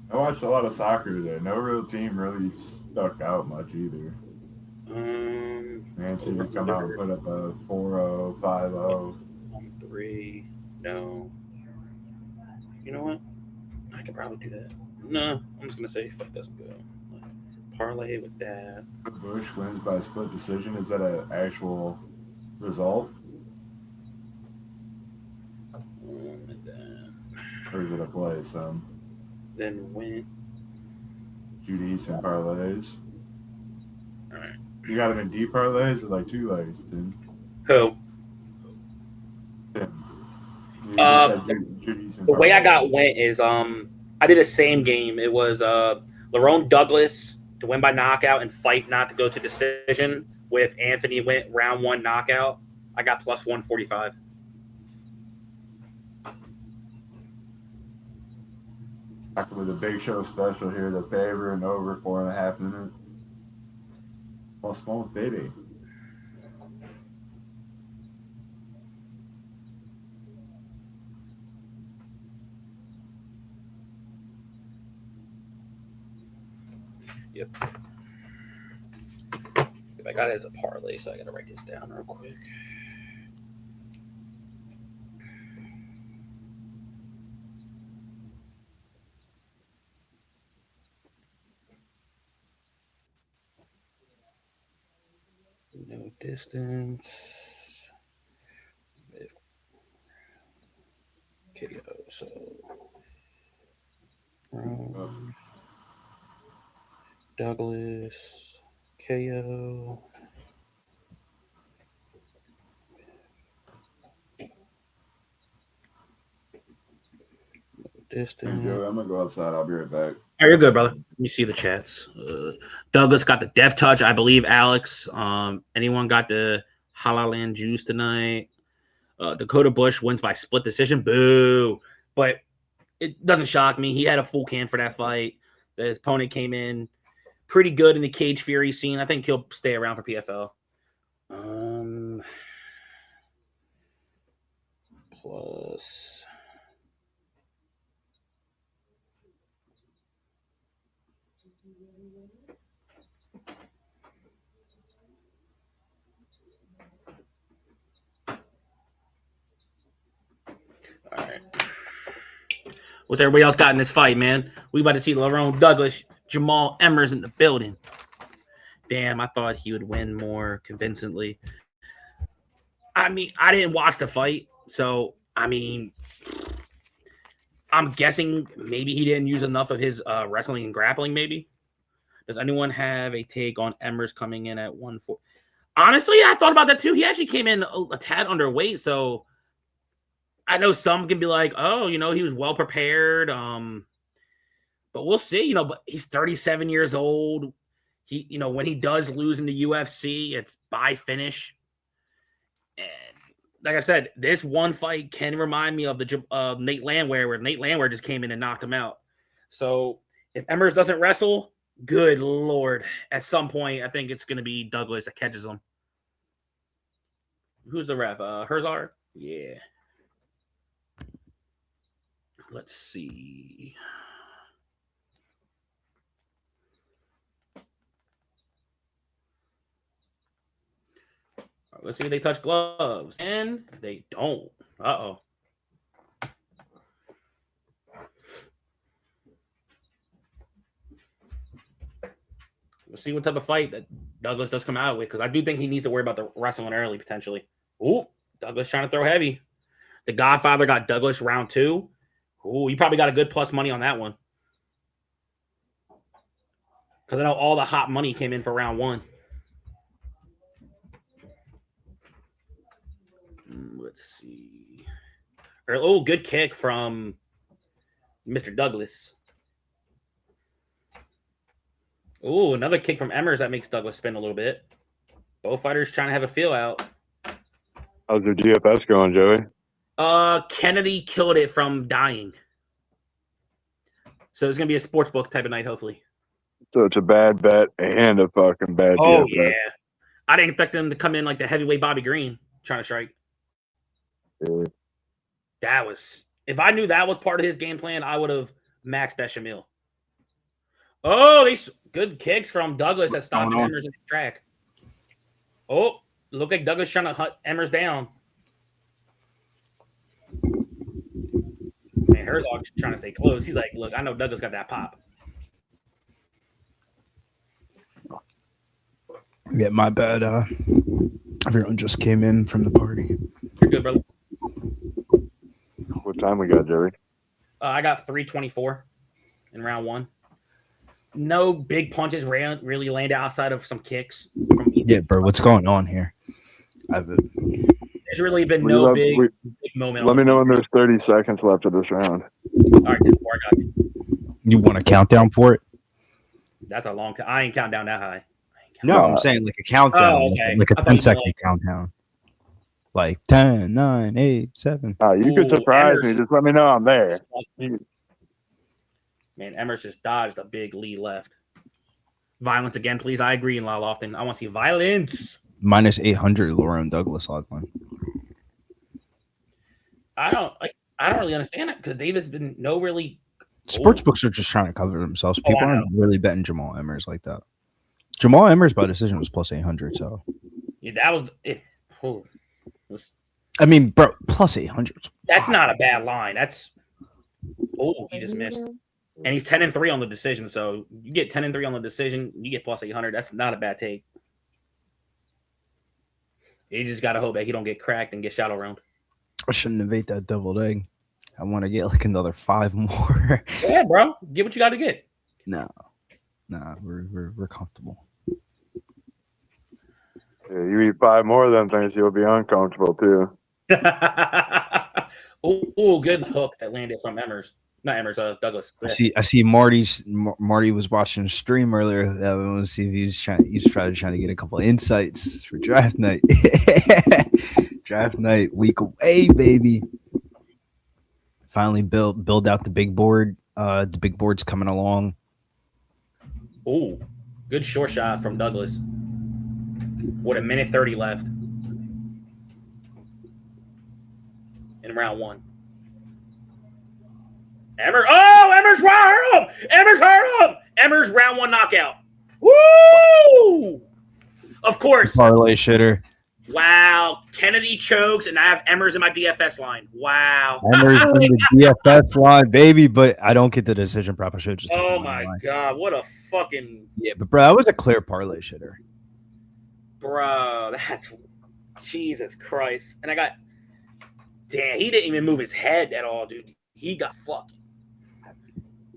I watched a lot of soccer today. No real team really stuck out much either. Man City come out and put up a 4-0, 5-0. 3. No. You know what? I could probably do that. No, I'm just gonna say if it doesn't go. Parlay with that. Bush wins by split decision. Is that an actual result? Or is it a play? Then went. Judy's and parlays. All right. You got them in deep parlays or like 2 legs, dude? Who? The way I got went is I did the same game. It was Lerone Douglas to win by knockout and fight not to go to decision with Anthony went round 1 knockout. I got plus 145. With a Big Show special here, the favor and over 4.5 minutes. Plus 150. Yep. If I got it as a parlay, so I got to write this down real quick. Distance. KO. So. Douglas. KO. Distance. Joey, I'm gonna go outside. I'll be right back. Oh, you're good, brother. Let me see the chats. Douglas got the death touch, I believe. Alex, anyone got the Halaland juice tonight? Dakota Bush wins by split decision. Boo! But it doesn't shock me. He had a full can for that fight. His opponent came in pretty good in the Cage Fury scene. I think he'll stay around for PFL. Plus. All right. What's everybody else got in this fight, man? We about to see Lerone Douglas, Jamal Emmers in the building. Damn, I thought he would win more convincingly. I mean, I didn't watch the fight, so I mean, I'm guessing maybe he didn't use enough of his wrestling and grappling. Maybe. Does anyone have a take on Emmers coming in at 140? Honestly, I thought about that too. He actually came in a tad underweight, so I know some can be like, oh, you know, he was well prepared. But we'll see, you know, but he's 37 years old. He, you know, when he does lose in the UFC, it's by finish. And like I said, this one fight can remind me of the Nate Landwehr, where Nate Landwehr just came in and knocked him out. So if Emmers doesn't wrestle, good Lord, at some point, I think it's going to be Douglas that catches him. Who's the ref? Herzog? Yeah. Let's see. Let's see if they touch gloves. And they don't. Uh-oh. We'll see what type of fight that Douglas does come out with, because I do think he needs to worry about the wrestling early, potentially. Ooh, Douglas trying to throw heavy. The Godfather got Douglas round 2. Ooh, you probably got a good plus money on that one. Because I know all the hot money came in for round 1. Let's see. Oh, good kick from Mr. Douglas. Oh, another kick from Emmers that makes Douglas spin a little bit. Both fighters trying to have a feel out. How's your GFS going, Joey? Kennedy killed it from dying. So it's going to be a sports book type of night, hopefully. So it's a bad bet and a fucking bad Oh, GFS. yeah. I didn't expect them to come in like the heavyweight Bobby Green trying to strike. Yeah. That was, if I knew that was part of his game plan, I would have maxed Bechamel. Oh, these good kicks from Douglas that stopped Emmers in the track. Oh, look like Douglas trying to hunt Emmers down. Man, Herzog's trying to stay close. He's like, look, I know Douglas got that pop. Yeah, my bad. Everyone just came in from the party. You're good, brother. What time we got, Joey? I got 324 in round 1. No big punches really landed outside of some kicks. Yeah, bro, what's going on here? There's really been no big moment. Let me know when there's 30 seconds left of this round. All right, 10-4, I got you. You want a countdown for it? That's a long time. I ain't counting down that high. No, I'm saying like a countdown. Oh, okay. Like a 10-second countdown. Like 10, 9, 8, 7. You could surprise me. Just let me know I'm there. Man, Emmers just dodged a big lead left. Violence again, please. I agree in La Lofton. I want to see violence. Minus 800, Lerone Douglas log line. I don't really understand it, because David's been no really. Sports books are just trying to cover themselves. People aren't really betting Jamal Emmers like that. Jamal Emmers by decision was plus 800. So yeah, that was it. I mean, bro, plus 800. That's not a bad line. That's he just missed. And he's 10-3 on the decision. So you get 10-3 on the decision, you get plus 800. That's not a bad take. You just gotta hope that he don't get cracked and get shadow round. I shouldn't have ate that deviled egg. I want to get like another 5 more. Yeah, bro. Get what you got to get. No, we're comfortable. Yeah, you eat 5 more of them things, you'll be uncomfortable too. Oh, good hook that landed from Emmers. Not Emmers, Douglas. I see Marty was watching a stream earlier. I want to see if he's trying to get a couple of insights for draft night. Draft night week away, baby. Finally build out the big board. The big board's coming along. Oh, good short shot from Douglas. With a minute 30 left in round 1. Emmers hurt him! Emmers round 1 knockout. Woo! Of course. Parlay shitter. Wow. Kennedy chokes, and I have Emmers in my DFS line. Wow. Emmers in the DFS line, baby, but I don't get the decision prop. I should just. Oh my god! What a fucking. Yeah, but bro, that was a clear parlay shitter. Bro, that's Jesus Christ. And I got damn, he didn't even move his head at all, dude. He got fucked.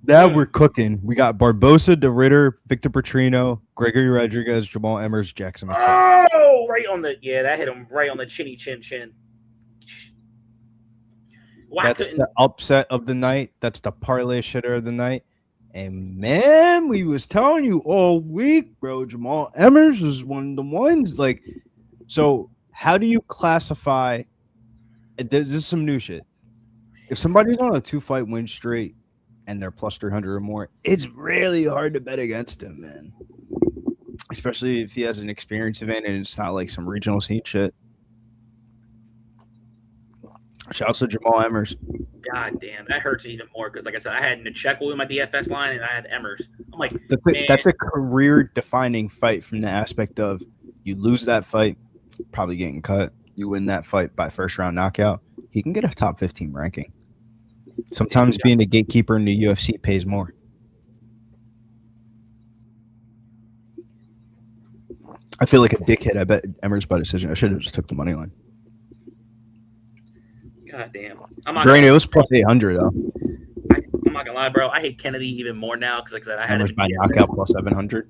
Now we're cooking. We got Barbosa, DeRitter, Victor Petrino, Gregory Rodriguez, Jamal Emmers, Jackson McCall. Oh, right on the that hit him right on the chinny chin. That's the upset of the night. That's the parlay shitter of the night. And man, we was telling you all week, bro, Jamal Emmers was one of the ones. Like, so how do you classify? This is some new shit. If somebody's on a 2-fight win streak and they're plus 300 or more, it's really hard to bet against him, man. Especially if he has an experience event and it's not like some regional scene shit. Shouts to Jamal Emmers. God damn, that hurts even more because, like I said, I had Nchekwa in my DFS line and I had Emmers. I'm like, that's a career-defining fight from the aspect of you lose that fight, probably getting cut. You win that fight by first-round knockout, he can get a top 15 ranking. Sometimes being a gatekeeper in the UFC pays more. I feel like a dickhead. I bet Emmers by decision. I should have just took the money line. God damn. Granted, it was plus 800 though. I'm not gonna lie, bro. I hate Kennedy even more now because, like I said, I had Emmers by knockout plus 700.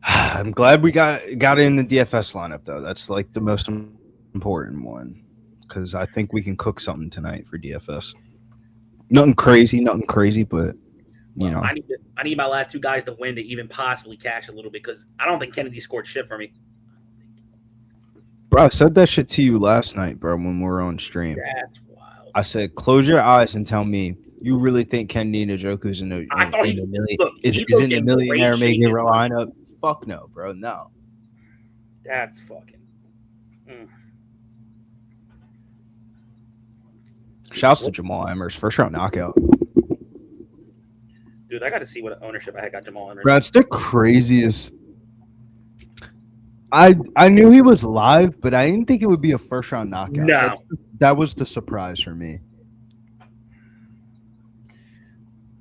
I'm glad we got it in the DFS lineup though. That's like the most important one because I think we can cook something tonight for DFS. Nothing crazy, but you know. I need my last 2 guys to win to even possibly cash a little bit because I don't think Kennedy scored shit for me. Bro, I said that shit to you last night, bro, when we were on stream. That's wild. I said, close your eyes and tell me you really think Kennedy Njoku's in the millionaire making lineup? Fuck no, bro. No. That's fucking. Shouts to Jamal Emmers. First round knockout. Dude, I got to see what ownership I got Jamal Emmers. Bro, it's the craziest. I knew he was live, but I didn't think it would be a first round knockout. No. That was the surprise for me.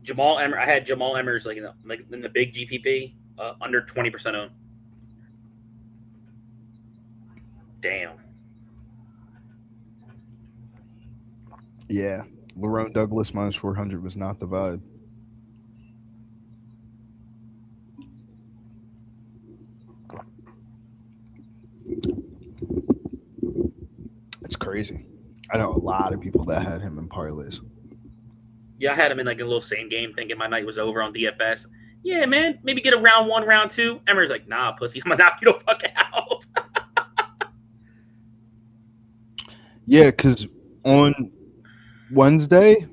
Jamal Emmers. I had Jamal Emmers like in the big GPP under 20% owned. Damn. Yeah, Lerone Douglas minus 400 was not the vibe. It's crazy. I know a lot of people that had him in parlays. Yeah, I had him in like a little same game thinking my night was over on DFS. Yeah, man, maybe get a round 1, round 2. Emmers like, nah, pussy, I'm gonna knock you the fuck out. Yeah, because on Wednesday,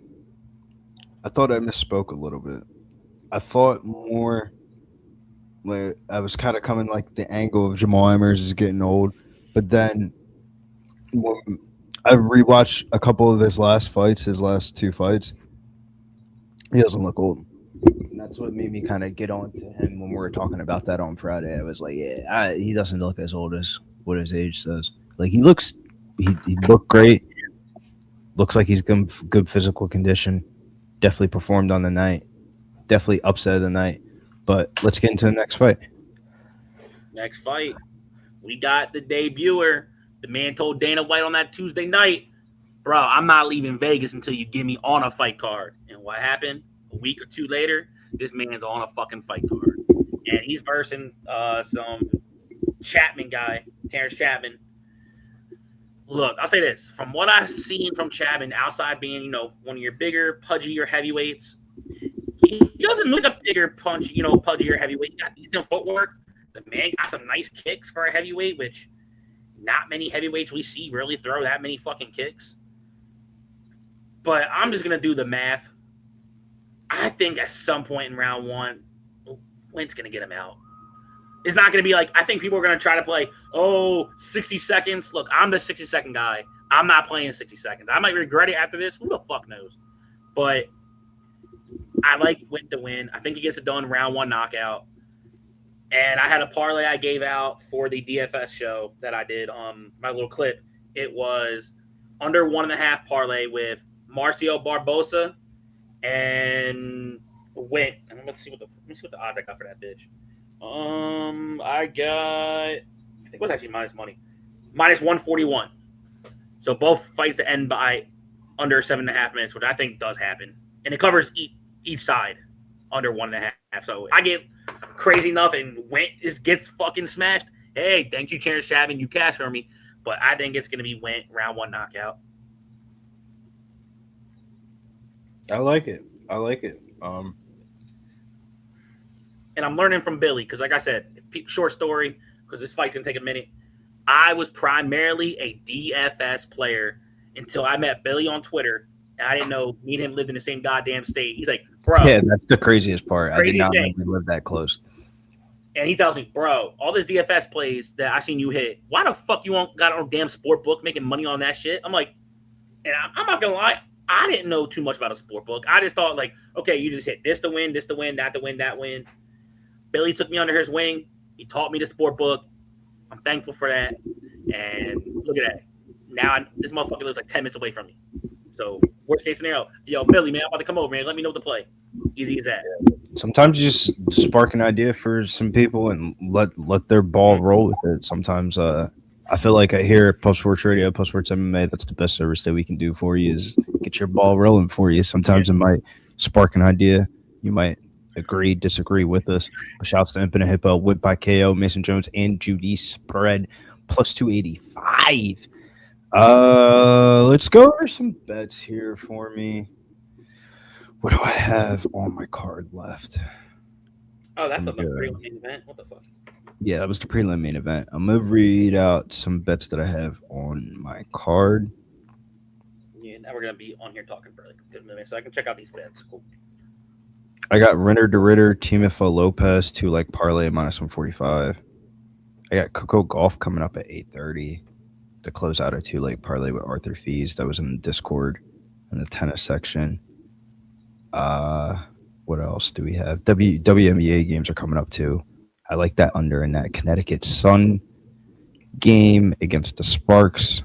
I thought I misspoke a little bit. I thought more like I was kind of coming like the angle of Jamal Emmers is getting old, but then when I rewatched a couple of his last 2 fights, he doesn't look old. And that's what made me kind of get on to him when we were talking about that on Friday. I was like, yeah, he doesn't look as old as what his age says. Like he looked great. Looks like he's good physical condition. Definitely performed on the night. Definitely upset of the night. But let's get into the next fight. Next fight. We got the debuter. The man told Dana White on that Tuesday night, bro, I'm not leaving Vegas until you give me on a fight card. And what happened? A week or two later, this man's on a fucking fight card. And he's versing some Chapman guy, Terrence Chapman. Look, I'll say this. From what I've seen from Chapman, outside being, you know, one of your bigger, pudgier heavyweights, he doesn't look a bigger, pudgier heavyweight. He got decent footwork. The man got some nice kicks for a heavyweight, which not many heavyweights we see really throw that many fucking kicks. But I'm just going to do the math. I think at some point in round one, Wentz going to get him out. It's not going to be like, I think people are going to try to play, 60 seconds. Look, I'm the 60-second guy. I'm not playing 60 seconds. I might regret it after this. Who the fuck knows? But I like Wentz to win. I think he gets it done round one knockout. And I had a parlay I gave out for the DFS show that I did on my little clip. It was under 1.5 parlay with Marcio Barbosa and Went. And let me see what the odds I got for that bitch. I think it was actually minus money. Minus 141. So both fights to end by under 7.5 minutes, which I think does happen. And it covers each side under 1.5. So I get crazy enough and gets fucking smashed. Hey, thank you, Terrence Chapman. You cash for me. But I think it's going to be Went round one knockout. I like it. And I'm learning from Billy because, like I said, short story, because this fight's going to take a minute. I was primarily a DFS player until I met Billy on Twitter. And I didn't know me and him lived in the same goddamn state. He's like, bro. Yeah, that's the craziest part. I did not know we lived that close. And he tells me, bro, all this DFS plays that I seen you hit, why the fuck you got on a damn sport book making money on that shit? I'm like, and I'm not going to lie, I didn't know too much about a sport book. I just thought, like, okay, you just hit this to win, that to win, that win. Billy took me under his wing. He taught me the sport book. I'm thankful for that. And look at that. Now this motherfucker lives like 10 minutes away from me. So worst case scenario, yo, Billy, man, I'm about to come over, man. Let me know what to play. Easy as that. Sometimes you just spark an idea for some people and let their ball roll with it. Sometimes I feel like I hear Post Sports Radio, Post Sports MMA, that's the best service that we can do for you is get your ball rolling for you. Sometimes it might spark an idea. You might agree, disagree with us. Shouts to Infinite Hippo, Whip by KO, Mason Jones, and Judy spread plus 285. Let's go over some bets here for me. What do I have on my card left? Oh, that's a prelim main event. What the fuck? Yeah, that was the prelim main event. I'm gonna read out some bets that I have on my card. Yeah, now we're gonna be on here talking for like a good minute, so I can check out these bets. Cool. I got Renner de Ritter, Timofo Lopez, 2-leg parlay minus 145. I got Coco Golf coming up at 8:30 to close out a 2-leg parlay with Arthur Fees. That was in the Discord in the tennis section. What else do we have? WNBA games are coming up too. I like that under in that Connecticut Sun game against the Sparks.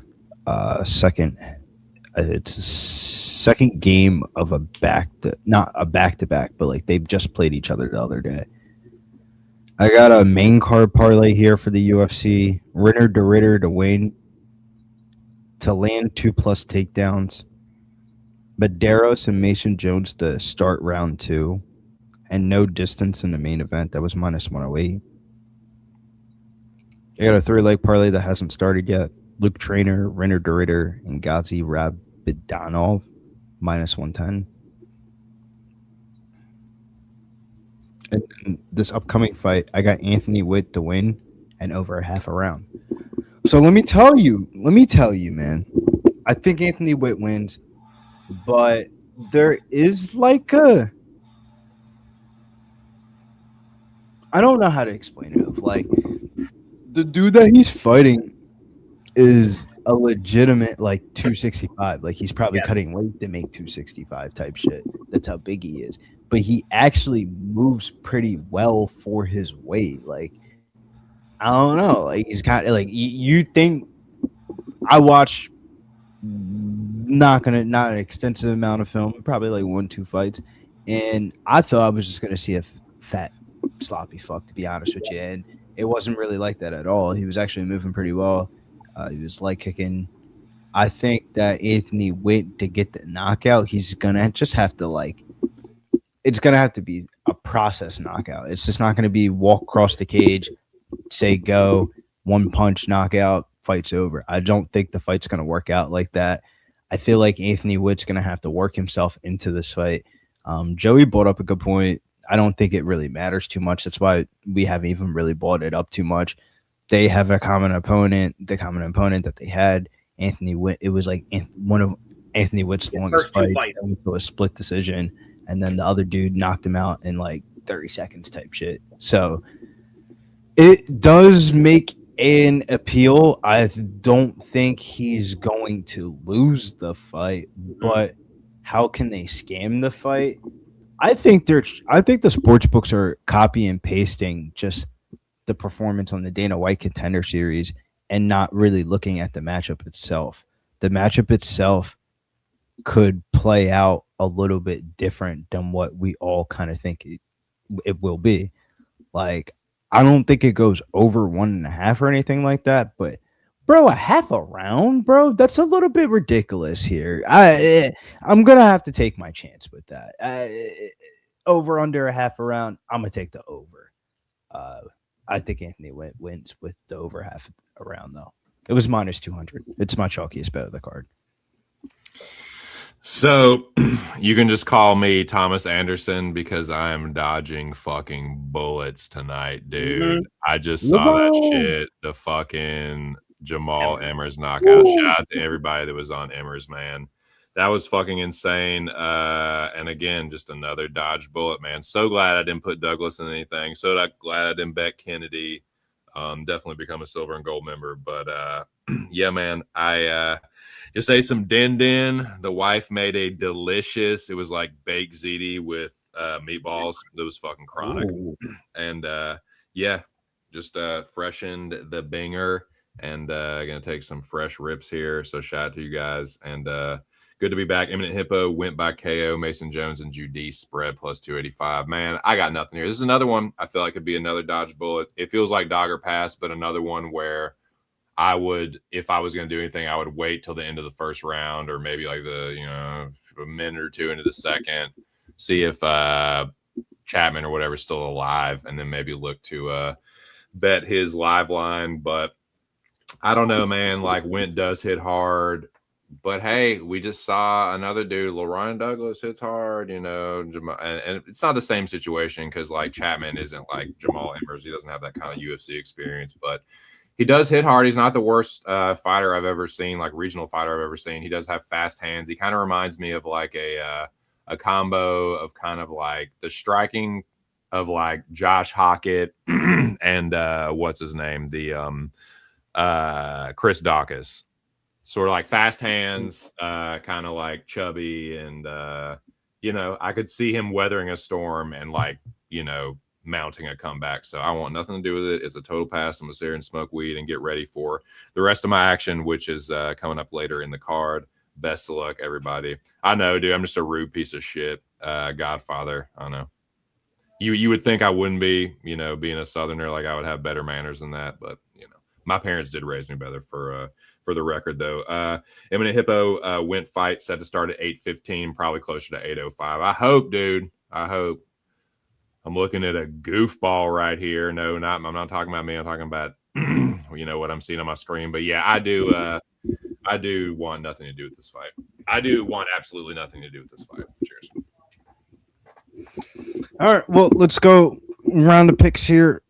It's a second game of not a back-to-back, but like they've just played each other the other day. I got a main card parlay here for the UFC. Renner de Ritter to win, to land 2+ takedowns. Medeiros and Mason Jones to start round 2, and no distance in the main event. That was minus 108. I got a 3-leg parlay that hasn't started yet. Luke Trainer, Renner de Ritter, and Ghazi Rabidanov, minus 110. And this upcoming fight, I got Anthony Witt to win and over half a round. So let me tell you, man. I think Anthony Witt wins, but there is like I don't know how to explain it. Like the dude that he's fighting is a legitimate like 265. Like he's probably cutting weight to make 265 type shit. That's how big he is. But he actually moves pretty well for his weight. Like I don't know. Like he's kind of like you think. I watch not an extensive amount of film, probably like 1-2 fights, and I thought I was just gonna see a fat sloppy fuck, to be honest with you. And it wasn't really like that at all. He was actually moving pretty well. He was leg kicking. I think that Anthony Witt, to get the knockout, he's gonna just have to it's gonna have to be a process knockout. It's just not gonna be walk across the cage, say go, one punch knockout, fight's over. I don't think the fight's gonna work out like that. I feel like Anthony Witt's gonna have to work himself into this fight. Joey brought up a good point. I don't think it really matters too much. That's why we haven't even really brought it up too much. They have a common opponent. The common opponent that they had, Anthony Witt. It was like one of Anthony Witt's longest fights. It was a split decision, and then the other dude knocked him out in like 30 seconds type shit. So it does make an appeal. I don't think he's going to lose the fight, but how can they scam the fight? I think the sports books are copy and pasting just the performance on the Dana White Contender Series and not really looking at the matchup itself. The matchup itself could play out a little bit different than what we all kind of think it will be. Like, I don't think it goes over 1.5 or anything like that, but bro, a half a round, bro, that's a little bit ridiculous here. I'm gonna have to take my chance with that. Over under a half a round, I'm gonna take the over. I think Anthony wins with the over half a round, though. It was minus 200. It's my chalkiest bet of the card. So you can just call me Thomas Anderson because I'm dodging fucking bullets tonight, dude. Mhm. I just saw that shit. The fucking Jamal Emmers knockout. Shout out to everybody that was on Emmers, man. That was fucking insane. And again, just another dodge bullet, man. So glad I didn't put Douglas in anything. So glad I didn't bet Kennedy. Definitely become a silver and gold member. But yeah, man, I just ate some din din. The wife made a delicious, it was like baked ziti with meatballs. It was fucking chronic. Ooh. And yeah, just freshened the binger and gonna take some fresh rips here. So shout out to you guys. And good to be back. Imminent Hippo went by KO. Mason Jones and Judice spread plus 285. Man, I got nothing here. This is another one I feel like could be another dodge bullet. It feels like Dogger Pass, but another one where I would, if I was going to do anything, I would wait till the end of the first round or maybe like a minute or two into the second, see if Chapman or whatever is still alive, and then maybe look to bet his live line. But I don't know, man. Like, Went does hit hard. But hey, we just saw another dude, LaRon Douglas hits hard, and it's not the same situation because like Chapman isn't like Jamal Emmers. He doesn't have that kind of UFC experience, but he does hit hard. He's not the worst fighter I've ever seen, like regional fighter I've ever sseen. He does have fast hands. He kind of reminds me of like a combo of kind of like the striking of like Josh Hockett and what's his name? The Chris Dawkins. Sort of like fast hands, kind of like chubby, and I could see him weathering a storm and like mounting a comeback. So I want nothing to do with it. It's a total pass. I'm gonna sit here and smoke weed and get ready for the rest of my action, which is coming up later in the card. Best of luck, everybody. I know, dude. I'm just a rude piece of shit. Godfather. I know. You would think I wouldn't be, being a Southerner, like I would have better manners than that, but my parents did raise me better. For the record, though, Imminent Hippo went fight set to start at 8:15, probably closer to 8:05. I hope, dude. I hope. I'm looking at a goofball right here. No, I'm not talking about me. I'm talking about what I'm seeing on my screen. But yeah, I do want nothing to do with this fight. I do want absolutely nothing to do with this fight. Cheers. All right, well, let's go round of picks here.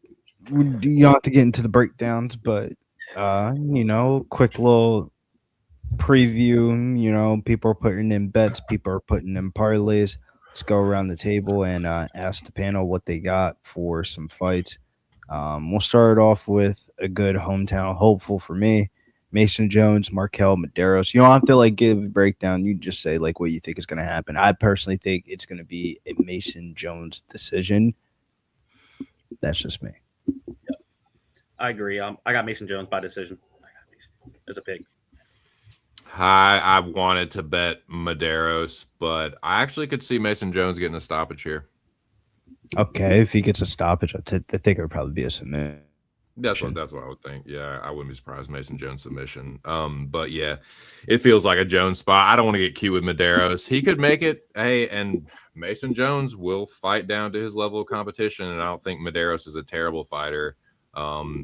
You have to get into the breakdowns, but quick little preview. People are putting in bets, people are putting in parlays. Let's go around the table and ask the panel what they got for some fights. We'll start off with a good hometown hopeful for me, Mason Jones, Markel Medeiros. You don't have to give a breakdown. You just say what you think is going to happen. I personally think it's going to be a Mason Jones decision. That's just me. Yep. I agree. I got Mason Jones by decision. As a pick. I wanted to bet Medeiros, but I actually could see Mason Jones getting a stoppage here. Okay, if he gets a stoppage, I think it would probably be a submit. That's what I would think. Yeah, I wouldn't be surprised Mason Jones submission. But yeah, it feels like a Jones spot. I don't want to get cute with Medeiros. He could make it. Hey, and Mason Jones will fight down to his level of competition, and I don't think Medeiros is a terrible fighter.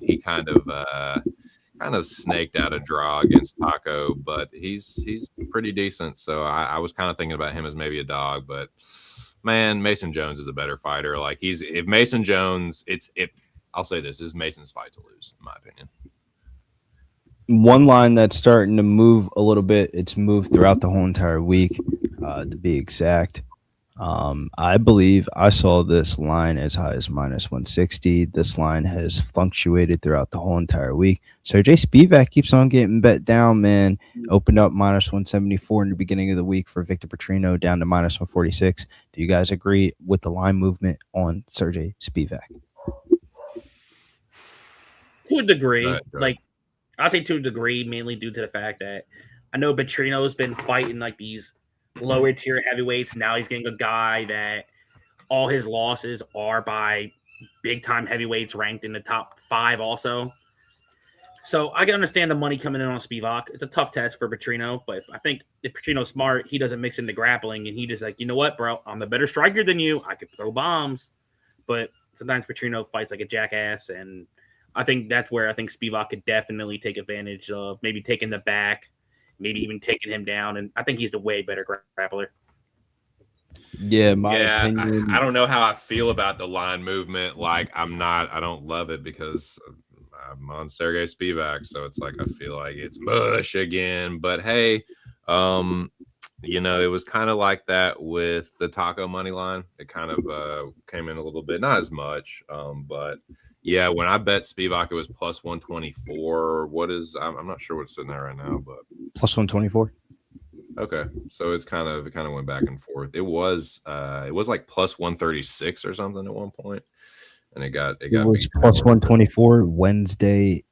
He kind of snaked out a draw against Taco, but he's pretty decent. So I was kind of thinking about him as maybe a dog, but man, Mason Jones is a better fighter. Like if Mason Jones, I'll say this is Mason's fight to lose, in my opinion. One line that's starting to move a little bit. It's moved throughout the whole entire week, to be exact. I believe I saw this line as high as -160. This line has fluctuated throughout the whole entire week. Sergey Spivak keeps on getting bet down, man. Opened up -174 in the beginning of the week for Victor Petrino, down to -146. Do you guys agree with the line movement on Sergey Spivak? To a degree. Right. Like, I'll say to a degree, mainly due to the fact that I know Petrino's been fighting like these lower tier heavyweights. Now he's getting a guy that all his losses are by big time heavyweights ranked in the top 5 also. So I can understand the money coming in on Spivak. It's a tough test for Petrino, but I think if Petrino's smart, he doesn't mix into grappling and he just like, you know what, bro, I'm a better striker than you. I could throw bombs, but sometimes Petrino fights like a jackass, and I think that's where I think Spivak could definitely take advantage of maybe taking the back, maybe even taking him down. And I think he's the way better grappler. Yeah, my opinion. I don't know how I feel about the line movement. Like, I don't love it because I'm on Sergey Spivak. So it's like, I feel like it's mush again. But hey, it was kind of like that with the Taco money line. It kind of came in a little bit, not as much, but yeah, when I bet Spivak, it was +124. I'm not sure what's sitting there right now, but +124. Okay, so it kind of went back and forth. It was like +136 or something at one point, and it was +124 Wednesday,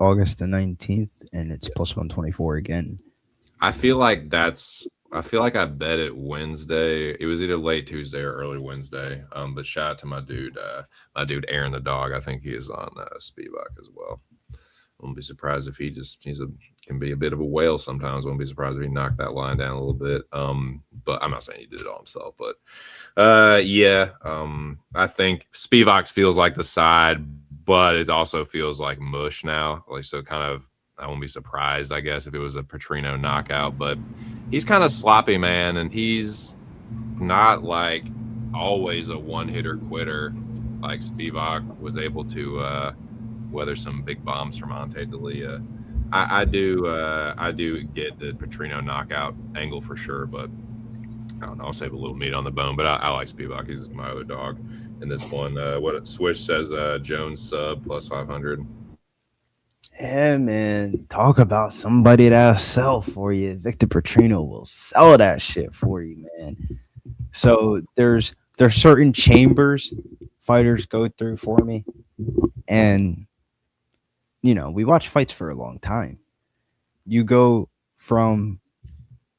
August the 19th, and it's +124 again. I feel like I bet it Wednesday. It was either late Tuesday or early Wednesday. But shout out to my dude Aaron the dog. I think he is on Spivak as well. I wouldn't be surprised if can be a bit of a whale sometimes. I wouldn't be surprised if he knocked that line down a little bit. But I'm not saying he did it all himself. But I think Spivak feels like the side, but it also feels like mush now. Like, so kind of, I won't be surprised, I guess, if it was a Petrino knockout, but he's kind of sloppy, man, and he's not like always a one-hitter quitter. Like Spivak was able to weather some big bombs from Ante D'Elia. I do get the Petrino knockout angle for sure, but I don't know. I'll save a little meat on the bone, but I like Spivak. He's my other dog in this one. What Swish says, Jones sub +500. Yeah, man. Talk about somebody that'll sell for you. Victor Petrino will sell that shit for you, man. So there's certain chambers fighters go through for me. And, we watch fights for a long time. You go from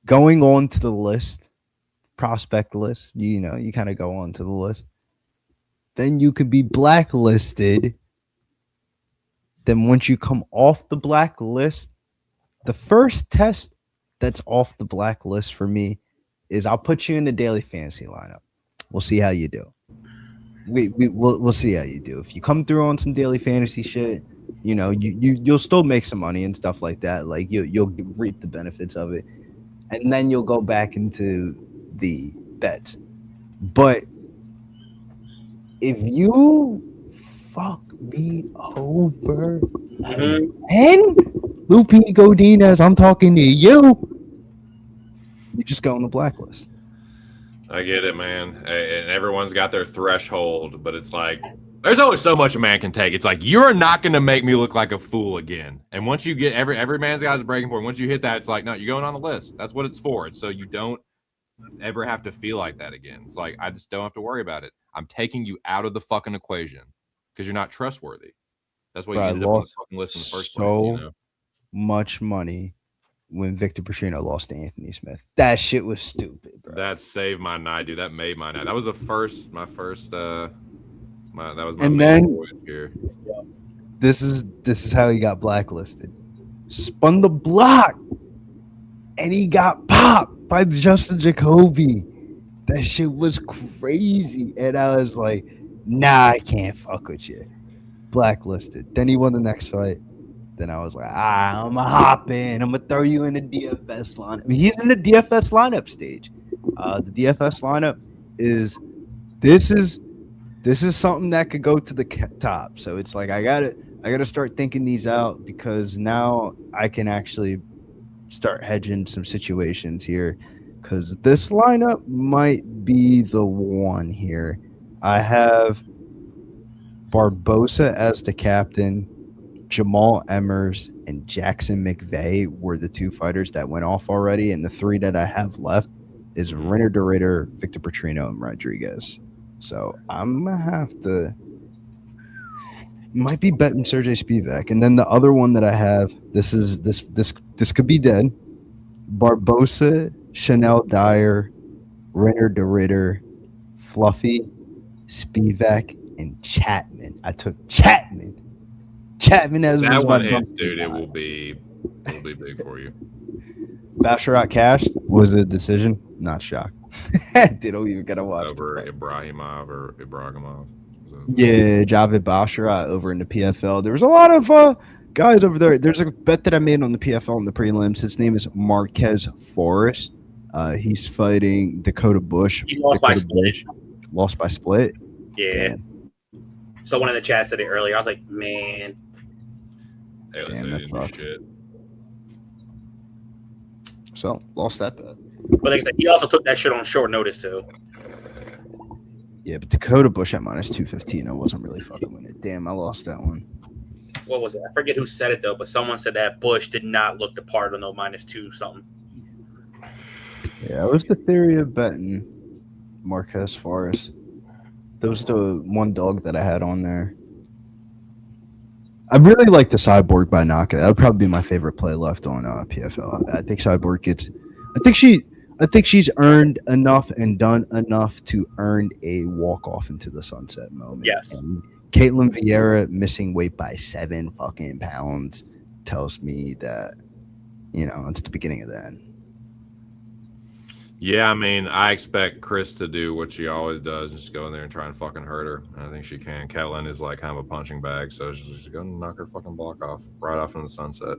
going on to the list, prospect list, you kind of go on to the list. Then you could be blacklisted. Then once you come off the blacklist, the first test that's off the blacklist for me is I'll put you in the daily fantasy lineup. We'll see how you do. We'll see how you do. If you come through on some daily fantasy shit, you'll still make some money and stuff like that. Like you'll reap the benefits of it, and then you'll go back into the bets. But if you fuck me over, and Lupe Godinez, I'm talking to you. You just go on the blacklist. I get it, man. And everyone's got their threshold, but it's like there's only so much a man can take. It's like you're not going to make me look like a fool again. And once you get every man's got his breaking point. Once you hit that, it's like, no, you're going on the list. That's what it's for. It's so you don't ever have to feel like that again. It's like I just don't have to worry about it. I'm taking you out of the fucking equation because you're not trustworthy. That's why you ended up on the fucking list in the first place. So much money when Victor Petrino lost to Anthony Smith. That shit was stupid, bro. That saved my night, dude. That made my night. That was my first. That was my and main then here. This is how he got blacklisted. Spun the block, and he got popped by Justin Jacoby. That shit was crazy, and I was like, "Nah, I can't fuck with you." Blacklisted. Then he won the next fight. Then I was like, I'm gonna hop in. I'm gonna throw you in the DFS lineup. I mean, he's in the DFS lineup stage. The DFS lineup is this is something that could go to the top. So it's like I gotta start thinking these out, because now I can actually start hedging some situations here, because this lineup might be the one here. I have Barbosa as the captain. Jamal Emmers and Jackson McVeigh were the two fighters that went off already, and the three that I have left is Renner de Ritter, Victor Petrino, and Rodriguez. So I'm gonna have to might be betting Sergey Spivak, and then the other one that I have, this could be dead. Barbosa, Chanel Dyer, Renner de Ritter, Fluffy, Spivak, and Chapman. I took Chapman. Chapman as that one hits, dude. It will be big for you. Basharat Cash was a decision. Not shocked. They don't even gotta watch over Ibrahimov or Ibrahimov. Yeah, Javid Basharat over in the PFL. There was a lot of guys over there. There's a bet that I made on the PFL in the prelims. His name is Marquez Forrest. He's fighting Dakota Bush. He lost by split. Lost by split. Yeah. Damn. Someone in the chat said it earlier. I was like, man. Hey, Damn, that sucks. Shit. So lost that bet. But like I said, he also took that shit on short notice too. Yeah, but Dakota Bush at minus 215. I wasn't really fucking with it. Damn, I lost that one. What was it? I forget who said it though, but someone said that Bush did not look the part of no minus 2 something. Yeah, it was the theory of betting Marquez Forrest. That was the one dog that I had on there. I really like the Cyborg by knockout. That would probably be my favorite play left on PFL. I think Cyborg gets. I think she's earned enough and done enough to earn a walk off into the sunset moment. Yes. And Caitlin Vieira missing weight by 7 fucking pounds tells me that, it's the beginning of the end. Yeah, I mean, I expect Chris to do what she always does, and just go in there and try and fucking hurt her. And I think she can. Catelyn is like kind of a punching bag, so she's just going to knock her fucking block off right off in the sunset.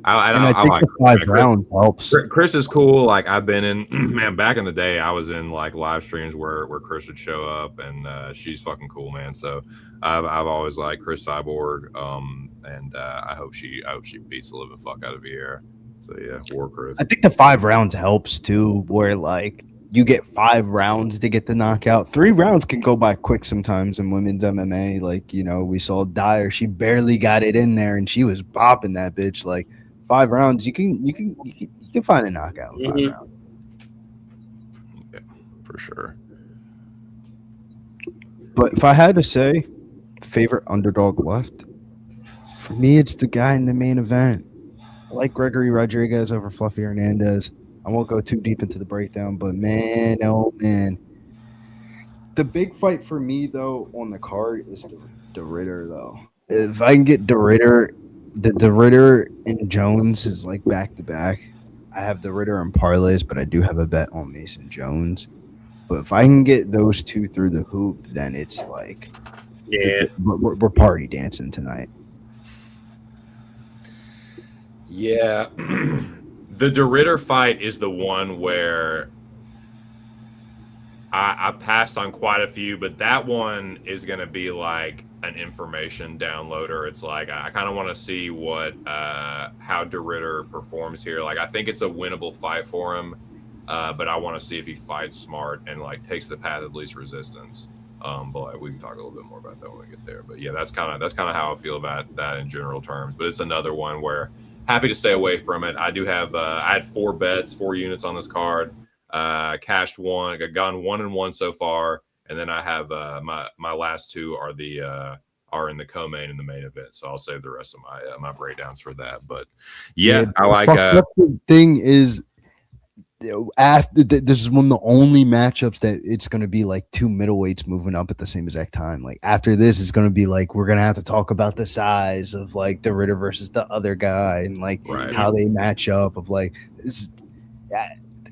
I think like the 5 rounds helps. Chris is cool. Like I've been in, man, back in the day, I was in like live streams where Chris would show up, and she's fucking cool, man. So I've always liked Chris Cyborg, and I hope she beats the living fuck out of Vieira. So yeah, war Chris. I think the 5 rounds helps too, where like you get 5 rounds to get the knockout. 3 rounds can go by quick sometimes in women's MMA. Like, we saw Dyer, she barely got it in there and she was bopping that bitch. Like 5 rounds, you can find a knockout in 5 rounds. Yeah, for sure. But if I had to say favorite underdog left, for me it's the guy in the main event. I like Gregory Rodriguez over Fluffy Hernandez. I won't go too deep into the breakdown, but man, oh man. The big fight for me, though, on the card is the Ritter, though. If I can get the Ritter and Jones is like back-to-back. I have the Ritter and parlays, but I do have a bet on Mason Jones. But if I can get those two through the hoop, then it's like we're party dancing tonight. Yeah, the de Ritter fight is the one where I passed on quite a few, but that one is going to be like an information downloader. It's like I kind of want to see what how de Ritter performs here. Like I think it's a winnable fight for him, but I want to see if he fights smart and like takes the path of least resistance. But we can talk a little bit more about that when we get there. But yeah, that's kind of how I feel about that in general terms. But it's another one where happy to stay away from it. I do have I had 4 bets, 4 units on this card. Cashed 1, gotten 1-1 so far, and then I have my last 2 are in the co-main and the main event. So I'll save the rest of my breakdowns for that. But yeah, I like the thing is after this is one of the only matchups that it's going to be like two middleweights moving up at the same exact time. Like after this, it's going to be like we're going to have to talk about the size of like the Ritter versus the other guy and like how they match up. Of like,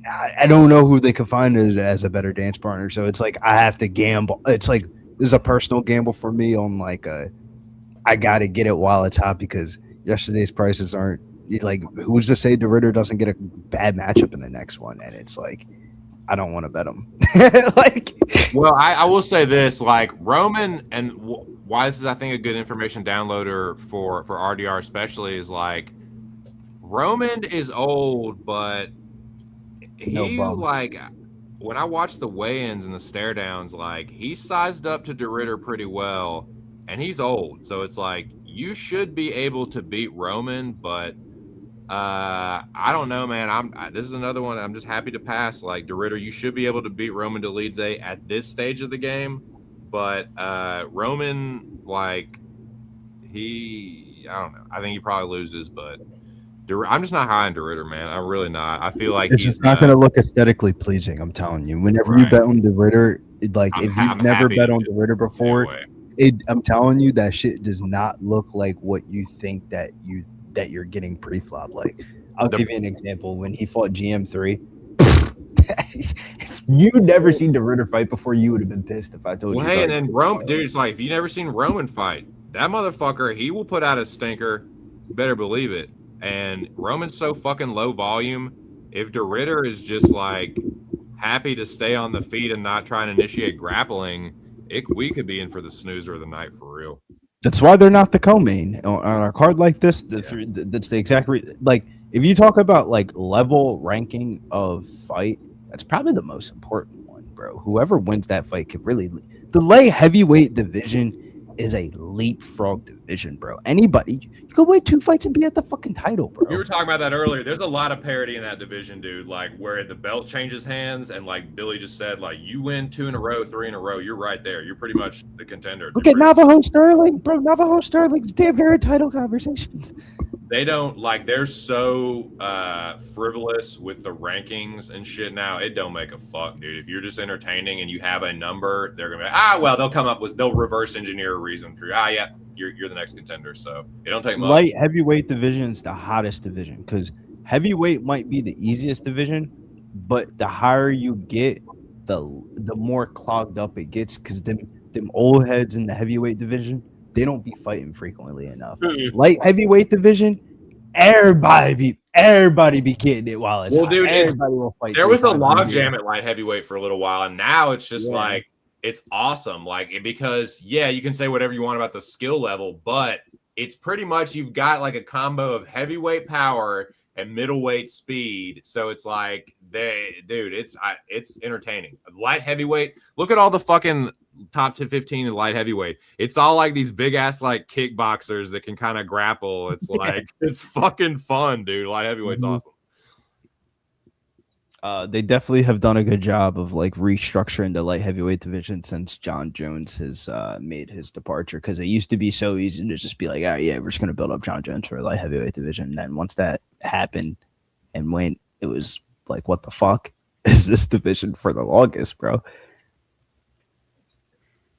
I don't know who they could find as a better dance partner. So it's like I have to gamble. It's like this is a personal gamble for me on like I got to get it while it's hot because yesterday's prices aren't. Like, who's to say the Ritter doesn't get a bad matchup in the next one? And it's like, I don't want to bet him. Well, I will say this, like Roman, and why this is, I think, a good information downloader for RDR especially is like Roman is old, but he like when I watch the weigh-ins and the stare downs, like he's sized up to the Ritter pretty well, and he's old, so it's like you should be able to beat Roman, but. I don't know, man. This is another one. I'm just happy to pass. Like DeRitter, you should be able to beat Roman Dolidze at this stage of the game, but Roman, like I don't know. I think he probably loses, but I'm just not high on DeRitter, man. I'm really not. I feel like it's just not going to look aesthetically pleasing. I'm telling you. Whenever you bet on DeRitter, like if you've never bet on DeRitter before, I'm telling you that shit does not look like what you think that you're getting pre-flop. Like I'll give you an example. When he fought GM3, if you'd never seen the Ritter fight before, you would have been pissed if I told you. Hey, and then Roman, dude, it's like if you never seen Roman fight, that motherfucker, he will put out a stinker. You better believe it. And Roman's so fucking low volume. If the Ritter is just like happy to stay on the feet and not try and initiate grappling, we could be in for the snoozer of the night for real. That's why they're not the co-main on a card like this. That's the exact like if you talk about like level ranking of fight, that's probably the most important one, bro. Whoever wins that fight could really. The light heavyweight division is a leapfrog division, bro. Anybody, you could win 2 fights and be at the fucking title, bro. We were talking about that earlier. There's a lot of parity in that division, dude. Like where the belt changes hands, and like Billy just said, like you win 2 in a row, 3 in a row, you're right there. You're pretty much the contender. Look at Navajo Sterling, bro. Navajo Sterling's damn near in title conversations. They don't like. They're so frivolous with the rankings and shit now. It don't make a fuck, dude. If you're just entertaining and you have a number, they're gonna be they'll reverse engineer a reason for you. Yeah, you're the next contender. So it don't take much. Light heavyweight division is the hottest division because heavyweight might be the easiest division, but the higher you get, the more clogged up it gets because them old heads in the heavyweight division, they don't be fighting frequently enough. Light heavyweight division, everybody be getting it while it's hot. Dude, everybody will fight. There was a logjam at light heavyweight for a little while, and now it's just like it's awesome. Like because you can say whatever you want about the skill level, but it's pretty much you've got like a combo of heavyweight power and middleweight speed. So it's like it's entertaining. Light heavyweight. Look at all the fucking top 15 in light heavyweight. It's all like these big ass like kickboxers that can kind of grapple. It's like it's fucking fun, dude. Light heavyweight's awesome. They definitely have done a good job of like restructuring the light heavyweight division since John Jones has made his departure, because it used to be so easy to just be like, we're just going to build up John Jones for a light heavyweight division. And then once that happened and went, it was like, what the fuck is this division for the longest, bro?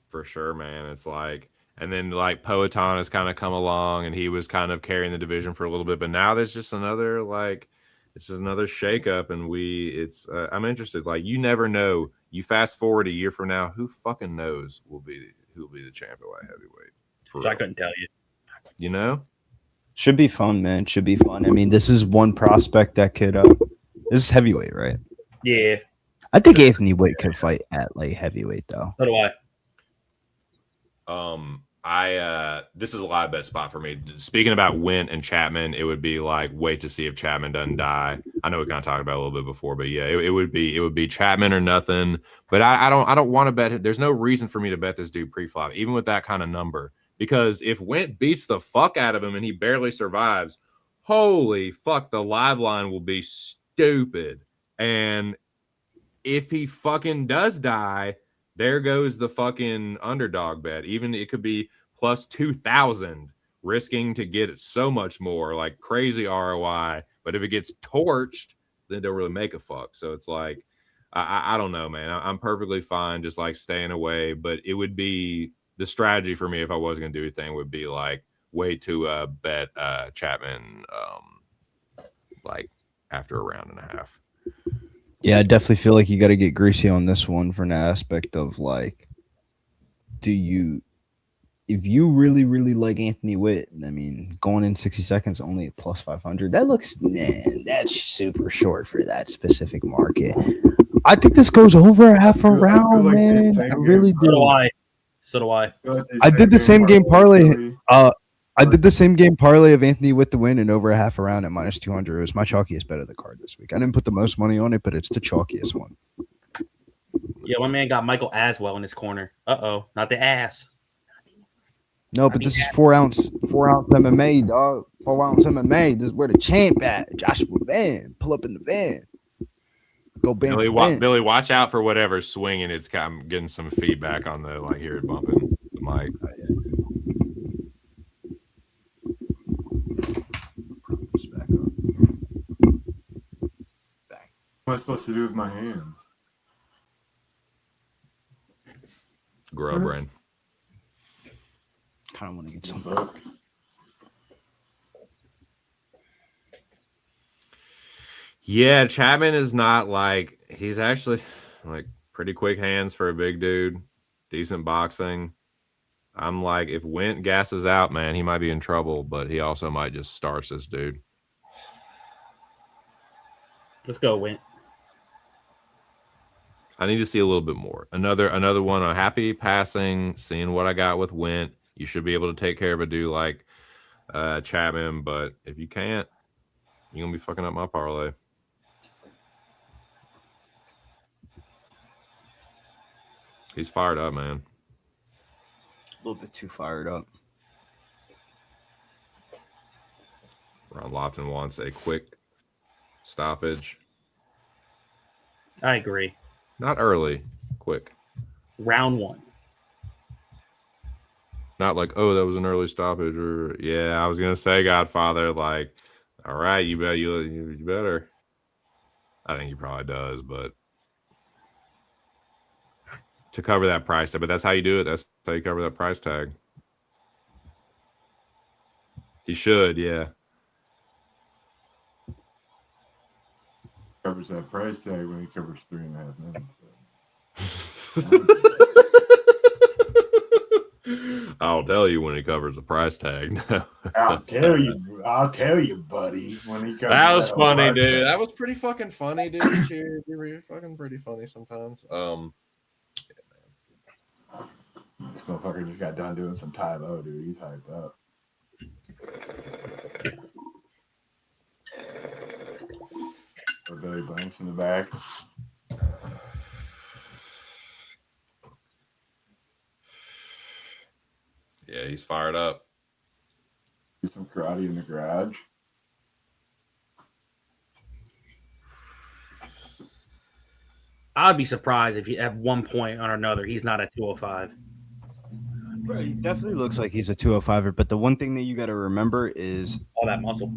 For sure, man. It's like, and then like Poatan has kind of come along and he was kind of carrying the division for a little bit, but now there's just another like, it's just another shakeup, and I'm interested. Like, you never know. You fast forward a year from now, who fucking knows who will be the champ at light heavyweight? I couldn't tell you. You know, should be fun, man. Should be fun. I mean, this is one prospect that could. This is heavyweight, right? Yeah. I think Anthony Witt could fight at light heavyweight, though. So do I. This is a live bet spot for me. Speaking about Wint and Chapman, it would be like wait to see if Chapman doesn't die. I know we kind of talked about it a little bit before, but yeah, it would be Chapman or nothing. But I don't want to bet. There's no reason for me to bet this dude pre-flop, even with that kind of number, because if Wint beats the fuck out of him and he barely survives, holy fuck, the live line will be stupid. And if he fucking does die, there goes the fucking underdog bet. Even it could be plus 2,000, risking to get it so much more, like crazy ROI. But if it gets torched, they don't really make a fuck. So it's like, I don't know, man. I'm perfectly fine just like staying away, but it would be the strategy for me if I wasn't gonna do anything would be like wait to bet Chapman like after a round and a half. Yeah, I definitely feel like you got to get greasy on this one for an aspect of like, if you really, really like Anthony Witt, I mean, going in 60 seconds only at plus 500, that looks, man, that's super short for that specific market. I think this goes over a half a round, like man. I really So do do. I. So do I. I did the same game parlay. I did the same game parlay of Anthony Witt to win and over a half a round at minus 200. It was my chalkiest bet of the card this week. I didn't put the most money on it, but it's the chalkiest one. Yeah, my man got Michael Aswell in his corner. Not the ass. No, but this is 4 ounce MMA, dog. 4 ounce MMA. This is where the champ at. Joshua Van. Pull up in the van. Go bam. Billy, watch out for whatever's swinging. I'm getting some feedback on the like here bumping the mic. What am I supposed to do with my hands? Grow brain. Kind of want to get some. Book. Yeah, Chapman is not like he's actually like pretty quick hands for a big dude, decent boxing. I'm like, if Went gasses out, man, he might be in trouble, but he also might just starch this dude. Let's go, Went. I need to see a little bit more. Another one. I'm happy passing, seeing what I got with Went. You should be able to take care of a dude like Chapman, but if you can't, you're gonna be fucking up my parlay. He's fired up, man. A little bit too fired up. Ron Lofton wants a quick stoppage. I agree. Not early, quick. Round 1. Not like, oh, that was an early stoppage, or yeah, I was gonna say Godfather. Like, all right, you better. I think he probably does, but to cover that price tag. But that's how you do it. That's how you cover that price tag. He should, yeah. Covers that price tag when he covers 3.5 minutes. I'll tell you when he covers the price tag. I'll tell you, buddy. When he covers that was funny, dude. tag. That was pretty fucking funny, dude. You're fucking pretty funny sometimes. This motherfucker just got done doing some Tai Lo, dude. He's hyped up. Billy Blanks in the back. Yeah, he's fired up. Do some karate in the garage. I'd be surprised if at one point or another he's not at 205. Bro, he definitely looks like he's a 205er, but the one thing that you got to remember is all that muscle.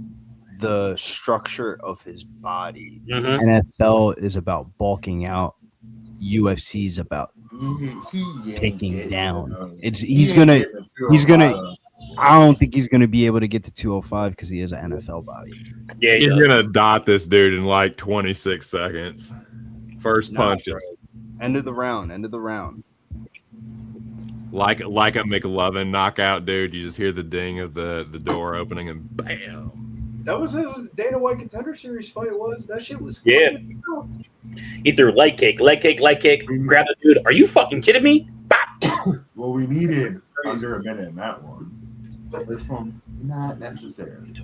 The structure of his body. Mm-hmm. NFL is about bulking out. UFC is about taking down. He's gonna. I don't think he's gonna be able to get to 205 because he has an NFL body. Yeah, he's gonna dot this dude in like 26 seconds. First punch. End of the round. Like a McLovin knockout, dude. You just hear the ding of the door opening and bam. That was Dana White Contender Series fight. That shit was fun. He threw leg kick, grab the dude. Are you fucking kidding me? Well, we needed under a minute in that one. This one, not necessary.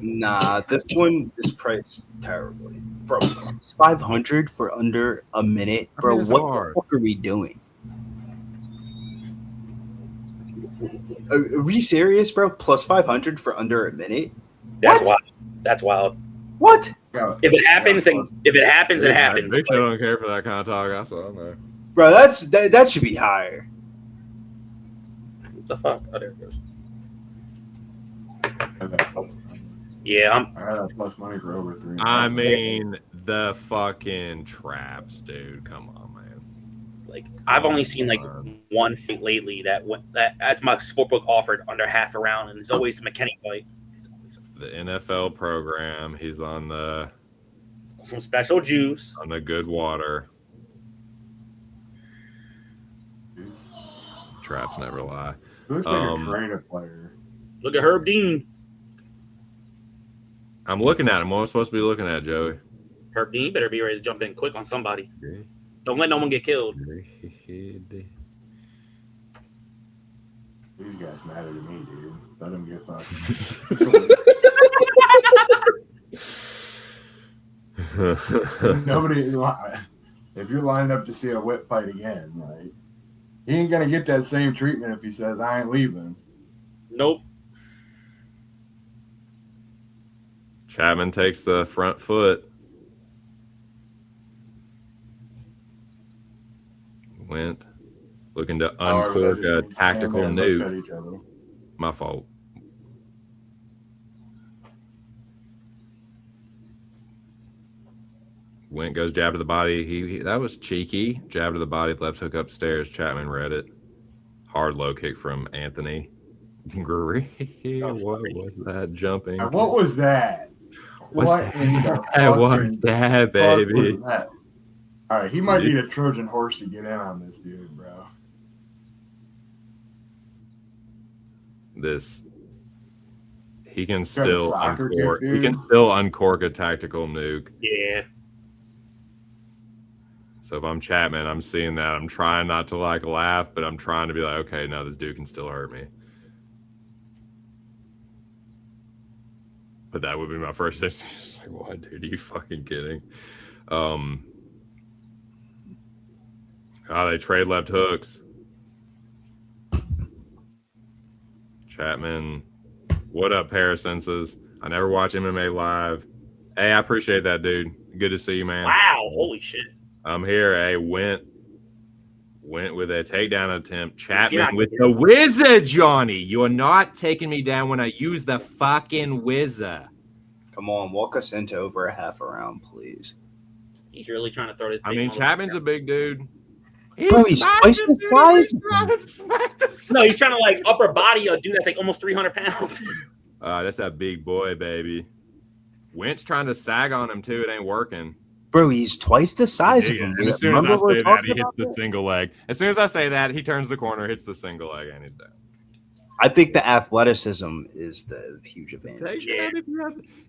Nah, this one is priced terribly, bro. It's 500 for under a minute, bro. What the fuck are we doing? Are we serious, bro? Plus 500 for under a minute? That's wild. What? If it happens, it happens. Big Show don't care for that kind of talk. I saw there. Bro, that should be higher. What the fuck? Oh, there it goes. Yeah, I had plus money for over 3. I mean, The fucking traps, dude. Come on, man. Like I've only seen like one fight lately that as my sportbook offered under half a round, and it's always a McKinney fight. The NFL program. He's on Some special juice. the good water. Traps never lie. Looks like a trainer player. Look at Herb Dean. I'm looking at him. What am I supposed to be looking at, Joey? Herb Dean better be ready to jump in quick on somebody. Don't let no one get killed. These guys matter to me, dude. Let them get fucking. Nobody. If you're lined up to see a whip fight again, right? He ain't gonna get that same treatment if he says I ain't leaving. Nope. Chapman takes the front foot. Went looking to uncork a tactical nuke. My fault. Went goes jab to the body. He that was cheeky. Jab to the body, left hook upstairs. Chapman read it. Hard low kick from Anthony. Great. What was that jumping? Now, what was that? What's What in the What's that, baby? was that? All right, he might need a Trojan horse to get in on this dude, bro. He can still uncork. He can still uncork a tactical nuke. Yeah. So if I'm Chapman, I'm seeing that. I'm trying not to like laugh, but I'm trying to be like, okay, no, this dude can still hurt me. But that would be my first instinct. Like, what, dude? Are you fucking kidding? They trade left hooks. Chapman, what up, Parasenses? I never watch MMA live. Hey, I appreciate that, dude. Good to see you, man. Wow, holy shit. I'm here. Hey, went with a takedown attempt. Chapman with the wizard, Johnny. You're not taking me down when I use the fucking wizard. Come on, walk us into over a half a round, please. He's really trying to throw this. I mean, Chapman's a big dude. Bro, he's twice the size. No, he's trying to like upper body a dude that's like almost 300 pounds. That's that big boy, baby. Wentz trying to sag on him too. It ain't working. Bro, he's twice the size of him. As soon as I say that, he hits the single leg. As soon as I say that, he turns the corner, hits the single leg, and he's down. I think the athleticism is the huge advantage.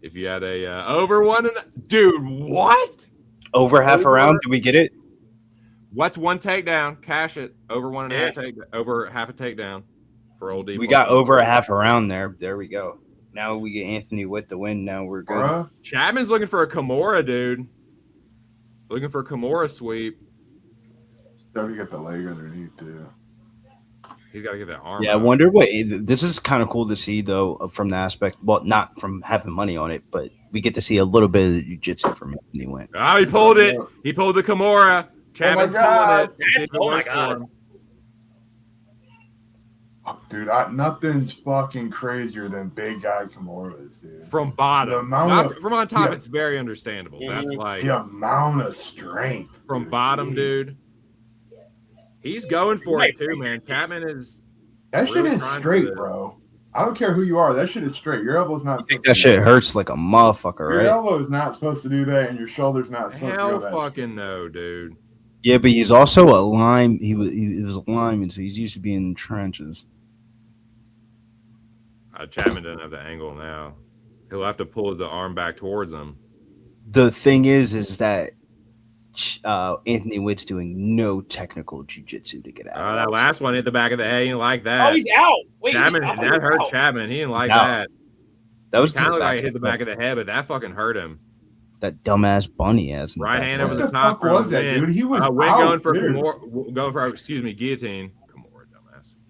If you had a over one, dude, what? Over half a round? Do we get it? What's one takedown? Cash it. Over one and a half take. Over half a takedown for old D. We got over a half a round there. There we go. Now we get Anthony with the win. Now we're good. Chapman's looking for a Kimura, dude. Looking for a Kimura sweep. Don't you get the leg underneath too? He's got to get that arm. Yeah, I wonder what. This is kind of cool to see though, from the aspect. Well, not from having money on it, but we get to see a little bit of the jiu-jitsu from Anthony Went. Oh, he pulled it. He pulled the Kimura. Chapman's pulling it. Oh my god. Dude, nothing's fucking crazier than big guy Kimuras, dude. From bottom. From on top, it's very understandable. Mm-hmm. That's like the amount of strength. From bottom, dude. He's going for it too, man. Chapman is. That shit is straight, bro. I don't care who you are. That shit is straight. Your elbow's not. I think that shit hurts like a motherfucker, right? Your elbow is not supposed to do that, and your shoulder's not supposed to Hell do that. fucking no, dude. Yeah, but he's also a lime. He was a lineman, so he's used to being in the trenches. Chapman doesn't have the angle now. He'll have to pull the arm back towards him. The thing is that Anthony Witt's doing no technical jiu-jitsu to get out. That last one hit the back of the head. He didn't like that. Oh, he's out. Wait, Chapman, that hurt Chapman. He didn't like that. That was kind of like hit the back of the head, but that fucking hurt him. That dumbass bunny ass. Right hand over the the top. What the fuck was that, dude? He was going for guillotine.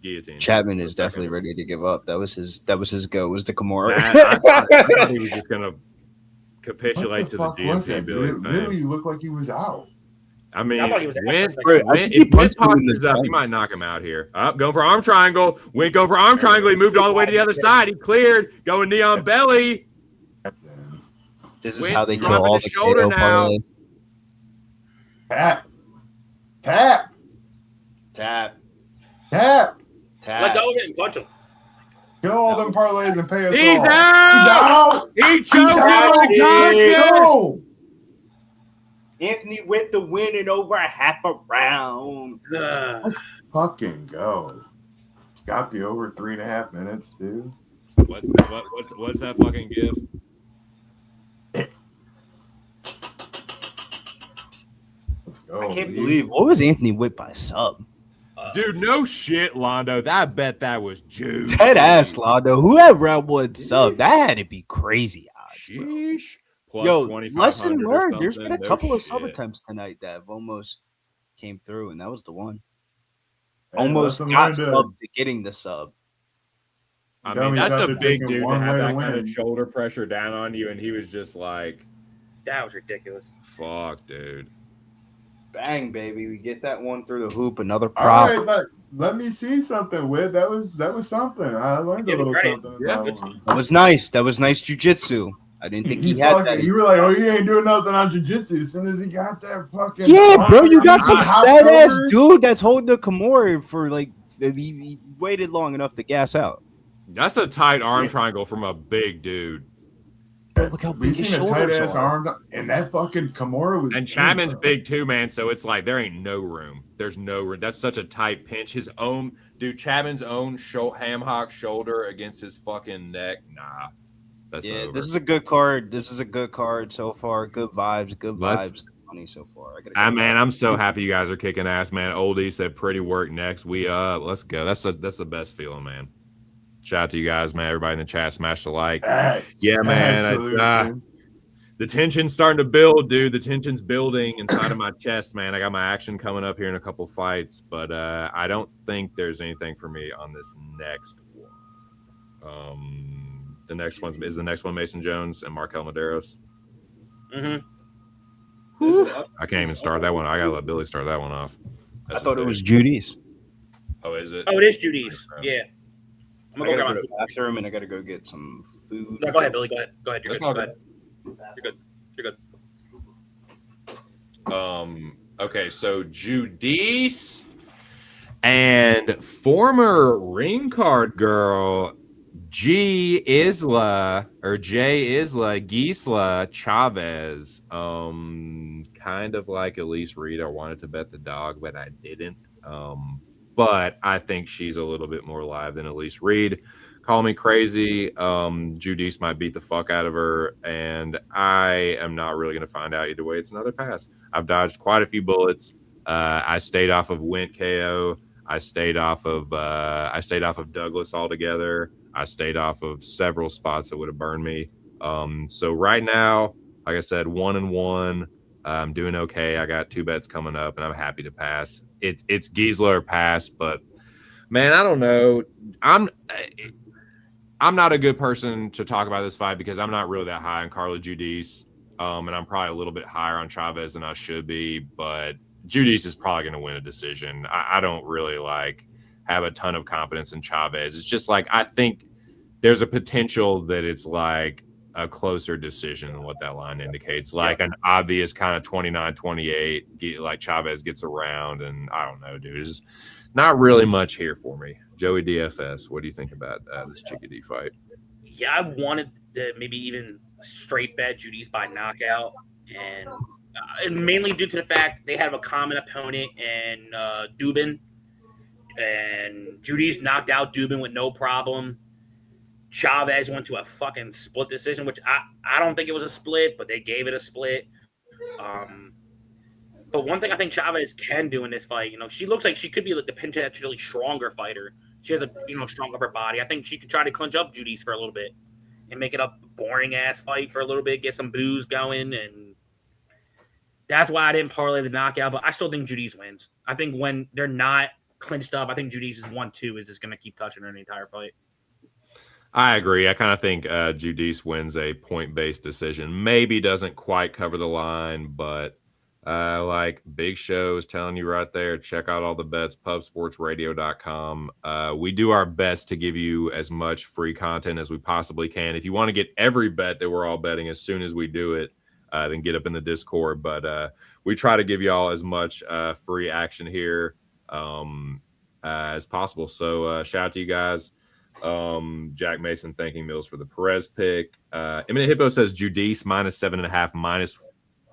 Guillotine. Chapman is definitely ready to give up. That was his go. Was the Kimura? I thought he was just gonna capitulate to the DMT. It really looked like he was out. I mean, I thought he was if Wentz tosses up, he might knock him out here. Up, going for arm triangle. Went going for arm triangle. He moved all the way to the other side. He cleared. Going knee on belly. This is Wentz how they kill dropping all his the shoulder KO now. parlays. Tap. Tap. Tap. Tap. Let go of it and punch him. Kill all them parlays and pay us He's all. out! He choked him Go! Anthony with the win in over a half a round. Ugh. Fucking go. Got the over 3.5 minutes, dude. What's that fucking gift? Let's go. I can't dude. believe what was Anthony Witt by sub? Dude, no shit, Londo. I bet that was juice. Dead ass Londo. Who had round one sub? That had to be crazy odds. Bro. Sheesh. Plus Yo, 2,500 lesson or learned. There's been a something. couple No of sub shit. attempts tonight that have almost came through, and that was the one. Hey, Almost lesson got learned, sub to getting the sub. I Dummies mean, that's out a there big taking dude to one have way to that kind of win. shoulder pressure down on you, and he was just like, That was ridiculous. fuck, dude. Bang, baby. We get that one through the hoop. Another All prop. right, but let me see something, Whit. That was something. I learned a Give him little credit. something. Yeah, about good him. That was nice. That was nice jujitsu. I didn't think he had that. You were like, oh, he ain't doing nothing on jiu-jitsu. As soon as he got that fucking Yeah, bro, you got some hopped fat ass over. dude that's holding the Kimura for like he waited long enough to gas out. That's a tight arm triangle from a big dude. Bro, look how We big his seen a tight shoulders ass are. arm, and that fucking Kimura was. And Chapman's big too, man. So it's like there ain't no room. There's no room. That's such a tight pinch. His own dude, Chapman's own ham hock shoulder against his fucking neck. Nah, that's Yeah, over. this is a good card. This is a good card so far. Good vibes. Good Let's- vibes. Good money so far. Man, I'm so happy you guys are kicking ass, man. Oldie said pretty work next. We up. Let's go. That's the best feeling, man. Shout out to you guys, man. Everybody in the chat, smash the like. Yeah, man. Absolutely. The tension's starting to build, dude. The tension's building inside of my chest, man. I got my action coming up here in a couple fights, but I don't think there's anything for me on this next one. The next one is the next one Mason Jones and Markel Medeiros. Mm-hmm. I can't even start that one. I gotta let Billy start that one off. I thought it was Judy's. Oh, is it? Oh, it is Judy's. Yeah. I'm I gonna gotta go go grab to the bathroom and I gotta go get some food. No, go ahead, Billy. Go ahead. Go ahead. You're That's good. all Go good. ahead. You're good. You're good. Okay, so Judice and former ring card girl Gisla Gisla Chavez. Kind of like Elise Reed. I wanted to bet the dog, but I didn't. But I think she's a little bit more live than Elise Reed. Call me crazy. Judice might beat the fuck out of her, and I am not really going to find out either way. It's another pass. I've dodged quite a few bullets. I stayed off of Went KO. I stayed off of Douglas altogether. I stayed off of several spots that would have burned me. So right now, like I said, 1-1. I'm doing okay. I got 2 bets coming up, and I'm happy to pass. It's Gisla or pass, but man, I don't know. I'm not a good person to talk about this fight because I'm not really that high on Carla Judice, and I'm probably a little bit higher on Chavez than I should be. But Judice is probably going to win a decision. I don't really have a ton of confidence in Chavez. It's just I think there's a potential that it's a closer decision than what that line indicates. An obvious kind of 29-28, Chavez gets around, and I don't know, dude. There's not really much here for me. Joey DFS, what do you think about this Chickadee fight? Yeah, I wanted to maybe even straight bet Judy's by knockout, and mainly due to the fact they have a common opponent in Dubin, and Judy's knocked out Dubin with no problem. Chavez went to a fucking split decision, which I don't think it was a split, but they gave it a split. But one thing I think Chavez can do in this fight, she looks like she could be the potentially stronger fighter. She has a strong upper body. I think she could try to clinch up Judy's for a little bit and make it a boring ass fight for a little bit, get some booze going, and that's why I didn't parlay the knockout. But I still think Judy's wins. I think when they're not clinched up, I think Judy's is 1-2 is just going to keep touching her the entire fight. I agree. I kind of think Judice wins a point-based decision. Maybe doesn't quite cover the line, but Like Big Show is telling you right there, check out all the bets, pubsportsradio.com. We do our best to give you as much free content as we possibly can. If you want to get every bet that we're all betting as soon as we do it, then get up in the Discord. But we try to give you all as much free action here as possible. So shout out to you guys. Jack Mason thanking Mills for the Perez pick. Eminent Hippo says Judice -7.5,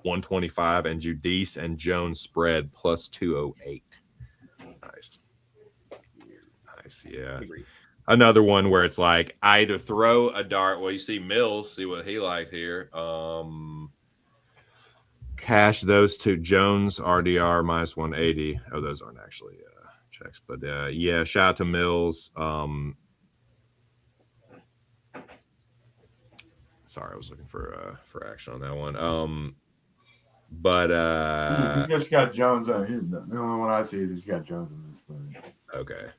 -125, and Judice and Jones spread +208. Nice. Yeah. Another one where it's like I either throw a dart. Well, you see Mills, see what he likes here. Cash those two. Jones RDR -180. Oh, those aren't actually checks, but yeah. Shout out to Mills. Sorry, I was looking for action on that one. But he's just got Jones on. The only one I see is he's got Jones in this play. Okay.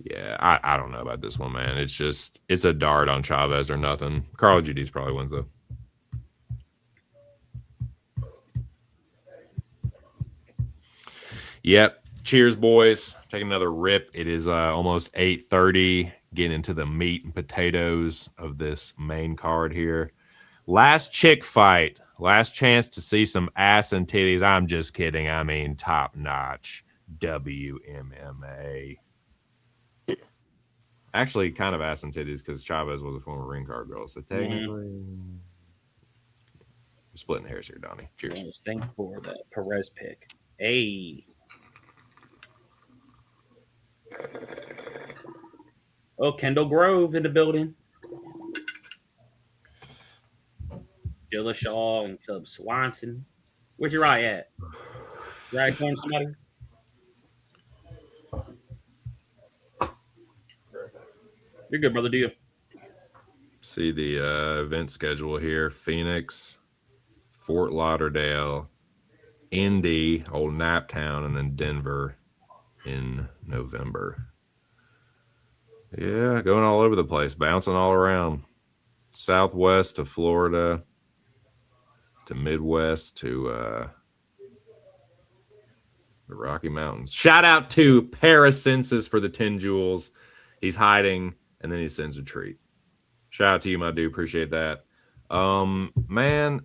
Yeah, I don't know about this one, man. It's a dart on Chavez or nothing. Carl GD's probably wins though. Yep. Cheers, boys. Taking another rip. It is almost 8:30. Getting into the meat and potatoes of this main card here. Last chick fight. Last chance to see some ass and titties. I'm just kidding. I mean, top notch WMMA. Actually, kind of ass and titties because Chavez was a former ring card girl. So technically, we're splitting hairs here, Donnie. Cheers. Thanks for the Perez pick. Hey. Oh, Kendall Grove in the building. Dillashaw and Cub Swanson. Where's your eye at? Your eye calling somebody? You're good, brother. Do you? See the event schedule here. Phoenix, Fort Lauderdale, Indy, Old Naptown, and then Denver in November. Yeah, going all over the place, bouncing all around. Southwest to Florida to Midwest to the Rocky Mountains. Shout out to Paracensus for the 10 jewels. He's hiding, and then he sends a treat. Shout out to you, my dude. Appreciate that. Man,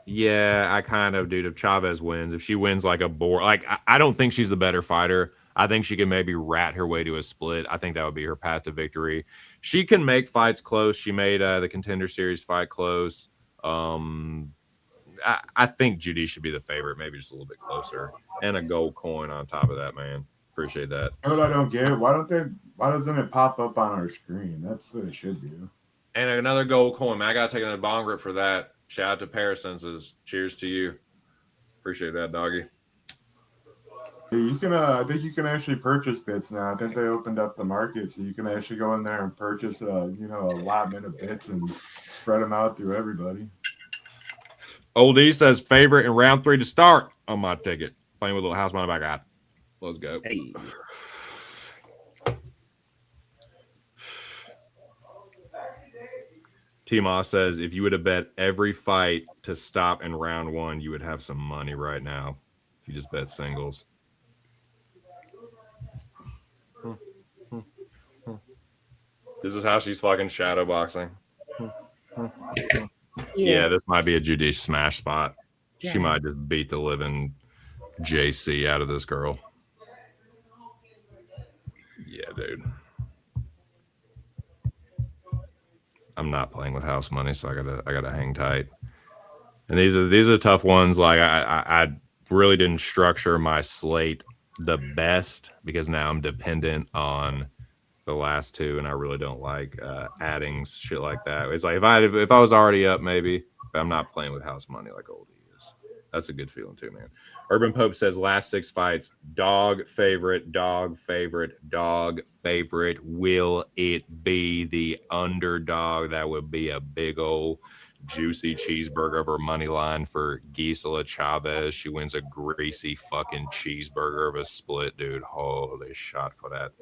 yeah, I kind of, dude, if Chavez wins, if she wins like a board, like I don't think she's the better fighter. I think she can maybe rat her way to a split. I think that would be her path to victory. She can make fights close. She made the Contender Series fight close. I think Judy should be the favorite, maybe just a little bit closer. And a gold coin on top of that, man. Appreciate that. What I don't get, why doesn't it pop up on our screen? That's what it should do. And another gold coin, man. I got to take another bong rip for that. Shout out to Parasenses. Cheers to you. Appreciate that, doggy. You can, I think you can actually purchase bits now. I think they opened up the market, so you can actually go in there and purchase, a allotment of bits and spread them out through everybody. Old E says favorite in round 3 to start on my ticket. Playing with a little house money back out. Let's go. Hey. T-Moss says if you would have bet every fight to stop in round 1, you would have some money right now. If you just bet singles. This is how she's fucking shadow boxing. Yeah, this might be a Judice smash spot. Yeah. She might just beat the living JC out of this girl. Yeah, dude. I'm not playing with house money, so I gotta hang tight. And these are tough ones. Like I really didn't structure my slate the best because now I'm dependent on the last two, and I really don't like adding shit like that. It's like if I was already up, maybe, but I'm not playing with house money like old is. That's a good feeling too, man. Urban Pope says last 6 fights, dog favorite. Will it be the underdog? That would be a big old juicy cheeseburger over money line for Gisela Chavez. She wins a greasy fucking cheeseburger of a split, dude. Oh, they shot for that.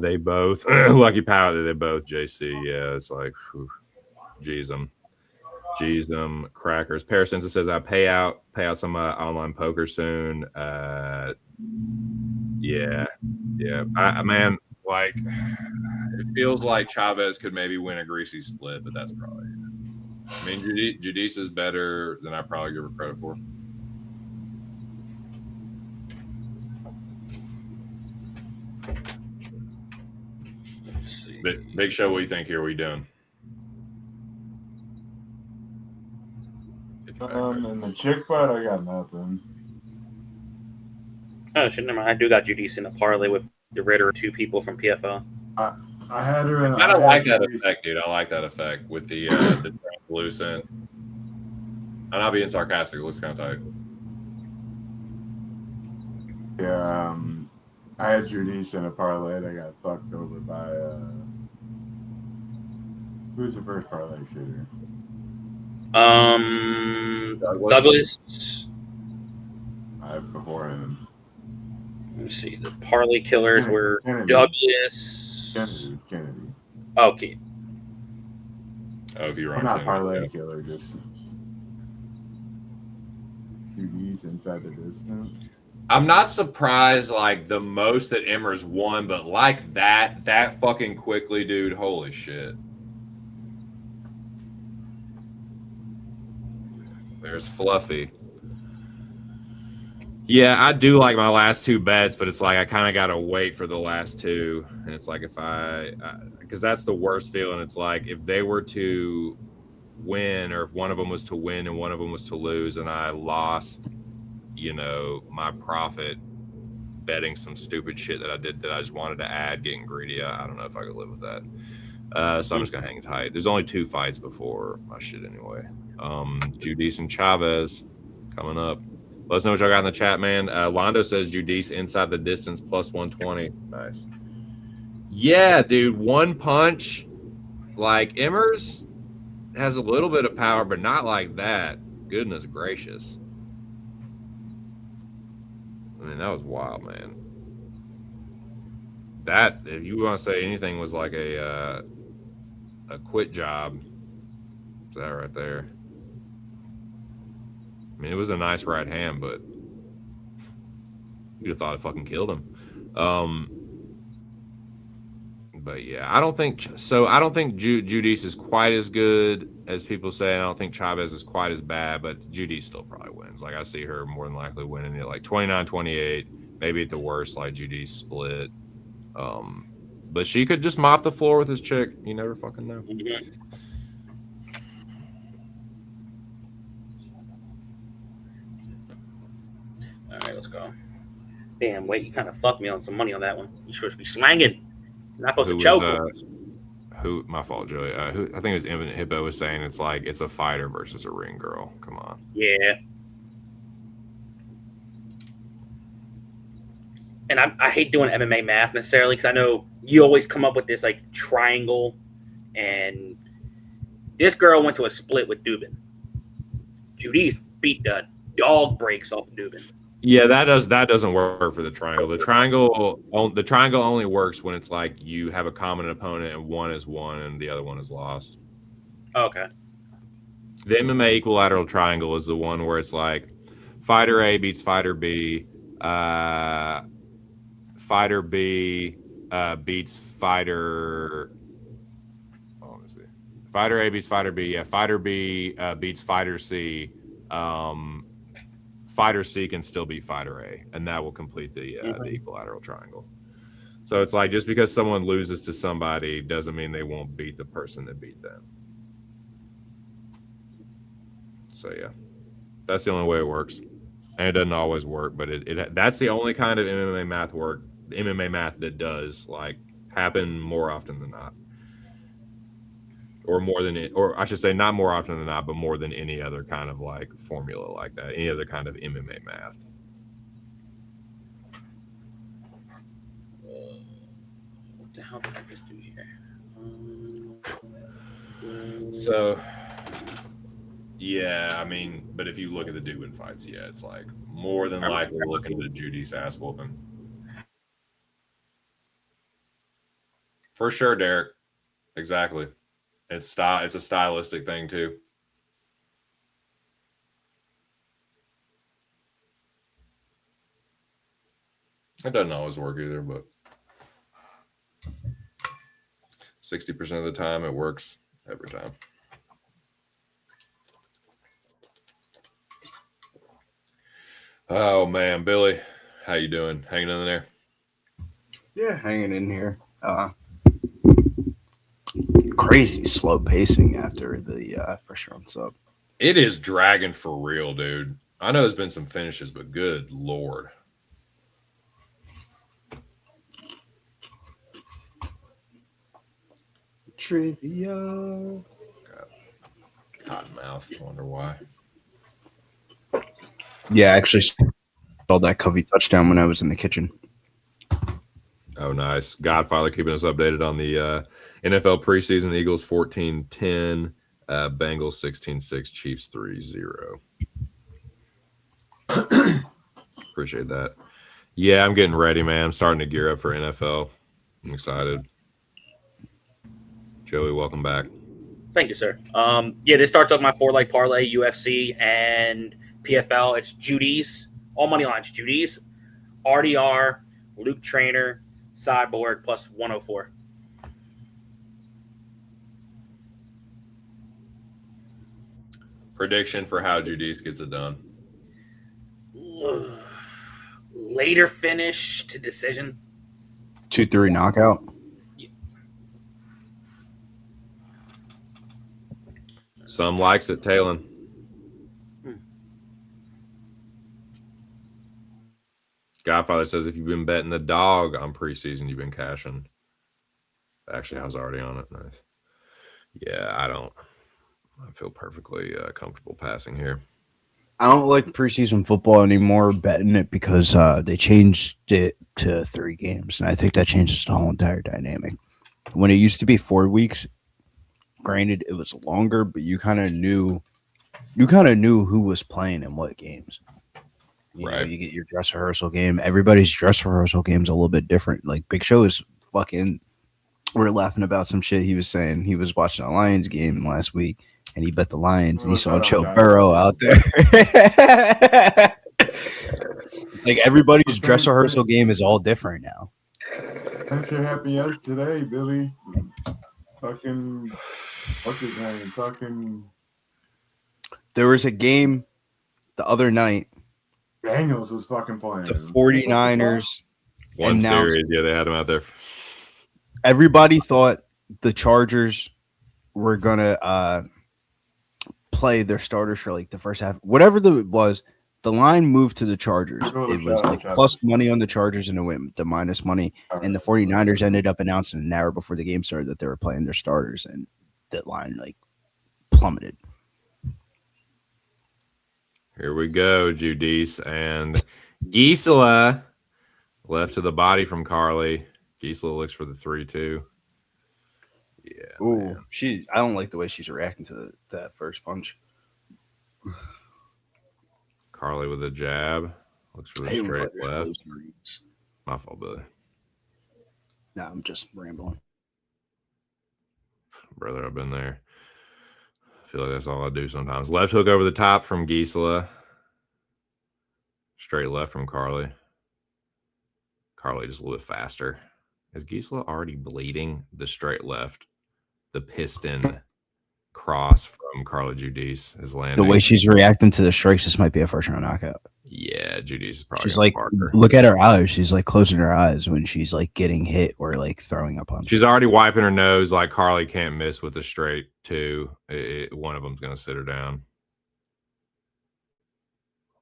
They both Lucky Power. They both JC. Yeah, it's like, geez, Jeez, crackers. Parasensa says I pay out some online poker soon. Yeah. Man, like it feels like Chavez could maybe win a greasy split, but that's probably it. I mean, Judice is better than I probably give her credit for. Big Show, what do you think here? What are we doing? In the chick fight, I got nothing. Oh shit, never mind. I do got Judice in a parlay with the Ritter, 2 people from PFL. I had her in. I don't like that effect, dude. I like that effect with the translucent. I'm not being sarcastic. It looks kind of tight. Yeah, I had Judice in a parlay that got fucked over by who's the first parlay shooter? Douglas. Before him. Let me see. The parlay killers were Kennedy. Douglas. Kennedy. Okay. Oh, if you're I'm on not Kennedy, parlay yeah. killer, just Judice inside the distance. I'm not surprised, like, the most that Emmers won, but like that fucking quickly, dude. Holy shit. There's Fluffy. Yeah, I do like my last 2 bets, but it's like I kind of got to wait for the last 2. And it's like if because that's the worst feeling. It's like if they were to win, or if one of them was to win and one of them was to lose, and I lost, my profit betting some stupid shit that I did that I just wanted to add, getting greedy. I don't know if I could live with that. So I'm just gonna hang tight. There's only 2 fights before my shit anyway. Judice and Chavez coming up. Let us know what y'all got in the chat, man. Londo says Judice inside the distance plus 120. Nice. Yeah, dude. One punch. Like Emmers has a little bit of power, but not like that. Goodness gracious. I mean, that was wild, man. That, if you want to say anything, was like a quit job. Is that right there? I mean, it was a nice right hand, but you'd have thought it fucking killed him. But yeah, I don't think so. I don't think Judice is quite as good as people say. I don't think Chavez is quite as bad, but Judice still probably wins. Like, I see her more than likely winning it, like 29-28, maybe at the worst, like Judice split. But she could just mop the floor with this chick. You never fucking know. All right, let's go. Damn, wait, you kind of fucked me on some money on that one. You're supposed to be slanging. You're not supposed to choke. My fault, Joey. I think it was Infinite Hippo was saying it's like it's a fighter versus a ring girl. Come on. Yeah. And I hate doing MMA math necessarily because I know you always come up with this like triangle, and this girl went to a split with Dubin. Judice beat the dog breaks off Dubin. Yeah, that doesn't work for the triangle. The triangle only works when it's like you have a common opponent and one is won and the other one is lost. Okay. The MMA equilateral triangle is the one where it's like fighter A beats fighter B, fighter B beats fighter. Oh, let me see. Fighter A beats fighter B. Yeah, fighter B beats fighter C. Fighter C can still beat fighter A, and that will complete the equilateral triangle. So it's like just because someone loses to somebody doesn't mean they won't beat the person that beat them. So yeah, that's the only way it works, and it doesn't always work, but that's the only kind of MMA math that does like happen more often than not, or more than it, or I should say not more often than not, but more than any other kind of like formula like that, any other kind of MMA math. What the hell did I just do here? So, yeah, I mean, but if you look at the Dubin fights, yeah, it's like more than likely looking at a Judice ass whooping. For sure, Derek. Exactly. It's a stylistic thing too. It doesn't always work either, but 60% of the time it works every time. Oh man, Billy, how you doing? Hanging in there? Yeah, hanging in here. Crazy slow pacing after the first round sub. It is dragging for real, dude. I know there's been some finishes, but good lord. Trivia. Cotton mouth. I wonder why. Yeah, I actually saw that Covey touchdown when I was in the kitchen. Oh, nice. Godfather keeping us updated on the NFL preseason. Eagles 14-10, Bengals 16-6, Chiefs 3-0. Appreciate that. Yeah, I'm getting ready, man. I'm starting to gear up for NFL. I'm excited. Joey, welcome back. Thank you, sir. Yeah, this starts up my 4-leg parlay, UFC and PFL. It's Judy's, all money lines. Judy's, RDR, Luke Trainer, Cyborg plus 104. Prediction for how Judice gets it done. Later finish to decision. 2-3 knockout. Some likes it, Talon. Godfather says if you've been betting the dog on preseason, you've been cashing. Actually, I was already on it. Nice. Yeah, I feel perfectly comfortable passing here. I don't like preseason football anymore, betting it, because they changed it to 3 games, and I think that changes the whole entire dynamic. When it used to be 4 weeks, granted it was longer, but you kind of knew who was playing in what games. You know, you get your dress rehearsal game. Everybody's dress rehearsal game is a little bit different. Like Big Show is fucking. We're laughing about some shit he was saying. He was watching a Lions game last week, and he bet the Lions, and he saw Joe Burrow out there. Like everybody's dress rehearsal game is all different now. That shit happened yesterday, Billy. Fucking, what's his name? Fucking. There was a game the other night. Daniels was fucking playing. The 49ers. One series, yeah, they had him out there. Everybody thought the Chargers were going to play their starters for like the first half. Whatever it was, the line moved to the Chargers. It was like plus money on the Chargers, and it went to minus money. And the 49ers ended up announcing an hour before the game started that they were playing their starters, and that line like plummeted. Here we go, Judice and Gisela left to the body from Carly. Gisela looks for the 3-2. Yeah. Ooh, I don't like the way she's reacting to that first punch. Carly with a jab. Looks for the straight left. My fault, Billy. No, I'm just rambling. Brother, I've been there. I feel like that's all I do sometimes. Left hook over the top from Gisela. Straight left from Carly. Carly just a little bit faster. Is Gisela already bleeding? The straight left. The piston cross from Carla Judice is landing. The way she's reacting to the strikes, this might be a first round knockout. Yeah, Judice is probably. She's like, look at her eyes. She's like closing her eyes when she's like getting hit or like throwing up on. She's already wiping her nose. Like Carly can't miss with the straight too. One of them's gonna sit her down,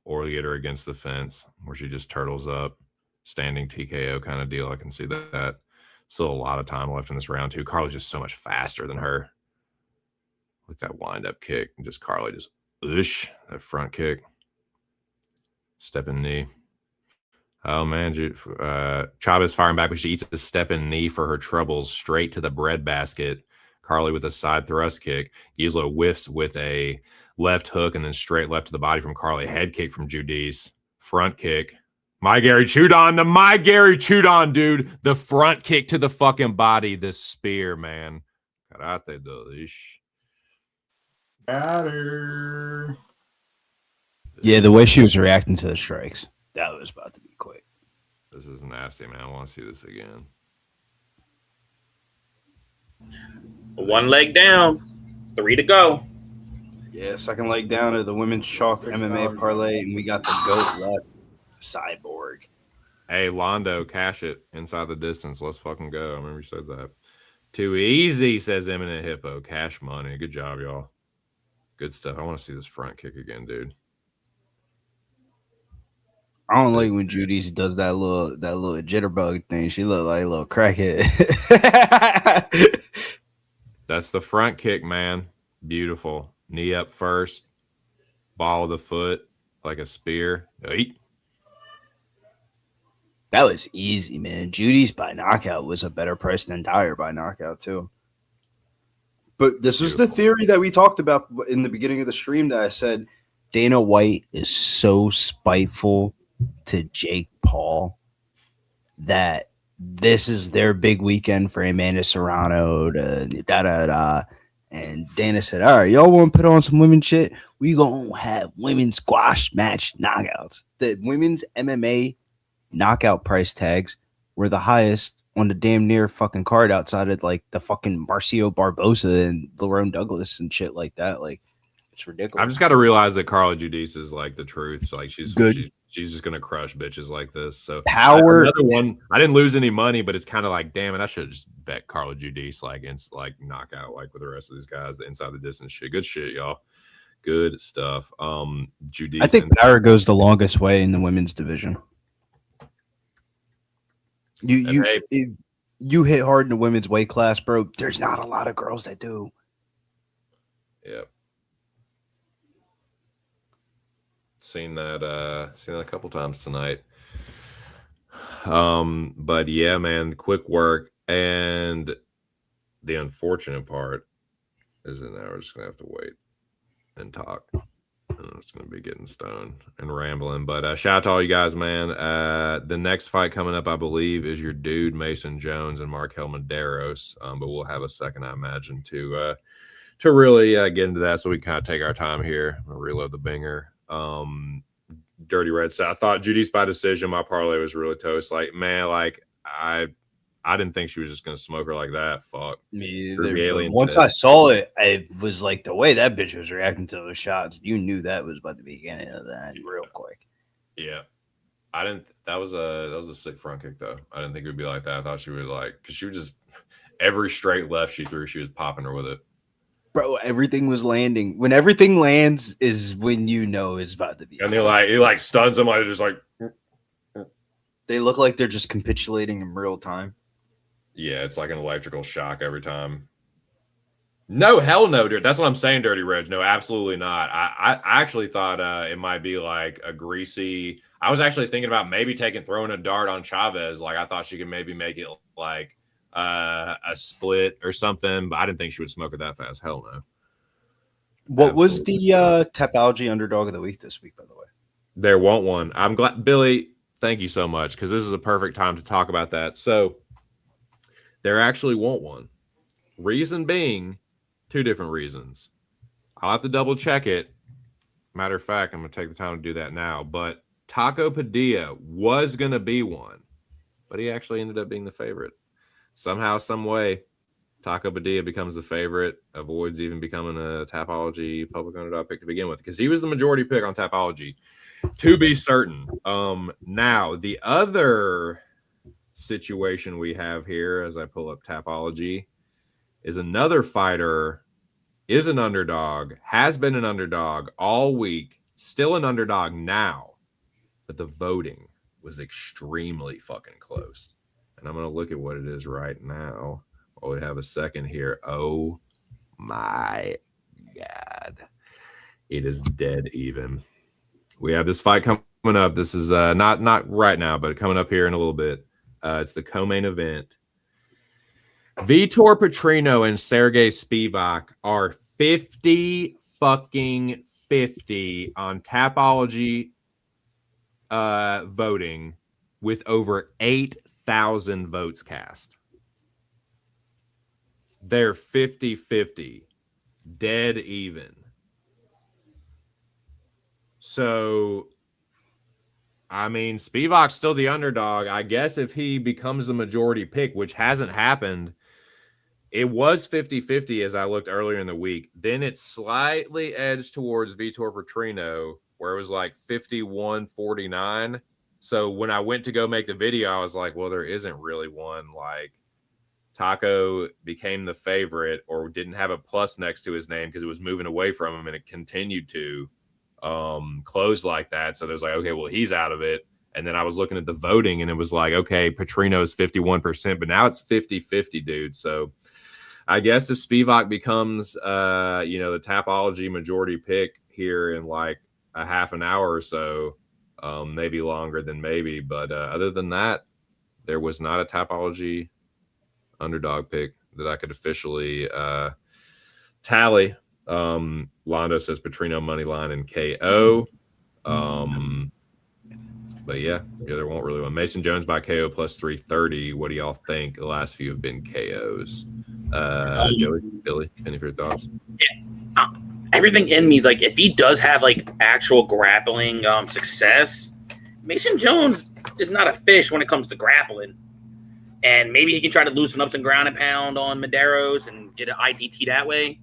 or get her against the fence where she just turtles up, standing TKO kind of deal. I can see that. Still a lot of time left in this round too. Carly's just so much faster than her. With that wind-up kick, and just Carly just that front kick. Stepping knee. Oh, man. Chavez firing back, but she eats a stepping knee for her troubles straight to the breadbasket. Carly with a side thrust kick. Gisela whiffs with a left hook and then straight left to the body from Carly. Head kick from Judice. Front kick. My Gary Chudon, dude. The front kick to the fucking body. The spear, man. Karate do ish. Got her. Yeah, the way she was reacting to the strikes, that was about to be quick. The This is nasty, man. I want to see this again. One leg down, 3 to go. Yeah, second leg down to the women's chalk MMA parlay, and we got the GOAT left, Cyborg. Hey, Londo, cash it inside the distance. Let's fucking go. I remember you said that. Too easy, says Eminent Hippo. Cash money. Good job, y'all. Good stuff. I want to see this front kick again, dude. I don't like when Judy's does that little jitterbug thing. She look like a little crackhead. That's the front kick, man. Beautiful. Knee up first. Ball of the foot like a spear. Eat. That was easy, man. Judy's by knockout was a better price than Dyer by knockout, too. But this was the theory that we talked about in the beginning of the stream that I said Dana White is so spiteful to Jake Paul that this is their big weekend for Amanda Serrano to da-da-da. And Dana said, all right, y'all want to put on some women's shit? We going to have women's squash match knockouts. The women's MMA knockout price tags were the highest on the damn near fucking card outside of like the fucking Marcio Barbosa and Lerone Douglas and shit like that. Like, it's ridiculous. I've just got to realize that Carla Judice is like the truth. Like she's good. She's just gonna crush bitches like this. So Power. Another one. I didn't lose any money, but it's kind of like, damn it, I should have just bet Carla Judice like knockout like with the rest of these guys. The inside the distance shit. Good shit, y'all. Good stuff. Judice. I think Power goes the longest way in the women's division. You hit hard in the women's weight class, bro. There's not a lot of girls that do. Yep. Seen that a couple times tonight. But yeah, man, quick work. And the unfortunate part is that now we're just gonna have to wait and talk. And it's gonna be getting stoned and rambling. But shout out to all you guys, man. The next fight coming up, I believe, is your dude Mason Jones and Markel Medeiros. But we'll have a second, I imagine, to really get into that, so we can kind of take our time here. I'll reload the binger. Dirty Red said, I thought Judy's by decision. My parlay was really toast. Like, man, like I didn't think she was just gonna smoke her like that. Fuck me either. Once I saw it, I was like, the way that bitch was reacting to those shots, you knew that was about the beginning of that real quick. Yeah, I didn't. That was a sick front kick though. I didn't think it would be like that. I thought she would because she was just every straight left she threw, she was popping her with it. Bro, everything was landing. When everything lands is when you know it's about to be. And he stuns them, like just like they look like they're just capitulating in real time. Yeah, it's like an electrical shock every time. No, hell no, dude. That's what I'm saying, Dirty Reg. No, absolutely not. I actually thought it might be like a greasy. I was actually thinking about maybe throwing a dart on Chavez. Like I thought she could maybe make it like a split or something, but I didn't think she would smoke it that fast. Hell no. What was the Tapology underdog of the week this week, by the way? There won't one. I'm glad, Billy. Thank you so much, because this is a perfect time to talk about that. So there actually won't one. Reason being, two different reasons. I'll have to double check it. Matter of fact, I'm going to take the time to do that now. But Taco Padilla was going to be one, but he actually ended up being the favorite. Somehow, some way, Taco Padilla becomes the favorite, avoids even becoming a Tapology public underdog pick to begin with, because he was the majority pick on Tapology, to be certain. Now, the other situation we have here, as I pull up Tapology, is another fighter is an underdog, has been an underdog all week, still an underdog now, but the voting was extremely fucking close. And I'm going to look at what it is right now while we have a second here. Oh my God. It is dead even. We have this fight coming up. This is not right now, but coming up here in a little bit. It's the co-main event. Vitor Petrino and Sergey Spivak are 50 fucking 50 on Tapology voting with over 8,000 votes cast. They're 50-50, dead even. So I mean, Spivak's still the underdog. I guess if he becomes the majority pick, which hasn't happened, it was 50-50 as I looked earlier in the week. Then it slightly edged towards Vitor Petrino, where it was like 51-49. So when I went to go make the video, I was like, well, there isn't really one. Like, Taco became the favorite or didn't have a plus next to his name because it was moving away from him, and it continued to close like that. So there's like, okay, well, he's out of it. And then I was looking at the voting, and it was like, okay, Petrino's 51%, but now it's 50-50, dude. So I guess if Spivak becomes, the Tapology majority pick here in like a half an hour or so, maybe longer than maybe. But other than that, there was not a Tapology underdog pick that I could officially tally. Londo says Petrino money line and KO. But yeah, there won't really one. Mason Jones by KO plus 330. What do y'all think? The last few have been KOs. Joey, Billy, any of your thoughts? Yeah. Everything in me, like, if he does have like actual grappling success, Mason Jones is not a fish when it comes to grappling. And maybe he can try to loosen up some ground and pound on Medeiros and get an IDT that way.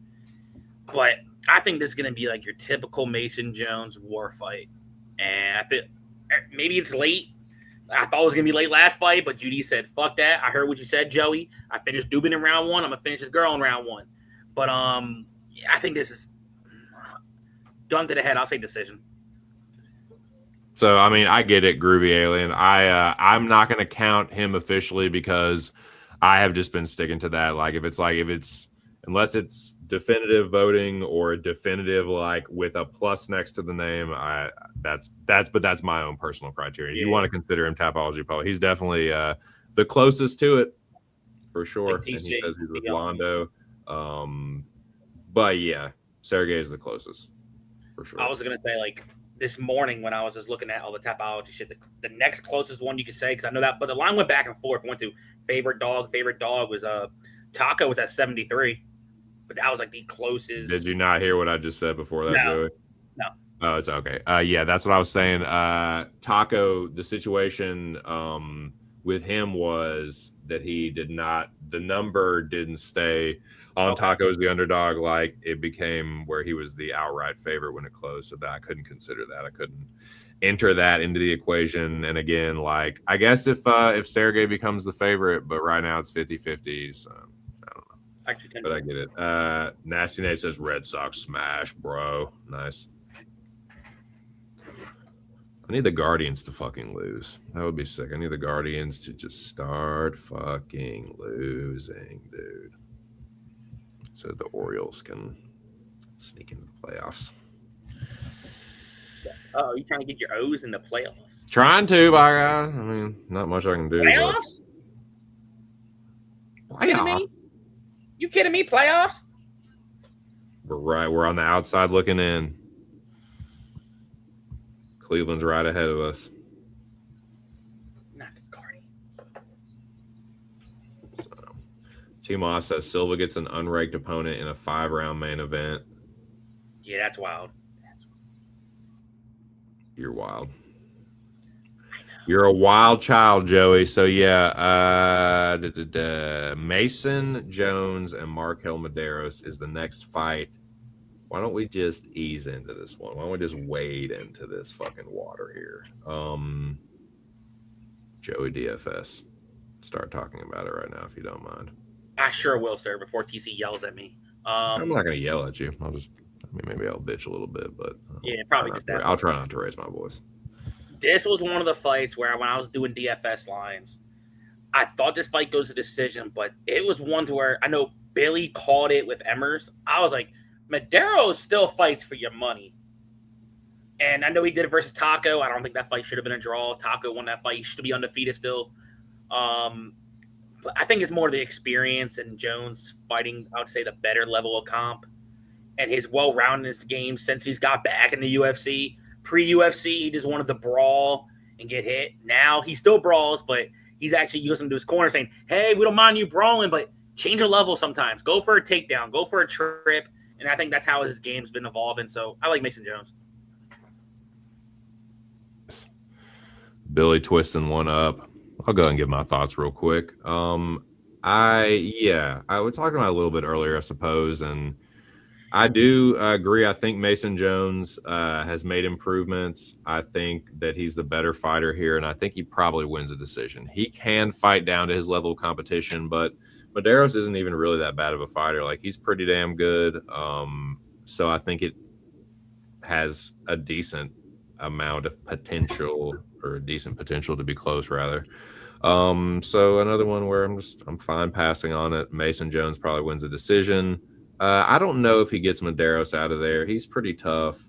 But I think this is going to be like your typical Mason Jones war fight. And I think maybe it's late. I thought it was going to be late last fight, but Judy said, fuck that. I heard what you said, Joey. I finished Dubin in round 1. I'm going to finish this girl in round 1. But I think this is done to the head. I'll say decision. So, I mean, I get it, Groovy Alien. I'm not going to count him officially because I have just been sticking to that. Like, if it's unless it's definitive voting or a definitive, like, with a plus next to the name, that's my own personal criteria. Yeah. You want to consider him Tapology, Paul. He's definitely the closest to it for sure. Like, and he says he's with Londo. But yeah, Sergey is the closest for sure. I was going to say, like, this morning when I was just looking at all the Tapology shit, the next closest one you could say, because I know that, but the line went back and forth. Went to favorite dog was Taco was at 73, but that was like the closest. Did you not hear what I just said before that, Joey? No. Oh, it's okay. Yeah, that's what I was saying. Taco, the situation with him was that the number didn't stay on Taco as the underdog. Like, it became where he was the outright favorite when it closed. So that I couldn't consider that. I couldn't enter that into the equation. And again, like, I guess if Sergey becomes the favorite, but right now it's 50-50. So I don't know. Actually, but I get it. Nasty Nate says Red Sox smash, bro. Nice. I need the Guardians to fucking lose. That would be sick. I need the Guardians to just start fucking losing, dude. So the Orioles can sneak into the playoffs. Oh, you trying to get your O's in the playoffs? Trying to, by God. I mean, not much I can do. Playoffs? Playoffs? You kidding me? Playoffs? We're on the outside looking in. Cleveland's right ahead of us. Not the Guardians. So, T-Moss says Silva gets an unranked opponent in a 5-round main event. Yeah, that's wild. You're wild. You're a wild child, Joey. So, yeah, Mason Jones and Markel Medeiros is the next fight. Why don't we just ease into this one? Why don't we just wade into this fucking water here? Joey DFS. Start talking about it right now if you don't mind. I sure will, sir, before TC yells at me. I'm not going to yell at you. Maybe I'll bitch a little bit, but yeah, probably just that. I'll try not to raise my voice. This was one of the fights where when I was doing DFS lines, I thought this fight goes to decision, but it was one to where I know Billy called it with Emmers. I was like, Medeiros still fights for your money. And I know he did it versus Taco. I don't think that fight should have been a draw. Taco won that fight. He should be undefeated still. But I think it's more the experience and Jones fighting, I would say, the better level of comp and his well-roundedness game since he's got back in the UFC. Pre-UFC, he just wanted to brawl and get hit. Now he still brawls, but he's actually using to his corner saying, hey, we don't mind you brawling, but change your level sometimes. Go for a takedown. Go for a trip. And I think that's how his game's been evolving. So I like Mason Jones. Billy twisting one up. I'll go ahead and give my thoughts real quick. I was talking about it a little bit earlier, I suppose, and I do agree. I think Mason Jones has made improvements. I think that he's the better fighter here, and I think he probably wins a decision. He can fight down to his level of competition, but Medeiros isn't even really that bad of a fighter. Like, he's pretty damn good. So I think it has a decent amount of potential, or a decent potential to be close, rather. So another one where I'm fine passing on it. Mason Jones probably wins a decision. I don't know if he gets Medeiros out of there. He's pretty tough.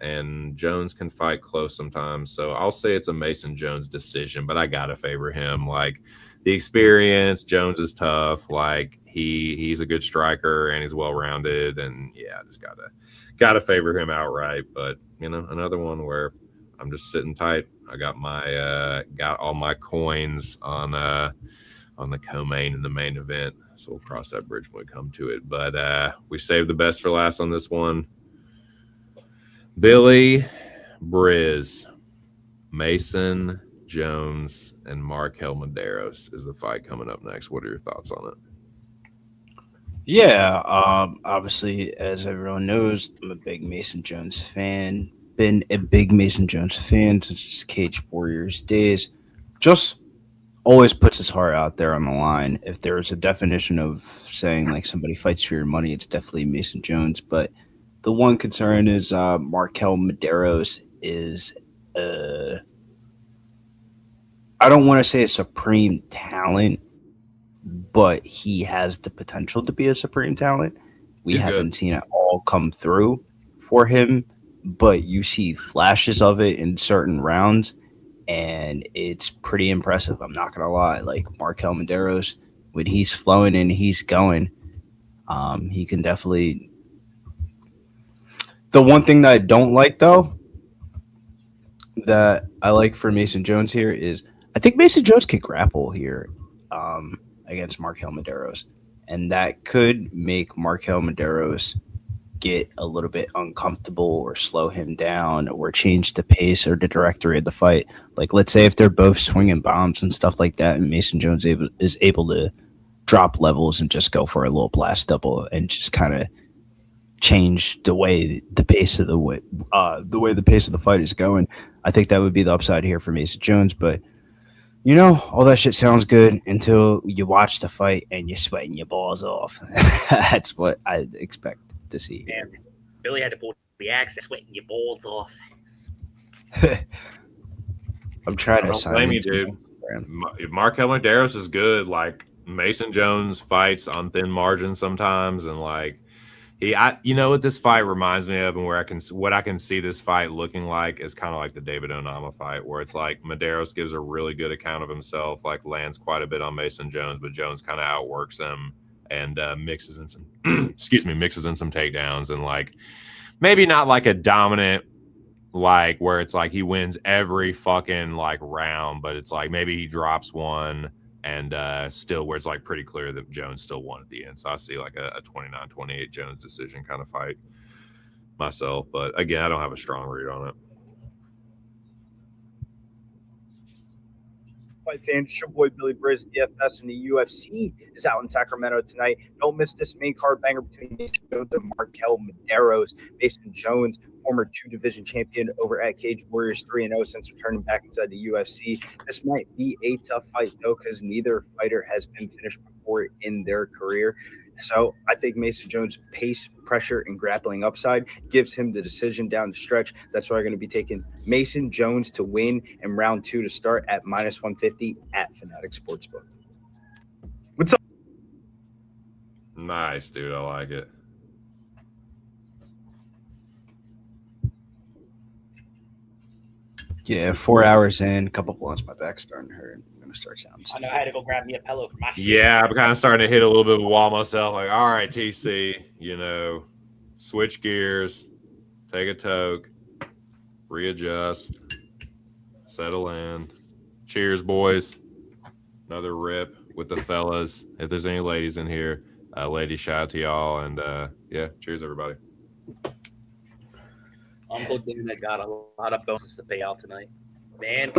And Jones can fight close sometimes. So I'll say it's a Mason Jones decision, but I gotta favor him. Like, the experience, Jones is tough. Like, he's a good striker and he's well rounded. And yeah, I just gotta favor him outright. But another one where I'm just sitting tight. I got all my coins on the co-main and the main event. So we'll cross that bridge when we come to it. But we saved the best for last on this one. Billy, Briz, Mason Jones, and Markel Medeiros is the fight coming up next. What are your thoughts on it? Yeah, obviously, as everyone knows, I'm a big Mason Jones fan. Been a big Mason Jones fan since his Cage Warriors days. Just always puts his heart out there on the line. If there's a definition of saying like somebody fights for your money, it's definitely Mason Jones. But the one concern is Markel Medeiros is I don't want to say a supreme talent, but he has the potential to be a supreme talent. We haven't seen it all come through for him, but you see flashes of it in certain rounds, and it's pretty impressive. I'm not gonna lie. Like, Markel Medeiros, when he's flowing and he's going, he can definitely. The one thing that I don't like, though, that I like for Mason Jones here is I think Mason Jones can grapple here against Markel Medeiros, and that could make Markel Medeiros get a little bit uncomfortable or slow him down or change the pace or the trajectory of the fight. Like, let's say if they're both swinging bombs and stuff like that, and Mason Jones is able to drop levels and just go for a little blast double and just kind of change the way the pace of the pace of the fight is going. I think that would be the upside here for Mason Jones. But all that shit sounds good until you watch the fight and you're sweating your balls off. That's what I expect to see. Damn, Billy had to pull the accent, sweating your balls off. I'm trying to sign. Blame you, dude. Markel Medeiros is good. Like, Mason Jones fights on thin margins sometimes, and like what this fight reminds me of, and what I can see this fight looking like is kind of like the David Onama fight, where it's like Medeiros gives a really good account of himself, like lands quite a bit on Mason Jones, but Jones kind of outworks him and mixes in some takedowns, and like maybe not like a dominant, like where it's like he wins every fucking like round, but it's like maybe he drops one and still where it's like pretty clear that Jones still won at the end. So I see like a 29-28 Jones decision kind of fight myself, but again, I don't have a strong read on it. Fight fans, it's your boy Billy Briz, DFS, and the UFC is out in Sacramento tonight. Don't miss this main card banger between Mason Jones and Markel Medeiros. Mason Jones, former 2-division champion over at Cage Warriors, 3-0 since returning back inside the UFC. This might be a tough fight, though, because neither fighter has been finished before in their career. So I think Mason Jones' pace, pressure, and grappling upside gives him the decision down the stretch. That's why I'm going to be taking Mason Jones to win in round 2 to start at -150 at Fanatic Sportsbook. What's up? Nice, dude. I like it. Yeah, 4 hours in, a couple blunts, my back's starting to hurt. I'm going to start sounding. I know I had to go grab me a pillow for my shit. Yeah, I'm kind of starting to hit a little bit of a wall myself. Like, all right, TC, switch gears, take a toke, readjust, settle in. Cheers, boys. Another rip with the fellas. If there's any ladies in here, ladies, shout out to y'all. And yeah, cheers, everybody. Uncle David got a lot of bonuses to pay out tonight. Man,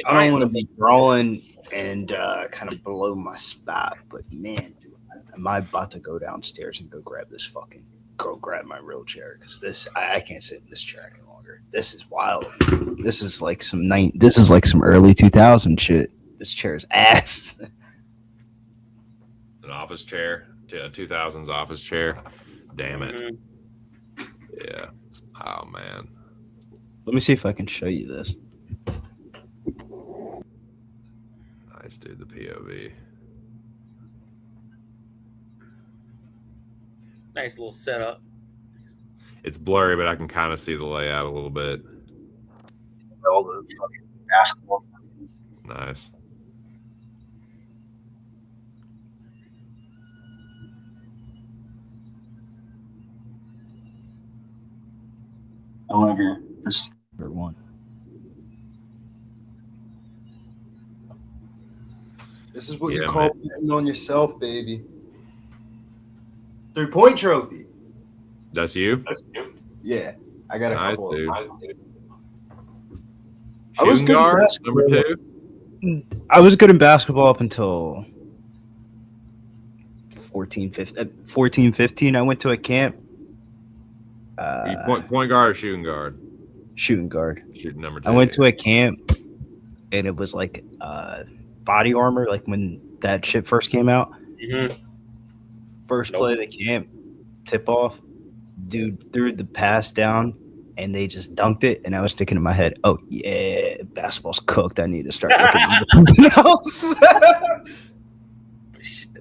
I don't want to be growing and kind of below my spot, but man, dude, am I about to go downstairs and go grab my real chair? Because I can't sit in this chair any longer. This is wild. This is like some early 2000 shit. This chair is ass. An office chair, 2000s office chair. Damn it. Mm-hmm. Yeah. Oh man. Let me see if I can show you this. Nice, dude. The POV. Nice little setup. It's blurry, but I can kind of see the layout a little bit. All the fucking basketball. Nice. However, this third one. This is what you call betting on yourself, baby. 3-point trophy. That's you? Yeah, I got a Nice, couple. dude. I was Shooting good in guard, basketball. number 2. I was good in basketball up until 14, 15. I went to a camp. Point guard or shooting guard? Shooting guard. Shooting number 2. I went to a camp, and it was like body armor, like when that shit first came out. Mm-hmm. First play of the camp, tip off, dude threw the pass down, and they just dunked it. And I was thinking in my head, "Oh yeah, basketball's cooked. I need to start looking into something else."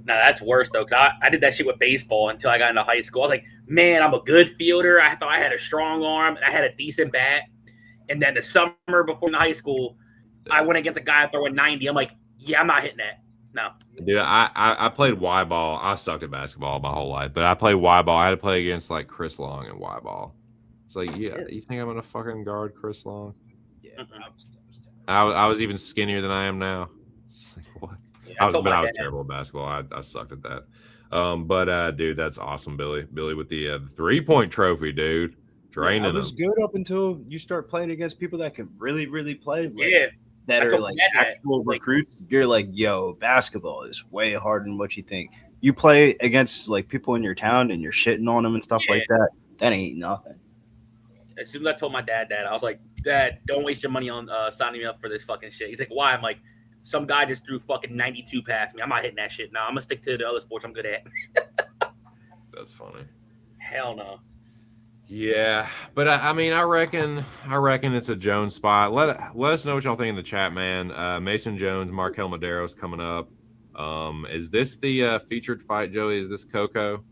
Now that's worse though, because I did that shit with baseball until I got into high school. I was like, man, I'm a good fielder. I thought I had a strong arm and I had a decent bat. And then the summer before in high school, I went against a guy throwing 90. I'm like, yeah, I'm not hitting that. No. Dude, I played Y ball. I sucked at basketball my whole life, but I played Y ball. I had to play against like Chris Long in Y ball. It's like, yeah, you think I'm gonna fucking guard Chris Long? Yeah, I was even skinnier than I am now. It's like, what? Yeah, I was terrible at basketball. I sucked at that. But dude, that's awesome, Billy. Billy with the 3-point trophy, dude. Draining I was them. good up until you start playing against people that can really, really play. Like, Yeah. that I are told like Dad that. actual recruits. You're like, yo, basketball is way harder than what you think. You play against like people in your town and you're shitting on them and stuff like that. That ain't nothing. As soon as I told my dad that, I was like, Dad, don't waste your money on signing me up for this fucking shit. He's like, why? I'm like, some guy just threw fucking 92 past me. I'm not hitting that shit. No, I'm gonna stick to the other sports I'm good at. That's funny. Hell no. Yeah, but I mean, I reckon it's a Jones spot. Let us know what y'all think in the chat, man. Mason Jones, Markel Madero's coming up. Is this the featured fight, Joey? Is this Coco?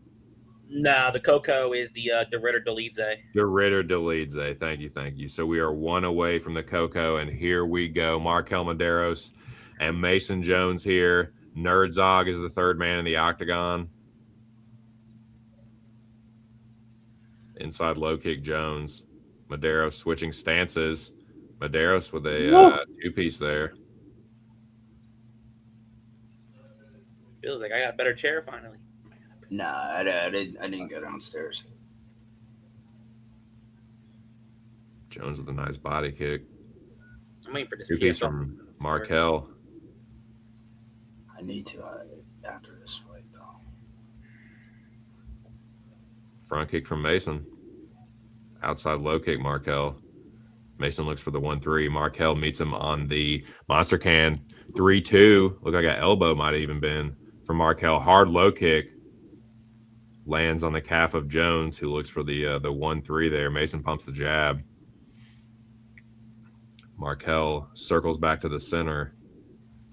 No, the Coco is the Ritter Delize. The Ritter Delize. Thank you. So we are one away from the Coco, and here we go. Markel Maderos and Mason Jones here. Nerdzog is the third man in the Octagon. Inside low kick Jones. Maderos switching stances. Maderos with a 2-piece there. Feels like I got a better chair finally. Nah, I didn't go downstairs. Jones with a nice body kick. I'm waiting for this 2-piece PS from Markel. I need to after this fight though. Front kick from Mason. Outside low kick, Markel. Mason looks for the 1-3. Markel meets him on the monster can. 3-2. Look like an elbow might have even been from Markel. Hard low kick. Lands on the calf of Jones, who looks for the 1-3 there. Mason pumps the jab. Markel circles back to the center.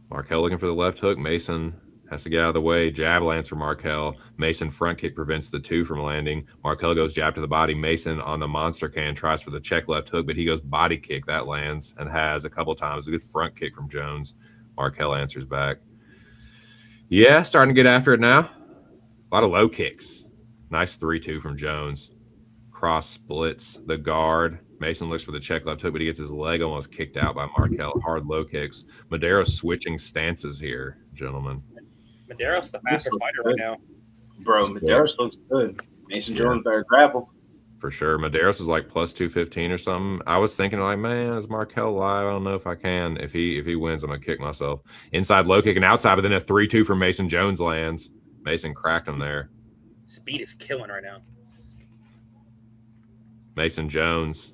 Markel looking for the left hook. Mason has to get out of the way. Jab lands for Markel. Mason front kick prevents the 2 from landing. Markel goes jab to the body. Mason on the monster can tries for the check left hook, but he goes body kick. That lands and has a couple times. A good front kick from Jones. Markel answers back. Yeah, starting to get after it now. A lot of low kicks. Nice 3-2 from Jones. Cross splits the guard. Mason looks for the check left hook, but he gets his leg almost kicked out by Markel. Hard low kicks. Madero switching stances here, gentlemen. Madero's the faster fighter right now. Bro, Maderos looks good. Mason Jones better grapple. For sure. Medeiros is like plus 215 or something. I was thinking like, man, is Markel live? I don't know if I can. If he wins, I'm gonna kick myself. Inside low kick and outside, but then a 3-2 for Mason Jones lands. Mason cracked him there. Speed is killing right now. Mason Jones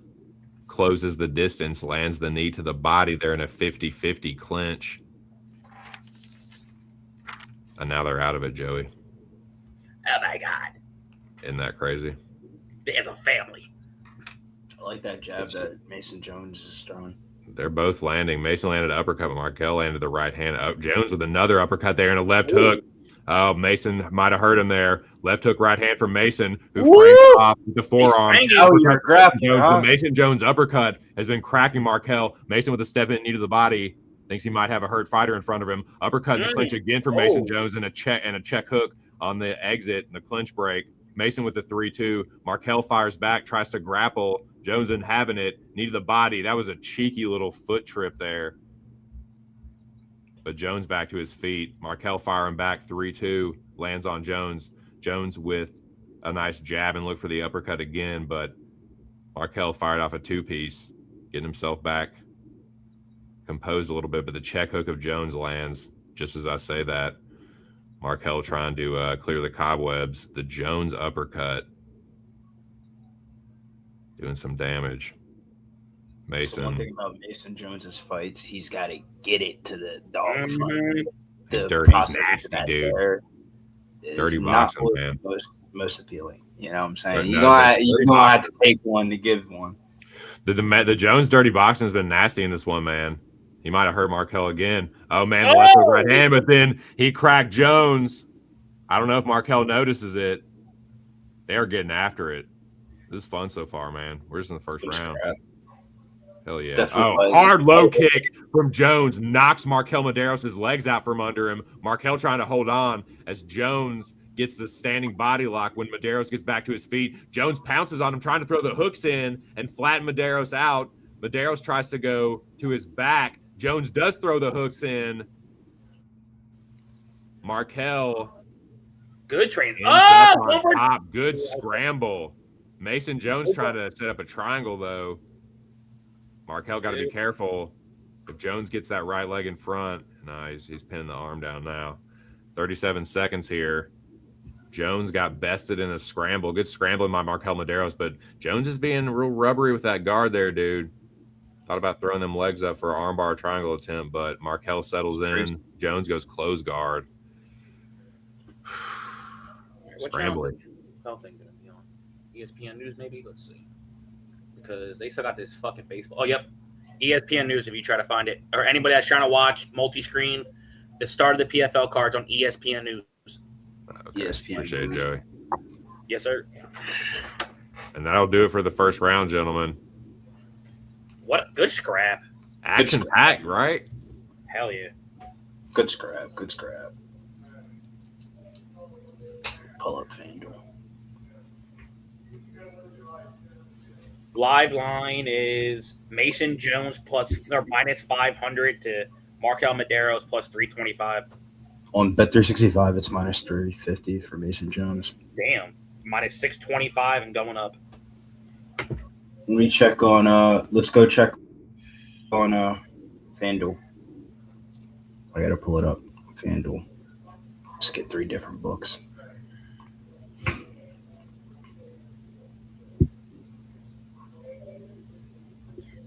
closes the distance, lands the knee to the body. They're in a 50-50 clinch. And now they're out of it, Joey. Oh my God. Isn't that crazy? There's a family. I like that jab that Mason Jones is throwing. They're both landing. Mason landed an uppercut, but Markel landed the right hand. Jones with another uppercut there and a left hook. Oh, Mason might have hurt him there. Left hook, right hand from Mason, who framed off the forearm. Oh, you're grappling, The Mason Jones uppercut has been cracking Markel. Mason with a step in knee to the body. Thinks he might have a hurt fighter in front of him. Uppercut in the clinch again for Mason Jones and a check hook on the exit and the clinch break. Mason with the 3-2. Markel fires back, tries to grapple. Jones isn't having it. Knee to the body. That was a cheeky little foot trip there. But Jones back to his feet. Markel firing back, 3-2. Lands on Jones. Jones with a nice jab and look for the uppercut again. But Markel fired off a two-piece, getting himself back composed a little bit. But the check hook of Jones lands just as I say that. Markel trying to clear the cobwebs. The Jones uppercut doing some damage. Mason. So one thing about Mason Jones's fights, he's got to get it to the dog fight. He's dirty, nasty dude. Dirty boxing, man. Most appealing. You know what I'm saying? You're gonna have to take one to give one. The Jones dirty boxing has been nasty in this one, man. He might have hurt Markel again. Oh, man, the left hook right hand, but then he cracked Jones. I don't know if Markel notices it. They are getting after it. This is fun so far, man. We're just in the first round. Hell yeah. Hard low kick from Jones knocks Markel Medeiros' legs out from under him. Markel trying to hold on as Jones gets the standing body lock when Medeiros gets back to his feet. Jones pounces on him, trying to throw the hooks in and flatten Medeiros out. Medeiros tries to go to his back. Jones does throw the hooks in. Markel. Good training. Top. Good scramble. Mason Jones trying to set up a triangle, though. Markel got to be careful. If Jones gets that right leg in front, he's pinning the arm down now. 37 seconds here. Jones got bested in a scramble. Good scrambling by Markel Medeiros, but Jones is being real rubbery with that guard there, dude. Thought about throwing them legs up for an armbar triangle attempt, but Markel settles in. Jones goes close guard. Scrambling. Something going to be on ESPN News, maybe? Let's see. Because they still got this fucking baseball. Oh, yep. ESPN News, if you try to find it. Or anybody that's trying to watch multi-screen, the start of the PFL cards on ESPN News. Okay. ESPN Appreciate it, Joey. Yes, sir. And that'll do it for the first round, gentlemen. What a good scrap. Action packed, right? Hell yeah. Good scrap. Pull up FanDuel. Live line is Mason Jones minus 500 to Markel Medeiros plus 325. On Bet365, it's minus 350 for Mason Jones. Damn. Minus 625 and going up. Let me check on let's go check on FanDuel. I gotta pull it up. FanDuel. Let's get 3 different books.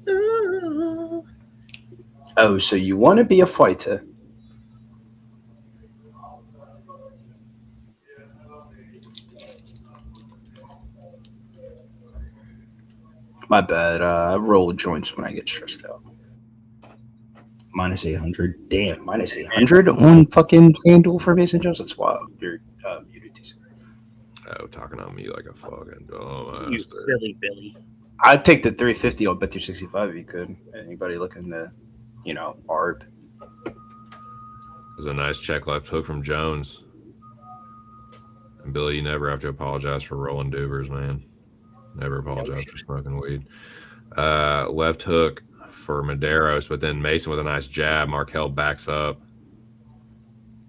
Ooh. Oh, so you want to be a fighter? My bad. I roll joints when I get stressed out. Minus 800. Damn, minus 800 on fucking FanDuel for Mason Jones. That's wild. You're muted, TC. Oh, talking on me like a fucking dumbass. You silly Billy. I'd take the 350 on Bet365 if you could. Anybody looking to, ARB. There's a nice check left hook from Jones. And Billy, you never have to apologize for rolling dubers, man. Never apologize for smoking weed. Left hook for Medeiros, but then Mason with a nice jab. Markel backs up.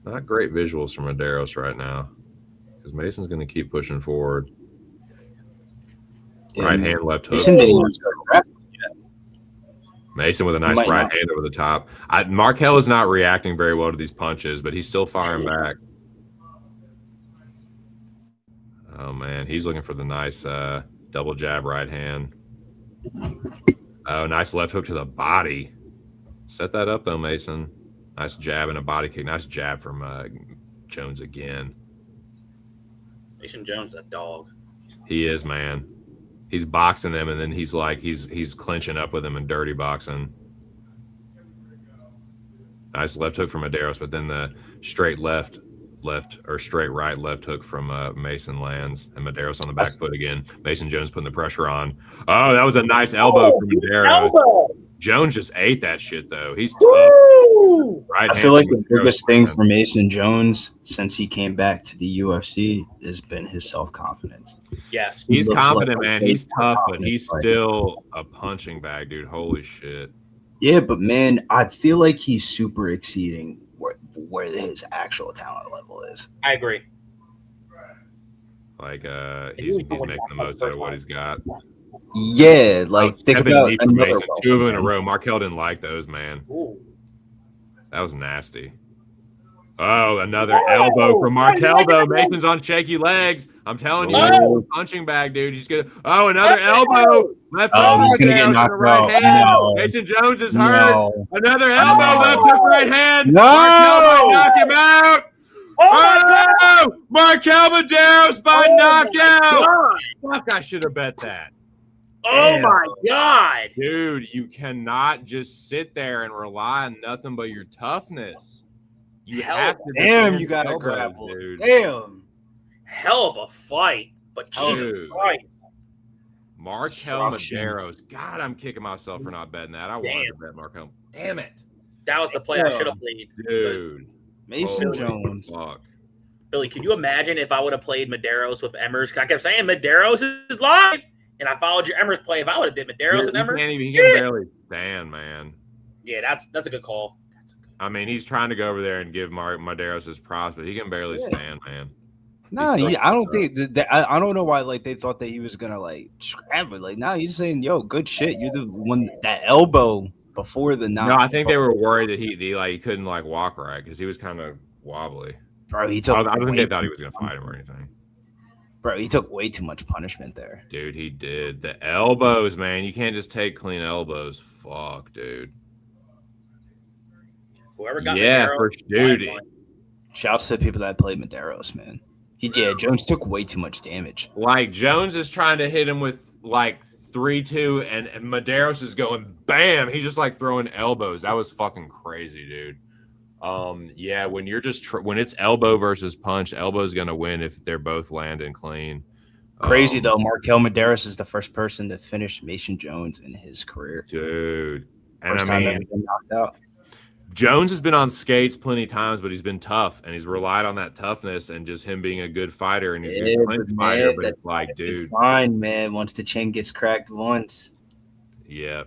Not great visuals from Medeiros right now because Mason's going to keep pushing forward. Right hand, left hook. Mason didn't even start grappling yet. Mason with a nice might right not. hand over the top. Markel is not reacting very well to these punches, but he's still firing back. Oh, man. He's looking for the nice double jab right hand. Oh, nice left hook to the body. Set that up, though, Mason. Nice jab and a body kick. Nice jab from Jones again. Mason Jones, a dog. He is, man. He's boxing him, and then he's clinching up with him and dirty boxing. Nice left hook from Medeiros, but then the straight left or straight right left hook from Mason lands, and Medeiros on the back foot again. Mason Jones putting the pressure on. Oh, that was a nice elbow from Medeiros. Jones just ate that shit, though. He's tough. Right. I feel like the biggest thing for Mason Jones since he came back to the UFC has been his self-confidence. Yes. He's looks confident, like man. a He's tough, but confident he's fighter. still a punching bag, dude. Holy shit. Yeah, but man, I feel like he's super exceeding where his actual talent level is. I agree. Like he's making the most out of what he's got. Yeah, like think Stepping about deep from another Mason. 2 of them in a row. Markel didn't like those, man. Ooh. That was nasty. Oh, another elbow from Markel, though. Mason's on shaky legs. I'm telling you, he's a punching bag, dude. He's gonna. Oh, another elbow. Left Oh, hook he's gonna get down to knocked the right out. hand. No. Mason Jones is hurt. No. Another elbow, left hook, right hand. No. Markel might knock him out. Oh, Markel Medeiros by knockout. Fuck, I should have bet that. Oh my God. Dude, you cannot just sit there and rely on nothing but your toughness. You have to. Damn, defend you got to elbows, grapple. dude. Damn. Hell of a fight. But Jesus Dude. Christ. Markel Destruction. Medeiros. God, I'm kicking myself for not betting that. I wanted to bet Markel. Damn it. That was the play I should have played. Dude. Mason Holy Jones. fuck. Billy, can you imagine if I would have played Medeiros with Emmers? I kept saying Medeiros is live. And I followed your Emmers play. If I would have did Medeiros and Emmers. He can barely stand, man. Yeah, that's a good call. I mean, he's trying to go over there and give Medeiros his props, but he can barely stand, man. No, He's I don't think that. I don't know why. Like they thought that he was gonna like scrap it. Like now he's saying, "Yo, good shit." You're the one that elbow before the knock. No, I think they were worried that he couldn't like walk right because he was kind of wobbly. Bro, he took. I don't think way they thought he too- was gonna fight him or anything. Bro, he took way too much punishment there. Dude, he did. The elbows, man. You can't just take clean elbows. Fuck, dude. Whoever got Yeah, Medeiros, for dude. Shouts to the people that played Medeiros, man. Jones took way too much damage. Like Jones is trying to hit him with like 3-2, and Medeiros is going bam. He's just like throwing elbows. That was fucking crazy, dude. Yeah, when you're just when it's elbow versus punch, elbow's gonna win if they're both landing clean. Crazy though, Markel Medeiros is the first person to finish Mason Jones in his career. Dude. And First I time mean, ever been knocked out. Jones has been on skates plenty of times, but he's been tough, and he's relied on that toughness and just him being a good fighter, and he's a good clinch fighter. But it's like, dude, It's fine, man. Once the chain gets cracked once. yeah,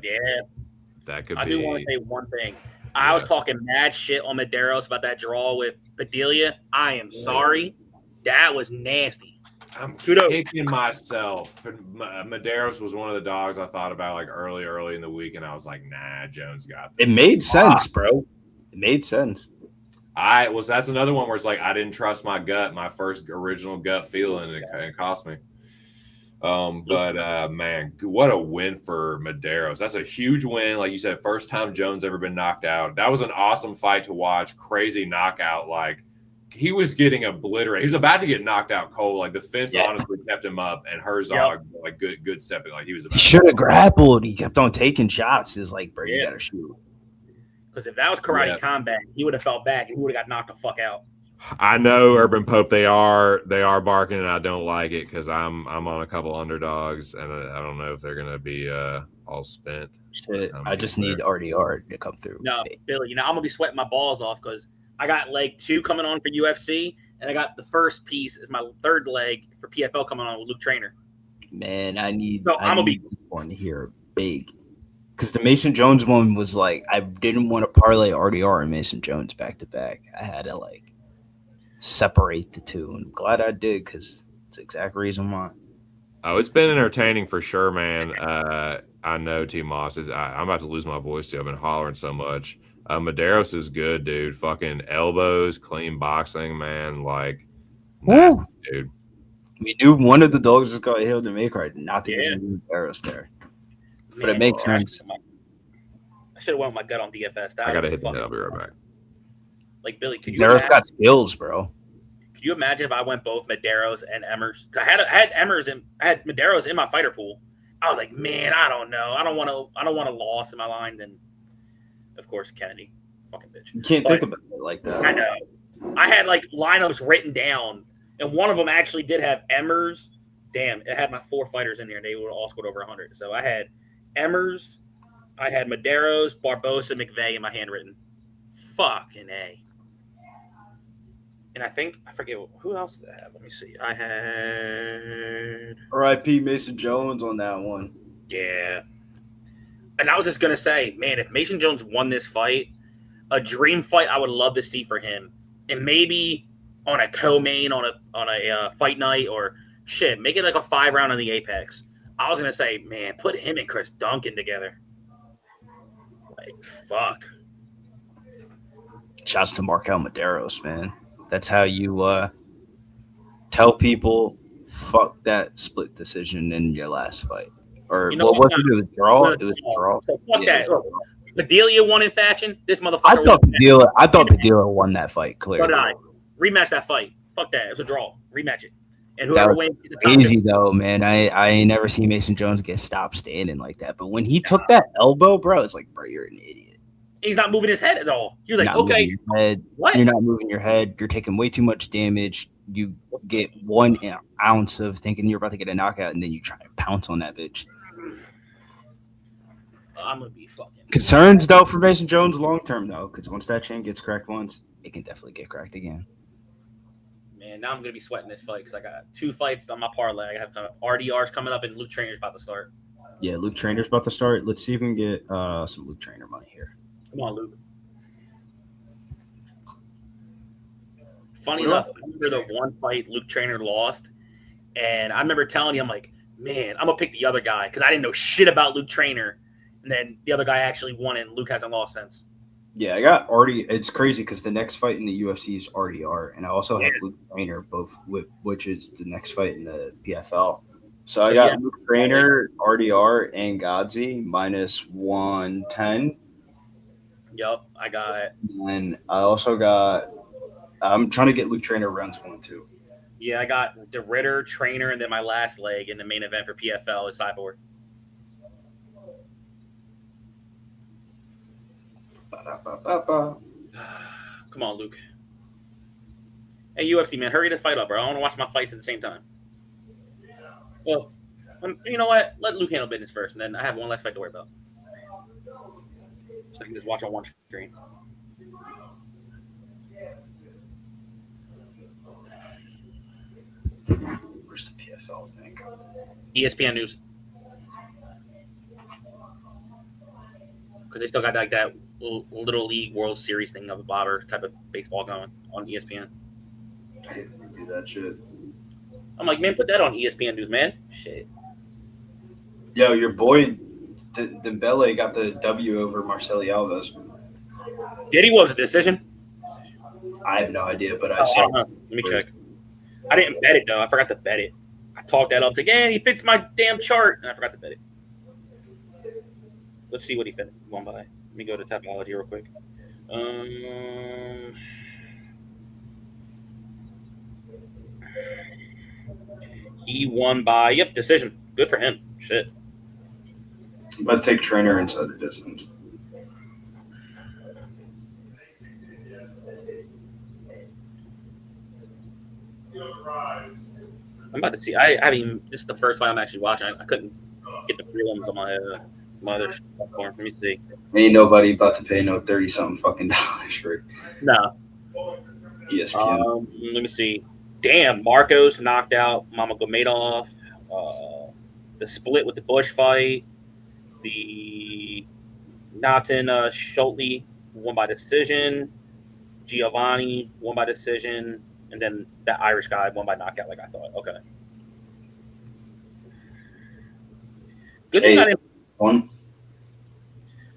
that could I be. do want to say one thing. I was talking mad shit on Medeiros about that draw with Padilla. I am sorry. That was nasty. I'm kicking myself. Medeiros was one of the dogs I thought about like early in the week, and I was like, nah, Jones got this. It made sense, bro. It made sense. That's another one where it's like I didn't trust my gut, my first original gut feeling, and it cost me. But man, what a win for Medeiros. That's a huge win. Like you said, first time Jones ever been knocked out. That was an awesome fight to watch. Crazy knockout. Like he was getting obliterated. He was about to get knocked out cold. Like the fence honestly kept him up, and Herzog like good stepping. Like he was about He should have grappled. He kept on taking shots. He's like, bro, you gotta shoot. Because if that was karate combat, he would have felt back and he would have got knocked the fuck out. I know Urban Pope. They are barking, and I don't like it because I'm on a couple underdogs, and I don't know if they're gonna be all spent. Shit, I just need RDR to come through. No, Billy, I'm gonna be sweating my balls off because I got leg 2 coming on for UFC, and I got the first piece is my third leg for PFL coming on with Luke Trainer. Man, I need I'm gonna be this one here big. Because the Mason Jones one was like, I didn't want to parlay RDR and Mason Jones back to back. I had to like separate the two, and I'm glad I did because it's the exact reason why. Oh, it's been entertaining for sure, man. I know T Moss is. I'm about to lose my voice too. I've been hollering so much. Medeiros is good, dude. Fucking elbows, clean boxing, man. Like, nasty, dude. We knew one of the dogs just got healed to make right. Not to Yeah. get Medeiros there, but Man, it makes sense. I should have went with my gut on DFS. That I gotta was hit the fucking- I'll be right back. Like Billy, could you Medeiros imagine? got skills, bro. Could you imagine if I went both Medeiros and Emmers? I had Emmers and I had Medeiros in my fighter pool. I was like, man, I don't know. I don't want a loss in my line. Then, of course, Kennedy, fucking bitch. You can't But- think about it like that. I know. I had like lineups written down, and one of them actually did have Emmers. Damn, it had my 4 fighters in there, and they would all scored over 100. So I had Emmers, I had Medeiros, Barbosa, McVeigh in my handwritten. Fucking A. And I forget who else did I have. Let me see. I had R.I.P. Mason Jones on that one. yeah. And I was just gonna say, man, if Mason Jones won this fight, a dream fight I would love to see for him, and maybe on a co-main on a fight night or shit, make it like a 5-round on the Apex. I was gonna say, man, put him and Chris Duncan together. Like fuck. Shouts to Markel Medeiros, man. That's how you tell people fuck that split decision in your last fight. Or You know what what? was it? It was a draw. It was a draw. So fuck Yeah. that. Look, Bedelia won in fashion. This motherfucker. I thought won. Padilla won that fight So clearly. did I. Rematch that fight. Fuck that. It was a draw. Rematch it. And That whoever was wins, is the top Easy though, man. I ain't never seen Mason Jones get stopped standing like that. But when he took that elbow, bro, it's like, bro, you're an idiot. He's not moving his head at all. He was You're like, not okay, moving your head. what? You're not moving your head. You're taking way too much damage. You get 1 ounce of thinking you're about to get a knockout, and then you try to pounce on that bitch. I'm gonna be fucking. Concerns though for Mason Jones long term though, because once that chain gets cracked once, it can definitely get cracked again. Man, now I'm gonna be sweating this fight because I got 2 fights on my parlay. I have RDRs coming up, and Luke Trainer's about to start. Yeah, Luke Trainer's about to start. Let's see if we can get some Luke Trainer money here. Come on, Luke. Funny What enough, I remember the one fight Luke Trainer lost, and I remember telling you, I'm like, man, I'm gonna pick the other guy because I didn't know shit about Luke Trainer, and then the other guy actually won, and Luke hasn't lost since. Yeah, I got it's crazy because the next fight in the UFC is RDR, and I also have Luke Trainer, which is the next fight in the PFL. So I got Luke Trainer, RDR, and Godzi minus 110. Yup, I got. And I also got. I'm trying to get Luke Trainer rounds 1 and 2. Yeah, I got the Ritter Trainer, and then my last leg in the main event for PFL is Cyborg. Come on, Luke. Hey, UFC man, hurry this fight up, bro. I want to watch my fights at the same time. Well, you know what? Let Luke handle business first, and then I have one last fight to worry about. So I can just watch on one screen. Where's the PFL thing? ESPN News. Because they still got like that Little League World Series thing of a bobber type of baseball going on ESPN. I hate when they do that shit. I'm like, man, put that on ESPN News, man. Shit. Yo, your boy Dembele got the W over Marcelo Alves. Did he? What was the decision? I have no idea, but I I saw. don't know. Let me check. I didn't bet it though. I forgot to bet it. I talked that up. Like, yeah, he fits my damn chart, and I forgot to bet it. Let's see what he fit won by. Let me go to Tapology real quick. He won by decision. Good for him. Shit. But take Trainer inside the distance. I'm about to see. I mean, this is the first fight I'm actually watching. I couldn't get the prelims on my other platform. Let me see. Ain't nobody about to pay no 30-something fucking dollars for No. ESPN. Let me see. Damn, Marcos knocked out Mamagomedov. The split with the Bush fight. The Nathan Schulte won by decision. Giovanni won by decision. And then that Irish guy won by knockout, like I thought. Okay. Good thing I Hey, didn't. one.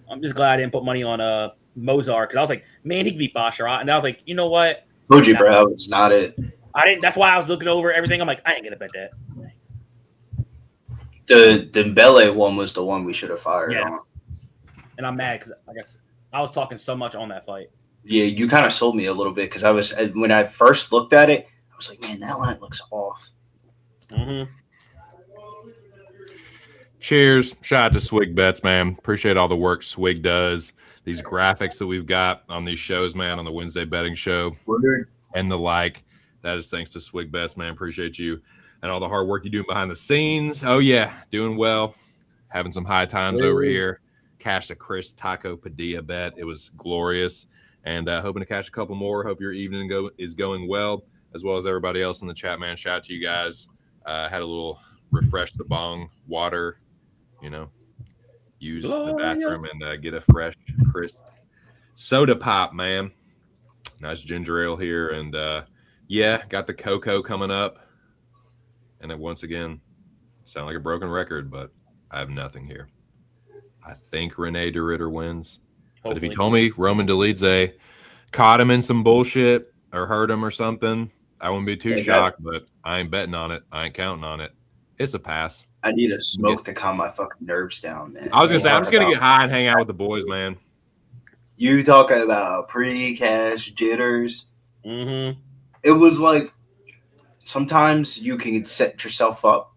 I'm just glad I didn't put money on Mozart because I was like, man, he could beat Basharat, and I was like, you know what? Told you, bro. It's not it. I didn't. That's why I was looking over everything. I'm like, I ain't gonna bet that. The Dembele one was the one we should have fired Yeah. on. And I'm mad because I guess I was talking so much on that fight. Yeah, you kind of sold me a little bit because when I first looked at it, I was like, man, that line looks off. Mm-hmm. Cheers. Shout out to Swig Bets, man. Appreciate all the work Swig does. These graphics that we've got on these shows, man, on the Wednesday betting show and the like. That is thanks to Swig Bets, man. Appreciate you and all the hard work you do behind the scenes. Oh, yeah. Doing well. Having some high times over here. Cashed a Chris Taco Padilla bet. It was glorious. And hoping to cash a couple more. Hope your evening is going well, as well as everybody else in the chat, man. Shout out to you guys. Had a little refresh the bong water, use the bathroom and get a fresh, crisp soda pop, man. Nice ginger ale here. And, got the cocoa coming up. And then once again, sound like a broken record, but I have nothing here. I think Rene DeRitter wins. But if he told me Roman Dolidze caught him in some bullshit or hurt him or something, I wouldn't be too shocked, but I ain't betting on it. I ain't counting on it. It's a pass. I need a smoke to calm my fucking nerves down, man. I was going to say, I'm just going to get high and hang out with the boys, man. You talking about pre-cash jitters. Mm-hmm. It was like sometimes you can set yourself up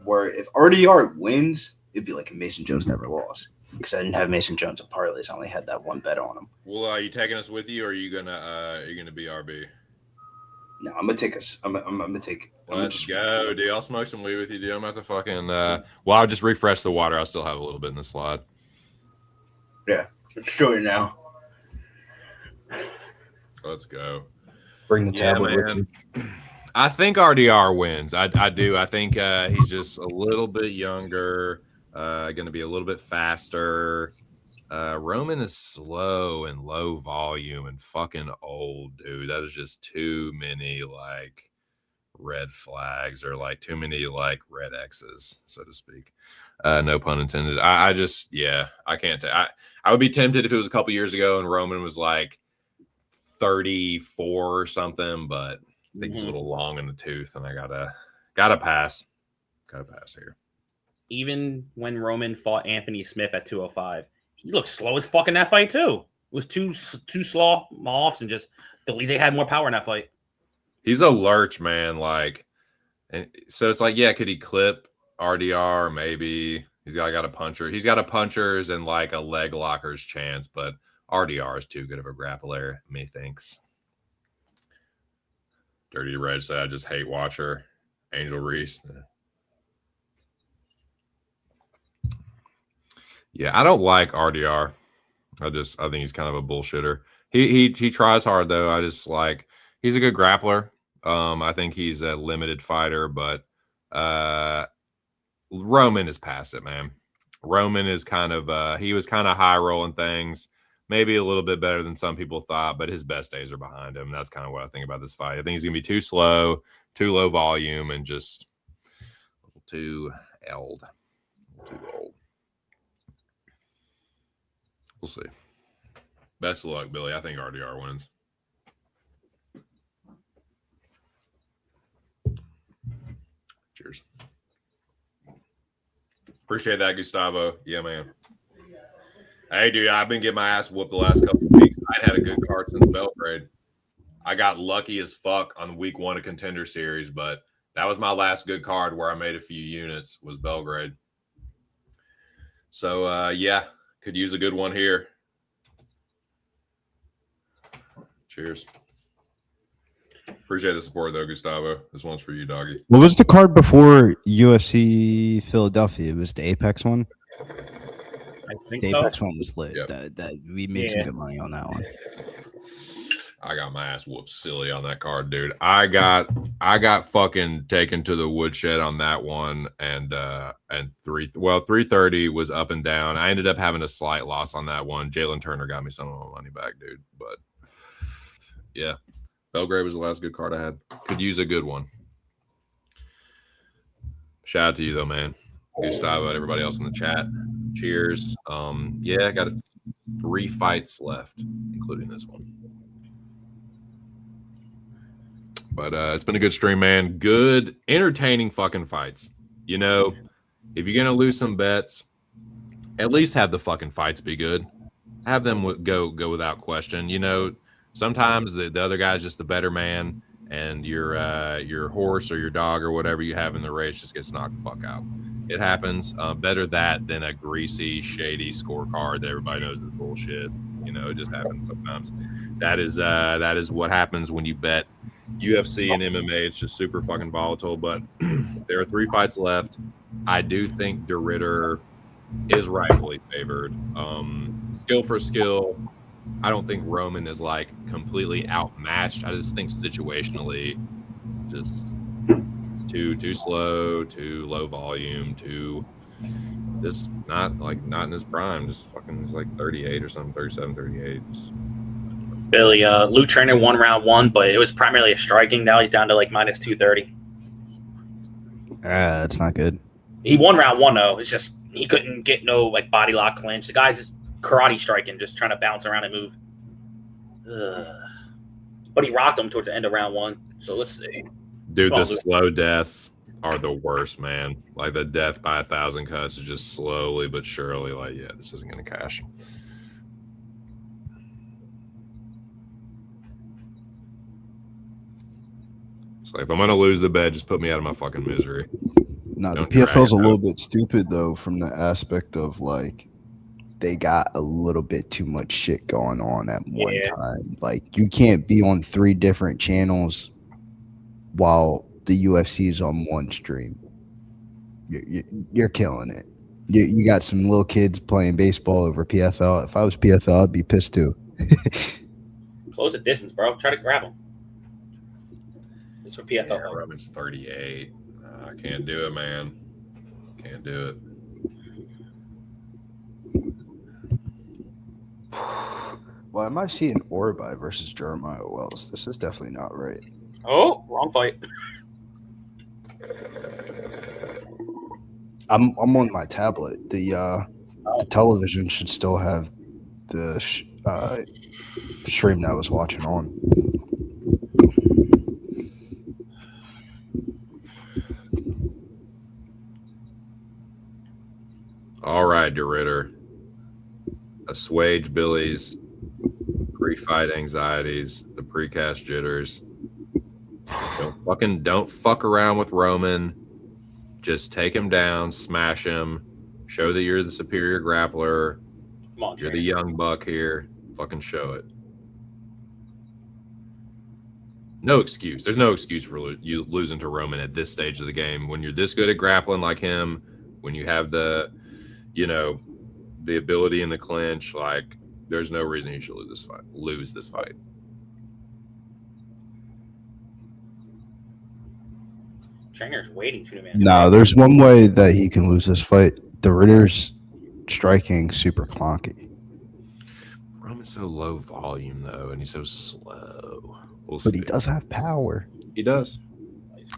where if RDR wins, it'd be like Mason Jones never lost. Because I didn't have Mason Jones at parlays. I only had that one bet on him. Well, are you taking us with you, or are you gonna be RB? No, I'm gonna take us. I'm gonna take. Let's go, dude. I'll smoke some weed with you, dude. I'm about to fucking. I'll just refresh the water. I'll still have a little bit in the slide. Yeah, let's do it now. Let's go. Bring the tablet with you. I think RDR wins. I do. I think he's just a little bit younger. Going to be a little bit faster. Roman is slow and low volume and fucking old, dude. That is just too many like red flags or like too many like red X's, so to speak. No pun intended. I just, I can't. I would be tempted if it was a couple years ago and Roman was like 34 or something, but I think he's a little long in the tooth, and I gotta pass. Gotta pass here. Even when Roman fought Anthony Smith at 205, he looked slow as fuck in that fight too. It was two slow offs, and just Dolidze had more power in that fight. He's a lurch, man. Like, and so it's like, could he clip RDR? Maybe he's got a puncher. He's got a puncher's and like a leg locker's chance, but RDR is too good of a grappler, methinks. Dirty Red said, I just hate watcher. Angel Reese. Yeah, I don't like RDR. I think he's kind of a bullshitter. He tries hard though. I just like he's a good grappler. I think he's a limited fighter, but Roman is past it, man. Roman is kind of he was kind of high rolling things, maybe a little bit better than some people thought, but his best days are behind him. That's kind of what I think about this fight. I think he's gonna be too slow, too low volume, and just a little too old. We'll see. Best of luck, Billy. I think RDR wins. Cheers. Appreciate that, Gustavo. Yeah, man. Hey, dude, I've been getting my ass whooped the last couple of weeks. I had a good card since Belgrade. I got lucky as fuck on week 1 of Contender Series, but that was my last good card where I made a few units was Belgrade. So, could use a good one here. Cheers. Appreciate the support, though, Gustavo. This one's for you, doggy. What was the card before UFC Philadelphia? It was the Apex one? I think The so. Apex one was lit. Yep. That we made some good money on that one. I got my ass whooped silly on that card, dude. I got fucking taken to the woodshed on that one, and 330 was up and down. I ended up having a slight loss on that one. Jalen Turner got me some of my money back, dude. But yeah, Belgrade was the last good card I had. Could use a good one. Shout out to you though, man. Gustavo and everybody else in the chat. Cheers. Yeah, I got 3 fights left, including this one. But it's been a good stream, man. Good, entertaining fucking fights. You know, if you're gonna lose some bets, at least have the fucking fights be good. Have them go without question. You know, sometimes the other guy's just the better man, and your horse or your dog or whatever you have in the race just gets knocked the fuck out. It happens. Better that than a greasy, shady scorecard that everybody knows is bullshit. You know, it just happens sometimes. That is what happens when you bet UFC and MMA. It's just super fucking volatile. But there are 3 fights left. I do think De Ridder is rightfully favored. Skill for skill, I don't think Roman is like completely outmatched. I just think situationally, just too slow, too low volume, too just not in his prime. Just fucking is like 38 or something, 37, 38. Just... Billy, Luke Trainer won round 1, but it was primarily a striking. Now he's down to like minus 230. That's not good. He won round 1 though. It's just he couldn't get no like body lock clinch. The guy's just karate striking, just trying to bounce around and move. But he rocked him towards the end of round 1. So let's see. Dude, the slow deaths are the worst, man. Like the death by 1,000 cuts is just slowly but surely like, yeah, this isn't going to cash. So if I'm going to lose the bet, just put me out of my fucking misery. No, the PFL's a little bit stupid, though, from the aspect of, like, they got a little bit too much shit going on at one time. Like, you can't be on 3 different channels while the UFC is on one stream. You're killing it. You got some little kids playing baseball over PFL. If I was PFL, I'd be pissed, too. Close the distance, bro. Try to grab him. It's for PFL. Yeah, Roman's 38. I can't do it, man. Can't do it. Well, I might see an Orbai versus Jeremiah Wells. This is definitely not right. Oh, wrong fight. I'm on my tablet. The television should still have the stream that I was watching on. All right, De Ridder. Assuage Billy's pre-fight anxieties, the precast jitters. Don't fuck around with Roman. Just take him down, smash him, show that you're the superior grappler. Come on, you're the young buck here. Fucking show it. No excuse. There's no excuse for you losing to Roman at this stage of the game. When you're this good at grappling like him, when you have the ability in the clinch, like there's no reason you should lose this fight. Trainer's waiting to man. No, there's one way that he can lose this fight. De Ridder's striking super clonky. Roman's so low volume though, and he's so slow. But he does have power. He does.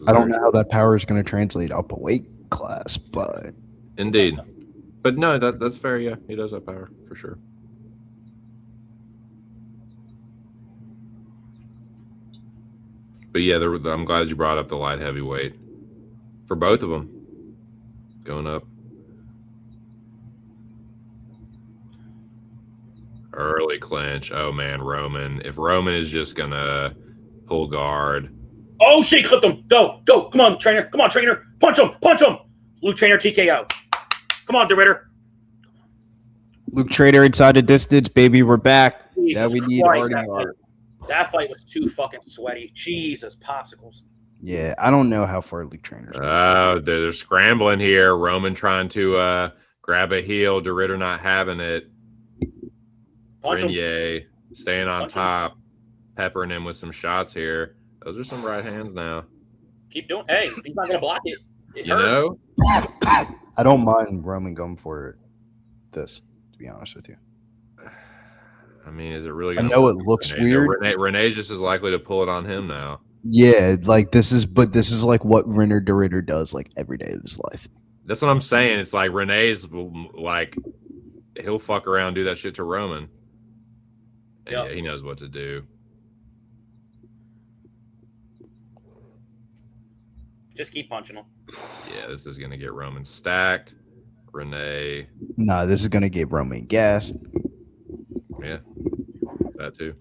I don't know how that power is going to translate up a weight class, but indeed. But no, that's fair. Yeah, he does have power for sure. But yeah, I'm glad you brought up the light heavyweight for both of them going up. Early clinch. Oh man, Roman. If Roman is just gonna pull guard. Oh shit, clipped him. Go. Come on, trainer. Punch him. Luke Trainer TKO. Come on, De Ridder. Luke Trader inside the distance, baby. We're back. Jesus we need Christ, RDR. that fight was too fucking sweaty. Jesus, popsicles. Yeah, I don't know how far Luke Trainer's going. Oh, they're scrambling here. Roman trying to grab a heel. De Ridder not having it. Renier staying on top, peppering him with some shots here. Those are some right hands now. Keep doing. Hey, he's not gonna block it. It you hurts. know, I don't mind Roman going for this. To be honest with you, I mean, is it really? I know it looks weird. Renee just is likely to pull it on him now. Yeah, like this is like what Renner De Ridder does like every day of his life. That's what I'm saying. It's like Renee's like he'll fuck around and do that shit to Roman. And Yep. yeah, he knows what to do. Just keep punching him. Yeah, this is gonna get Roman stacked. Renee. No, this is gonna get Roman gas. Yeah, that too.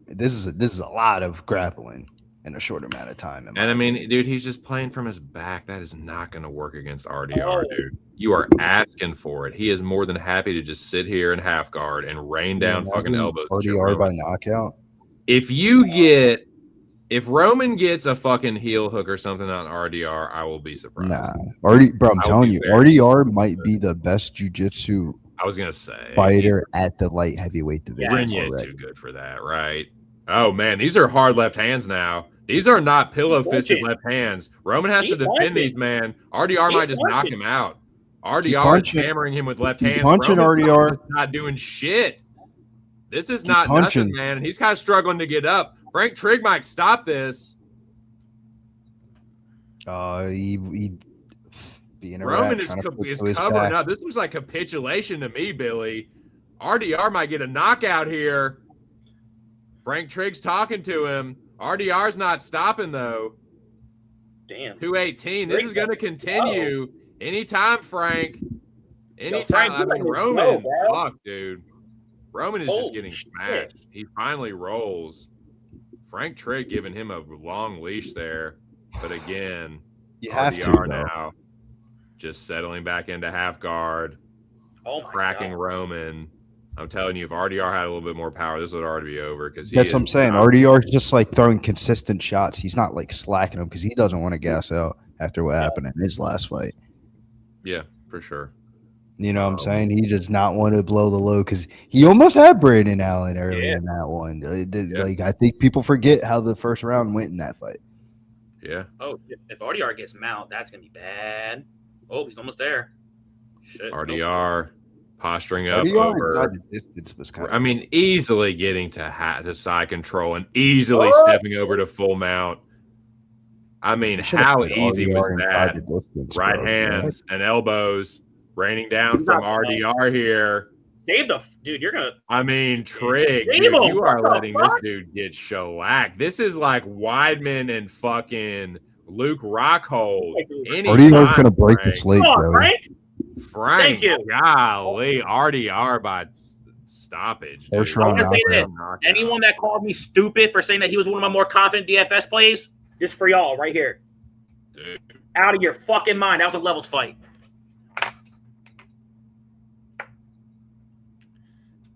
This is a lot of grappling in a short amount of time. And I mean, dude, he's just playing from his back. That is not going to work against RDR, Oh. dude. You are asking for it. He is more than happy to just sit here in half guard and rain down fucking elbows. at your RDR by Roman. knockout. If Roman gets a fucking heel hook or something on RDR, I will be surprised. Nah, bro, I'm I will telling be you, very RDR might be the best jiu-jitsu I was gonna say fighter at the light heavyweight division. Renier is already. too good for that, right? Oh man, these are hard left hands now. These are not pillow fisted punching. left hands. Roman has He's to defend punching. these, man. RDR He's might just knock punching. him out. Keep RDR punching. is hammering him with left Keep hands. punching, Roman's RDR. not doing shit. This is Keep not punching. nothing, man. He's kind of struggling to get up. Frank Trigg might stop this. He being a Roman rat, is trying to put is to his covering back. up. This was like capitulation to me, Billy. RDR might get a knockout here. Frank Trigg's talking to him. RDR's not stopping though. Damn. 218. This is going to continue anytime, Frank. Anytime. Frank, I you mean, let me Roman. go, bro. Fuck, dude. Roman is just Holy getting shit. smashed. He finally rolls. Frank Trigg giving him a long leash there. But again, You have to, RDR though. now just settling back into half guard, Oh my cracking God. Roman. I'm telling you, if RDR had a little bit more power, this would already be over. Because That's what I'm saying. RDR is just like throwing consistent shots. He's not like slacking them because he doesn't want to gas out after what happened in his last fight. Yeah, for sure. You know what I'm saying? He does not want to blow the load because he almost had Brandon Allen early Yeah. in that one. Yeah. Like I think people forget how the first round went in that fight. Yeah. Oh, shit. If RDR gets mount, that's gonna be bad. Oh, he's almost there. Shit. RDR posturing up RDR over. inside the distance was kind of. I mean, easily getting to side control and easily Oh! stepping over to full mount. I mean, how easy was that? Right hands and elbows raining down from RDR here. Save the dude. You're gonna. I mean, Trigg, Save dude, him. you are What the letting this fuck? dude get shellacked. This is like Weidman and fucking Luke Rockhold. RDR's gonna break the slate, Come on, bro. Frank. Frank, Thank you. golly, RDR by stoppage. Dude. First round I'm gonna say this. knockout. Anyone that called me stupid for saying that he was one of my more confident DFS plays, this for y'all right here. Dude. Out of your fucking mind. That was a levels fight.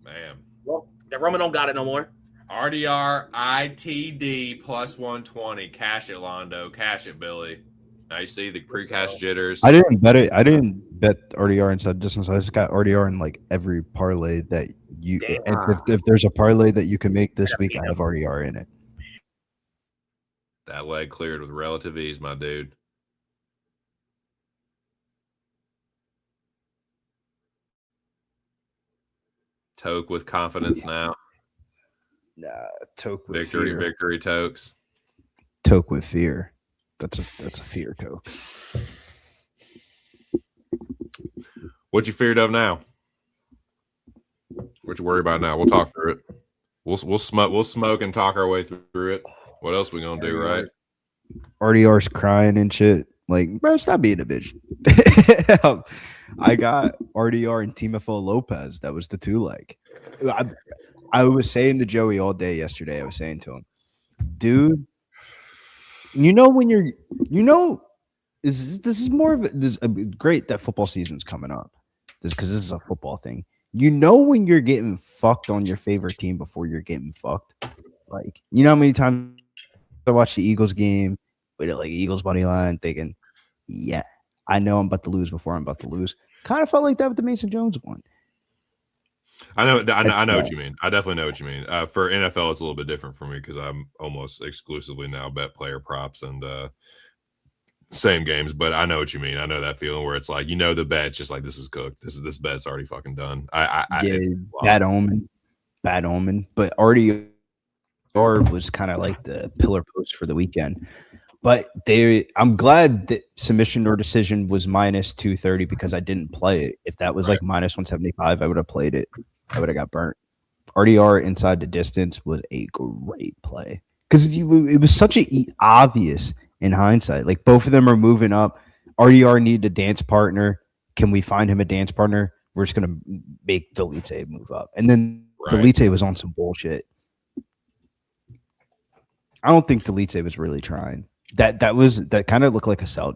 Man. Well, that Roman don't got it no more. RDR ITD plus 120. Cash it, Londo. Cash it, Billy. Now you see the pre-cash jitters. I didn't bet it. I didn't bet RDR inside distance. I just got RDR in like every parlay that you. Damn. And if there's a parlay that you can make this week, I have RDR in it. That leg cleared with relative ease, my dude. Toke with confidence now. Nah, Toke with Victory, fear. victory, Tokes. Toke with fear. That's a fear Toke. What you feared of now? What you worry about now? We'll talk through it. We'll smoke and talk our way through it. What else we gonna do, right? RDR's crying and shit. Like, bro, stop being a bitch. I got RDR and Timofo Lopez. That was the two leg. I was saying to Joey all day yesterday. I was saying to him, dude, when you're, this is more of great that football season's coming up. Because this is a football thing. When you're getting fucked on your favorite team before you're getting fucked. Like, how many times I watch the Eagles game with like Eagles money line thinking, yeah, I know I'm about to lose before I'm about to lose. Kind of felt like that with the Mason Jones one. I know what you mean. I definitely know what you mean. For NFL, it's a little bit different for me because I'm almost exclusively now bet player props and same games. But I know what you mean. I know that feeling where it's like the bet's just like this is cooked. This bet's already fucking done. Bad omen. But RDR was kind of like the pillar post for the weekend. But I'm glad that submission or decision was minus 230 because I didn't play it. If that was like minus 175, I would have played it. I would have got burnt. RDR inside the distance was a great play because it was such obvious in hindsight. Like both of them are moving up. RDR needed a dance partner. Can we find him a dance partner? We're just gonna make Delite move up, and then Delite was on some bullshit. I don't think Delite was really trying. That kind of looked like a sell.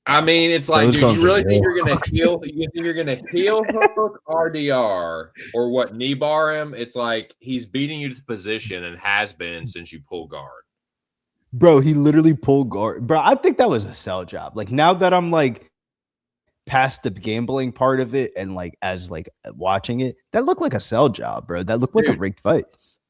I mean, it's like, do you really think you're gonna heal? You think you're gonna heal hook RDR or what? Knee bar him? It's like he's beating you to the position and has been since you pull guard. Bro, he literally pulled guard. Bro, I think that was a sell job. Like now that I'm like past the gambling part of it and like as like watching it, that looked like a sell job, bro. That looked like a rigged fight.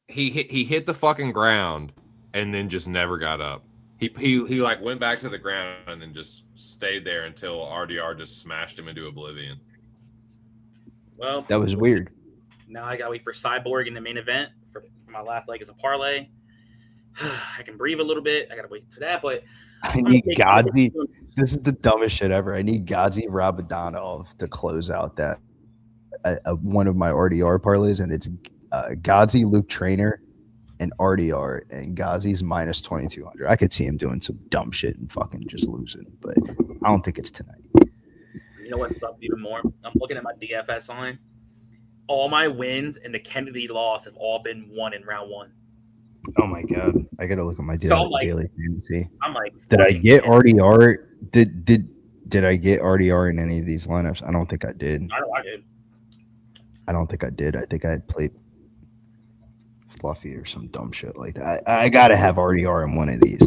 He hit the fucking ground and then just never got up. He like went back to the ground and then just stayed there until RDR just smashed him into oblivion. Well, that was weird. Now I gotta wait for Cyborg in the main event for my last leg as a parlay. I can breathe a little bit. I gotta wait for that, but I need Gadzi. This is the dumbest shit ever. I need Gadzi Rabadanov to close out that one of my RDR parlays, and it's Gadzi, Luke Trainer, and RDR, and Ghazi's minus 2,200. I could see him doing some dumb shit and fucking just losing, but I don't think it's tonight. You know what's up even more? I'm looking at my DFS line. All my wins and the Kennedy loss have all been won in round one. Oh my god! I gotta look at my daily fantasy. I'm like, did I get RDR? Did I get RDR in any of these lineups? I don't think I did. I know I did. I don't think I did. I think I played Fluffy or some dumb shit like that. I gotta have RDR in one of these.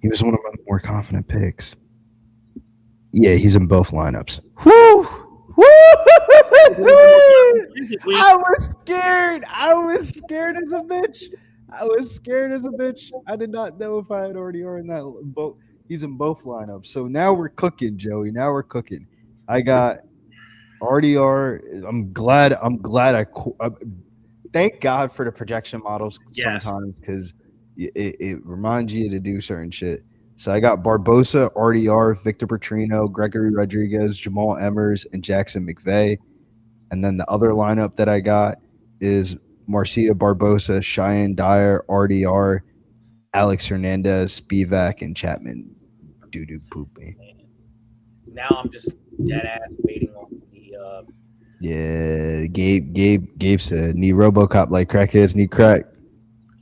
He was one of my more confident picks. Yeah, he's in both lineups. Woo! Woo! I was scared. I was scared as a bitch. I did not know if I had RDR in that boat. He's in both lineups. So now we're cooking, Joey. Now we're cooking. I got RDR. I'm glad I thank God for the projection models sometimes because it reminds you to do certain shit. So I got Barbosa, RDR, Victor Petrino, Gregory Rodriguez, Jamal Emmers, and Jackson McVeigh. And then the other lineup that I got is Marcia Barbosa, Cheyenne Dyer, RDR, Alex Hernandez, Spivak, and Chapman. Doo-doo poopy. Now I'm just dead ass waiting on the Yeah, Gabe said, need Robocop like crackheads need crack.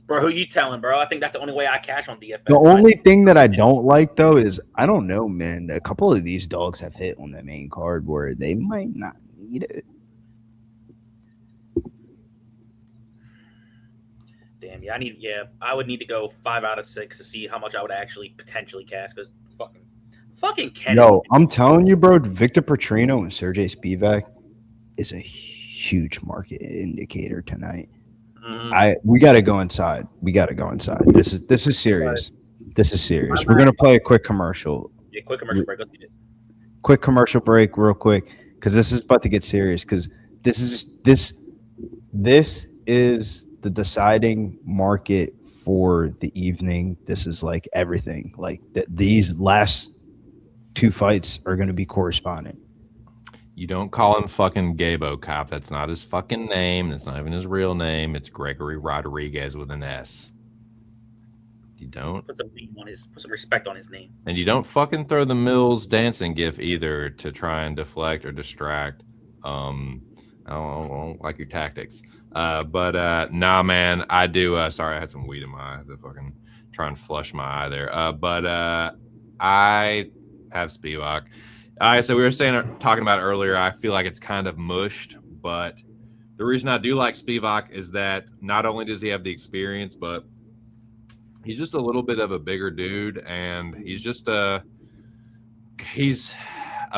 Bro, who you telling, bro? I think that's the only way I cash on DFS. The only thing that I don't like, though, is I don't know, man. A couple of these dogs have hit on the main card where they might not need it. Damn, I would need to go 5 out of 6 to see how much I would actually potentially cash because fucking Kenny. No, I'm telling you, bro, Victor Petrino and Sergey Spivak is a huge market indicator tonight. We got to go inside. This is serious. This is serious. We're gonna play a quick commercial. Yeah, quick commercial break. Let's get it. Quick commercial break, real quick, because this is about to get serious. Because this is the deciding market for the evening. This is like everything. Like these last two fights are going to be corresponding. You don't call him fucking Robocop. That's not his fucking name. That's not even his real name. It's Gregory Rodriguez with an S. You don't put some respect on his name. And you don't fucking throw the Mills dancing gif either to try and deflect or distract. I don't like your tactics. But nah, man, I do. Sorry, I had some weed in my eye. To fucking try and flush my eye there. But I have Spivak. So we were talking about earlier, I feel like it's kind of mushed, but the reason I do like Spivak is that not only does he have the experience, but he's just a little bit of a bigger dude, and he's a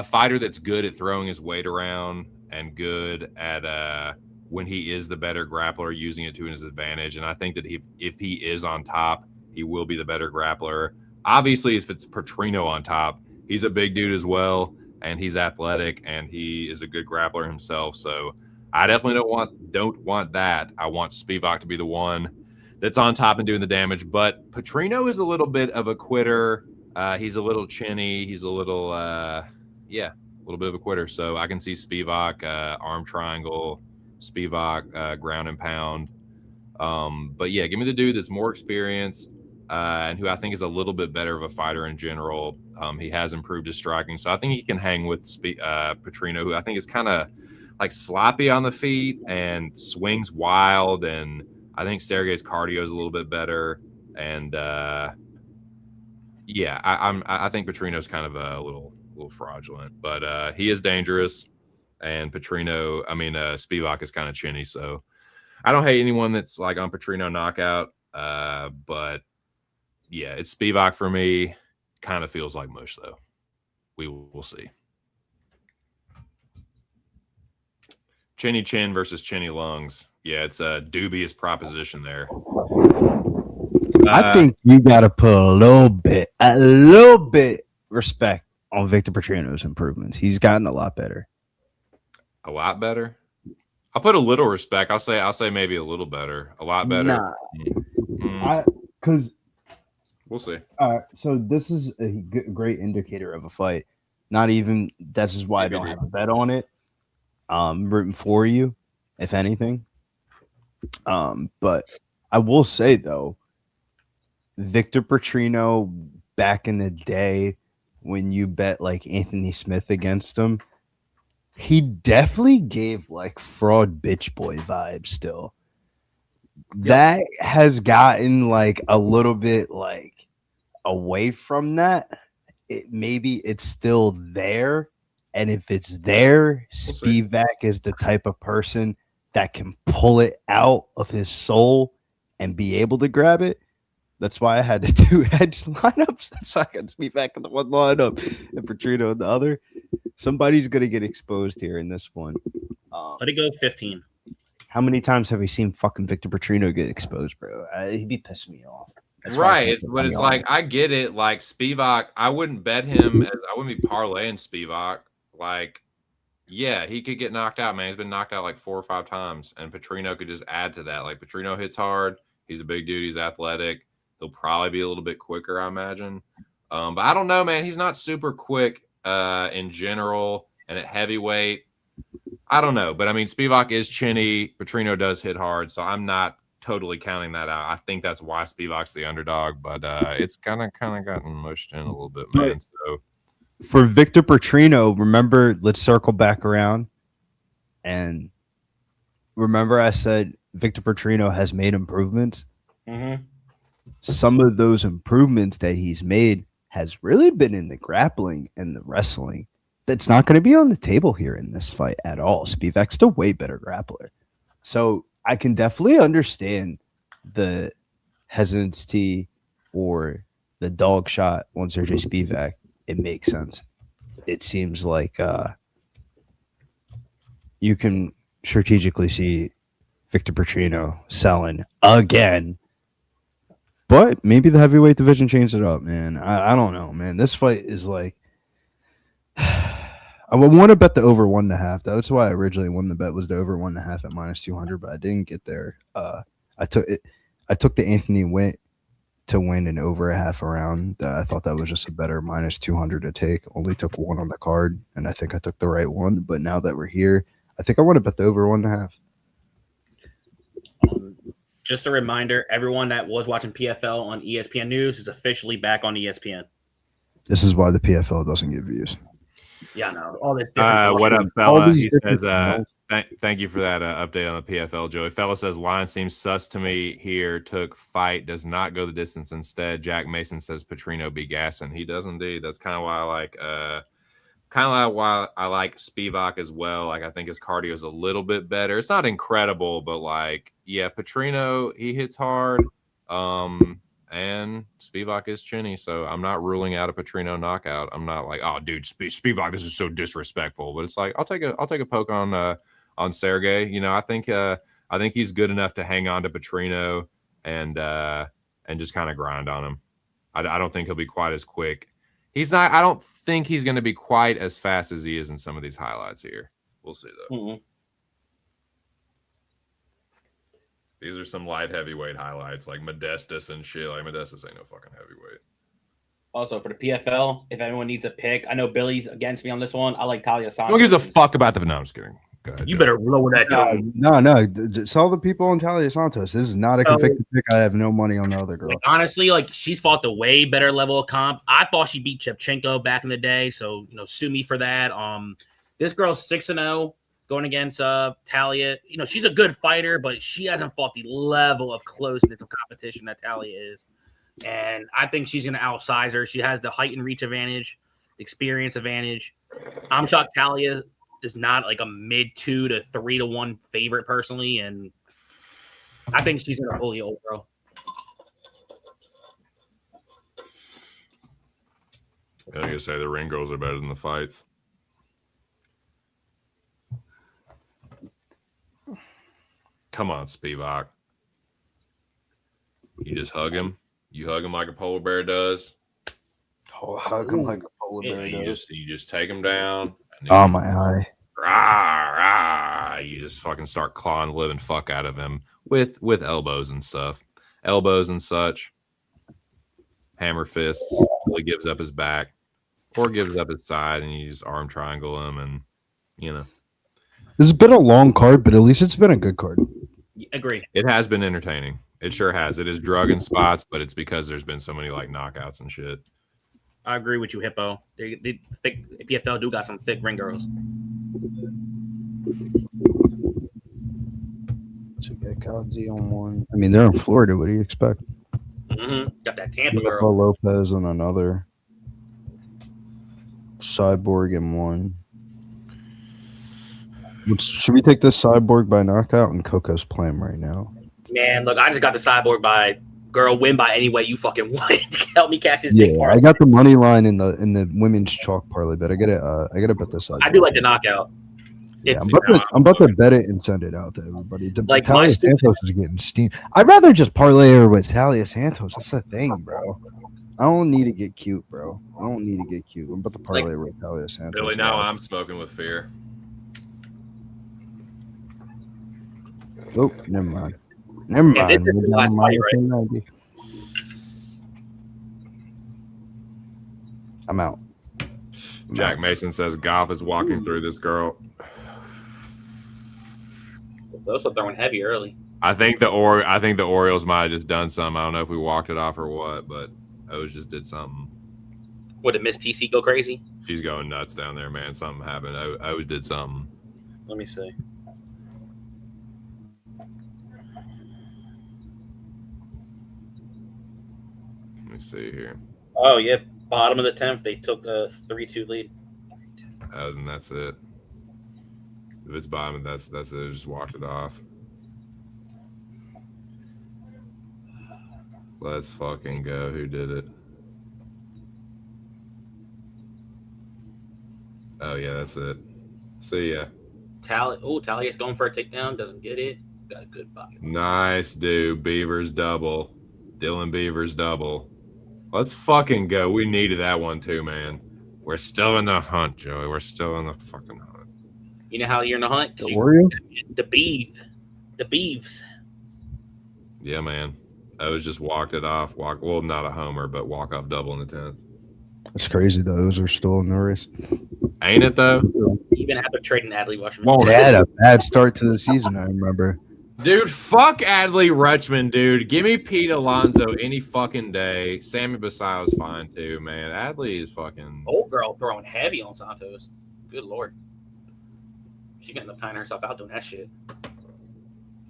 fighter that's good at throwing his weight around and good at when he is the better grappler, using it to his advantage. And I think that if he is on top, he will be the better grappler. Obviously, if it's Petrino on top, he's a big dude as well, and he's athletic, and he is a good grappler himself. So I definitely don't want that. I want Spivak to be the one that's on top and doing the damage. But Petrino is a little bit of a quitter. He's a little chinny. He's a little, a little bit of a quitter. So I can see Spivak, arm triangle, Spivak, ground and pound. But yeah, give me the dude that's more experienced and who I think is a little bit better of a fighter in general. He has improved his striking, so I think he can hang with Petrino, who I think is kind of like sloppy on the feet and swings wild. And I think Sergey's cardio is a little bit better. And I think Petrino's kind of a little fraudulent, but he is dangerous. And Spivak is kind of chinny, so I don't hate anyone that's like on Petrino knockout. But yeah, it's Spivak for me. Kind of feels like mush though. We'll see. Chinny chin versus chinny lungs. Yeah, it's a dubious proposition there. I think you got to put a little bit respect on Victor Petrino's improvements. He's gotten a lot better. A lot better. I'll put a little respect. I'll say maybe a little better. A lot better. Because we'll see. So this is a great indicator of a fight. Not even that's just why I don't have a bet on it. Rooting for you, if anything. But I will say though, Victor Petrino back in the day when you bet like Anthony Smith against him, he definitely gave like fraud bitch boy vibes still. That has gotten like a little bit like away from that. Maybe it's still there. And if it's there, Spivak is the type of person that can pull it out of his soul and be able to grab it. That's why I had to do edge lineups. That's why I got Spivak in the one lineup and Petrino in the other. Somebody's going to get exposed here in this one. Let it go 15. How many times have we seen fucking Victor Petrino get exposed, bro? He'd be pissing me off. Right. It's like, I get it. Like Spivak, I wouldn't bet him. I wouldn't be parlaying Spivak. Like, yeah, he could get knocked out, man. He's been knocked out like 4 or 5 times. And Petrino could just add to that. Like, Petrino hits hard. He's a big dude. He's athletic. He'll probably be a little bit quicker, I imagine. But I don't know, man. He's not super quick in general. And at heavyweight, I don't know. But, I mean, Spivak is chinny. Petrino does hit hard. So I'm not totally counting that out. I think that's why Spivak's the underdog. But it's kind of gotten mushed in a little bit, man. So for Victor Petrino, remember, let's circle back around. And remember I said Victor Petrino has made improvements. Mm-hmm. Some of those improvements that he's made has really been in the grappling and the wrestling. That's not going to be on the table here in this fight at all. Spivak's the way better grappler. So I can definitely understand the hesitancy or the dog shot on Sergey Spivak. It makes sense. It seems like you can strategically see Victor Petrino selling again. But maybe the heavyweight division changed it up, man. I don't know, man. This fight is like I would want to bet the over 1.5. That's why I originally won the bet was the over 1.5 at -200, but I didn't get there. I took the Anthony Witt to win an over a half a round. I thought that was just a better -200 to take. Only took one on the card, and I think I took the right one. But now that we're here, I think I want to bet the over 1.5. Just a reminder, everyone that was watching PFL on ESPN News is officially back on ESPN. This is why the PFL doesn't get views. Yeah, no. All this. What up, fella? He says, thank you for that update on the PFL, Joey. Fella says, line seems sus to me here. Took fight, does not go the distance instead. Jack Mason says, Petrino be gassing. He does indeed. That's kind of why I like Spivak as well. Like, I think his cardio is a little bit better. It's not incredible, but like, yeah, Petrino, he hits hard. And Spivak is chinny, so I'm not ruling out a Petrino knockout. I'm not like, oh, dude, Spivak, this is so disrespectful. But it's like, I'll take a poke on Sergey. You know, I think he's good enough to hang on to Petrino and just kind of grind on him. I don't think he'll be quite as quick. He's not. I don't think he's going to be quite as fast as he is in some of these highlights here. We'll see though. These are some light heavyweight highlights, like Modestus and shit. Like Modestus ain't no fucking heavyweight. Also for the PFL, if anyone needs a pick, I know Billy's against me on this one. I like Talia Santos. Who gives a fuck about the? No, I'm just kidding. Go ahead, You Joe. better lower that tone. No. It's all the people on Talia Santos. This is not a conflicted pick. I have no money on the other girl. Like, honestly, like she's fought the way better level of comp. I thought she beat Shevchenko back in the day, so sue me for that. This girl's 6-0 going against Talia. She's a good fighter, but she hasn't fought the level of closeness of competition that Talia is. And I think she's gonna outsize her. She has the height and reach advantage, experience advantage. I'm shocked Talia is not like a mid 2 to 3 to 1 favorite personally, and I think she's gonna bully old girl. I gotta say the ring girls are better than the fights. Come on, Spivak. You just hug him. You hug him like a polar bear does. Oh, hug him like a polar bear You does. just take him down. And Oh, my eye. You just fucking start clawing the living fuck out of him with elbows and stuff. Elbows and such. Hammer fists. Till he gives up his back. Or gives up his side and you just arm triangle him and This has been a long card, but at least it's been a good card. Agree. It has been entertaining. It sure has. It is drug in spots, but it's because there's been so many like knockouts and shit. I agree with you, Hippo. They thick PFL do got some thick ring girls. To get Kazi on one. I mean, they're in Florida. What do you expect? Got that Tampa Rafa girl. Lopez on another. Cyborg in one. Should we take this Cyborg by knockout? And Coco's playing right now. Man, look, I just got the Cyborg by girl win by any way you fucking want. Help me catch this big Yeah, part. I got the money line in the women's chalk parlay, but I gotta bet this Cyborg. I do like the knockout. Yeah, I'm about to bet it and send it out to everybody. Like, Talia my stupid- Santos is getting steamed. I'd rather just parlay her with Talia Santos. That's the thing, bro. I don't need to get cute, bro. I don't need to get cute. I'm about to parlay her with Talia Santos. Billy, now I'm smoking with fear. Oh, never mind. Never Yeah, mind. this is the last fight, right? I'm out. Jack Mason says Goff is walking through this girl. Those are throwing heavy early. I think the Orioles might have just done something. I don't know if we walked it off or what, but O's just did something. What, did Miss TC go crazy? She's going nuts down there, man. Something happened. O's did something. Let me see. Let me see here. Oh, yeah. Bottom of the 10th, they took a 3-2 lead. Then that's it. If it's bottom, that's it. Just walked it off. Let's fucking go. Who did it? Oh yeah, that's it. See ya. Talia's going for a takedown. Doesn't get it. Got a good body. Nice, dude. Beavers double. Dylan Beavers double. Let's fucking go. We needed that one too, man. We're still in the hunt, Joey. We're still in the fucking hunt. You know how you're in the hunt? The Oreo? The Beeves. Yeah, man. I was just walked it off. Well, not a homer, but walk off double in the 10th. That's crazy. Those are still in the race. Ain't it though? Even have to trade an Adley Rushman. Won't They had a bad start to the season, I remember. Dude, fuck Adley Rutschman, dude. Give me Pete Alonso any fucking day. Sammy Basayo's fine too, man. Adley is fucking. Old girl throwing heavy on Santos. Good lord. She's gonna end up tying herself out doing that shit.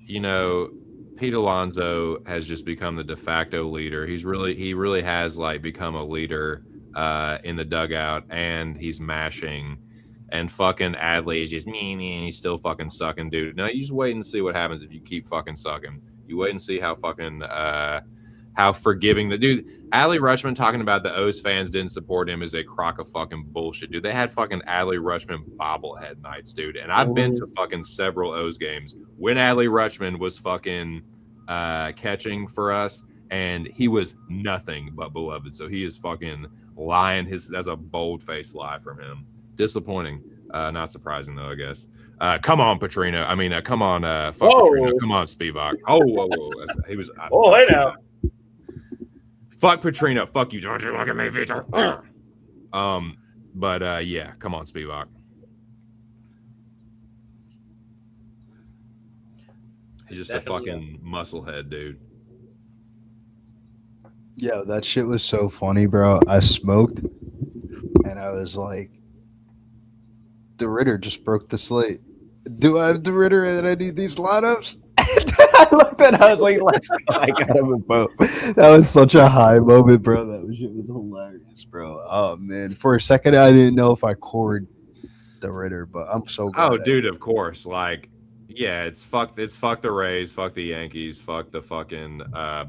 You know, Pete Alonso has just become the de facto leader. He really has like become a leader in the dugout, and he's mashing. And fucking Adley is just and he's still fucking sucking, dude. Now you just wait and see what happens if you keep fucking sucking. You wait and see how fucking how forgiving the dude. Adley Rutschman talking about the O's fans didn't support him is a crock of fucking bullshit, dude. They had fucking Adley Rutschman bobblehead nights, dude. And I've been to fucking several O's games when Adley Rutschman was fucking catching for us, and he was nothing but beloved. So he is fucking lying. That's a bold faced lie from him. Disappointing. Not surprising though, I guess. Come on, Petrino. I mean, come on, fuck Whoa. Petrino. Come on, Spivak. Oh, whoa. He was. Oh, hey now. Fuck Petrino. Fuck you. Don't you look at me, Victor. But yeah, come on, Spivak. He's just Definitely a fucking musclehead, dude. Yo, that shit was so funny, bro. I smoked, and I was like, "The Ritter just broke the slate. Do I have the Ritter and I need these lineups?" I looked at it, I was like, "Let's go." I got him a vote. That was such a high moment, bro. That shit was hilarious, bro. Oh man, for a second I didn't know if I cored the Ritter, but I'm so glad. Oh, dude, of course. Like, yeah, it's fuck the Rays, fuck the Yankees, fuck the fucking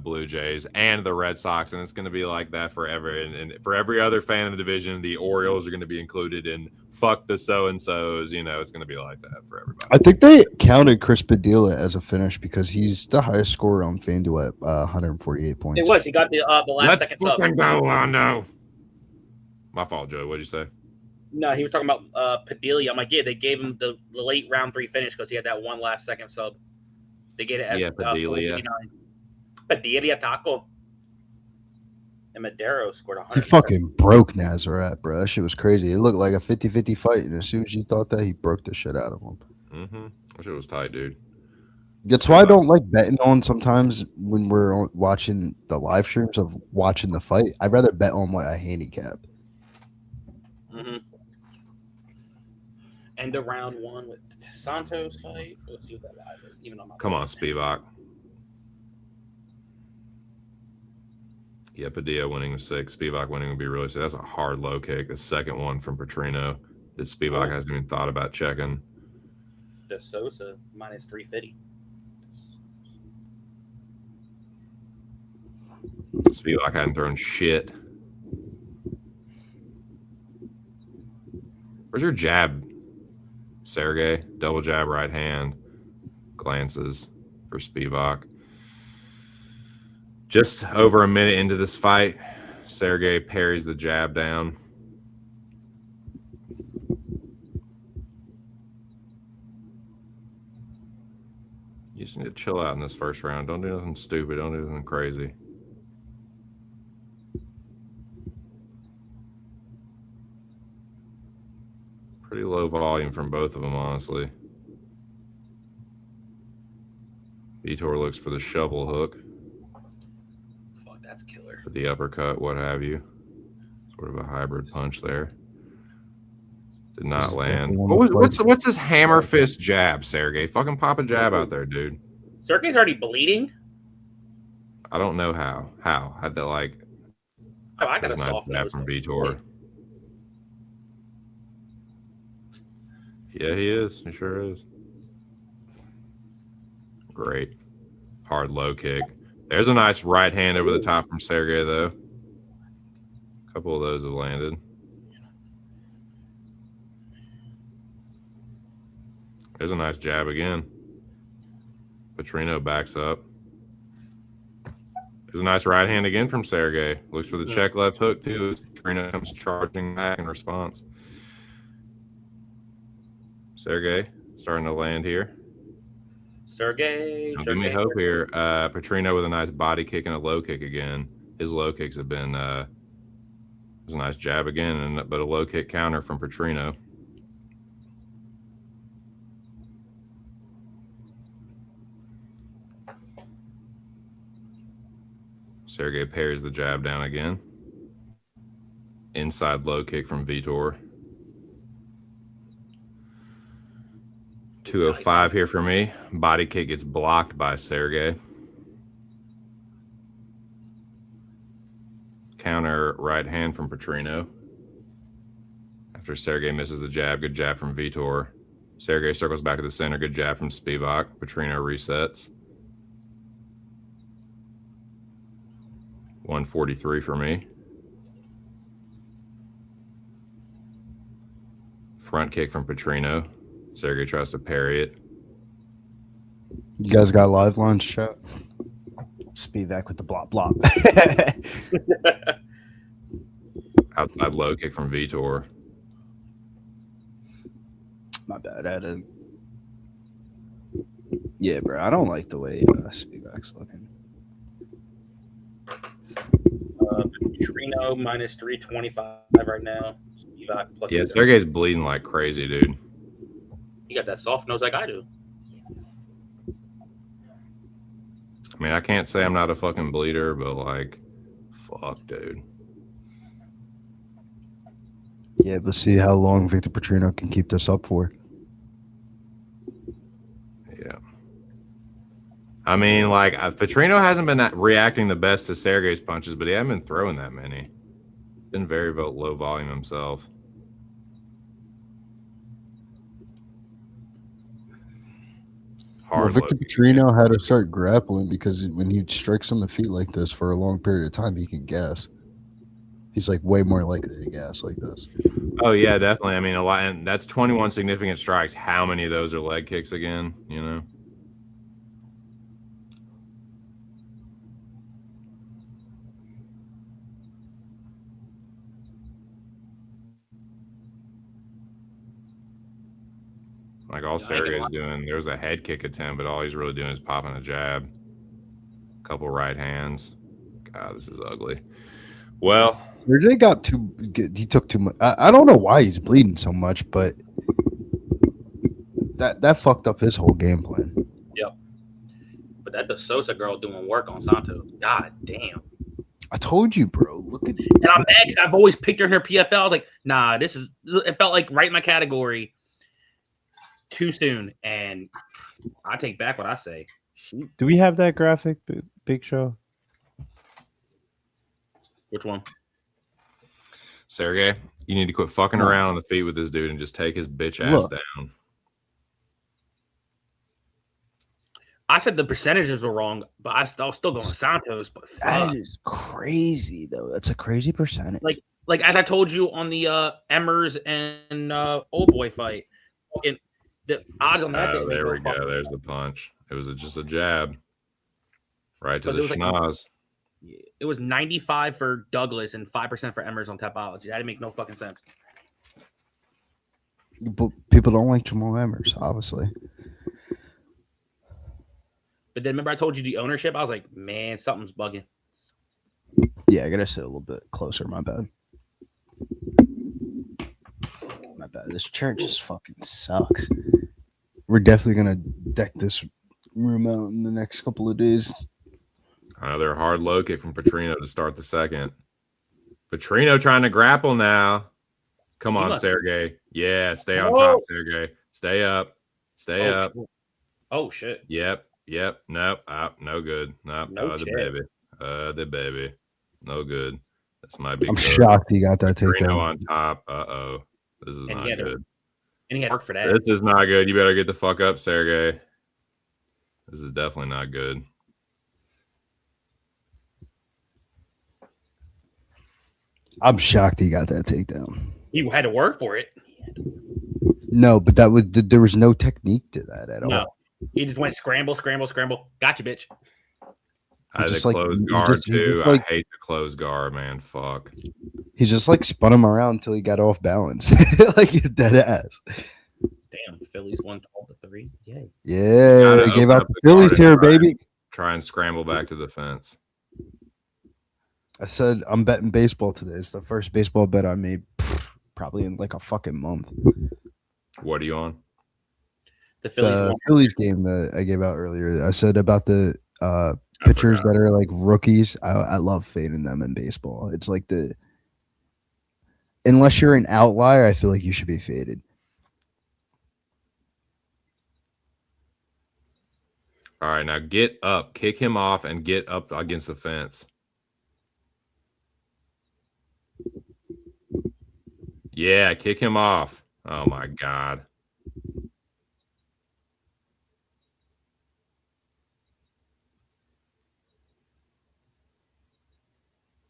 Blue Jays and the Red Sox, and it's gonna be like that forever. And for every other fan in the division, the Orioles are gonna be included in fuck the so and so's. You know, it's gonna be like that for everybody. I think they counted Chris Padilla as a finish because he's the highest scorer on FanDuel at 148 points. It was. He got the last second sub. Let's go, Londo. My fault, Joe. What'd you say? No, he was talking about Padilla. I'm like, yeah, they gave him the late round 3 finish because he had that one last second sub. They get it at Padilla. Padilla Taco. And Madero scored 100. He fucking broke Nazareth, bro. That shit was crazy. It looked like a 50-50 fight, and as soon as you thought that, he broke the shit out of him. Mm-hmm. That shit was tight, dude. That's why I don't like betting on sometimes when we're watching the live streams of watching the fight. I'd rather bet on what I handicap. Mm-hmm. End of round 1 with Santos fight. Let's see what that live is. Even on Come on, Spivak. Yeah, Padilla winning the 6. Spivak winning would be really sad. That's a hard low kick. The second one from Petrino that Spivak hasn't even thought about checking. De Sosa minus 350. Spivak hadn't thrown shit. Where's your jab, Sergey? Double jab, right hand. Glances for Spivak. Just over a minute into this fight, Sergey parries the jab down. You just need to chill out in this first round. Don't do nothing stupid. Don't do nothing crazy. Pretty low volume from both of them, honestly. Vitor looks for the shovel hook. Fuck, that's killer. For the uppercut, what have you. Sort of a hybrid punch there. Did not land. What's this hammer fist jab, Sergey? Fucking pop a jab out there, dude. Sergey's already bleeding? I don't know how. How? Had that like I got a nice soft jab nose. from Vitor. Yeah, he is. He sure is. Great. Hard low kick. There's a nice right hand over the top from Sergey, though. A couple of those have landed. There's a nice jab again. Petrino backs up. There's a nice right hand again from Sergey. Looks for the check left hook, too. As Petrino comes charging back in response. Sergey starting to land here. Sergey. Give me hope here. Petrino with a nice body kick and a low kick again. His low kicks have been there's a nice jab again, but a low kick counter from Petrino. Sergey parries the jab down again. Inside low kick from Vitor. 205 here for me. Body kick gets blocked by Sergey. Counter right hand from Petrino. After Sergey misses the jab, good jab from Vitor. Sergey circles back to the center, good jab from Spivak. Petrino resets. 143 for me. Front kick from Petrino. Sergey tries to parry it. You guys got live lunch, chat? Spivak with the blop blop. Outside low kick from Vitor. My bad. I had a... Yeah, bro. I don't like the way Spivak's looking. Trino minus 325 right now. Spivak plus Yeah, Sergey's bleeding like crazy, dude. You got that soft nose like I do. I mean, I can't say I'm not a fucking bleeder, but like, fuck, dude. Yeah, let's see how long Victor Petrino can keep this up for. Yeah. I mean, like, Petrino hasn't been reacting the best to Sergey's punches, but he hasn't been throwing that many. Been very low volume himself. Well, Victor Petrino had to start grappling because when he strikes on the feet like this for a long period of time, he can gas. He's like way more likely to gas like this. Oh yeah, definitely. I mean, a lot, and that's 21 significant strikes. How many of those are leg kicks again? You know. Like all Sergey's doing, there's a head kick attempt, but all he's really doing is popping a jab. A couple right hands. God, this is ugly. Well, Sergey got too. He took too much. I don't know why he's bleeding so much, but that fucked up his whole game plan. Yep. But that the Sosa girl doing work on Santos. God damn. I told you, bro. Look at. And I'm mad 'cause I've always picked her in her PFL. I was like, nah, this is. It felt like right in my category. Too soon, and I take back what I say. Shoot. Do we have that graphic, Big Show? Which one? Sergey, you need to quit fucking around on the feet with this dude and just take his bitch ass down. I said the percentages were wrong, but I was still going Santos. But that is crazy, though. That's a crazy percentage. Like as I told you on the Emmers and Old Boy fight, the odds on that. There we go. There's the punch. It was just a jab, right to the schnoz. It was 95 for Douglas and 5% for Emmers on Tapology. That didn't make no fucking sense. But people don't like Jamal Emmers, obviously. But then remember I told you the ownership? I was like, man, something's bugging. Yeah, I gotta sit a little bit closer. My bad. My bad. This chair just fucking sucks. We're definitely gonna deck this room out in the next couple of days. Another hard low kick from Petrino to start the second. Petrino trying to grapple now. Come on, Sergey. Yeah, stay on top, Sergey. Stay up. Stay up. Oh, shit. Yep. Nope. No good. Nope. No the baby. The baby. No good. This might be I'm good. shocked he got that Petrino takedown. on top. Uh-oh. This is not good. And he had work for that. This is not good. You better get the fuck up, Sergey. This is definitely not good. I'm shocked he got that takedown. He had to work for it. No, but there was no technique to that at all. He just went scramble. Gotcha, bitch. I had to close guard too. I hate the close guard, man. Fuck. He just like spun him around until he got off balance, like dead ass. Damn, Phillies 112-3. Yay. Yeah, he gave out the Phillies here, baby. Try and scramble back to the fence. I said I'm betting baseball today. It's the first baseball bet I made probably in like a fucking month. What are you on? The Phillies game that I gave out earlier. I said about the pitchers that are like rookies. I love fading them in baseball. It's like unless you're an outlier, I feel like you should be faded. All right, now get up. Kick him off and get up against the fence. Yeah, kick him off. Oh, my God.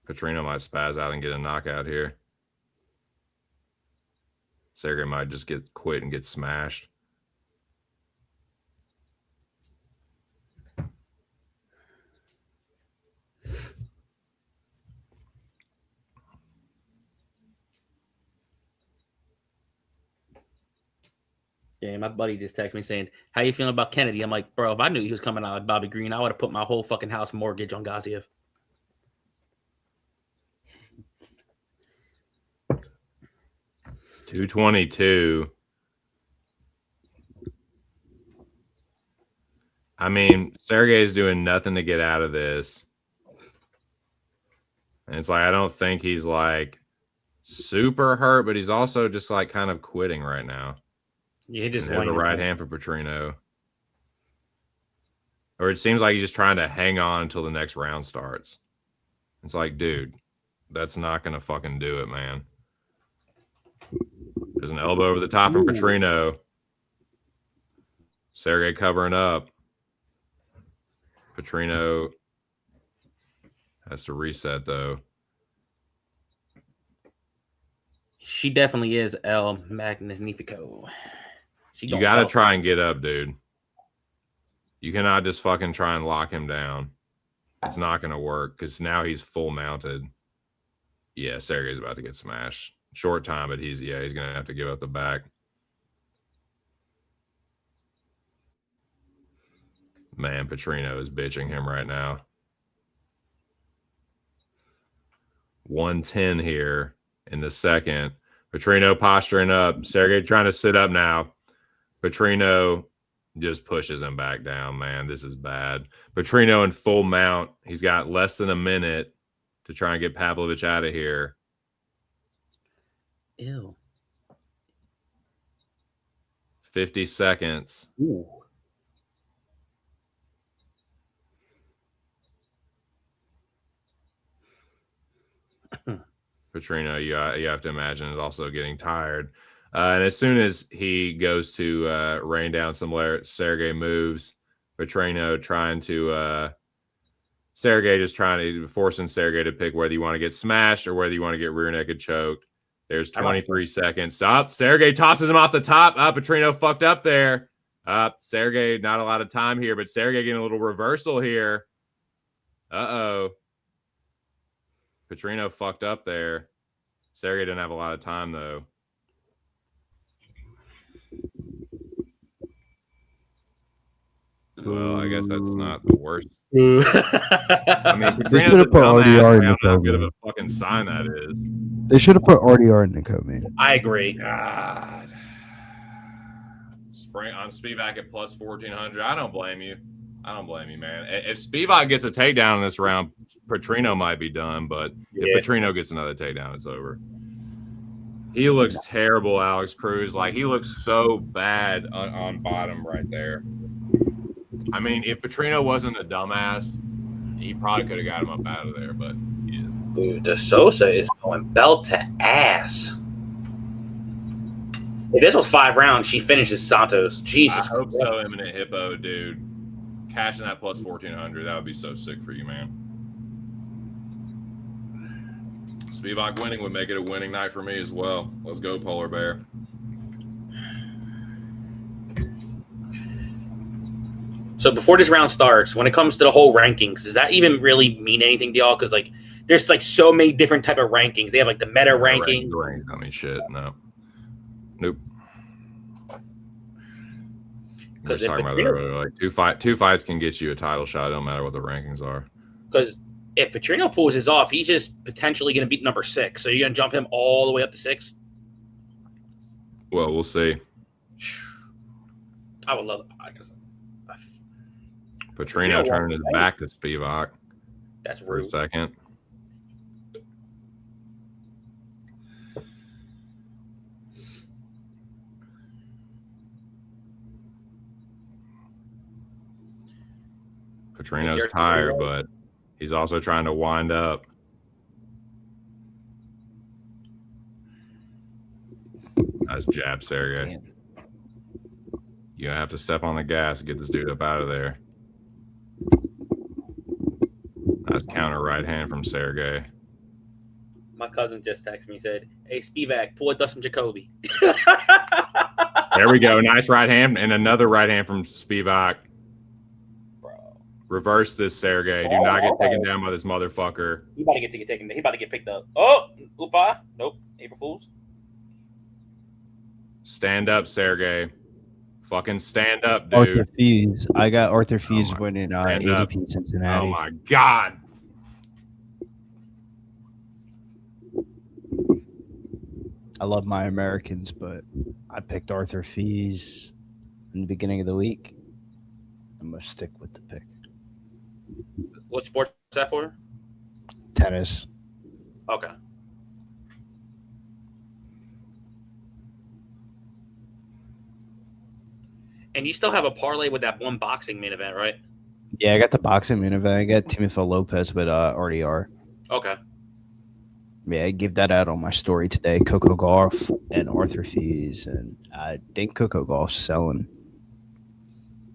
Petrino might spaz out and get a knockout here. Sergey might just get quit and get smashed. Yeah, my buddy just texted me saying, "How you feeling about Kennedy?" I'm like, bro, if I knew he was coming out like Bobby Green, I would have put my whole fucking house mortgage on Gaziev. $222. I mean, Sergey's doing nothing to get out of this. And it's like, I don't think he's like super hurt, but he's also just like kind of quitting right now. Yeah, he just and the right hand for Petrino. Or it seems like he's just trying to hang on until the next round starts. It's like, dude, that's not going to fucking do it, man. There's an elbow over the top from Petrino. Sergey covering up. Petrino has to reset, though. She definitely is El Magnifico. You got to try and get up, dude. You cannot just fucking try and lock him down. It's not going to work because now he's full mounted. Yeah, Sergey's about to get smashed. Short time, but he's going to have to give up the back. Man, Petrino is bitching him right now. 110 here in the second. Petrino posturing up. Sergey trying to sit up now. Petrino just pushes him back down, man. This is bad. Petrino in full mount. He's got less than a minute to try and get Pavlovich out of here. Ew. 50 seconds. Ooh. Petrino, you have to imagine, is also getting tired. And as soon as he goes to rain down some Sergey moves. Petrino trying to forcing Sergey to pick whether you want to get smashed or whether you want to get rear naked choked. There's 23 seconds. Stop. Sergey tosses him off the top. Petrino fucked up there. Sergey, not a lot of time here, but Sergey getting a little reversal here. Uh-oh. Petrino fucked up there. Sergey didn't have a lot of time, though. Well, I guess that's not the worst. I mean, Petrino's a dumbass. How good of a fucking sign that is. They should have put RDR in the co-main. I agree. God. Spring on Spivak at plus 1400. I don't blame you. Man. If Spivak gets a takedown in this round, Petrino might be done. But if Petrino gets another takedown, it's over. He looks terrible, Alex Cruz. Like, he looks so bad on bottom right there. I mean, if Petrino wasn't a dumbass, he probably could have got him up out of there, but he is. Dude, De Sosa is going belt to ass. If this was 5 rounds, she finishes Santos. Jesus I hope so, Eminent Hippo, dude. Cashing that plus 1400, that would be so sick for you, man. Spivak winning would make it a winning night for me as well. Let's go, Polar Bear. So before this round starts, when it comes to the whole rankings, does that even really mean anything to y'all? Because like, there's like so many different type of rankings. They have like the meta ranking. I mean, shit, no, nope. We're just talking about earlier. Like two fights can get you a title shot. It don't matter what the rankings are. Because if Petrino pulls his off, he's just potentially going to beat number 6. So you're going to jump him all the way up to 6. Well, we'll see. I would love it. I guess. Petrino turning his back to Spivak. That's rude. For a second. Petrino's tired, but he's also trying to wind up. Nice jab, Sergey. You have to step on the gas to get this dude up out of there. Nice counter right hand from Sergey. My cousin just texted me, said, "Hey, Spivak, pull a Dustin Jacoby." There we go. Nice right hand and another right hand from Spivak. Bro. Reverse this, Sergey. Do not get taken down by this motherfucker. He about to get taken. He about to get picked up. Oh, oopa. Nope. April Fools. Stand up, Sergey. Fucking stand up, Arthur dude. Fees. I got Arthur Fees my- winning stand up. ADP Cincinnati. Oh my god. I love my Americans, but I picked Arthur Fees in the beginning of the week. I'm gonna stick with the pick. What sport is that for? Tennis. Okay. And you still have a parlay with that one boxing main event, right? Yeah, I got the boxing main event. I got Timothy Lopez with RDR. Okay. Yeah, I gave that out on my story today. Coco Golf and Arthur Fees, and I think Coco Golf's selling.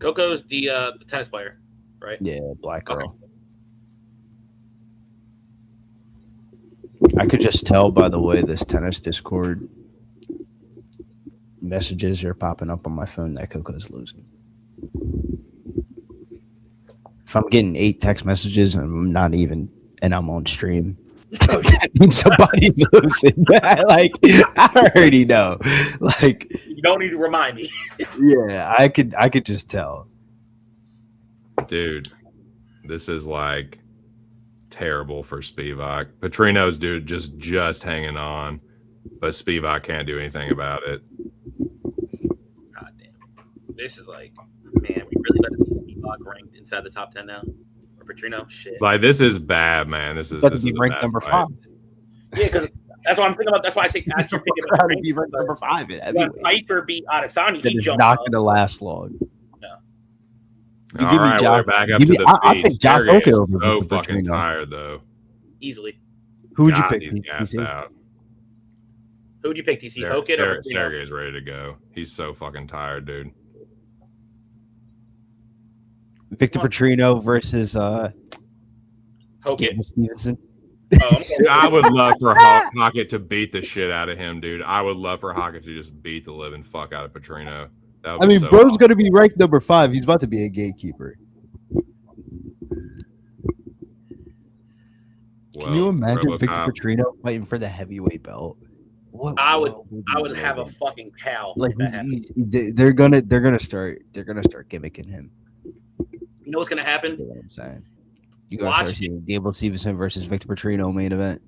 Coco's the tennis player, right? Yeah, black girl. Okay. I could just tell by the way this tennis Discord messages are popping up on my phone that Coco's losing. If I'm getting 8 text messages and I'm on stream, that means somebody's losing. Like, I already know. Like, You don't need to remind me. yeah, I could just tell. Dude, this is like terrible for Spivak. Petrino's dude just hanging on, but Spivak can't do anything about it. God damn. This is like, man, we really better see Spivak ranked inside the top 10 now. Or Petrino, shit. Like, this is bad, man. This is But this to is be a ranked bad number fight. 5. Yeah, because that's what I'm thinking about. That's why I say ask your pick. Trying to be ranked number 5 in When heavyweight. Pfeiffer beat Adesanya, That he is jumped not up. going to last long. All give me right, Jack- we're back up give to me- the I feet. pick Jack Sergey Oka is over so Victor fucking Petrino. tired, though. Easily. Who would you God, pick? he's gassed TC? out. Who would you pick, TC? Hokit or Petrino? Sergey's ready to go. He's so fucking tired, dude. Victor Petrino versus Hokit. Gable Stevenson. Oh, Dude, I would love for Hockett to beat the shit out of him, dude. I would love for Hockett to just beat the living fuck out of Petrino. That would I be mean, so bro's awesome. going to be ranked number 5. He's about to be a gatekeeper. Well, Can you imagine Victor Robocop. Petrino fighting for the heavyweight belt? What I would world we I would live have a in? fucking cow. Like if that happened. they're gonna start gimmicking him. You know what's gonna happen? You know what I'm saying? You gotta Watch start it. seeing Gable Stevenson versus Victor Petrino main event.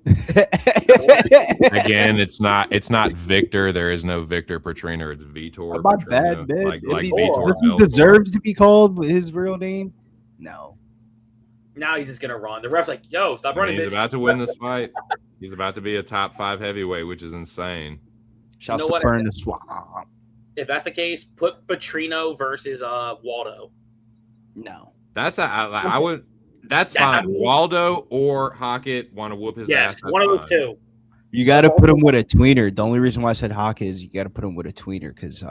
Again, it's not Victor. There is no Victor Petrino. It's Vitor. My Petrino. bad, man. Like Does Vitor he Belfort. deserves to be called his real name? No. Now he's just gonna run. The ref's like, "Yo, stop I mean, running, he's bitch." about to win this fight. He's about to be a top 5 heavyweight, which is insane. Shouts know to what? burn the swamp. If that's the case, put Petrino versus Waldo. No. That's I would. That's Yeah, I fine. mean- Waldo or Hockett want to whoop his Yes, ass. That's one of those fine. two. You got to put him with a tweener. The only reason why I said Hockett is you got to put him with a tweener because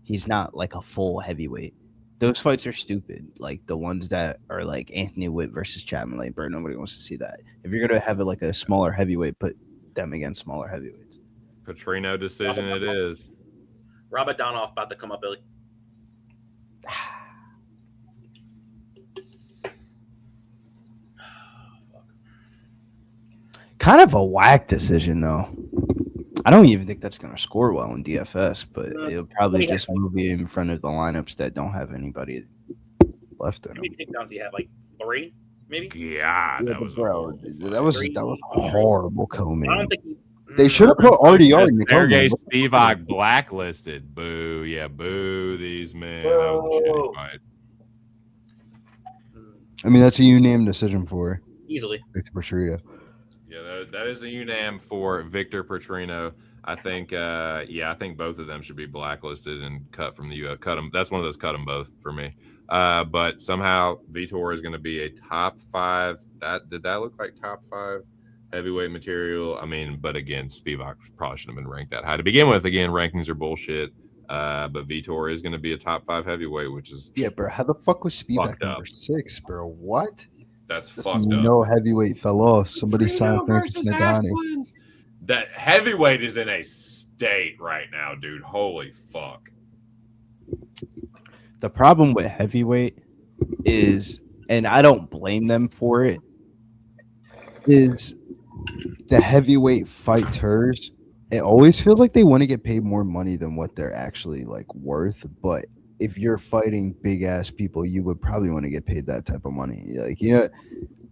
he's not like a full heavyweight. Those fights are stupid. Like the ones that are like Anthony Witt versus Chapman Lateburn. Nobody wants to see that. If you're gonna have it like a smaller heavyweight, put them against smaller heavyweights. Petrino decision it is. Rabadonoff about to come up, Billy. Kind of a whack decision though. I don't even think that's gonna score well in DFS, but it'll probably just move you in front of the lineups that don't have anybody left in How them. many takedowns do you have? Like 3, maybe? Yeah, that was Bro, that was horrible I co-main. don't think he, They should have put RDR in the Sergey co-main. Spivak blacklisted. Boo. Yeah, boo these men. That was a shitty fight. I mean, that's a unanimous decision for easily. Victor Petrino. Yeah, that is a unam for Victor Petrino. I think, I think both of them should be blacklisted and cut from the UFC. Cut them. That's one of those. Cut them both for me. But somehow Vitor is going to be a top 5. Did that look like top 5 heavyweight material? I mean, but again, Spivak probably shouldn't have been ranked that high to begin with. Again, rankings are bullshit. But Vitor is going to be a top 5 heavyweight, which is Yeah, bro. How the fuck was Spivak Fucked up. number 6, bro? What? that's Just fucked up. no heavyweight fell off. Somebody signed Francis Ngannou. That heavyweight is in a state right now, dude. Holy fuck. The problem with heavyweight is, and I don't blame them for it, Is the heavyweight fighters? It always feels like they want to get paid more money than what they're actually like worth, but if you're fighting big ass people, you would probably want to get paid that type of money. Like, yeah,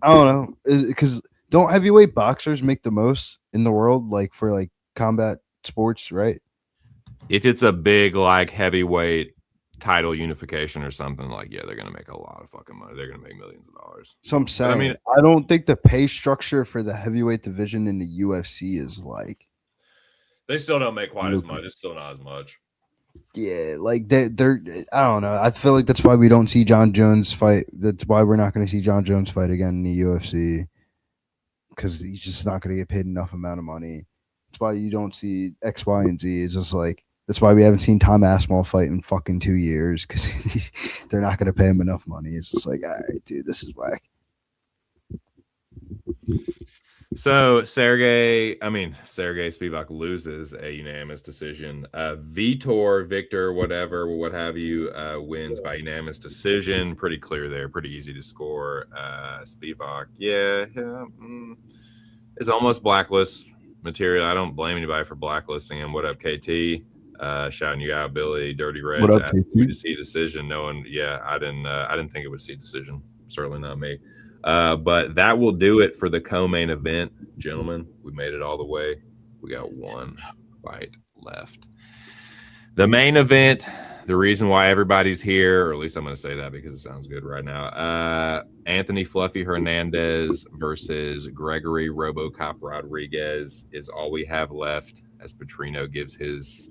I don't know, because don't heavyweight boxers make the most in the world, like for like combat sports, right? If it's a big like heavyweight title unification or something, like they're gonna make a lot of fucking money. They're gonna make millions of dollars. So I'm saying, I mean, I don't think the pay structure for the heavyweight division in the UFC is like. They still don't make quite as much. It's still not as much. Yeah, like they're I don't know. I feel like that's why we don't see John Jones fight. That's why we're not going to see John Jones fight again in the UFC, because he's just not going to get paid enough amount of money. That's why you don't see X, Y, and Z. It's just like that's why we haven't seen Tom Aspinall fight in fucking 2 years, because they're not going to pay him enough money. It's just like, all right, dude, this is whack. So Sergey Spivak loses a unanimous decision. Victor, whatever, what have you, wins by unanimous decision. Pretty clear there, pretty easy to score. Spivak, it's almost blacklist material. I don't blame anybody for blacklisting him. What up, KT? Shouting you out, Billy. Dirty Reg. What up, KT? To see decision, knowing, I didn't think it would see decision. Certainly not me. But that will do it for the co-main event, gentlemen. We made it all the way. We got one fight left. The main event, the reason why everybody's here, or at least I'm going to say that because it sounds good right now. Anthony Fluffy Hernandez versus Gregory Robocop Rodriguez is all we have left as Petrino gives his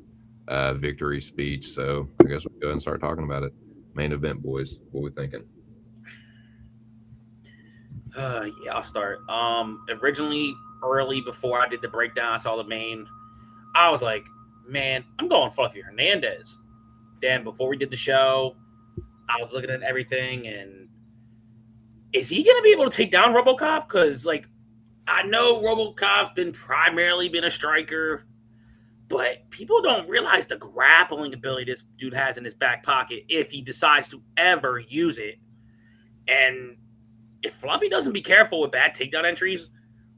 victory speech. So I guess we'll go ahead and start talking about it. Main event, boys. What we thinking? I'll start. Originally, early before I did the breakdown, I saw the main. I was like, man, I'm going Fluffy Hernandez. Then before we did the show, I was looking at everything, and is he going to be able to take down Robocop? Because, I know Robocop's primarily been a striker, but people don't realize the grappling ability this dude has in his back pocket if he decides to ever use it. And if Fluffy doesn't be careful with bad takedown entries,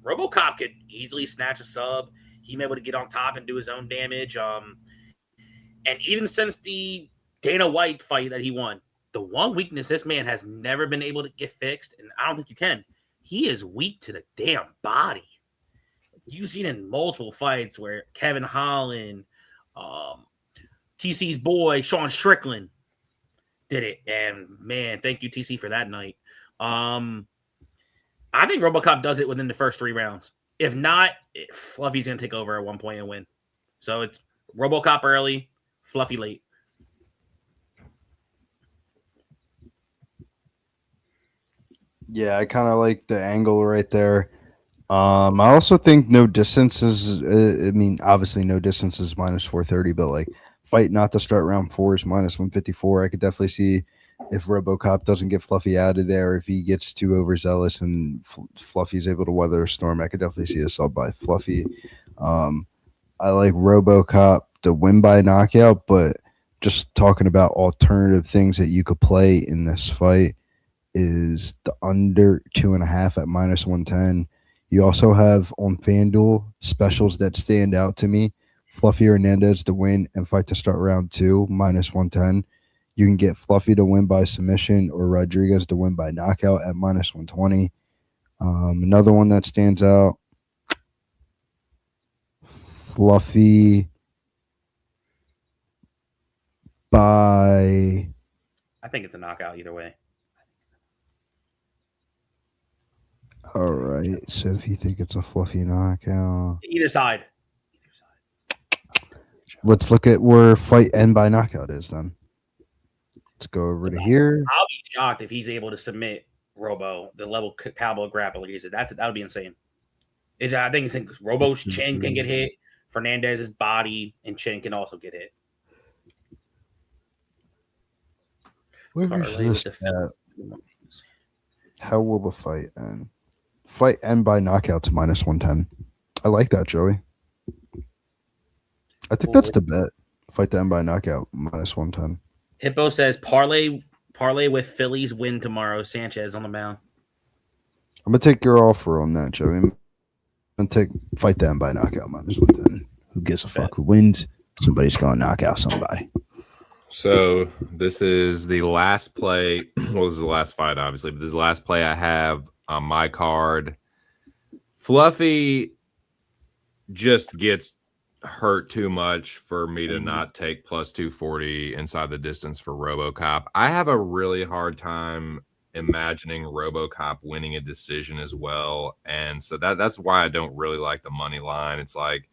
Robocop could easily snatch a sub. He may be able to get on top and do his own damage. And even since the Dana White fight that he won, the one weakness this man has never been able to get fixed, and I don't think you can, he is weak to the damn body. You've seen in multiple fights where Kevin Holland, TC's boy, Sean Strickland, did it. And, man, thank you, TC, for that night. I think Robocop does it within the first 3 rounds. If not, Fluffy's going to take over at one point and win. So it's Robocop early, Fluffy late. Yeah, I kind of like the angle right there. I also think no distance is, obviously no distance is minus 430, but fight not to start round 4 is minus 154. I could definitely see if Robocop doesn't get Fluffy out of there, if he gets too overzealous and Fluffy's able to weather a storm, I could definitely see a sub by Fluffy. I like Robocop to win by knockout, but just talking about alternative things that you could play in this fight is the under 2.5 at minus 110. You also have on FanDuel specials that stand out to me. Fluffy Hernandez to win and fight to start round 2, minus 110. You can get Fluffy to win by submission or Rodriguez to win by knockout at minus 120. Another one that stands out, Fluffy by... I think it's a knockout either way. All right. So if you think it's a Fluffy knockout... Either side. Let's look at where fight end by knockout is then. Let's go over to here. I'll be shocked if he's able to submit Robo, the level Cowboy grappler he is. That would be insane. I think Robo's chin can get hit, Fernandez's body and chin can also get hit. Where's this at? How will the fight end? Fight end by knockout to minus 110. I like that, Joey. I think that's the bet. Fight to end by knockout, minus 110. Hippo says parlay with Phillies win tomorrow. Sanchez on the mound. I'm gonna take your offer on that, Joey. I'm gonna take fight to end by knockout, minus 110. Who gives a fuck who wins? Somebody's gonna knock out somebody. So this is the last play. Well, this is the last fight, obviously, but this is the last play I have on my card. Fluffy just gets hurt too much for me to not take plus 240 inside the distance for Robocop. I have a really hard time imagining Robocop winning a decision as well. And so that's why I don't really like the money line. It's like,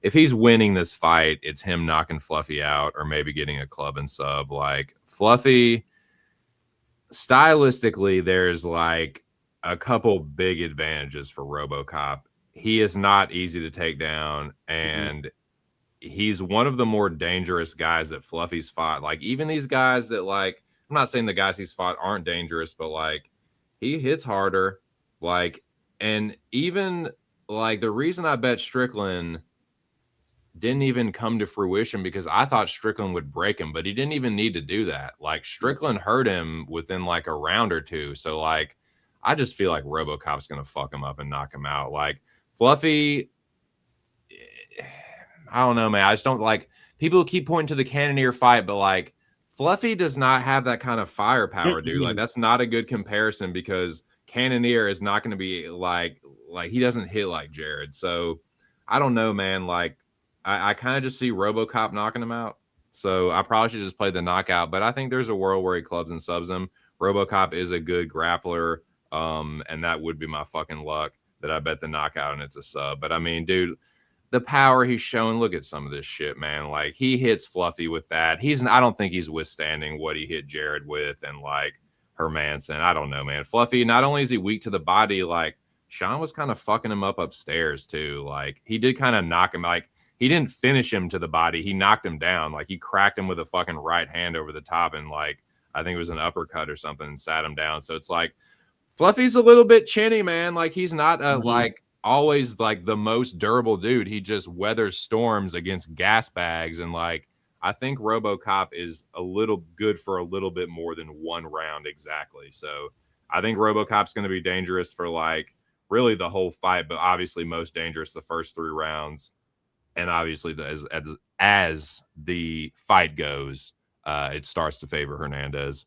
if he's winning this fight, it's him knocking Fluffy out or maybe getting a club and sub. Like Fluffy, stylistically, there's like a couple big advantages for Robocop. He is not easy to take down, and he's one of the more dangerous guys that Fluffy's fought. Like even these guys that like, I'm not saying the guys he's fought aren't dangerous, but like he hits harder. Like, and even like the reason I bet Strickland didn't even come to fruition because I thought Strickland would break him, but he didn't even need to do that. Like Strickland hurt him within like a round or two. So like, I just feel like Robocop's going to fuck him up and knock him out. Like Fluffy, I don't know, man. I just don't like, people keep pointing to the Cannonier fight, but like Fluffy does not have that kind of firepower, dude. Like that's not a good comparison because Cannonier is not going to be like he doesn't hit like Jared. So I don't know, man. Like I kind of just see Robocop knocking him out. So I probably should just play the knockout, but I think there's a world where he clubs and subs him. Robocop is a good grappler. And that would be my fucking luck that I bet the knockout and it's a sub. But I mean, dude, the power he's showing, look at some of this shit, man. Like he hits Fluffy with that. I don't think he's withstanding what he hit Jared with and like Hermanson. I don't know, man. Fluffy, not only is he weak to the body, like Sean was kind of fucking him up upstairs too. Like he did kind of knock him, like he didn't finish him to the body. He knocked him down. Like he cracked him with a fucking right hand over the top and like, I think it was an uppercut or something and sat him down. So it's like, Fluffy's a little bit chinny, man. Like he's not like always like the most durable dude. He just weathers storms against gas bags. And like, I think Robocop is a little good for a little bit more than one round exactly. So I think Robocop's going to be dangerous for like really the whole fight, but obviously most dangerous the first 3 rounds. And obviously as the fight goes, it starts to favor Hernandez.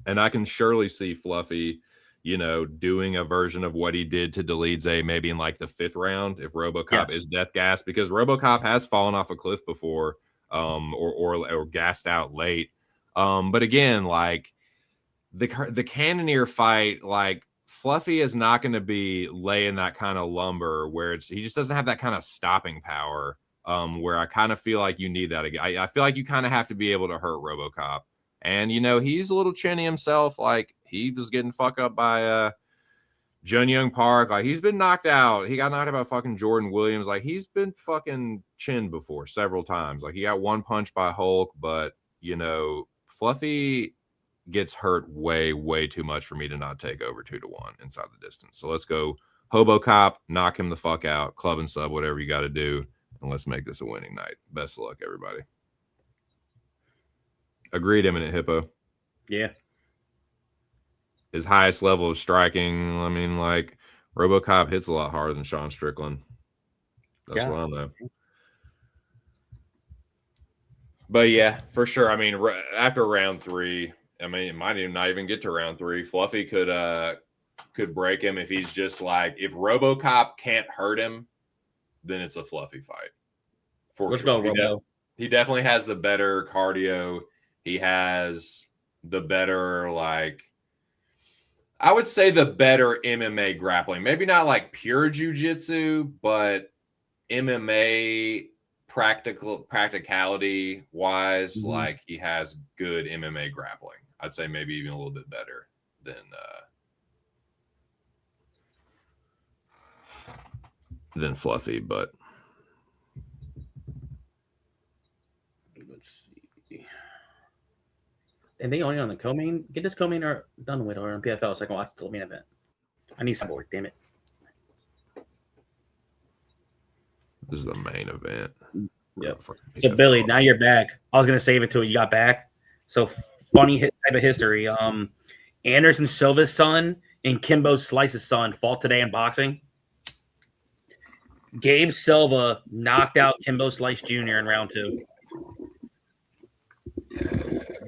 And I can surely see Fluffy, you know, doing a version of what he did to Delidze maybe in like the 5th round if Robocop is death gas, because Robocop has fallen off a cliff before or gassed out late. But again, like the Cannonier fight, like Fluffy is not going to be laying that kind of lumber where he just doesn't have that kind of stopping power where I kind of feel like you need that. I feel like you kind of have to be able to hurt Robocop. And, you know, he's a little chinny himself. Like he was getting fucked up by Jun Young Park. Like he's been knocked out. He got knocked out by fucking Jordan Williams. Like he's been fucking chinned before several times. Like he got one punch by Hulk, but, you know, Fluffy gets hurt way, way too much for me to not take over 2-1 inside the distance. So let's go Robocop, knock him the fuck out, club and sub, whatever you got to do. And let's make this a winning night. Best of luck, everybody. Agreed, Eminent Hippo. Yeah. His highest level of striking, I mean, like, Robocop hits a lot harder than Sean Strickland. That's what I know. But, yeah, for sure. I mean, after round 3, I mean, it might even not even get to round 3. Fluffy could break him if he's just like, if Robocop can't hurt him, then it's a Fluffy fight. For Let's sure. go, Robo. He definitely has the better cardio. He has the better, like, I would say the better MMA grappling. Maybe not like pure jiu-jitsu, but MMA practicality wise, like he has good MMA grappling. I'd say maybe even a little bit better than Fluffy, but let's see. And they only on the co-main. Get this co-main or done with or on PFL so I can watch the main event. I need support, damn it. this is the main event. Yep. So Billy, now you're back. I was gonna save it till you got back. So funny type of history. Anderson Silva's son and Kimbo Slice's son fought today in boxing. Gabe Silva knocked out Kimbo Slice Jr. in round 2.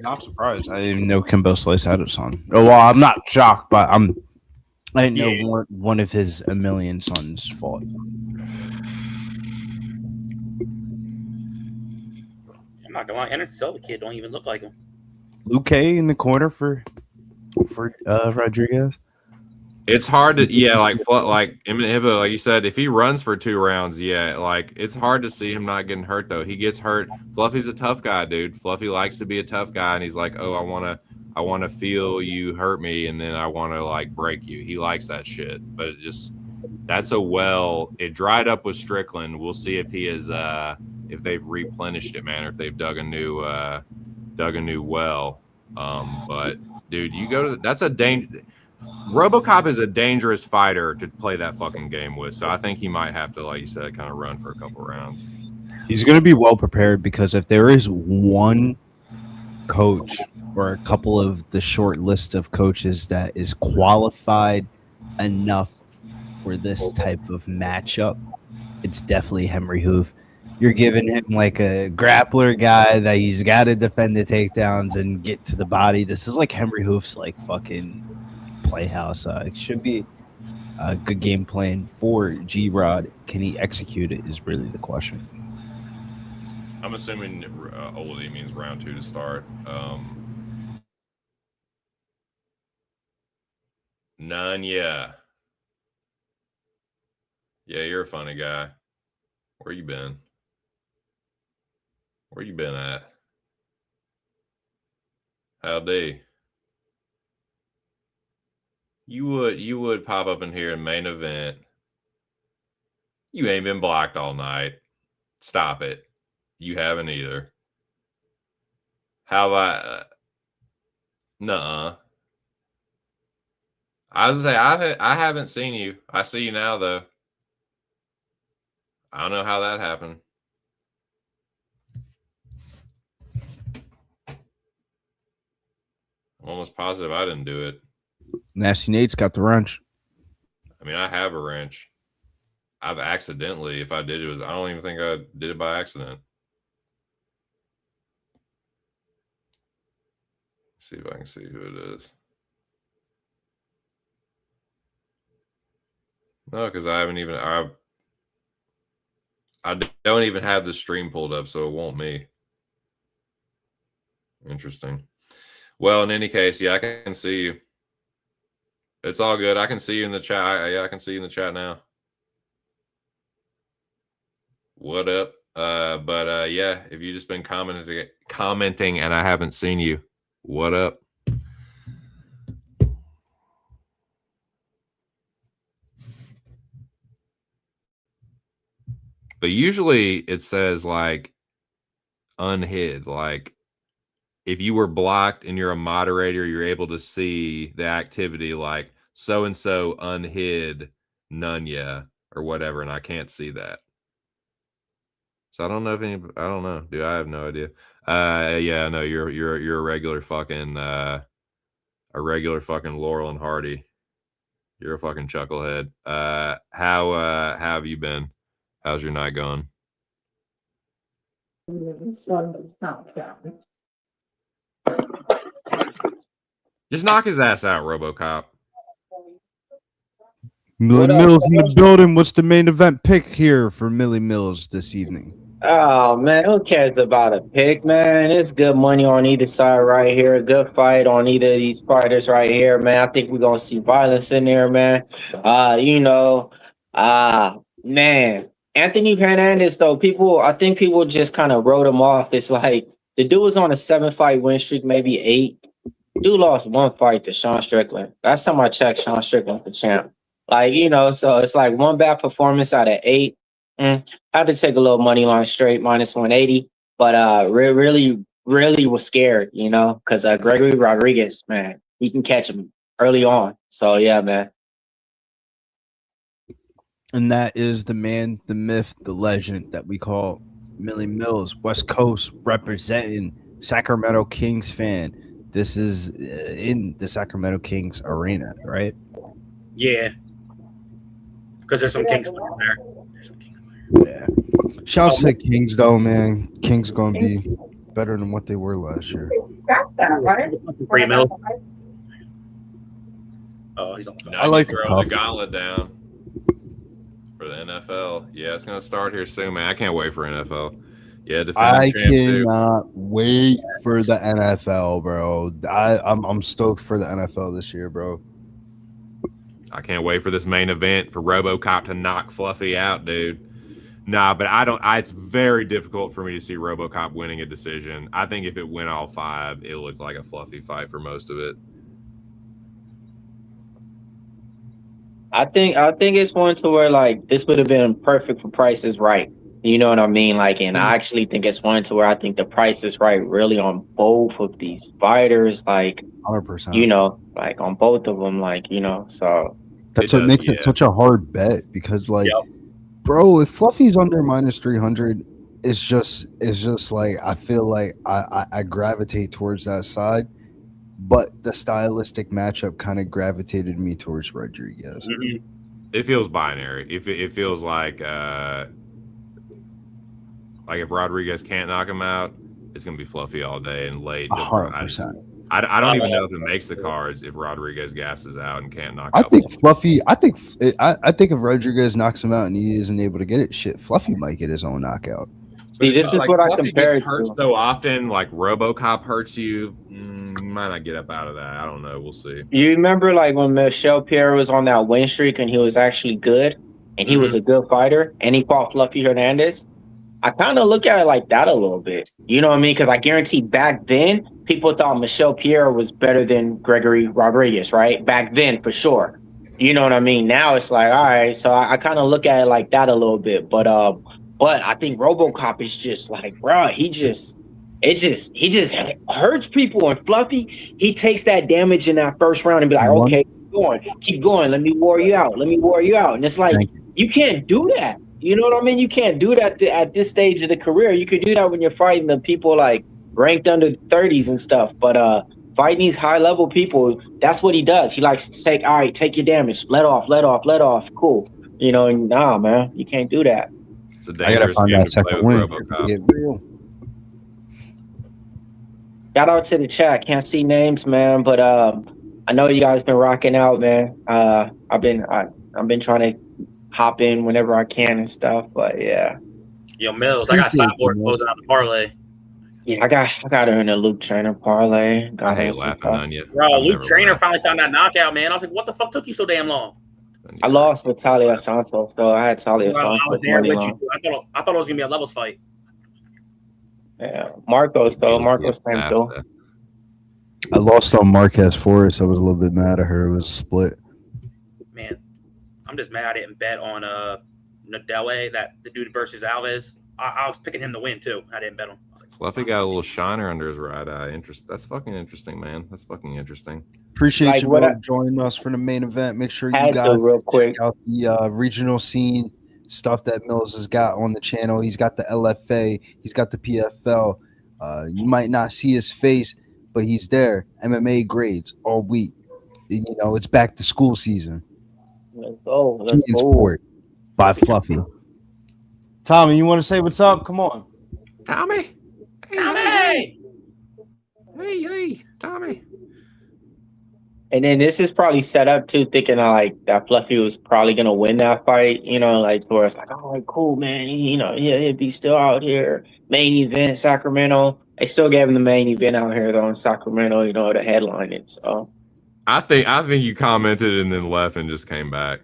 not surprised. I didn't even know Kimbo Slice had a son. Oh, well, I'm not shocked, but I didn't know one of his a million sons fought. I'm not gonna lie, Anderson Silva kid don't even look like him. Luke K in the corner for Rodriguez. It's hard to like Emmett Hibbo, like you said, if he runs for 2 rounds, like it's hard to see him not getting hurt though. He gets hurt. Fluffy's a tough guy, dude. Fluffy likes to be a tough guy, and he's like, oh, I wanna feel you hurt me, and then I wanna like break you. He likes that shit. But it dried up with Strickland. We'll see if he is if they've replenished it, man, or if they've dug a new well. But dude, you go to that's a danger. Robocop is a dangerous fighter to play that fucking game with, so I think he might have to, like you said, kind of run for a couple rounds. He's going to be well prepared because if there is one coach or a couple of the short list of coaches that is qualified enough for this type of matchup, it's definitely Henry Hoof. You're giving him like a grappler guy that he's got to defend the takedowns and get to the body. This is like Henry Hoof's like fucking playhouse. It should be a good game plan for G-Rod. Can he execute it is really the question. I'm assuming oldie means round 2 to start. None, yeah. Yeah, you're a funny guy. Where you been? Where you been at? Howdy. You would pop up in here in main event. You ain't been blocked all night. Stop it. You haven't either. How about nuh-uh. I was say I haven't seen you. I see you now though. I don't know how that happened. I'm almost positive I didn't do it. Nasty Nate's got the wrench. I mean, I have a wrench. I've accidentally, if I did it, I don't even think I did it by accident. Let's see if I can see who it is. No, because I haven't even, I don't even have the stream pulled up, so it won't me. Interesting. Well, in any case, yeah, I can see you. It's all good. I can see you in the chat. Yeah, I can see you in the chat now. What up? Yeah, if you've just been commenting and I haven't seen you, what up? But usually it says like unhid, like if you were blocked and you're a moderator, you're able to see the activity like so-and-so unhid none yeah or whatever, and I can't see that. So I don't know if I don't know, dude. I have no idea. Yeah, no, you're a regular fucking Laurel and Hardy. You're a fucking chucklehead. How have you been? How's your night going? Just knock his ass out, Robocop. Millie Mills in the building. What's the main event pick here for Millie Mills this evening? Oh man, who cares about a pick, man? It's good money on either side right here. A good fight on either of these fighters right here, man. I think we're gonna see violence in there, man. Man, Anthony Hernandez though, I think people just kind of wrote him off. It's like the dude was on a 7-fight win streak, maybe 8. Dude lost 1 fight to Sean Strickland. Last time I checked, Sean Strickland's the champ. Like, so it's like 1 bad performance out of 8. I had to take a little money line straight, minus 180. But really was scared, because Gregory Rodriguez, man, he can catch him early on. So, yeah, man. And that is the man, the myth, the legend that we call Millie Mills, West Coast representing Sacramento Kings fan. This is in the Sacramento Kings arena, right? Yeah. Because there's some Kings players there. Yeah. Shouts to the Kings, though, man. Kings going to be better than what they were last year. Free Mills. Oh, he's on the phone. Now I like you the throw the cuff. gauntlet down for the NFL. Yeah, it's gonna start here soon, man. I can't wait for NFL. Yeah, defending I champ too. cannot wait for the NFL, bro. I'm stoked for the NFL this year, bro. I can't wait for this main event for Robocop to knock Fluffy out, dude. Nah, but I don't. It's very difficult for me to see Robocop winning a decision. I think if it went all 5, it looked like a Fluffy fight for most of it. I think it's one to where like this would have been perfect for Price is Right. You know what I mean? Like, and I actually think it's one to where I think the Price is Right really on both of these fighters. Like, 100%. you know, like on both of them. Like, you know, so That's what makes it such a hard bet because, like, bro, if Fluffy's under minus 300, it's just like I feel like I gravitate towards that side, but the stylistic matchup kind of gravitated me towards Rodriguez. Mm-hmm. It feels binary. It feels like if Rodriguez can't knock him out, it's gonna be Fluffy all day and late. 100%. I don't even know if it makes the cards if Rodriguez gasses out and can't knock I out think Fluffy. I think if Rodriguez knocks him out and he isn't able to get it, shit, Fluffy might get his own knockout. See, this is like what I Fluffy compare gets it hurt to. so often, like Robocop hurts you. You might not get up out of that. I don't know. We'll see. You remember like when Michelle Pierre was on that win streak and he was actually good and he was a good fighter and he fought Fluffy Hernandez? I kind of look at it like that a little bit. You know what I mean? Because I guarantee back then, people thought Michelle Pierre was better than Gregory Rodriguez, right? Back then, for sure. You know what I mean? Now it's like, all right. So I kind of look at it like that a little bit. But I think Robocop is just like, bro, he just hurts people. And Fluffy, he takes that damage in that first round and be like, okay, keep going. Let me wear you out. And it's like, you can't do that. You know what I mean? You can't do that at this stage of the career. You could do that when you're fighting the people like ranked under 30s and stuff. But fighting these high level people, that's what he does. He likes to say, all right, take your damage. Let off. Cool. You know, and nah, man, you can't do that. It's a dangerous game to play with Robocop. Get real. Shout out to the chat. Can't see names, man, but I know you guys been rocking out, man. I've been trying to hop in whenever I can and stuff, but yeah. Yo, Mills, I got sideboard closing out the parlay. Yeah, I got her in a Luke Trainer parlay. I hate laughing on you. Bro, Luke Trainer finally found that knockout, man. I was like, what the fuck took you so damn long? I lost with Talia Santos, so I had Talia Santos. I was there with you. I thought it was gonna be a levels fight. Yeah, Marcos though. Marcos came through. I lost on Marquez Forrest. I was a little bit mad at her. It was split. Man, I'm just mad I didn't bet on Nadele, the dude versus Alves. I was picking him to win too. I didn't bet him. I was like, Fluffy got a little shiner under his right eye. That's fucking interesting, man. That's fucking interesting. Appreciate you both joining us for the main event. Make sure you guys real quick check out the regional scene stuff that Mills has got on the channel. He's got the LFA. He's got the PFL. You might not see his face, but he's there. MMA grades all week. You know, it's back to school season. Let's go. Team Sport by Fluffy. Tommy, you want to say what's up? Come on. Tommy. Tommy. Hey, Tommy. And then this is probably set up too, thinking like that Fluffy was probably gonna win that fight. You know, like where it's like, all right, cool, man. You know, yeah, he'd be still out here. Main event, Sacramento. They still gave him the main event out here though in Sacramento. You know, to headline it. So I think you commented and then left and just came back.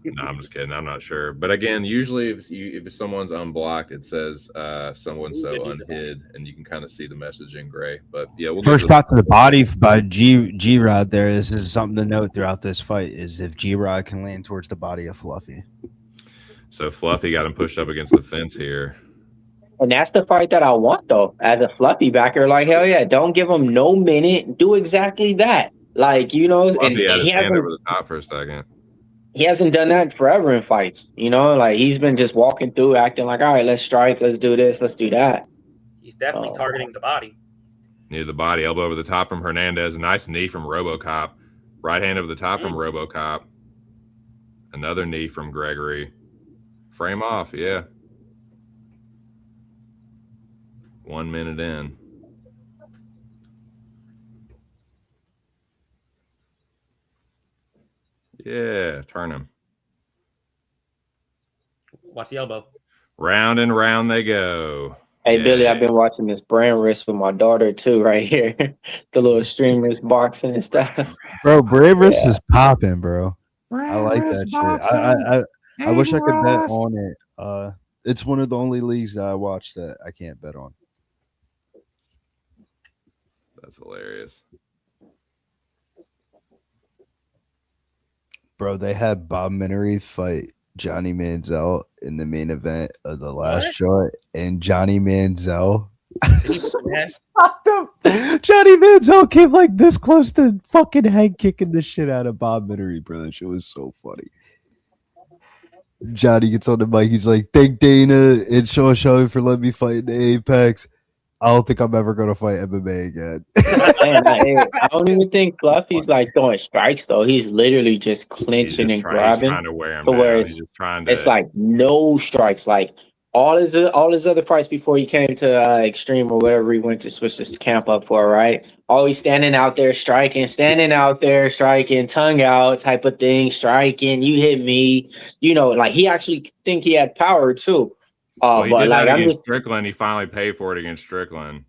No, I'm just kidding. I'm not sure. But again, usually if someone's unblocked, it says someone so unhid, and you can kind of see the message in gray. But yeah, we'll first shot to the body by G Rod. There, this is something to note throughout this fight: is if G Rod can land towards the body of Fluffy. So Fluffy got him pushed up against the fence here. And that's the fight that I want though, as a Fluffy backer. Like hell yeah, don't give him no minute. Do exactly that. Like you know, Fluffy had his hand over the top for a second. He hasn't done that forever in fights, you know. Like he's been just walking through, acting like, all right, let's strike, let's do this, let's do that. He's definitely targeting the body. Near the body, elbow over the top from Hernandez. Nice knee from Robocop. Right hand over the top from Robocop. Another knee from Gregory. Frame off, yeah. 1 minute in. Yeah, turn him. Watch the elbow. Round and round they go. Hey, Yeah. Billy, I've been watching this brand wrist with my daughter too, right here. The little streamers boxing and stuff. Bro, Brave Wrist Yeah. is popping, bro. I like that shit. I wish I could bet on it. It's one of the only leagues that I watch that I can't bet on. That's hilarious. Bro, they had Bob Minery fight Johnny Manziel in the main event of the last joint, and Johnny Manziel stopped him. Johnny Manziel came like this close to fucking head kicking the shit out of Bob Minery, bro. That shit was so funny. Johnny gets on the mic. He's like, "Thank Dana and Sean Shelby for letting me fight in the Apex. I don't think I'm ever gonna fight MMA again." Man, I don't even think Fluffy's like throwing strikes though. He's literally just clinching and He's grabbing trying to wear him to where down. it's, He's just trying to. it's like no strikes. Like all his other fights before he came to Extreme or whatever he went to switch this camp up for, right? Always standing out there striking, tongue out type of thing, striking. You hit me, like he actually think he had power too. Well, he But did like that I'm against just, Strickland. He finally paid for it against Strickland.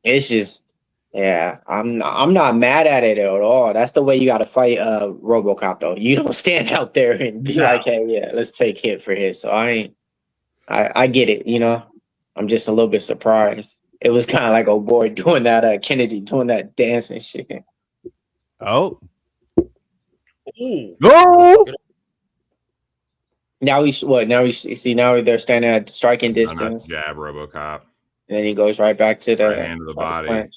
it's just, yeah, I'm not mad at it at all. That's the way you got to fight Robocop though. You don't stand out there and be like, hey, yeah, let's take hit for hit. So I get it, I'm just a little bit surprised. It was kind of like, oh boy, doing that Kennedy doing that dance and shit. Oh, Ooh. no! Now now they're standing at striking distance, Jab, Robocop. and then he goes right back to the Right hand to the body. punch.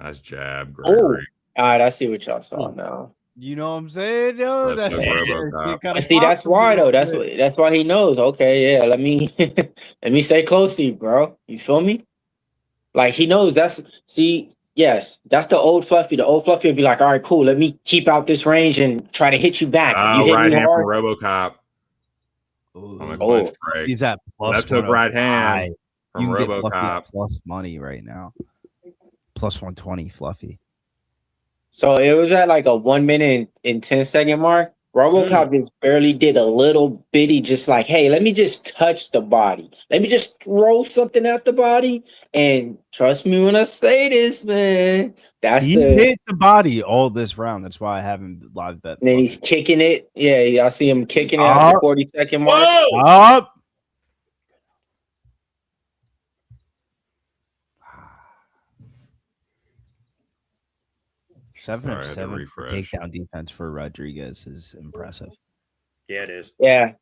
Nice jab, Oh, Gregory. all right, I see what y'all saw now. You know what I'm saying? No, That's the Robocop. I see. That's why though. That's why he knows. Okay, yeah. Let me let me stay close to you, bro. You feel me? Like he knows. Yes, that's the old Fluffy. The old Fluffy would be like, all right, cool. Let me keep out this range and try to hit you back. You hit Right me hand from hard. Robocop. On the clinch break. He's at plus Left hook, right hand from You can get Fluffy Robocop. at plus money right now. Plus 120, Fluffy. So it was at like a 1 minute and 10-second mark. Robocop just barely did a little bitty, just like, hey, let me just touch the body. Let me just throw something at the body. And trust me when I say this, man. He's hit the body all this round. That's why I haven't live bet. And then he's kicking it. Yeah, I see him kicking it at the 40-second mark. Up. Seven of 7 takedown defense for Rodriguez is impressive. Yeah, it is. Yeah.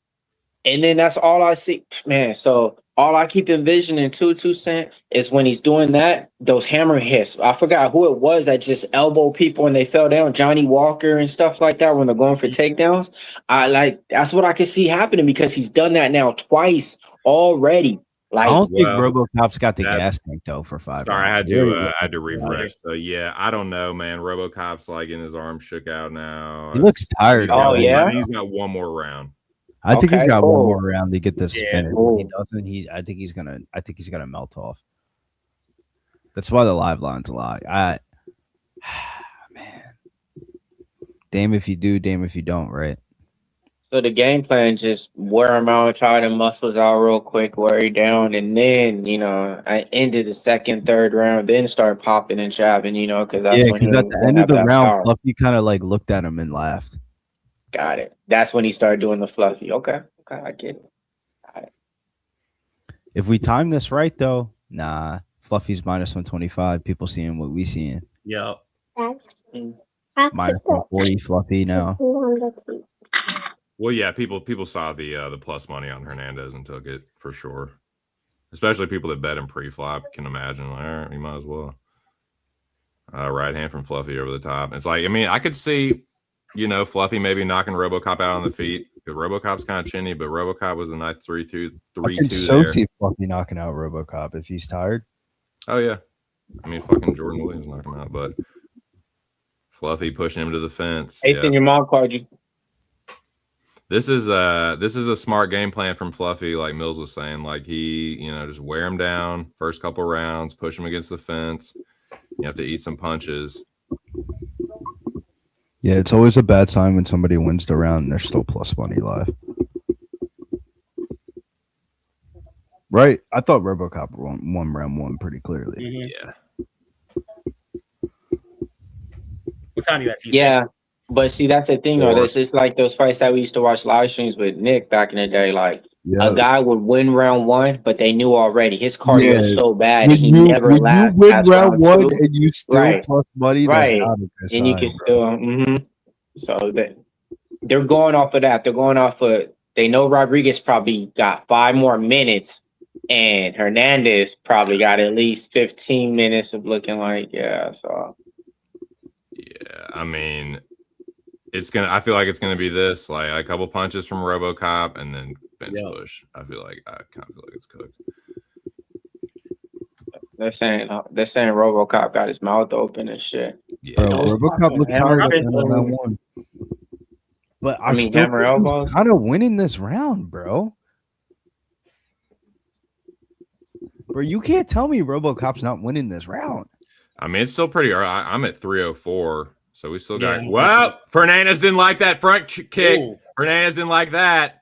And then that's all I see, man. So all I keep envisioning 2 Cent is when he's doing that, those hammer hits. I forgot who it was that just elbowed people when they fell down, Johnny Walker and stuff like that when they're going for takedowns. That's what I can see happening because he's done that now twice already. Like, I don't think Robocop's got the gas tank though for 5 Sorry, rounds. I had to refresh. So yeah, I don't know, man. Robocop's like in his arm shook out now. He looks tired. He's got one more round. I think he's got one more round to get this finished. Cool. He doesn't. I think he's gonna melt off. That's why the live line's a lot. Man, damn if you do, damn if you don't, right? so the game plan just wear him out, try the muscles out real quick, wear you down, and then I ended the second, third round, then start popping and jabbing, because that's when because at the end of the round, Fluffy kind of like looked at him and laughed. Got it. That's when he started doing the Fluffy. Okay, I get it. Got it. If we time this right, though, Fluffy's minus 125. People seeing what we seeing. Yep. Minus 140, Fluffy now. Well, yeah, people saw the plus money on Hernandez and took it for sure. Especially people that bet him pre-flop can imagine. Like, all right, you might as well. Right hand from Fluffy over the top. It's like, I mean, I could see, Fluffy maybe knocking Robocop out on the feet. Because Robocop's kind of chinny, but Robocop was a nice 3-2 I can so see Fluffy knocking out Robocop if he's tired. Oh yeah, I mean, fucking Jordan Williams knocked him out, but Fluffy pushing him to the fence. Ace in your mom called you. This is a smart game plan from Fluffy, like Mills was saying. Like he, just wear him down first couple rounds, push him against the fence, You have to eat some punches. Yeah, it's always a bad sign when somebody wins the round and they're still plus money live. Right? I thought Robocop won round one pretty clearly. Yeah. What time you at? Yeah, but see, that's the thing, though. This is like those fights that we used to watch live streams with Nick back in the day. Like a guy would win round one, but they knew already his cardio is so bad When he you, never when lasts you win past round one two. and you still Right. plus money, Right, that's not a good and you sign, can bro. still. So they're going off of that. They're going off of. They know Rodriguez probably got 5 more minutes, and Hernandez probably got at least 15 minutes of looking like So Yeah, I mean, I feel like it's gonna be this, like a couple punches from Robocop and then bench push. I kind of feel like it's cooked. they're saying RoboCop got his mouth open and shit. Yeah, Bro, Robocop looked tired at the end of round one. But I mean, still hammer think elbows? he's kind of winning this round, bro. Bro, you can't tell me RoboCop's not winning this round. I mean, it's still pretty early. I'm at 304, so we still got. Well, Hernandez didn't like that front kick. Ooh. Hernandez didn't like that.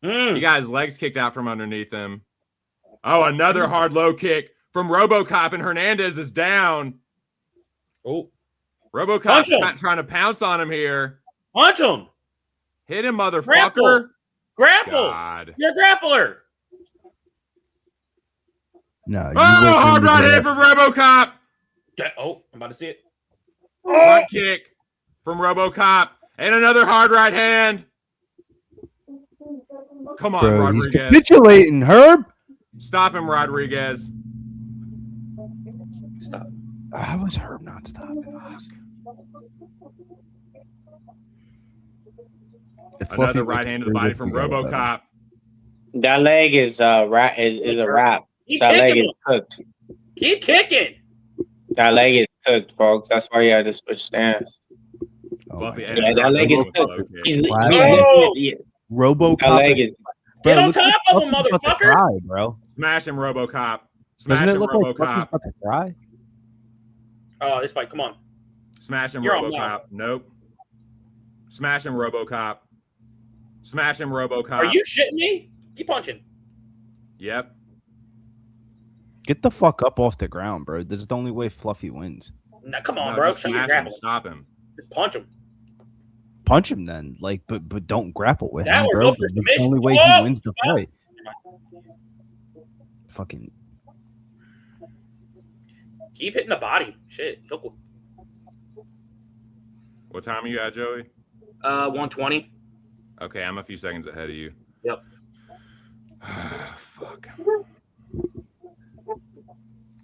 He got his legs kicked out from underneath him. Oh, another hard low kick from Robocop, and Hernandez is down. Oh, Robocop's not trying to pounce on him here. Punch him. Hit him, motherfucker. Grapple. God. You're a grappler. No. Oh, hard right hand from Robocop. Oh, I'm about to see it. Front kick from Robocop. And another hard right hand. Come on, Bro, he's Rodriguez. capitulating, Herb. Stop him, Rodriguez. Stop. How was Herb not stopping? Another right hand to the body from Robocop. That leg is a wrap. Keep That leg kicking is cooked. Keep kicking. That leg is cooked, folks. That's why you had to switch stance. Yeah, that leg is cooked. Robocop. That leg is. Get on top of him, motherfucker. Cry, bro. Smash him, Robocop. Smash Doesn't it him, look like Robocop. Fluffy's about to cry? Oh, this fight. Come on. Smash him, You're on Robocop. Nope. Smash him, Robocop. Smash him, Robocop. Are you shitting me? Keep punching. Yep. Get the fuck up off the ground, bro. This is the only way Fluffy wins. Nah, come on, No, bro. just Show your smash him. grappling. Stop him. Just punch him. Punch him then, like, but don't grapple with That him, would bro. go for That's the submission. only way Oh! he wins the fight. Fucking Keep hitting the body. Shit. Look. What time are you at, Joey? 120. Okay, I'm a few seconds ahead of you. Yep. Fuck.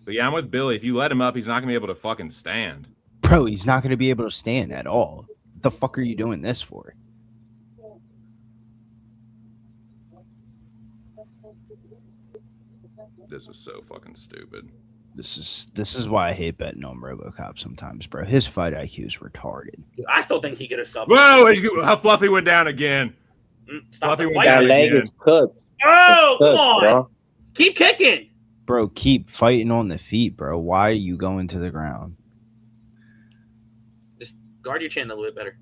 But yeah, I'm with Billy. If you let him up, he's not gonna be able to fucking stand. bro, he's not gonna be able to stand at all. What the fuck are you doing this for? This is so fucking stupid. This is why I hate betting on Robocop sometimes, bro. His fight IQ is retarded. I still think he could have subbed. Whoa! How Fluffy went down again. Stop Fluffy the went fight. down That leg again. is cooked. Oh, It's cooked, come on. bro. Keep kicking. Bro, keep fighting on the feet, bro. Why are you going to the ground? Just guard your chin a little bit better.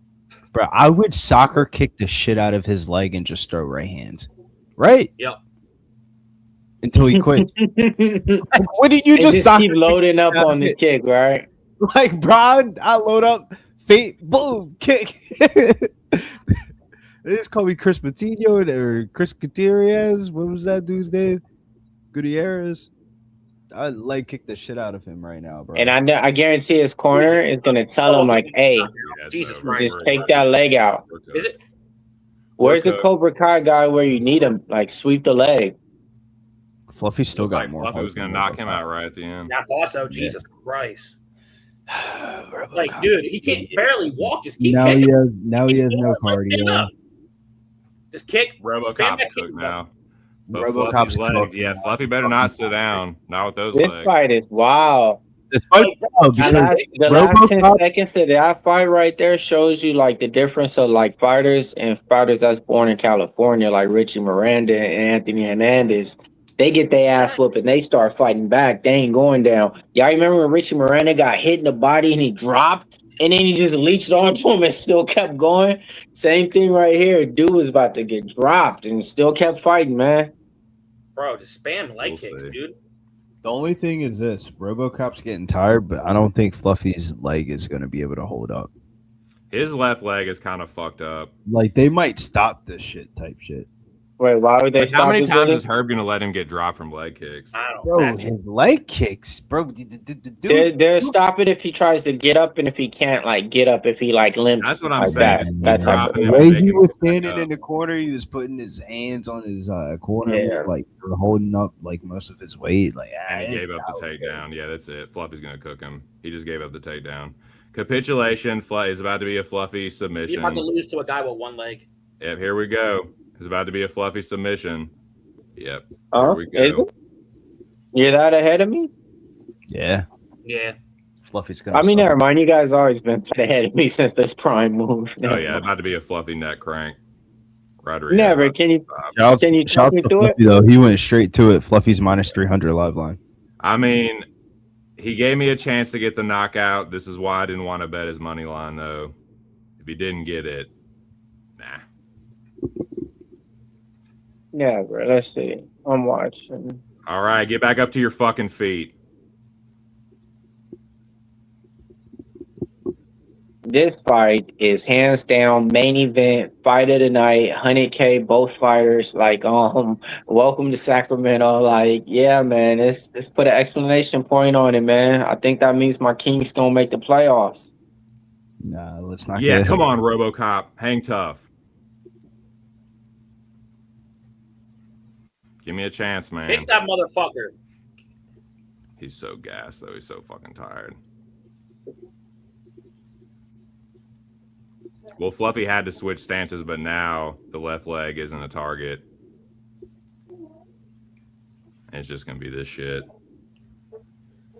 Bro, I would soccer kick the shit out of his leg and just throw right hands. Right? Yep. Until he quits. Like, what did you And just just soccer keep loading up out on of the it? kick, right? Like, bro, I load up, fate, boom, kick. They just call me Chris Patino or Chris Gutierrez. What was that dude's name? Gutierrez. I like kick the shit out of him right now, bro. And I guarantee his corner is gonna tell him like, "Hey, Jesus so Christ. just take that leg out." Is it? Where's the Okay. Cobra Kai guy where you need him? Like, sweep the leg. Fluffy still got Like more. Fluffy was heart gonna than knock him Robocop. out right at the end. I thought so. Jesus Christ. Robocop. Like, dude, he can't barely walk. Just keep Now kicking. he has no Stand cardio. up. Just kick. spam Robocop's that kick cooked button. now. But Robocop's Fluffy's legs, cooked. yeah, Fluffy better not sit down. Not with those This legs. fight is wild. This fight, The last 10 seconds of that fight right there shows you like the difference of like fighters and fighters that's born in California, like Richie Miranda and Anthony Hernandez. they get their ass whooped and they start fighting back. They ain't going down. Y'all remember when Richie Miranda got hit in the body and he dropped and then he just leached onto him and still kept going? Same thing right here. Dude was about to get dropped and still kept fighting, man. Bro, just spam leg We'll kicks, see. dude. The only thing is this: RoboCop's getting tired, but I don't think Fluffy's leg is going to be able to hold up. His left leg is kind of fucked up. Like they might stop this shit type shit. Wait, why would they Like, stop how many his times leg? is Herb gonna let him get dropped from leg kicks? I don't Bro, know. his leg kicks, bro. They'll stop it if he tries to get up and if he can't like get up, if he like limps. That's what I'm like saying. that. Just That's how dropping The him way and he making was him back standing up. in the corner, he was putting his hands on his corner, Yeah. like holding up like most of his weight. Like And he gave up the takedown. Yeah, that's it. Fluffy's gonna cook him. He just gave up the takedown. Capitulation is about to be a Fluffy He's submission. about to lose to a guy with one leg. Yep, here we go. It's about to be a Fluffy submission. Yep. Here Oh, we is go. it? You're that ahead of me? Yeah, Yeah. Fluffy's gonna. I mean, suck. never mind. You guys always been ahead of me since this prime move. Oh yeah, about to be a Fluffy neck crank. Rodriguez. Never. Can you Shouts, can you shouts talk me to through it? Fluffy though. He went straight to it. Fluffy's minus 300 live line. I mean, he gave me a chance to get the knockout. This is why I didn't want to bet his money line though. If he didn't get it, nah. Yeah, bro. Let's see. I'm watching. All right, get back up to your fucking feet. This fight is hands down main event fight of the night. 100K both fighters. Like welcome to Sacramento. Like yeah, man. Let's put an exclamation point on it, man. I think that means my Kings gonna make the playoffs. Nah, let's not. Yeah, get come on, RoboCop. Hang tough. Give me a chance, man. Kick that motherfucker. He's so gassed, though. He's so fucking tired. Well, Fluffy had to switch stances, but now the left leg isn't a target. And it's just going to be this shit.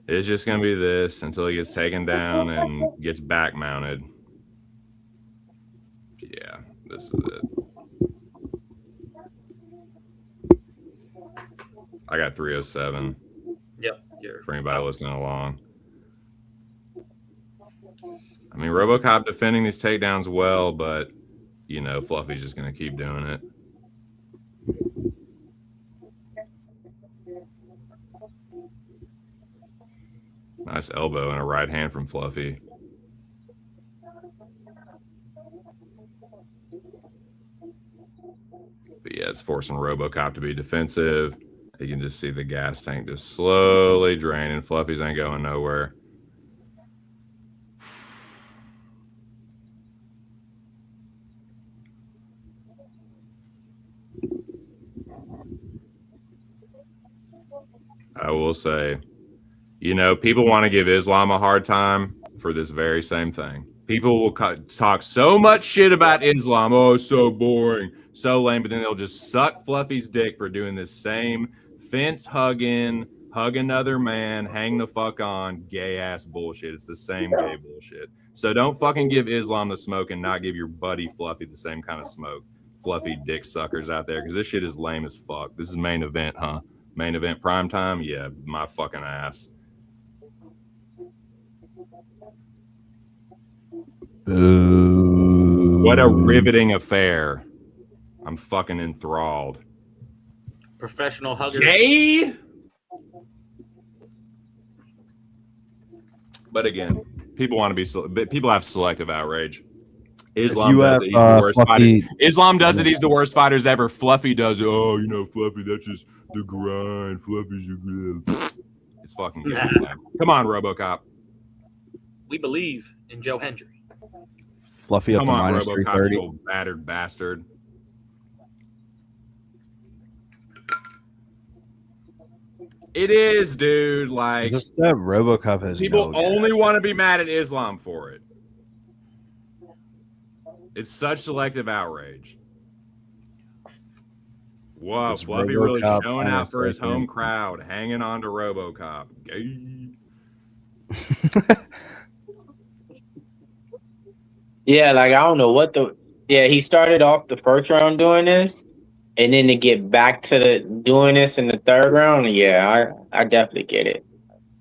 It's just going to be this until he gets taken down and gets back mounted. Yeah, this is it. I got 307. Yep. For anybody listening along. I mean, RoboCop defending these takedowns well, but, you know, Fluffy's just going to keep doing it. Nice elbow and a right hand from Fluffy. But yeah, it's forcing RoboCop to be defensive. You can just see the gas tank just slowly draining. Fluffy's ain't going nowhere. I will say, you know, people want to give Islam a hard time for this very same thing. People will talk so much shit about Islam. Oh, it's so boring, so lame. But then they'll just suck Fluffy's dick for doing this same fence hugging, hug another man, hang the fuck on, gay ass bullshit. It's the same gay bullshit. So don't fucking give Islam the smoke and not give your buddy Fluffy the same kind of smoke. Fluffy dick suckers out there, because this shit is lame as fuck. This is main event, huh? Main event prime time? Yeah, my fucking ass. Boo. What a riveting affair. I'm fucking enthralled. Professional hugger. Gay? But again, people want to be people have selective outrage. Islam does it. He's the worst fighter. Islam does it. He's the worst fighters ever. Fluffy does it. Oh, you know, Fluffy, that's just the grind. Fluffy's a grind. It's fucking good. Come on, RoboCop. We believe in Joe Hendry. Fluffy up Come to on, minus RoboCop, 330. you old battered bastard. It is, dude. Like, Just that RoboCop has people no only want to be mad at Islam for it. It's such selective outrage. Whoa, It's Fluffy really RoboCop showing out minus for his 13. home crowd, hanging on to RoboCop. Gay. Yeah, like I don't know what the. Yeah, he started off the first round doing this, And then to get back to the doing this in the third round, yeah, I definitely get it.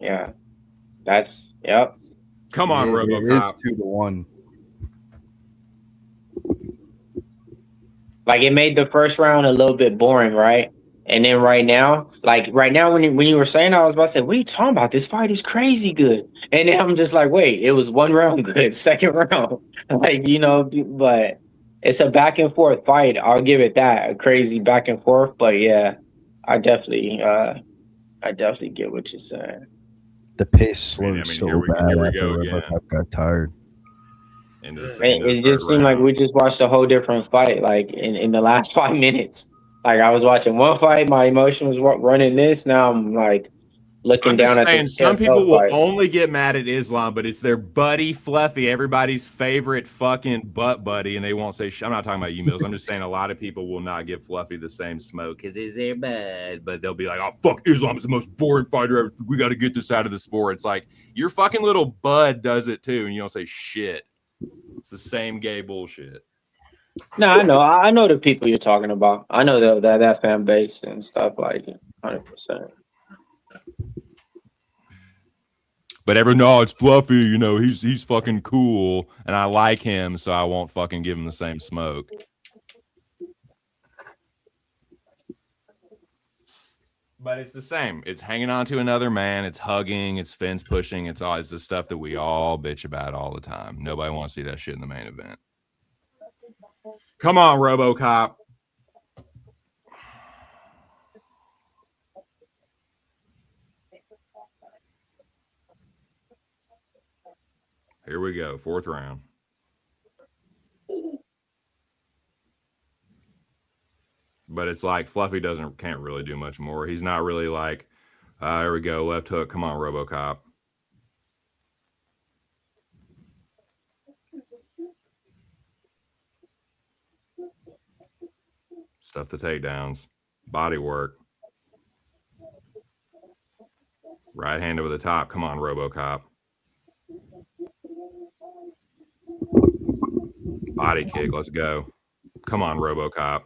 Yeah, that's yep. Come on, It is RoboCop. 2-1. Like it made the first round a little bit boring, right? And then right now, when you were saying, I was about to say, "What are you talking about? This fight is crazy good." And then I'm just like, "Wait, it was one round good, second round, like but it's a back and forth fight. I'll give it that, a crazy back and forth. But yeah, I definitely, get what you're saying. The pace I mean, slowed here so we bad after go again. RoboCop got tired. Into the It third just seemed like round. we just watched a whole different fight, like in the last 5 minutes. Like I was watching one fight, my emotion was running this. Now I'm like looking I'm down just at this saying, some people PFL will fight. only get mad at Islam, but it's their buddy Fluffy, everybody's favorite fucking butt buddy, and they won't say I'm not talking about you, Mills. I'm just saying a lot of people will not give Fluffy the same smoke because he's their bud, but they'll be like, "Oh fuck, Islam's the most boring fighter ever. We got to get this out of the sport." It's like your fucking little bud does it too, and you don't say shit. It's the same gay bullshit. No, I know the people you're talking about. I know that fan base and stuff like 100%. But no, it's Fluffy. You know, he's fucking cool, and I like him, so I won't fucking give him the same smoke. But it's the same. It's hanging on to another man. It's hugging. It's fence pushing. It's the stuff that we all bitch about all the time. Nobody wants to see that shit in the main event. Come on, RoboCop. Here we go. Fourth round. But it's like Fluffy can't really do much more. He's not really like, here we go, left hook. Come on, RoboCop. Stuff the takedowns. Body work. Right hand over the top. Come on, RoboCop. Body kick. Let's go. Come on, RoboCop.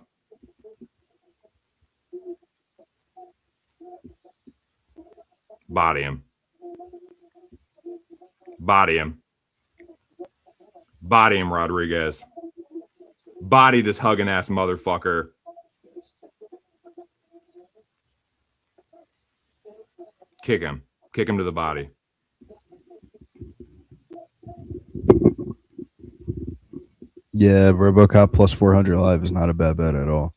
Body him. Body him. Body him, Rodriguez. Body this hugging ass motherfucker. Kick him. Kick him to the body. Yeah, RoboCop plus 400 live is not a bad bet at all.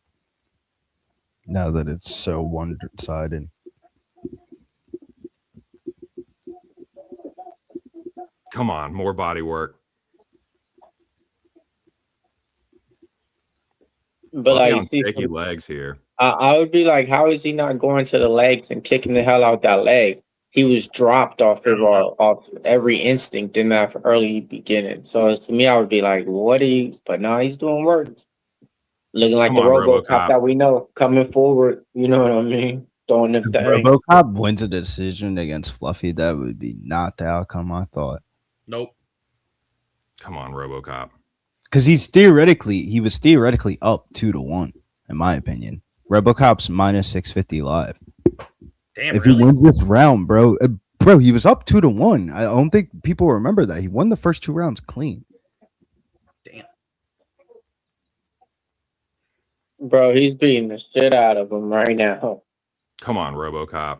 Now that it's so one-sided. Come on, more body work. But like, you see, shaky legs here. I would be like, how is he not going to the legs and kicking the hell out that leg? He was dropped off every instinct in that early beginning. So to me, I would be like, what are you? But now he's doing work. Looking like the RoboCop that we know coming forward. You know what I mean? Throwing them things. RoboCop wins a decision against Fluffy. That would be not the outcome I thought. Nope. Come on, RoboCop. Because he was theoretically up 2-1, in my opinion. RoboCop's minus 650 live. Damn, if really? he wins this round, bro, he was up 2-1. I don't think people remember that. He won the first 2 rounds clean. Damn. Bro, he's beating the shit out of him right now. Come on, RoboCop.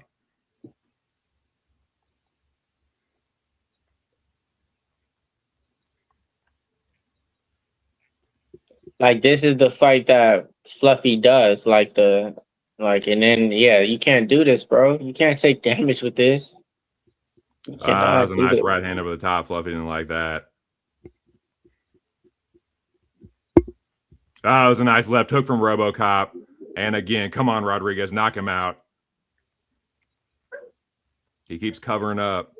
Like, this is the fight that Fluffy does. And then, yeah, you can't do this, bro. You can't take damage with this. That was a nice right hand over the top. Fluffy didn't like that. That was a nice left hook from RoboCop. And again, come on, Rodriguez, knock him out. He keeps covering up.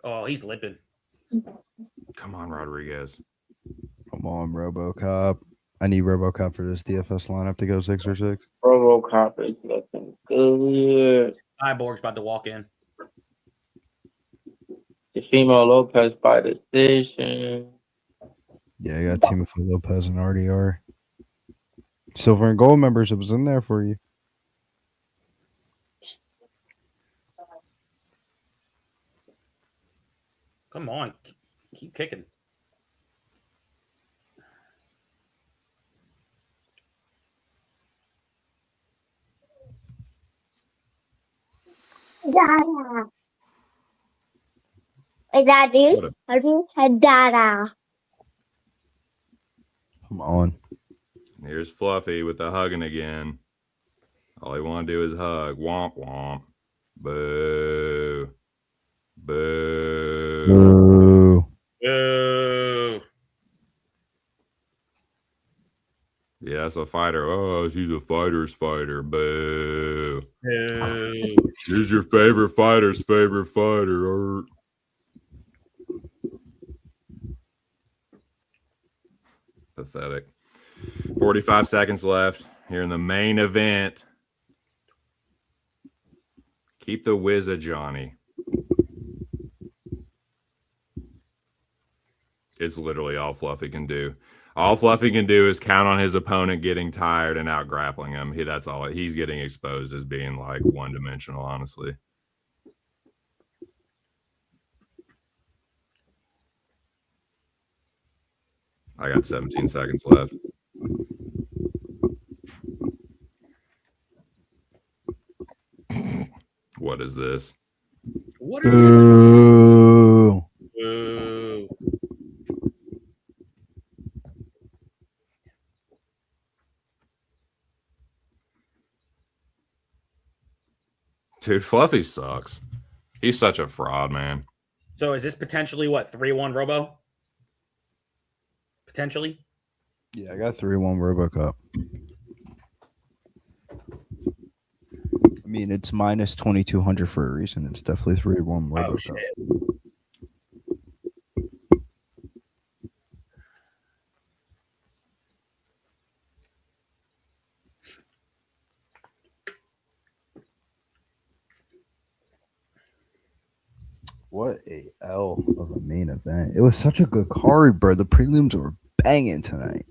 Oh, he's limping. Come on, Rodriguez. Come on, RoboCop. I need RoboCop for this DFS lineup to go 6 for 6. RoboCop is looking good. Cyborg's about to walk in. Teofimo Lopez by decision. Yeah, I got Timothy Lopez and RDR. Silver and gold membership was in there for you. Come on, keep kicking. Dada. Is that this? How do you say Dada? Come on. Here's Fluffy with the hugging again. All he want to do is hug. Womp womp. Boo. Boo. Boo. Boo. Yeah, that's a fighter. Oh, she's a fighter's fighter. Boo. Boo. Who's your favorite fighter's favorite fighter? Pathetic. 45 seconds left here in the main event. Keep the wizard, Johnny. It's literally all Fluffy can do. All Fluffy can do is count on his opponent getting tired and out grappling him. That's all. He's getting exposed as being like one-dimensional, honestly. I got 17 seconds left. What is this? What Boo. Boo. Dude, Fluffy sucks. He's such a fraud, man. So is this potentially what 3-1 Robo? Potentially. Yeah, I got 3-1 Robocop. I mean, it's minus 2,200 for a reason. It's definitely 3-1 Robocop. Oh shit. What a L of a main event. It was such a good card, bro. The prelims were banging tonight.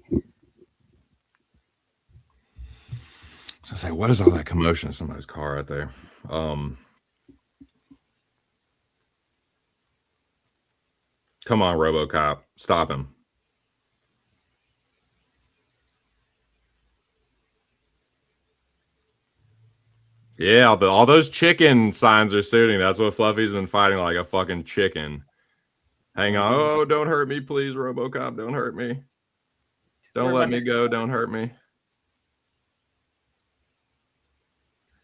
So I say, what is all that commotion in somebody's car out there? Come on, Robocop. Stop him. Yeah, all those chicken signs are suiting. That's what Fluffy's been fighting like a fucking chicken. Hang on. Oh, don't hurt me, please, Robocop. Don't hurt me. Don't let me go. Don't hurt me.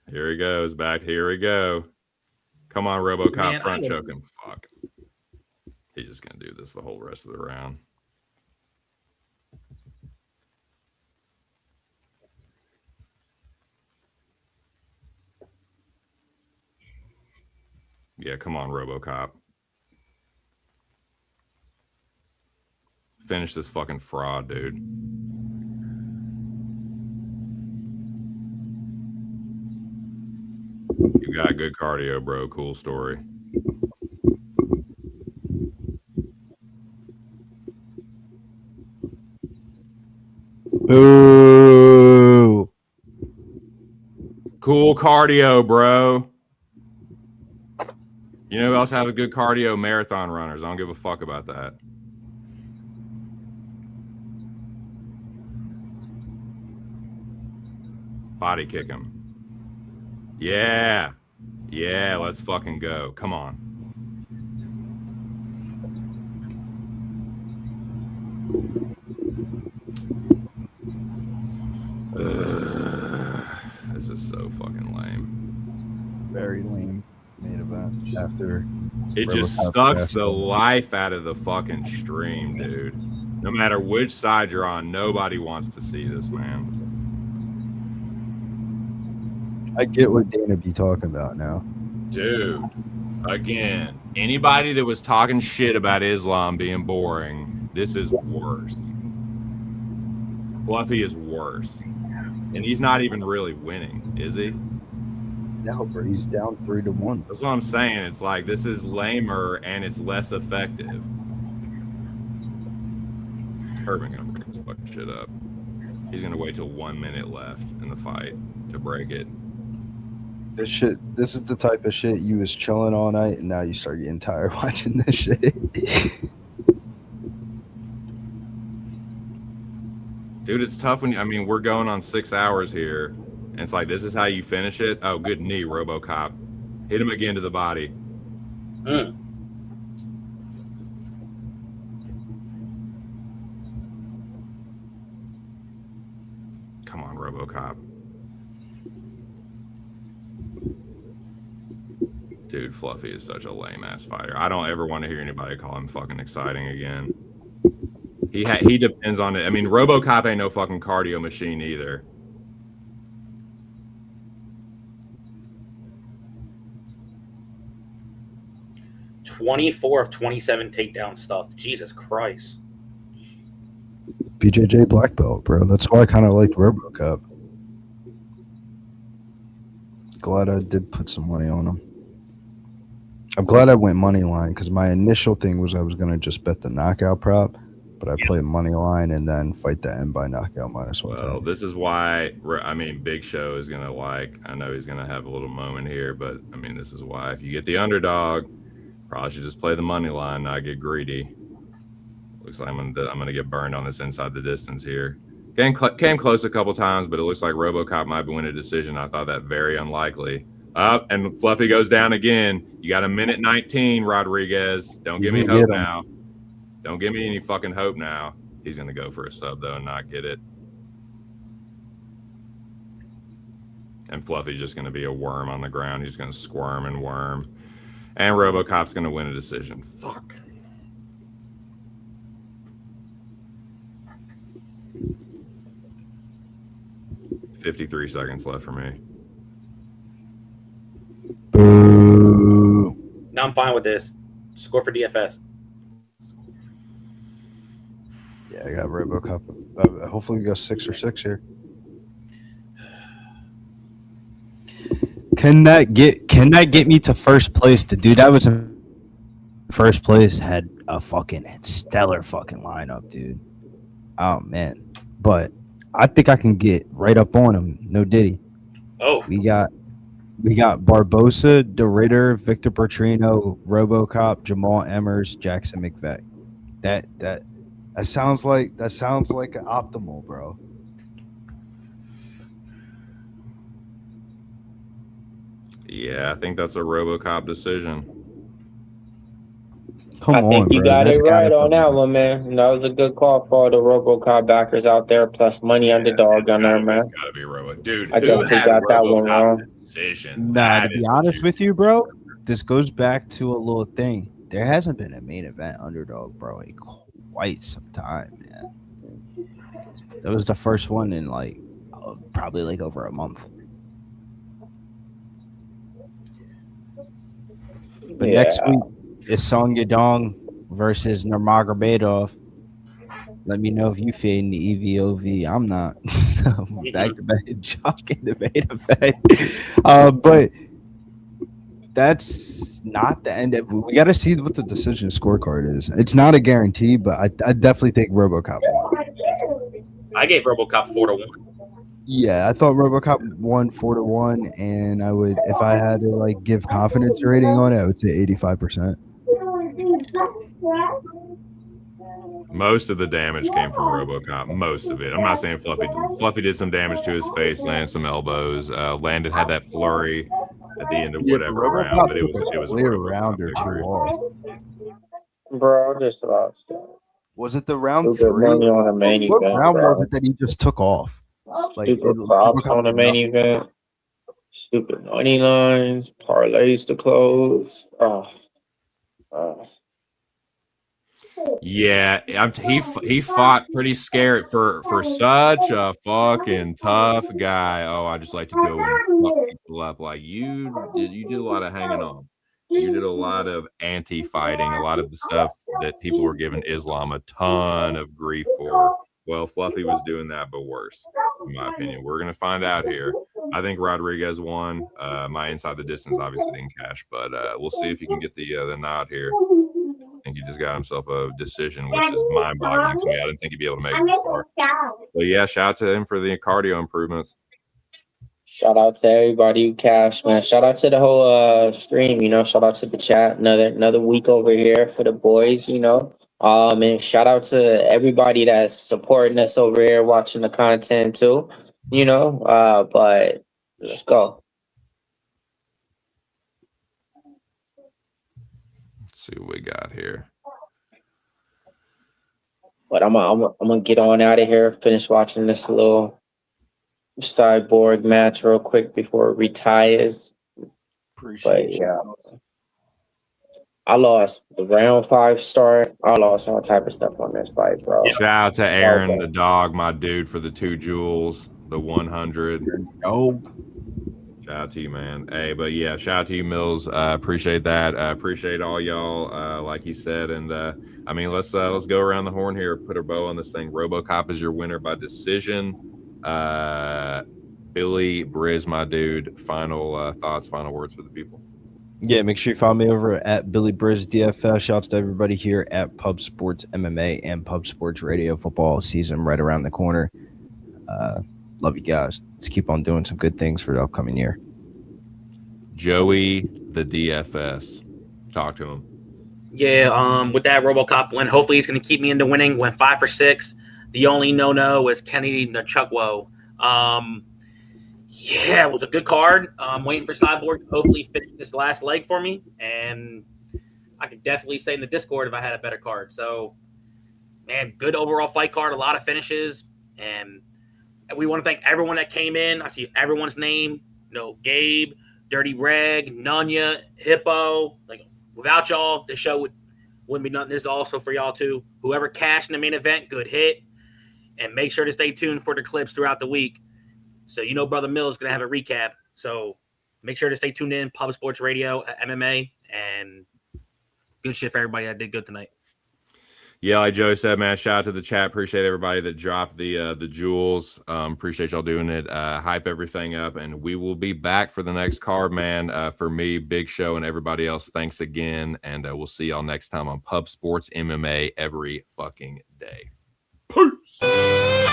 Here he goes. Back. Here we go. Come on, Robocop. Man, front choke him. Fuck. He's just going to do this the whole rest of the round. Yeah, come on, Robocop. Finish this fucking fraud, dude. You got good cardio, bro. Cool story. Boo. Cool cardio, bro. You know who else have a good cardio? Marathon runners. I don't give a fuck about that. Body kick him. Yeah. Yeah, let's fucking go. Come on. This is so fucking lame. Very lame main event after. It just sucks the life out of the fucking stream, dude. No matter which side you're on, nobody wants to see this, man. I get what Dana be talking about now. Dude, again, anybody that was talking shit about Islam being boring, this is worse. Fluffy is worse. And he's not even really winning, is he? No, bro, he's down 3-1. That's what I'm saying. It's like this is lamer and it's less effective. Herman gonna break this fucking shit up. He's gonna wait till 1 minute left in the fight to break it. This is the type of shit you was chilling all night, and now you start getting tired watching this shit. Dude, it's tough when we're going on 6 hours here, and it's like this is how you finish it. Oh, good knee, Robocop. Hit him again to the body. Come on, Robocop. Dude, Fluffy is such a lame ass fighter. I don't ever want to hear anybody call him fucking exciting again. He depends on it. I mean, Robocop ain't no fucking cardio machine either. "24 of 27 takedown stuff." Jesus Christ. BJJ black belt, bro. That's why I kind of liked Robocop. Glad I did put some money on him. I'm glad I went money line because my initial thing was I was going to just bet the knockout prop, but I played money line and then fight the end by knockout -110. Well, this is why, Big Show is going to I know he's going to have a little moment here, but this is why if you get the underdog, probably should just play the money line, not get greedy. Looks like I'm gonna get burned on this inside the distance here. Came close a couple times, but it looks like Robocop might win a decision. I thought that very unlikely. Up and Fluffy goes down again. You got 1:19, Rodriguez. Don't give me hope now. Don't give me any fucking hope now. He's gonna go for a sub though and not get it. And Fluffy's just gonna be a worm on the ground. He's gonna squirm and worm. And Robocop's gonna win a decision. Fuck. $53 seconds left for me. Boo. Now I'm fine with this. Score for DFS. Yeah, I got Robocop. Hopefully we go 6 or 6 here. Can that get me to first place? The dude that was in first place had a fucking stellar fucking lineup, dude. Oh man. But I think I can get right up on him. No diddy. Oh. We got Barbosa, DeRitter, Victor Bertrino, Robocop, Jamal Emmers, Jackson McVeigh. That sounds like an optimal, bro. Yeah, I think that's a Robocop decision. I think you got it right on that one, man. That was a good call for all the Robocop backers out there, plus money underdog on there, man. It's gotta be Robo. Dude, I who definitely had got that one Robocop wrong. decision? Nah, to be honest with you, bro, this goes back to a little thing. There hasn't been a main event underdog, bro, in quite some time, man. That was the first one in probably over a month. But next week is Song Yadong versus Nurmagomedov. Let me know if you fading the EVOV. I'm not. So back to back Jock in the main event. But that's not the end of it. We got to see what the decision scorecard is. It's not a guarantee, but I definitely think Robocop won. I gave Robocop 4-1. Yeah, I thought Robocop won 4-1, and I would, if I had to give confidence rating on it, I would say 85%. Most of the damage came from Robocop. Most of it. I'm not saying Fluffy did some damage to his face, landed some elbows. Landon had that flurry at the end of whatever round, but it was a round or two off. Bro, I just lost. Was it the round Stupid 3? money on the main What event, round bro. was it that he just took off? Stupid props on the main event. Stupid money lines, parlays to close. Yeah, he fought pretty scared for such a fucking tough guy. Oh, I just like to go and fuck people up. Like you did a lot of hanging on. You did a lot of anti-fighting, a lot of the stuff that people were giving Islam a ton of grief for. Well, Fluffy was doing that, but worse, in my opinion. We're gonna find out here. I think Rodriguez won. My inside the distance obviously didn't cash, but we'll see if he can get the nod here. I think he just got himself a decision, which is mind-boggling to me. I didn't think he'd be able to make it this far. But yeah, shout out to him for the cardio improvements. Shout out to everybody who cashed, man. Shout out to the whole stream, shout out to the chat. Another week over here for the boys, and shout out to everybody that's supporting us over here, watching the content too, but let's go. Let's see what we got here. But I'm gonna get on out of here, finish watching this little sideboard match real quick before it retires. Appreciate you. I lost the round 5 start. I lost all type of stuff on this fight, bro. Shout out to Aaron, the dog, my dude, for the 2 jewels, the 100. Oh, shout out to you, man. Hey, but yeah, shout out to you, Mills. Appreciate that. Appreciate all y'all, like he said. And I mean, let's go around the horn here. Put a bow on this thing. Robocop is your winner by decision. Billy Briz, my dude, final thoughts, final words for the people. Yeah, make sure you follow me over at Billy Briz DFL. Shouts to everybody here at Pub Sports MMA and Pub Sports Radio. Football season right around the corner. Love you guys. Let's keep on doing some good things for the upcoming year. Joey, the DFS. Talk to him. Yeah, with that Robocop win, hopefully he's going to keep me into winning. Went 5 for 6. The only no was Kenny Nchukwu. Yeah, it was a good card. I'm waiting for Cyborg to hopefully finish this last leg for me. And I could definitely say in the Discord if I had a better card. So, man, good overall fight card, a lot of finishes. And we want to thank everyone that came in. I see everyone's name. Gabe, Dirty Reg, Nunya, Hippo. Like, without y'all, the show wouldn't be nothing. This is also for y'all, too. Whoever cashed in the main event, good hit. And make sure to stay tuned for the clips throughout the week. So, Brother Mills is going to have a recap. So, make sure to stay tuned in. Pub Sports Radio, MMA, and good shit for everybody that did good tonight. Yeah, like Joey said, man, shout out to the chat. Appreciate everybody that dropped the jewels. Appreciate y'all doing it. Hype everything up, and we will be back for the next card, man. For me, Big Show, and everybody else, thanks again, and we'll see y'all next time on Pub Sports MMA every fucking day. Peace.